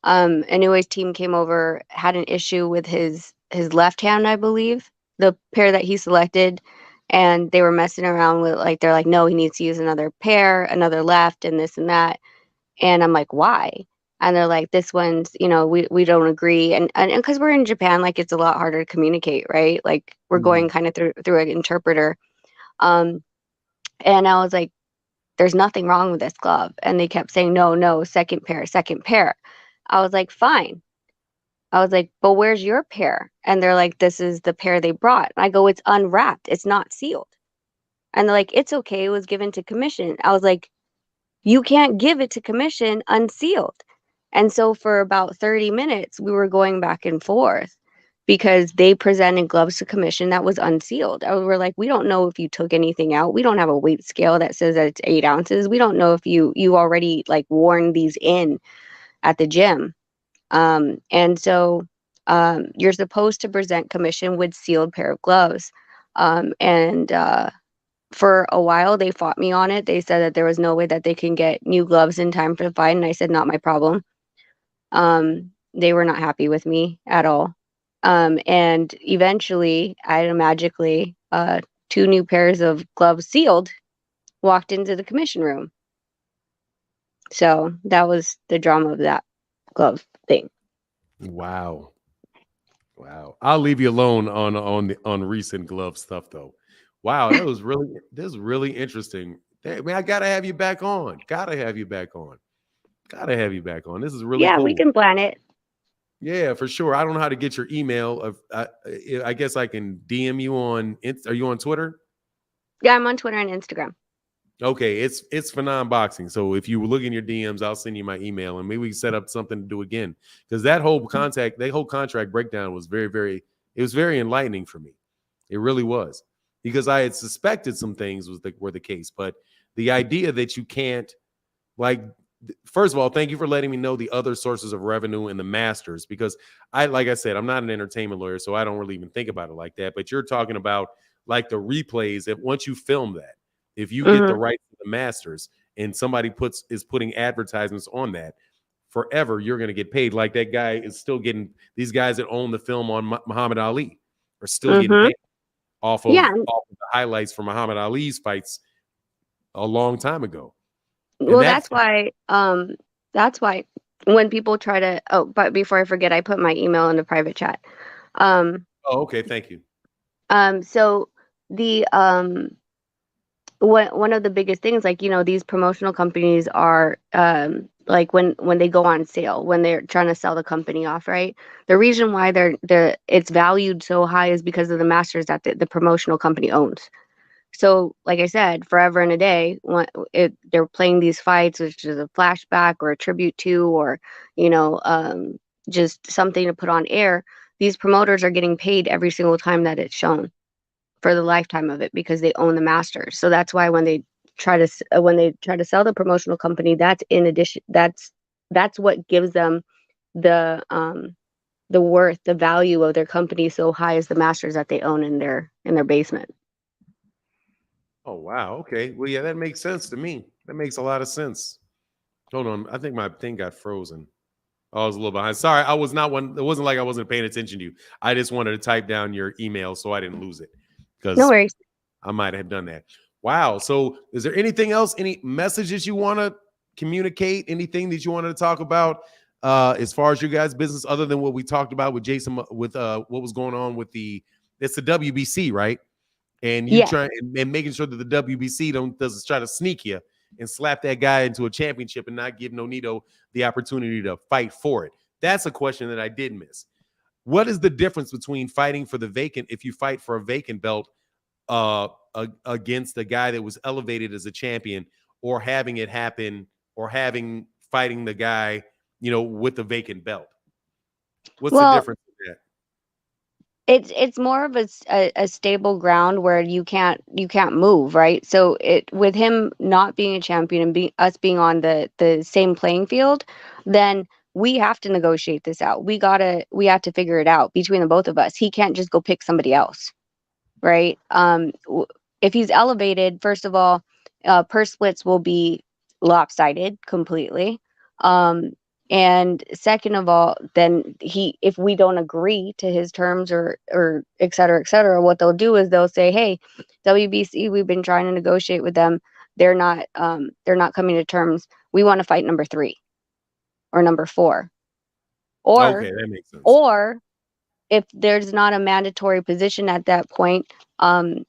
Inoue's team came over, had an issue with his left hand, I believe, the pair that he selected, and they were messing around with, like, they're like, no, he needs to use another pair, another left, and this and that. And I'm like, why? And they're like, this one's, you know, we don't agree. And because we're in Japan, like, it's a lot harder to communicate, right? Like, we're going kind of through an interpreter. And I was like, there's nothing wrong with this glove. And they kept saying, no, second pair, second pair. I was like, fine. I was like, but where's your pair? And they're like, this is the pair they brought. I go, it's unwrapped. It's not sealed. And they're like, it's okay. It was given to commission. I was like, you can't give it to commission unsealed. And so for about 30 minutes, we were going back and forth because they presented gloves to commission that was unsealed. We're like, we don't know if you took anything out. We don't have a weight scale that says that it's 8 ounces. We don't know if you already, like, worn these in at the gym. And so you're supposed to present commission with sealed pair of gloves. And for a while, they fought me on it. They said that there was no way that they can get new gloves in time for the fight. And I said, not my problem. They were not happy with me at all. And eventually, magically, 2 new pairs of gloves sealed walked into the commission room. So that was the drama of that glove thing. Wow. I'll leave you alone on recent glove stuff though. Wow, this is really interesting. Hey, man, I gotta have you back on. This is really Yeah, cool. we can plan it. Yeah, for sure. I don't know how to get your email. I guess I can DM you on. Are you on Twitter? Yeah, I'm on Twitter and Instagram. Okay, it's for non-boxing. So if you look in your DMs, I'll send you my email, and maybe we can set up something to do again. Because that whole contract breakdown was very enlightening for me. It really was, because I had suspected some things were the case, but the idea that you can't Like, first of all, thank you for letting me know the other sources of revenue in the Masters, because like I said, I'm not an entertainment lawyer, so I don't really even think about it like that. But you're talking about like the replays that once you film that, if you get the right to the Masters and somebody is putting advertisements on that, forever you're going to get paid. Like that guy is still getting, these guys that own the film on Muhammad Ali are still getting paid off of the highlights from Muhammad Ali's fights a long time ago. Well, that's why when people try to, but before I forget, I put my email in the private chat. Oh, okay, thank you. So the one of the biggest things, like, these promotional companies are like when they go on sale, when they're trying to sell the company off, right? The reason why it's valued so high is because of the Masters that the promotional company owns. So, like I said, forever and a day, they're playing these fights, which is a flashback or a tribute to, or, just something to put on air. These promoters are getting paid every single time that it's shown for the lifetime of it, because they own the Masters. So that's why when they try to sell the promotional company, that's in addition, that's what gives them the worth, the value of their company so high, as the Masters that they own in their basement. Oh, wow. Okay. Well, yeah, that makes sense to me. That makes a lot of sense. Hold on. I think my thing got frozen. I was a little behind. Sorry, I was not one. It wasn't like I wasn't paying attention to you. I just wanted to type down your email so I didn't lose it, because no worries. I might have done that. Wow. So is there anything else, any messages you want to communicate, anything that you wanted to talk about as far as your guys' business, other than what we talked about with Jason, with what was going on with it's the WBC, right? And you try and making sure that the WBC doesn't try to sneak you and slap that guy into a championship and not give Nonito the opportunity to fight for it. That's a question that I did miss. What is the difference between fighting for the vacant, if you fight for a vacant belt, against the guy that was elevated as a champion, or having it happen, or fighting the guy, with the vacant belt? What's the difference in that? It's more of a stable ground where you can't move, right? So with him not being a champion and us being on the same playing field, then we have to negotiate this out. We have to figure it out between the both of us. He can't just go pick somebody else, right? If he's elevated, first of all, purse splits will be lopsided completely. And second of all, then if we don't agree to his terms or et cetera, what they'll do is they'll say, hey, WBC, we've been trying to negotiate with them. They're not coming to terms. We want to fight number 3 or number 4. Okay, that makes sense. Or if there's not a mandatory position at that point,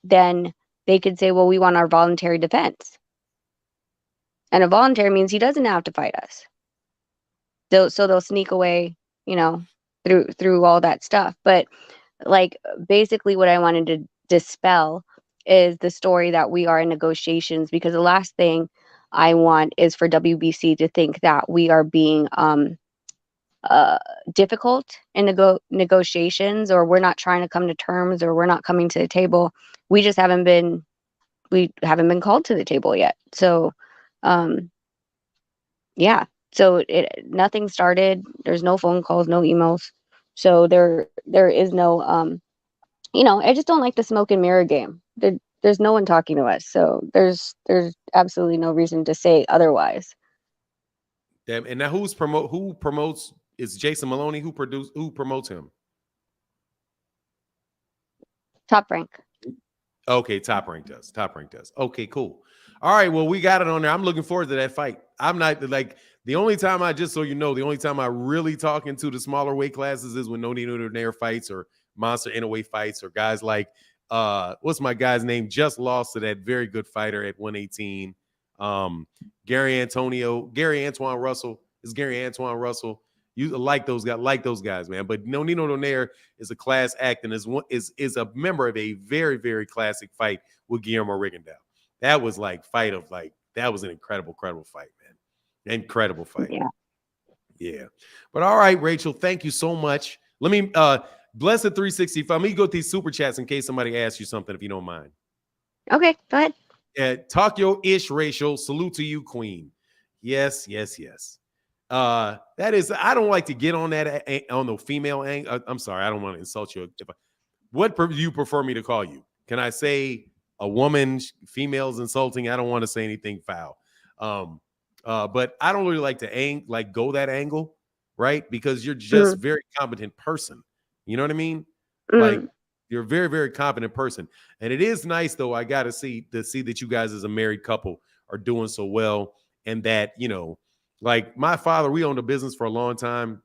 then they could say, well, we want our voluntary defense. And a voluntary means he doesn't have to fight us. So they'll sneak away, through all that stuff. But like, basically what I wanted to dispel is the story that we are in negotiations, because the last thing I want is for WBC to think that we are being difficult in negotiations, or we're not trying to come to terms, or we're not coming to the table. We just haven't been called to the table yet. So yeah. So nothing started. There's no phone calls, no emails. So there is no I just don't like the smoke and mirror game. There's no one talking to us. So there's absolutely no reason to say otherwise. Damn. And now who promotes? Is Jason Maloney who promotes him? Top Rank. Okay, Top Rank does. Okay, cool. All right, well, we got it on there. I'm looking forward to that fight. I'm not like, the only time the only time I really talk into the smaller weight classes is when Nonito Donaire fights, or Monster Inoue fights, or guys like what's my guy's name? Just lost to that very good fighter at 118. Gary Antoine Russell. Is Gary Antoine Russell. You like those guys, man. But Nonito Donaire is a class act, and is a member of a very, very classic fight with Guillermo Rigondeaux. That was that was an incredible fight, man. Incredible fight. Yeah. But all right, Rachel, thank you so much. Let me Blessed 365. Let me go with these super chats in case somebody asks you something, if you don't mind. Okay, go ahead. Talk your ish, Rachel. Salute to you, Queen. Yes. That is, I don't like to get on that on the female angle. I'm sorry, I don't want to insult you. What do you prefer me to call you? Can I say a woman? Female's insulting. I don't want to say anything foul. But I don't really like to go that angle, right? Because you're just very competent person. You know what I mean? Like you're a very, very competent person. And it is nice, though. I got to see that you guys as a married couple are doing so well, and that, you know, like my father, we owned a business for a long time,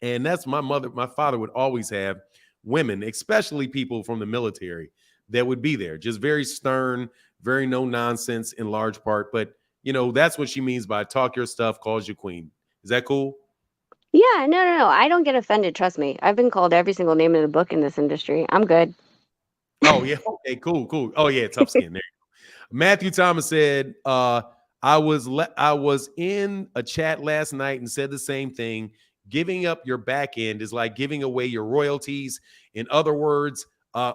and that's my father would always have women, especially people from the military, that would be there, just very stern, very no nonsense in large part. But, you know, that's what she means by talk your stuff, calls you queen. Is that cool? Yeah, no. I don't get offended. Trust me. I've been called every single name in the book in this industry. I'm good. Oh, yeah. Okay, cool. Oh, yeah, tough skin. There you go. Matthew Thomas said, I was in a chat last night and said the same thing. Giving up your back end is like giving away your royalties. In other words,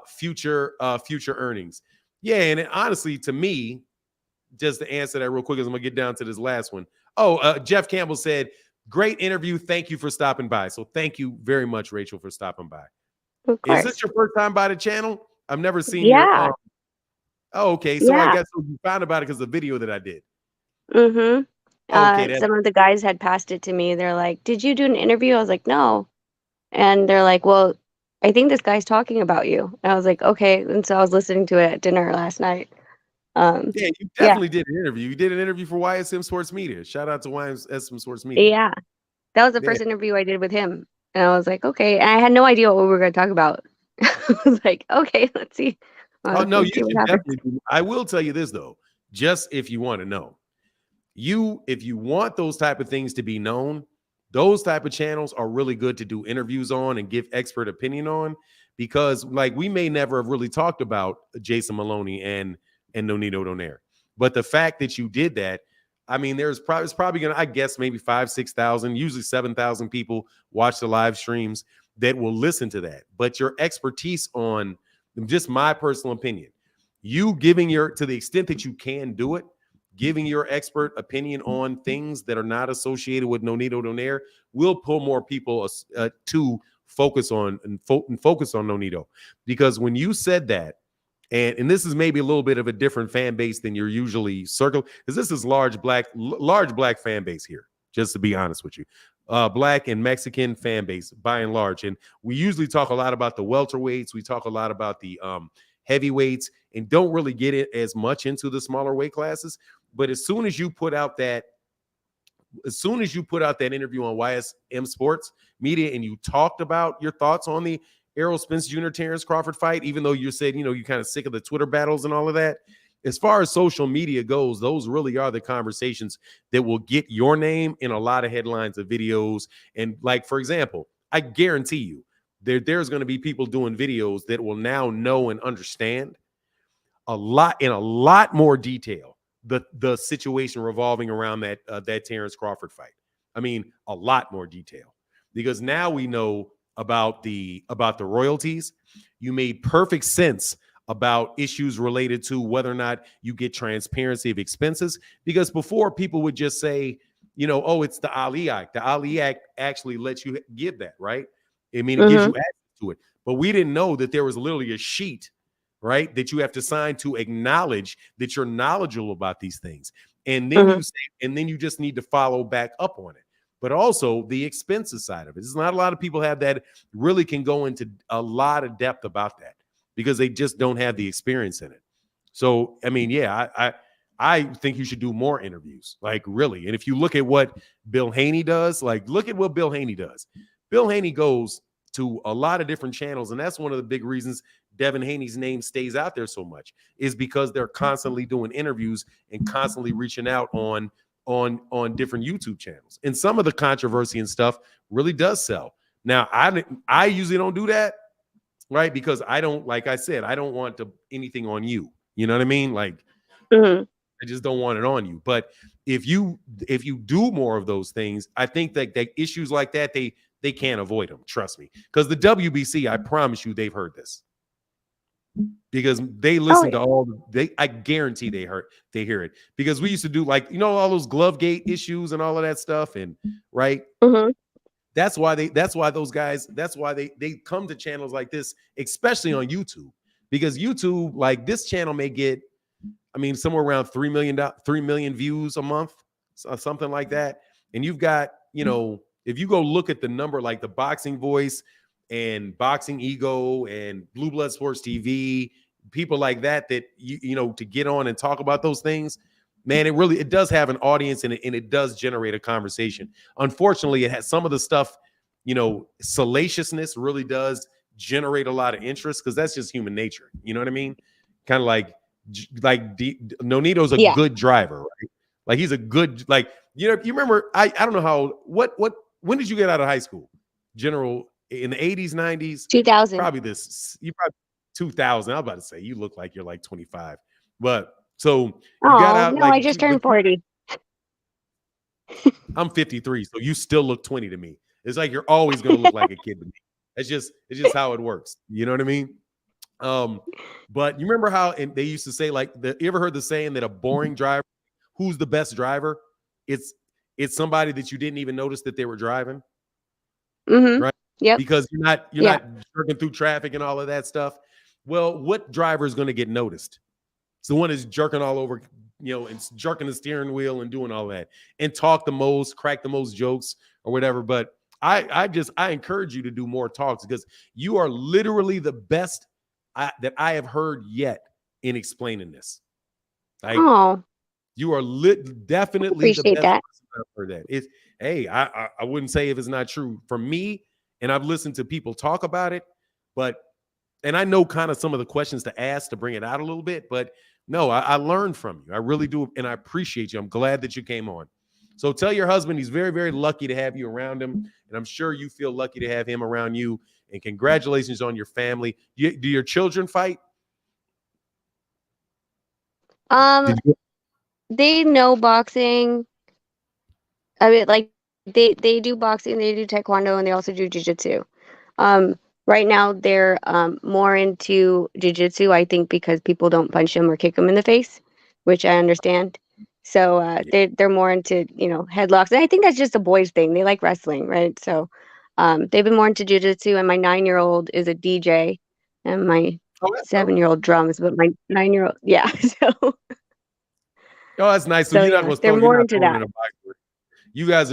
future earnings. Yeah, and honestly, to me, just to answer that real quick, as I'm gonna get down to this last one. Jeff Campbell said, "Great interview. Thank you for stopping by." So thank you very much, Rachel, for stopping by. Of course. Is this your first time by the channel? I've never seen Yeah. your. Oh, okay. So Yeah. I guess you found about it because of the video that I did. Mm-hmm. Okay, Some of the guys had passed it to me. They're like, "Did you do an interview?" I was like, "No." And they're like, "Well, I think this guy's talking about you." And I was like, "Okay." And so I was listening to it at dinner last night. Yeah, you definitely did an interview. You did an interview for YSM Sports Media. Shout out to YSM Sports Media. Yeah. That was the first interview I did with him. And I was like, "Okay." And I had no idea what we were going to talk about. I was like, "Okay, let's see." Oh no, Let's you see should what happens. definitely. I will tell you this though, just if you want to know, if you want those type of things to be known, those type of channels are really good to do interviews on and give expert opinion on, because like we may never have really talked about Jason Maloney and Nonito Donaire, but the fact that you did that, I mean, it's probably gonna, I guess maybe 5,000-6,000, usually 7,000 people watch the live streams that will listen to that. But your expertise on, just my personal opinion, you giving to the extent that you can do it, giving your expert opinion on things that are not associated with Nonito Donaire will pull more people to focus on focus on Nonito. Because when you said that, and this is maybe a little bit of a different fan base than you're usually circle, because this is large black fan base here, just to be honest with you. Black and Mexican fan base by and large. And we usually talk a lot about the welterweights. We talk a lot about the heavyweights, and don't really get it as much into the smaller weight classes. But as soon as you put out that interview on YSM Sports Media and you talked about your thoughts on the Errol Spence Jr. Terence Crawford fight, even though you said, you know, you're kind of sick of the Twitter battles and all of that, as far as social media goes, those really are the conversations that will get your name in a lot of headlines of videos. And like, for example, I guarantee you there's going to be people doing videos that will now know and understand a lot more detail the situation revolving around that Terence Crawford fight. I mean, a lot more detail, because now we know about the royalties. You made perfect sense about issues related to whether or not you get transparency of expenses, because before people would just say, you know, oh, it's the Ali Act. The Ali Act actually lets you give that, right? I mean, it gives you access to it. But we didn't know that there was literally a sheet, right, that you have to sign to acknowledge that you're knowledgeable about these things. And then you just need to follow back up on it. But also the expenses side of it. There's not a lot of people have that really can go into a lot of depth about that, because they just don't have the experience in it. So, I mean, yeah, I think you should do more interviews, like really. And if you look at what Bill Haney does, like look at what Bill Haney does. Bill Haney goes to a lot of different channels, and that's one of the big reasons Devin Haney's name stays out there so much, is because they're constantly doing interviews and constantly reaching out on different YouTube channels. And some of the controversy and stuff really does sell. Now, I usually don't do that, right? Because I don't, like I said, I don't want anything on you. You know what I mean? Like, I just don't want it on you. But if you do more of those things, I think that issues like that, they can't avoid them. Trust me. Because the WBC, I promise you, they've heard this. because they listen to all I guarantee they hear it, because we used to do, like, all those Glovegate issues and all of that stuff, and right. Mm-hmm. That's why those guys, that's why they come to channels like this, especially on YouTube, because YouTube, like this channel may get, somewhere around 3 million views a month, something like that. And you've got, if you go look at the number, like the Boxing Voice and Boxing Ego and Blue Blood Sports TV, people like that to get on and talk about those things, man, it does have an audience, and it does generate a conversation. Unfortunately, it has some of the stuff, salaciousness really does generate a lot of interest, because that's just human nature. You know what I mean? Kind of like Nonito's a good driver, right? Like he's a good, like, you remember, I don't know when did you get out of high school? General, in the 80s, 90s? 2000. Probably 2000. I was about to say, you look like you're like 25. But so you got out. No, I just turned 40. I'm 53, so you still look 20 to me. It's like you're always going to look like a kid to me. It's just how it works. You know what I mean? But you remember how they used to say, like, you ever heard the saying that a boring driver, who's the best driver? It's somebody that you didn't even notice that they were driving. Mm-hmm. Right? Yep. Because you're not jerking through traffic and all of that stuff. Well, what driver is going to get noticed? It's the one that's jerking all over, and jerking the steering wheel and doing all that, and talk the most, crack the most jokes or whatever. But I encourage you to do more talks, because you are literally the best that I have heard yet in explaining this. Like, you are definitely the best that. person I've heard that. I wouldn't say if it's not true for me, and I've listened to people talk about it, and I know kind of some of the questions to ask to bring it out a little bit, but no, I learned from you. I really do, and I appreciate you. I'm glad that you came on. So tell your husband he's very, very lucky to have you around him, and I'm sure you feel lucky to have him around you. And congratulations on your family. Do your children fight? They know boxing. I mean, like they do boxing, they do taekwondo, and they also do jiu-jitsu. Right now they're more into jiu-jitsu, I think, because people don't punch them or kick them in the face, which I understand. So they're more into headlocks, and I think that's just a boys thing. They like wrestling, right? So they've been more into jiu-jitsu, and my 9-year-old is a DJ, and my 7-year-old drums, but my 9-year-old, so. Oh, that's nice. So you're not going to they're more into that. You guys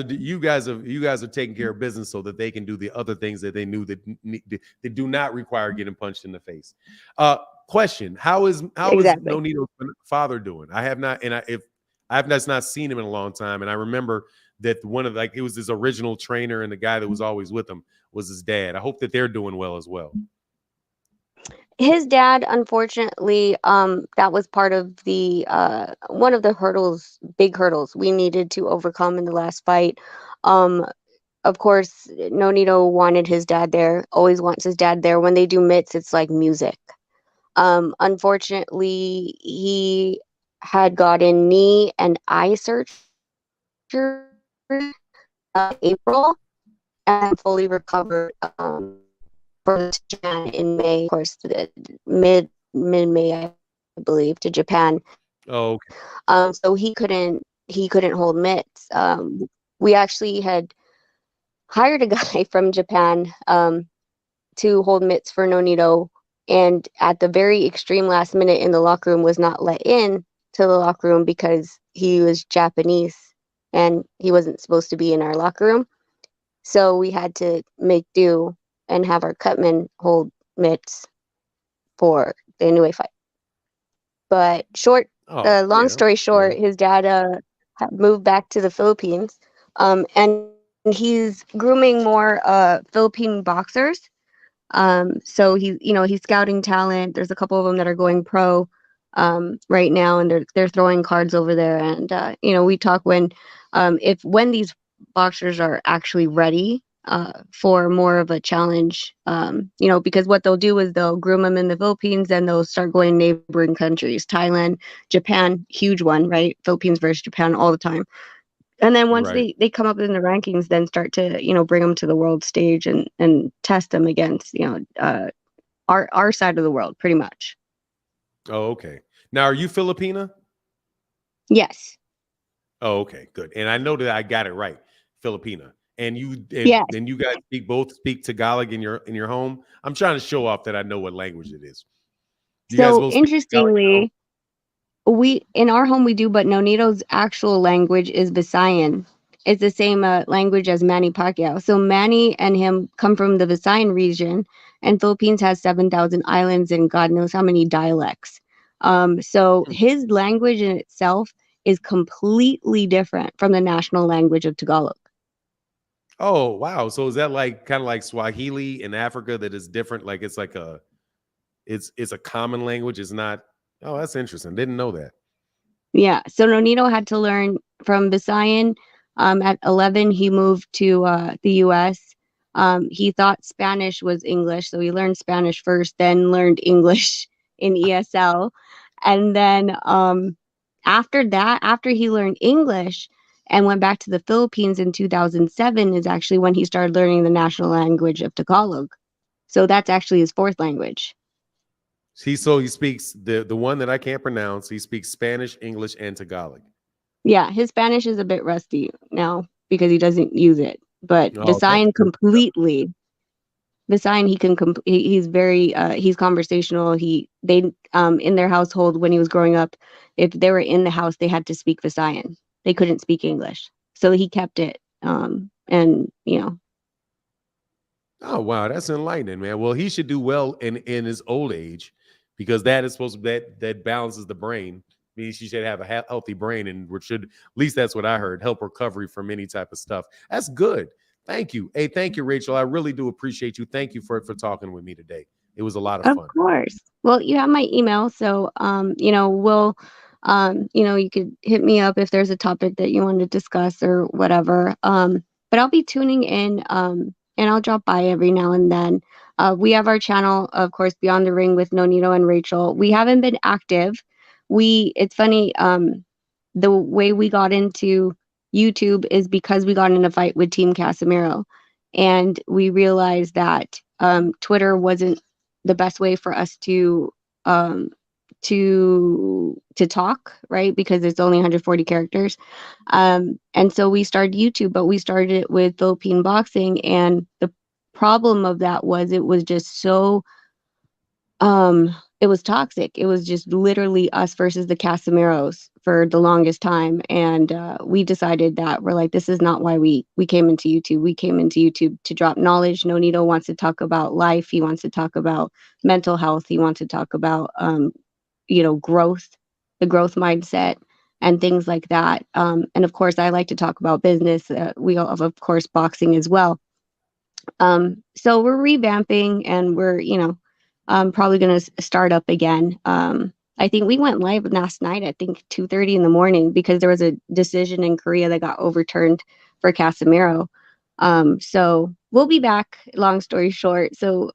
are taking care of business so that they can do the other things that they knew that do not require getting punched in the face. Question: How is Nonito's father doing? I have not, and I have not seen him in a long time. And I remember that it was his original trainer, and the guy that was always with him was his dad. I hope that they're doing well as well. His dad, unfortunately, that was part of the one of the big hurdles we needed to overcome in the last fight. Of course, Nonito wanted his dad there, always wants his dad there. When they do mitts, it's like music. Unfortunately, he had gotten knee and eye surgery April, and fully recovered for Japan in May, of course, mid-May, I believe, to Japan. Oh, okay. So he couldn't hold mitts. We actually had hired a guy from Japan to hold mitts for Nonito, and at the very extreme last minute in the locker room was not let in to the locker room because he was Japanese and he wasn't supposed to be in our locker room. So we had to make do and have our cutman hold mitts for the Inoue fight. But long story short, his dad moved back to the Philippines, and he's grooming more Philippine boxers. So he's scouting talent. There's a couple of them that are going pro right now, and they're throwing cards over there. And we talk when these boxers are actually ready for more of a challenge, because what they'll do is they'll groom them in the Philippines, and they'll start going to neighboring countries, Thailand, Japan, huge one, right? Philippines versus Japan all the time. And then once they come up in the rankings, then start to, bring them to the world stage and test them against, our side of the world, pretty much. Oh, okay. Now, are you Filipina? Yes. Oh, okay, good. And I know that I got it right, Filipina. And Yes. you guys both speak Tagalog in your home. I'm trying to show off that I know what language it is. You guys So both speak Tagalog in your home? interestingly, we in our home we do, but Nonito's actual language is Visayan. It's the same language as Manny Pacquiao. So Manny and him come from the Visayan region, and Philippines has 7,000 islands and God knows how many dialects. So his language in itself is completely different from the national language of Tagalog. Oh, wow. So is that like kind of like Swahili in Africa that is different? Like it's like it's a common language. It's not. Oh, that's interesting. Didn't know that. Yeah. So Nonito had to learn from Visayan. At 11, he moved to the U.S. He thought Spanish was English, so he learned Spanish first, then learned English in ESL. And then after that, after he learned English and went back to the Philippines in 2007 is actually when he started learning the national language of Tagalog. So that's actually his fourth language. He speaks the one that I can't pronounce. He speaks Spanish, English, and Tagalog. Yeah, his Spanish is a bit rusty now because he doesn't use it. But Oh, that's Visayan good. completely. Visayan, he's very he's conversational. They in their household when he was growing up, if they were in the house, they had to speak Visayan. They couldn't speak English, so he kept it. And you know. Oh, wow, that's enlightening, man. Well, he should do well in his old age because that is supposed to that balances the brain. Means she should have a healthy brain, and should at least that's what I heard. Help recovery from any type of stuff. That's good. Thank you. Hey, thank you, Rachel. I really do appreciate you. Thank you for talking with me today. It was a lot of Of fun. course. Well, you have my email, so you could hit me up if there's a topic that you want to discuss or whatever. But I'll be tuning in, and I'll drop by every now and then. We have our channel, of course, Beyond the Ring with Nonito and Rachel. We haven't been active. It's funny, the way we got into YouTube is because we got in a fight with Team Casemiro, and we realized that Twitter wasn't the best way for us um to talk, right? Because it's only 140 characters. And so we started YouTube, but we started it with Philippine boxing, and the problem of that was it was just so it was toxic. It was just literally us versus the Casemiros for the longest time. And we decided that we're like, this is not why we came into YouTube. We came into YouTube to drop knowledge. Nonito wants to talk about life. He wants to talk about mental health. He wants to talk about, growth, the growth mindset and things like that. And of course, I like to talk about business. We all have, of course, boxing as well. So we're revamping, and we're, probably going to start up again. I think we went live last night, I think 2:30 in the morning, because there was a decision in Korea that got overturned for Casemiro. So we'll be back, long story short. So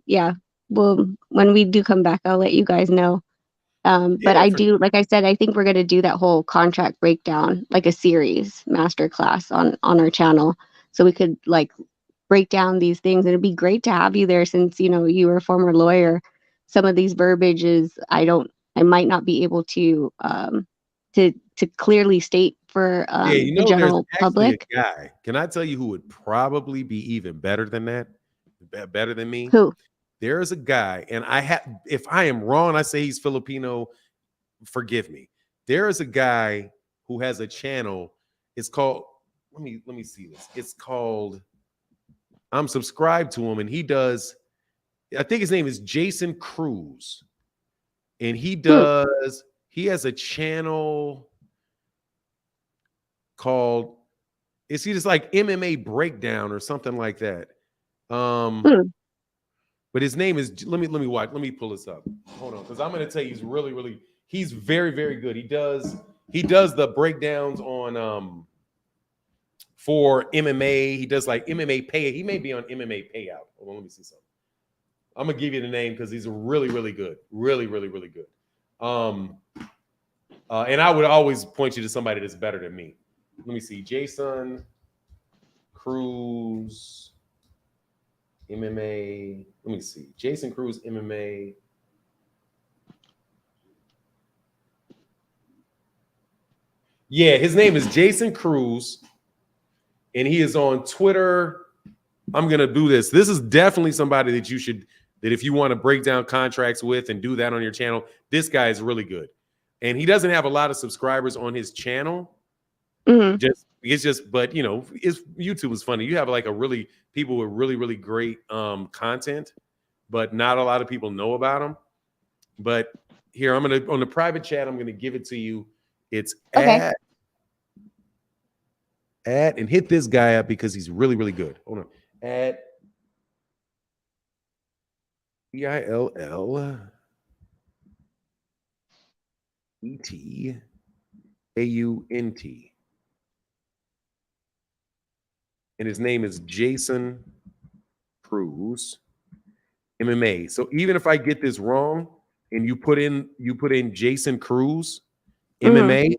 yeah, when we do come back, I'll let you guys know. But Yeah, I do, like I said, I think we're going to do that whole contract breakdown, like a series masterclass on our channel. So we could like break down these things, and it'd be great to have you there since you were a former lawyer. Some of these verbiages I might not be able to clearly state for yeah. the There's general actually public. a guy. Can I tell you who would probably be even better than that? Better than me? Who? There is a guy, and if I am wrong, I say he's Filipino, forgive me. There is a guy who has a channel. It's called, let me see this. It's called, I'm subscribed to him, and he does, I think his name is Jason Cruz. And he has a channel called, is he just like MMA Breakdown or something like that? But his name is, let me pull this up. Hold on, because I'm going to tell you he's very, very good. He does the breakdowns on for MMA. He does like MMA pay. He may be on MMA Payout. Hold on, let me see something. I'm gonna give you the name because he's really, really good. Really, really, really good. And I would always point you to somebody that's better than me. Let me see. Jason Cruz. MMA. Let me see. Jason Cruz MMA. Yeah, his name is Jason Cruz, and he is on Twitter. I'm gonna do this. This is definitely somebody that you should, that if you want to break down contracts with and do that on your channel, this guy is really good. And he doesn't have a lot of subscribers on his channel. But you know, YouTube is funny. You have like people with really great content, but not a lot of people know about them. But here, I'm gonna, on the private chat, I'm gonna give it to you. It's Okay. and hit this guy up because he's really good. Hold on. At EILLETAUNT. And his name is Jason Cruz MMA. So even if I get this wrong and you put in Jason Cruz MMA,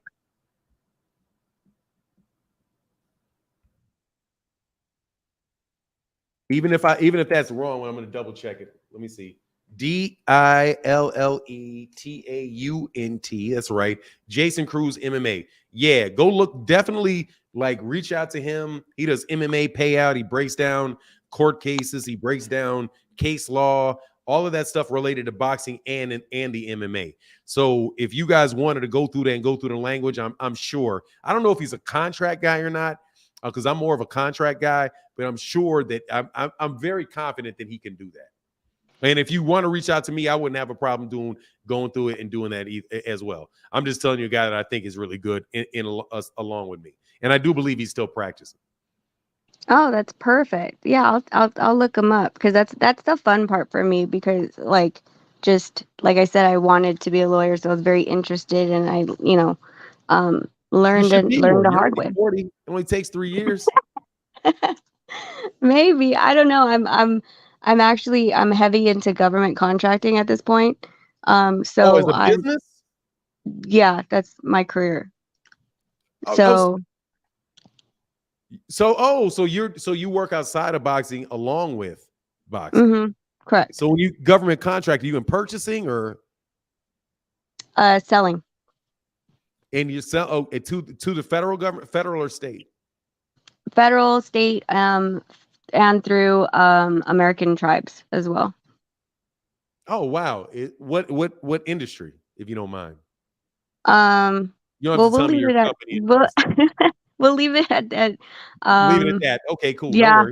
even if that's wrong, I'm going to double check it. Let me see. DILLETAUNT. That's right. Jason Cruz MMA. Yeah, go look. Definitely reach out to him. He does MMA payout. He breaks down court cases. He breaks down case law, all of that stuff related to boxing and the MMA. So if you guys wanted to go through that and go through the language, I'm sure. I don't know if he's a contract guy or not, because I'm more of a contract guy, but I'm sure that I'm very confident that he can do that. And if you want to reach out to me, I wouldn't have a problem going through it and doing that as well. I'm just telling you a guy that I think is really good along with me, and I do believe he's still practicing. Oh, that's perfect. Yeah, I'll look him up, because that's the fun part for me, because just like I said, I wanted to be a lawyer, so I was very interested, and I learned the hard way. 40. It only takes 3 years. Maybe, I don't know. I'm actually heavy into government contracting at this point. So as a business? Yeah, that's my career. So you work outside of boxing along with boxing. Correct. So when you government contract, are you in purchasing or selling? And you sell to the federal government, federal or state? Federal, state, and through American tribes as well. Oh wow! What industry, if you don't mind? You don't have to tell me your company. We'll leave it at that. Leave it at that. Okay, cool. Yeah.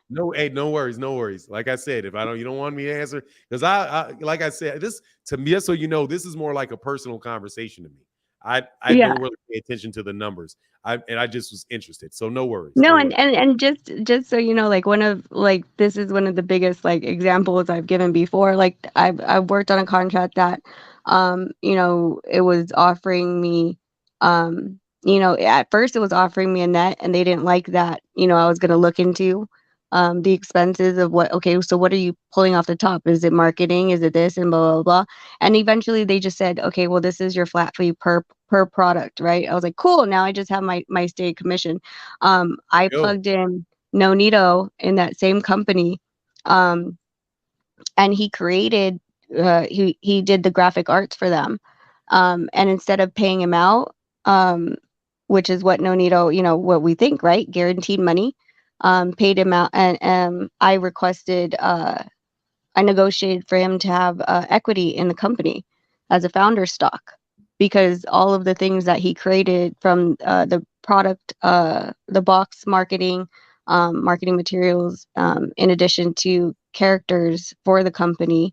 No worries. No worries. Like I said, you don't want me to answer, because I like I said, this to me, just so you know, this is more like a personal conversation to me. I don't really pay attention to the numbers. I just was interested. So no worries. No, and just so you know, this is one of the biggest examples I've given before. I've worked on a contract that it was offering me at first it was offering me a net, and they didn't like that. I was going to look into the expenses of so what are you pulling off the top? Is it marketing? Is it this? And blah, blah, blah. And eventually they just said, okay, well, this is your flat fee per product, right? I was like, cool. Now I just have my state commission. I plugged in Nonito in that same company. And he created, he did the graphic arts for them. And instead of paying him out, which is what Nonito, what we think, right? Guaranteed money. Paid him out, and I requested, I negotiated for him to have equity in the company as a founder stock, because all of the things that he created from the product, the box marketing, marketing materials, in addition to characters for the company,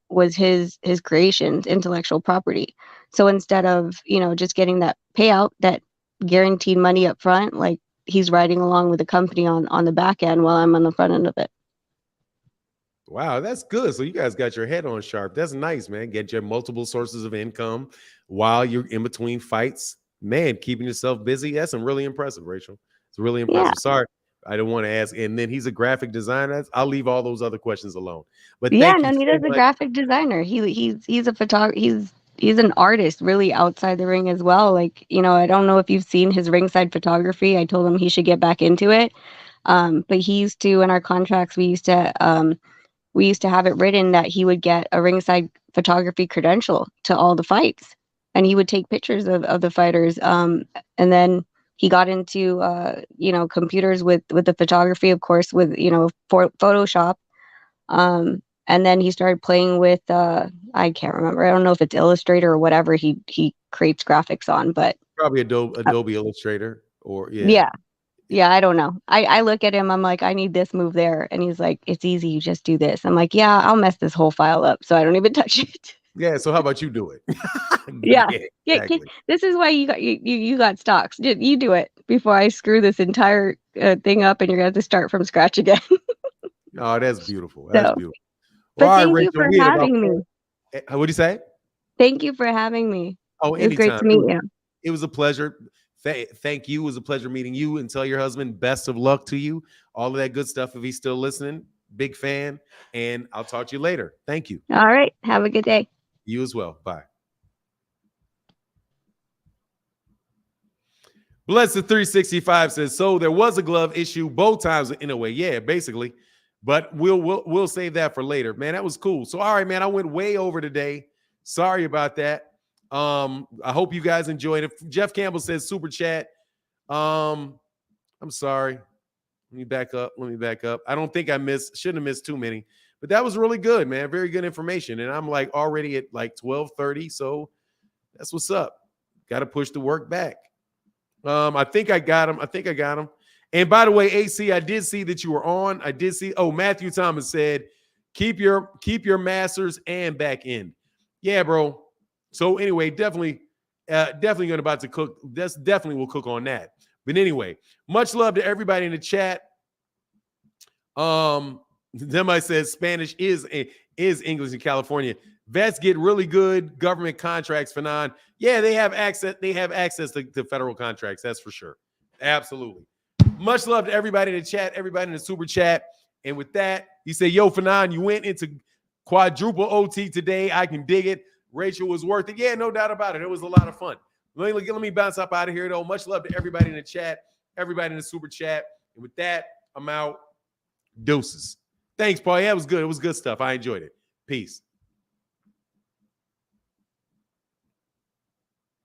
was his creations, intellectual property. So instead of just getting that payout, that guaranteed money up front, he's riding along with the company on the back end while I'm on the front end of it. Wow, that's good. So you guys got your head on sharp. That's nice, man. Get your multiple sources of income while you're in between fights. Man, keeping yourself busy. That's really impressive, Rachel. It's really impressive. Yeah. Sorry, I don't want to ask. And then he's a graphic designer. I'll leave all those other questions alone. But yeah, Nonito's a graphic designer. He's a photographer. He's an artist, really, outside the ring as well. I don't know if you've seen his ringside photography. I told him he should get back into it. But he used to, in our contracts, we used to have it written that he would get a ringside photography credential to all the fights, and he would take pictures of the fighters. And then he got into computers with the photography, of course, with Photoshop. And then he started playing with I can't remember. I don't know if it's Illustrator or whatever he creates graphics on, but Probably Adobe Illustrator or yeah. I don't know. I look at him, I'm like, I need this move there, and he's like, it's easy, you just do this. I'm like, yeah, I'll mess this whole file up, so I don't even touch it. Yeah. So how about you do it? Yeah. Exactly. This is why you got stocks. You do it before I screw this entire thing up, and you're gonna have to start from scratch again. Oh, that's beautiful. That's So, beautiful. but Well, all right, thank you Rachel, for we had about having me. What'd you say? Thank you for having me. Oh, It was great anytime. to meet you. It was a pleasure. Thank you. It was a pleasure meeting you, and tell your husband best of luck to you. All of that good stuff if he's still listening. Big fan. And I'll talk to you later. Thank you. All right. Have a good day. You as well. Bye. Blessed 365 says, so there was a glove issue both times in a way. Yeah, basically. But we'll save that for later. Man, that was cool. So, all right, man, I went way over today. Sorry about that. I hope you guys enjoyed it. Jeff Campbell says super chat. I'm sorry. Let me back up. I don't think shouldn't have missed too many, but that was really good, man. Very good information. And I'm like already at like 12:30. So that's what's up. Got to push the work back. I think I got him. And by the way, AC, I did see that you were on. I did see. Oh, Matthew Thomas said, keep your masters and back end. Yeah, bro. So anyway, definitely going about to cook. That's definitely will cook on that. But anyway, much love to everybody in the chat. Somebody says Spanish is English in California. Vets get really good government contracts for non. Yeah, they have access. They have access to federal contracts. That's for sure. Absolutely. Much love to everybody in the chat, everybody in the super chat. And with that, he said, yo, Fanon, you went into quadruple OT today. I can dig it. Rachel was worth it. Yeah, no doubt about it. It was a lot of fun. Let me bounce up out of here, though. Much love to everybody in the chat, everybody in the super chat. And with that, I'm out. Deuces. Thanks, Paul. Yeah, it was good. It was good stuff. I enjoyed it. Peace.